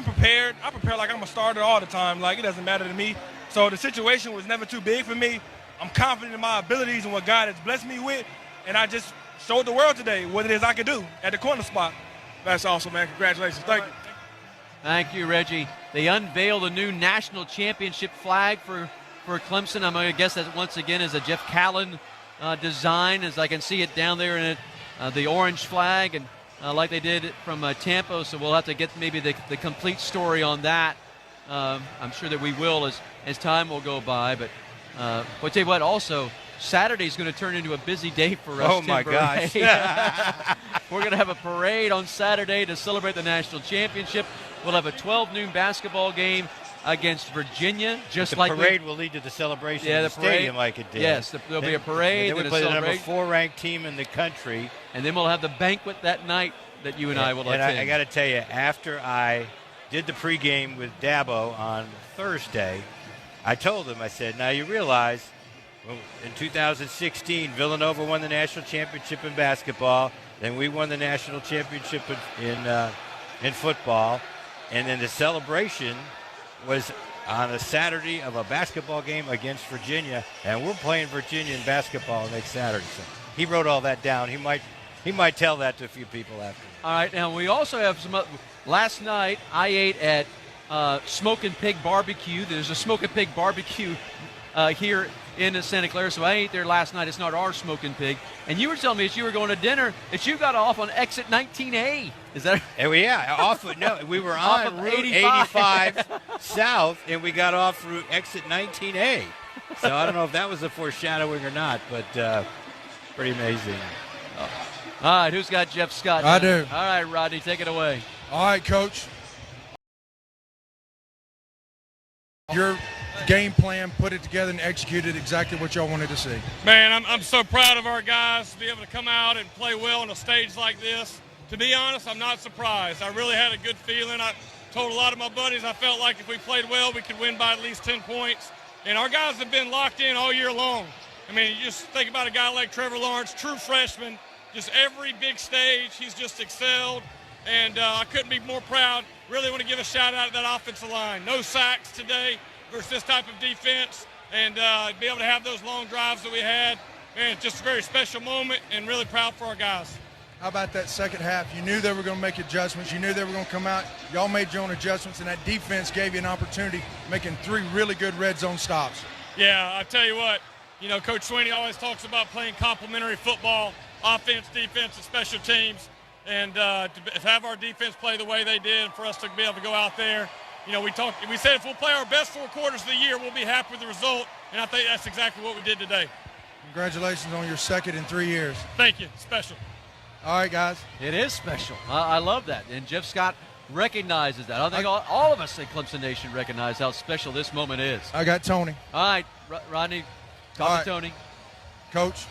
prepared. I prepare like I'm a starter all the time. Like, it doesn't matter to me. So the situation was never too big for me. I'm confident in my abilities and what God has blessed me with, and I just showed the world today what it is I could do at the corner spot. That's awesome, man. Congratulations. Thank you. Thank you, Reggie. They unveiled a new national championship flag for Clemson. I'm going to guess that once again is a Jeff Callan design, as I can see it down there in it, the orange flag, and like they did from Tampa. So we'll have to get maybe the complete story on that. I'm sure that we will as time will go by. But I'll tell you what, also, Saturday's going to turn into a busy day for us. Oh, my gosh. We're going to have a parade on Saturday to celebrate the national championship. We'll have a 12 noon basketball game against Virginia, the parade will lead to the celebration in the stadium like it did. Yes, there'll be a parade. Then we play the number 4 ranked team in the country. And then we'll have the banquet that night that you and I will attend. And I got to tell you, after I did the pregame with Dabo on Thursday, I told him, I said, now you realize, well, in 2016, Villanova won the national championship in basketball. Then we won the national championship in football. And then the celebration was on a Saturday of a basketball game against Virginia, and we're playing Virginia in basketball next Saturday. So he wrote all that down. He might tell that to a few people after. All right, now we also have some. Last night I ate at Smokin' Pig Barbecue. There's a Smokin' Pig Barbecue here in Santa Clara, so I ate there last night. It's not our Smokin' Pig. And you were telling me as you were going to dinner that you got off on exit 19A. Is that? We were on Route 85 south, and we got off Route exit 19A. So I don't know if that was a foreshadowing or not, but pretty amazing. All right, who's got Jeff Scott? I do. All right, Rodney, take it away. All right, Coach. Your game plan, put it together and executed exactly what y'all wanted to see. Man, I'm so proud of our guys to be able to come out and play well on a stage like this. To be honest, I'm not surprised. I really had a good feeling. I told a lot of my buddies I felt like if we played well, we could win by at least 10 points. And our guys have been locked in all year long. I mean, you just think about a guy like Trevor Lawrence, true freshman, just every big stage, he's just excelled. And I couldn't be more proud. Really want to give a shout out to that offensive line. No sacks today versus this type of defense. And be able to have those long drives that we had, man, it's just a very special moment and really proud for our guys. How about that second half? You knew they were going to make adjustments. You knew they were going to come out. Y'all made your own adjustments, and that defense gave you an opportunity, making 3 really good red zone stops. Yeah, I tell you what, Coach Sweeney always talks about playing complementary football, offense, defense, and special teams. And to have our defense play the way they did, and for us to be able to go out there, we said if we'll play our best 4 quarters of the year, we'll be happy with the result. And I think that's exactly what we did today. Congratulations on your second in 3 years. Thank you. Special. All right, guys. It is special. I love that. And Jeff Scott recognizes that. I think all of us in Clemson Nation recognize how special this moment is. I got Tony. All right, Rodney, talk to Tony. Coach,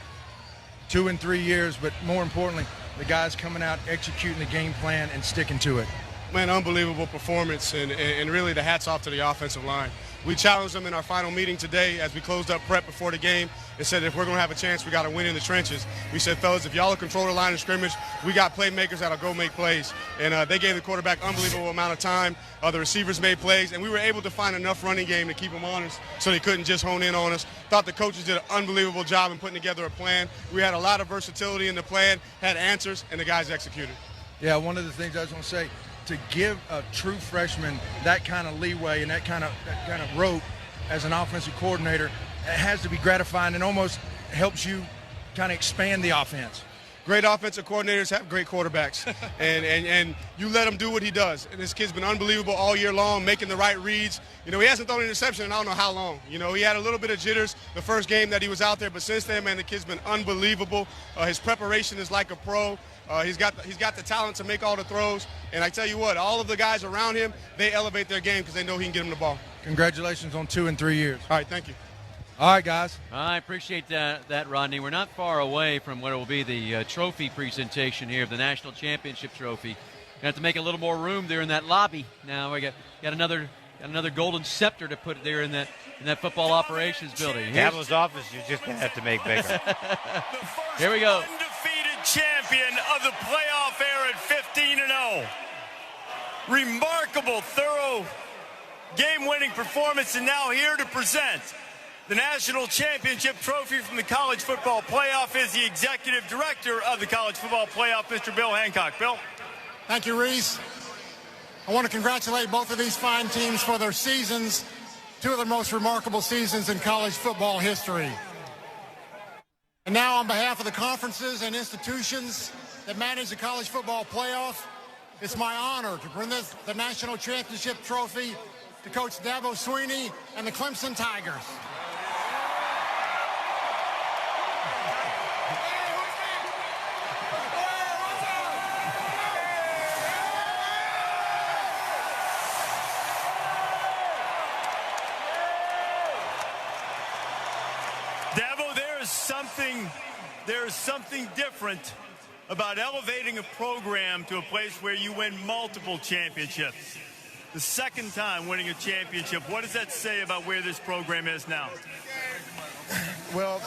2 and 3 years, but more importantly, the guys coming out, executing the game plan, and sticking to it. Man, unbelievable performance, and really the hats off to the offensive line. We challenged them in our final meeting today as we closed up prep before the game and said if we're going to have a chance, we got to win in the trenches. We said, fellas, if y'all will control the line of scrimmage, we got playmakers that'll go make plays. And they gave the quarterback unbelievable amount of time. The receivers made plays, and we were able to find enough running game to keep them honest so they couldn't just hone in on us. Thought the coaches did an unbelievable job in putting together a plan. We had a lot of versatility in the plan, had answers, and the guys executed. Yeah, one of the things I was going to say, to give a true freshman that kind of leeway and that kind of rope as an offensive coordinator, it has to be gratifying and almost helps you kind of expand the offense. Great offensive coordinators have great quarterbacks, and you let him do what he does. And this kid's been unbelievable all year long, making the right reads. He hasn't thrown an interception in I don't know how long. He had a little bit of jitters the first game that he was out there, but since then, man, the kid's been unbelievable. His preparation is like a pro. He's got the talent to make all the throws. And I tell you what, all of the guys around him, they elevate their game because they know he can get them the ball. Congratulations on 2 and 3 years. All right, thank you. All right, guys. I appreciate that, Rodney. We're not far away from what will be the trophy presentation here of the National Championship Trophy. Gonna have to make a little more room there in that lobby. Now we got another golden scepter to put there in that football operations building. Dabo's office, you're just gonna have to make bigger. Here we go. Undefeated champion of the playoff era at 15-0. Remarkable, thorough, game-winning performance, and now here to present the national championship trophy from the College Football Playoff is the executive director of the College Football Playoff, Mr. Bill Hancock. Bill? Thank you, Reese. I want to congratulate both of these fine teams for their seasons, two of the most remarkable seasons in college football history. And now, on behalf of the conferences and institutions that manage the College Football Playoff, it's my honor to bring the national championship trophy to Coach Dabo Swinney and the Clemson Tigers. Dabo, there is something different about elevating a program to a place where you win multiple championships. The second time winning a championship, what does that say about where this program is now? Well,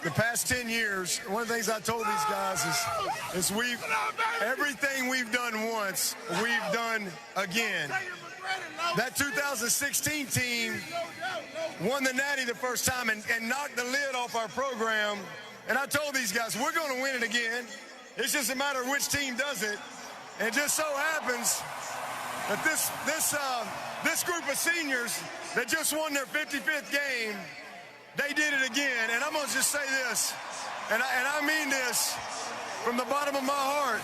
the past 10 years, one of the things I told these guys is everything we've done once, we've done again. That 2016 team won the Natty the first time and knocked the lid off our program. And I told these guys, we're going to win it again. It's just a matter of which team does it. And it just so happens that this group of seniors that just won their 55th game, they did it again. And I'm going to just say this, and I mean this from the bottom of my heart,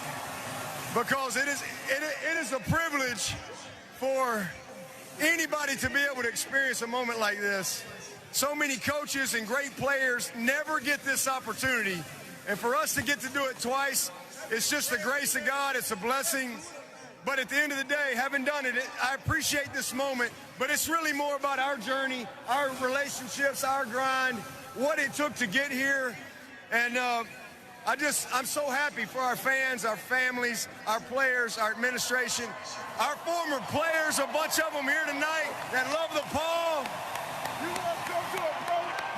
because it is a privilege for anybody to be able to experience a moment like this. So many coaches and great players never get this opportunity. And for us to get to do it twice, it's just the grace of God. It's a blessing. But at the end of the day, having done it, I appreciate this moment. But it's really more about our journey, our relationships, our grind, what it took to get here. And I'm so happy for our fans, our families, our players, our administration, our former players, a bunch of them here tonight that love the Paul.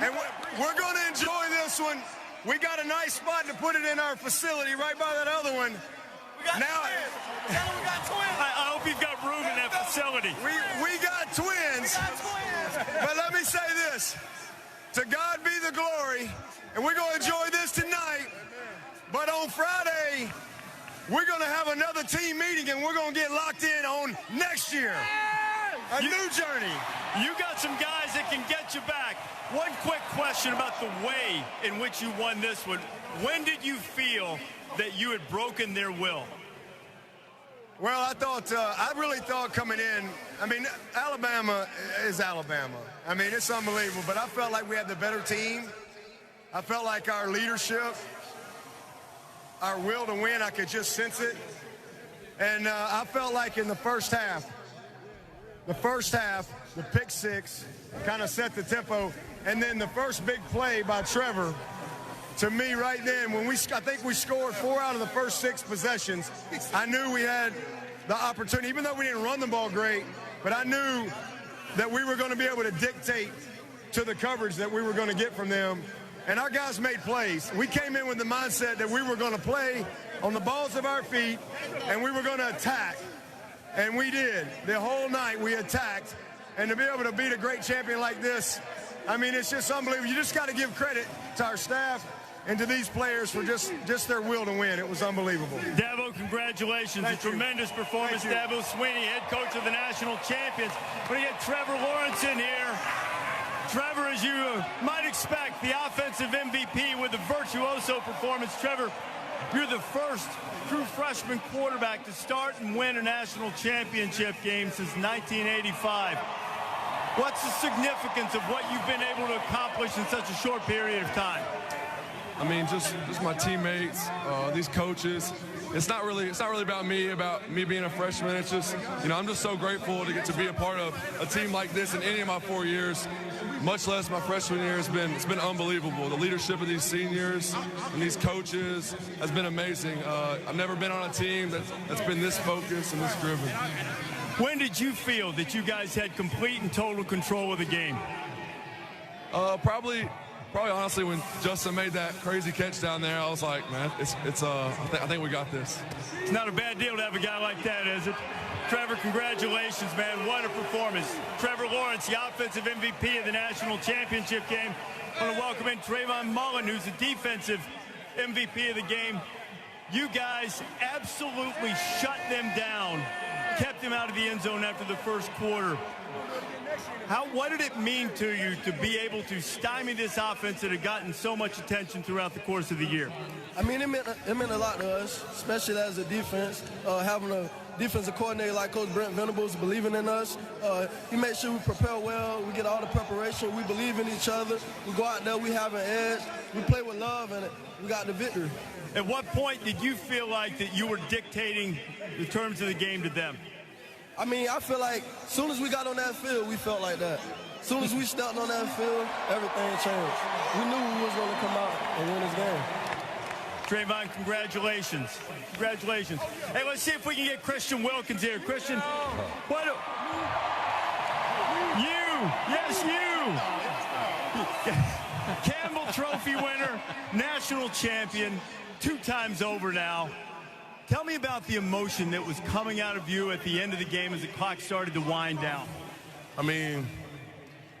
And we're going to enjoy this one. We got a nice spot to put it in our facility right by that other one. We got twins. I hope you've got room in that facility. We got twins. But let me say this. To God be the glory. And we're going to enjoy this tonight. But on Friday, we're going to have another team meeting, and we're going to get locked in on next year. A new journey. You got some guys that can get you back. One quick question about the way in which you won this one. When did you feel that you had broken their will? Well, I really thought coming in, I mean, Alabama is Alabama. I mean, it's unbelievable, but I felt like we had the better team. I felt like our leadership, our will to win, I could just sense it. And I felt like in the first half, the pick six kind of set the tempo. And then the first big play by Trevor, to me right then, when I think we scored 4 out of the first 6 possessions, I knew we had the opportunity, even though we didn't run the ball great, but I knew that we were going to be able to dictate to the coverage that we were going to get from them. And our guys made plays. We came in with the mindset that we were going to play on the balls of our feet, and we were going to attack. And we did. The whole night we attacked. And to be able to beat a great champion like this, I mean, it's just unbelievable. You just got to give credit to our staff and to these players for just their will to win. It was unbelievable. Dabo, congratulations. A tremendous performance. Dabo Swinney, head coach of the national champions. We're going to get Trevor Lawrence in here. Trevor, as you might expect, the offensive MVP with a virtuoso performance. Trevor, you're the first true freshman quarterback to start and win a national championship game since 1985. What's the significance of what you've been able to accomplish in such a short period of time? I mean, just my teammates, these coaches. It's not really about me being a freshman. It's just, I'm just so grateful to get to be a part of a team like this in any of my 4 years, much less my freshman year. It's been unbelievable. The leadership of these seniors and these coaches has been amazing. I've never been on a team that's been this focused and this driven. When did you feel that you guys had complete and total control of the game? Probably honestly when Justin made that crazy catch down there, I was like, man, I think we got this. It's not a bad deal to have a guy like that, is it? Trevor, congratulations, man. What a performance. Trevor Lawrence, the offensive MVP of the national championship game. I want to welcome in Trayvon Mullen, who's the defensive MVP of the game. You guys absolutely shut them down, kept them out of the end zone after the first quarter. What did it mean to you to be able to stymie this offense that had gotten so much attention throughout the course of the year? I mean, it meant a lot to us, especially as a defense. Having a defensive coordinator like Coach Brent Venables believing in us. He made sure we prepare well. We get all the preparation. We believe in each other. We go out there. We have an edge. We play with love, and we got the victory. At what point did you feel like that you were dictating the terms of the game to them? I mean, I feel like as soon as we got on that field, we felt like that. As soon as we stepped on that field, everything changed. We knew we was going to come out and win this game. Trayvon, congratulations. Congratulations. Hey, let's see if we can get Christian Wilkins here. Christian, what? Yes, you. Campbell Trophy winner, national champion, 2 times over now. Tell me about the emotion that was coming out of you at the end of the game as the clock started to wind down. I mean,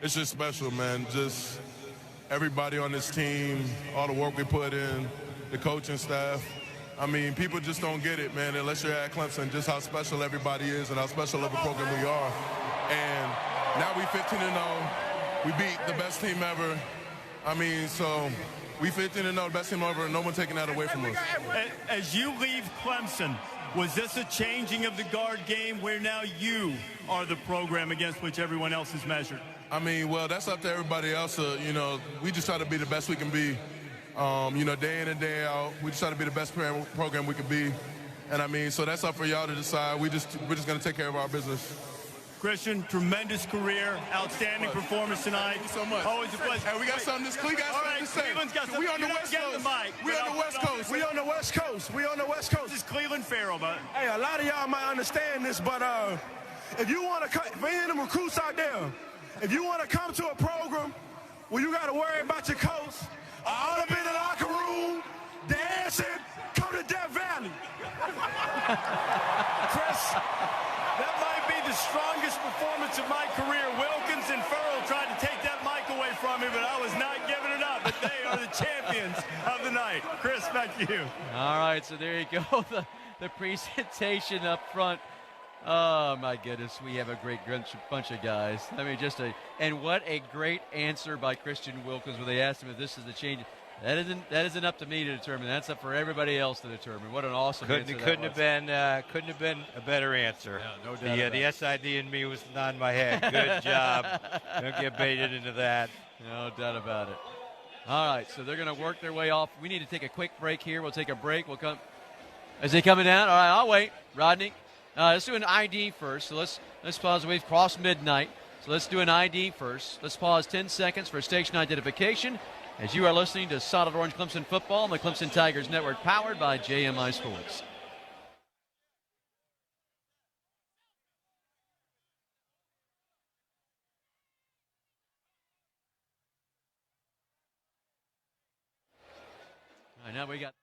it's just special, man. Just everybody on this team, all the work we put in, the coaching staff. I mean, people just don't get it, man, unless you're at Clemson, just how special everybody is and how special of a program we are. And now we 15-0. We beat the best team ever. I mean, so we 15-0, the best team ever, and no one taking that away from us. As you leave Clemson, was this a changing of the guard game where now you are the program against which everyone else is measured? I mean, well, that's up to everybody else. You know, we just try to be the best we can be. You know, day in and day out, we just try to be the best program we can be. And I mean, so that's up for y'all to decide. We're just going to take care of our business. Christian, tremendous career, outstanding performance tonight. Thank you so much. Always a pleasure. Hey, we got something to say. Cleveland's got something. We on the West Coast. We on the West Coast. We on the West Coast. We on the West Coast. This is Cleveland Farrell, but hey, a lot of y'all might understand this, but if you want to, for any of them recruits out there, if you want to come to a program where you got to worry about your coach, all up in the locker room, dancing, come to Death Valley. Chris, that might be the strongest performance of my career. Wilkins and Farrell tried to take that mic away from me, but I was not giving it up. But they are the champions of the night. Chris, back to you. All right, so there you go. The presentation up front. Oh, my goodness. We have a great bunch of guys. I mean, and what a great answer by Christian Wilkins when they asked him if this is the change. That isn't up to me to determine. That's up for everybody else to determine. What an awesome answer couldn't have been a better answer. Yeah, no doubt. The SID in me was nodding my head. Good job. Don't get baited into that. No doubt about it. All right, so they're going to work their way off. We need to take a quick break here. We'll take a break. We'll come. Is he coming down? All right, I'll wait. Rodney, let's do an ID first. So let's pause. We've crossed midnight. So let's do an ID first. Let's pause 10 seconds for station identification. As you are listening to Solid Orange Clemson Football on the Clemson Tigers Network, powered by JMI Sports. All right, now we got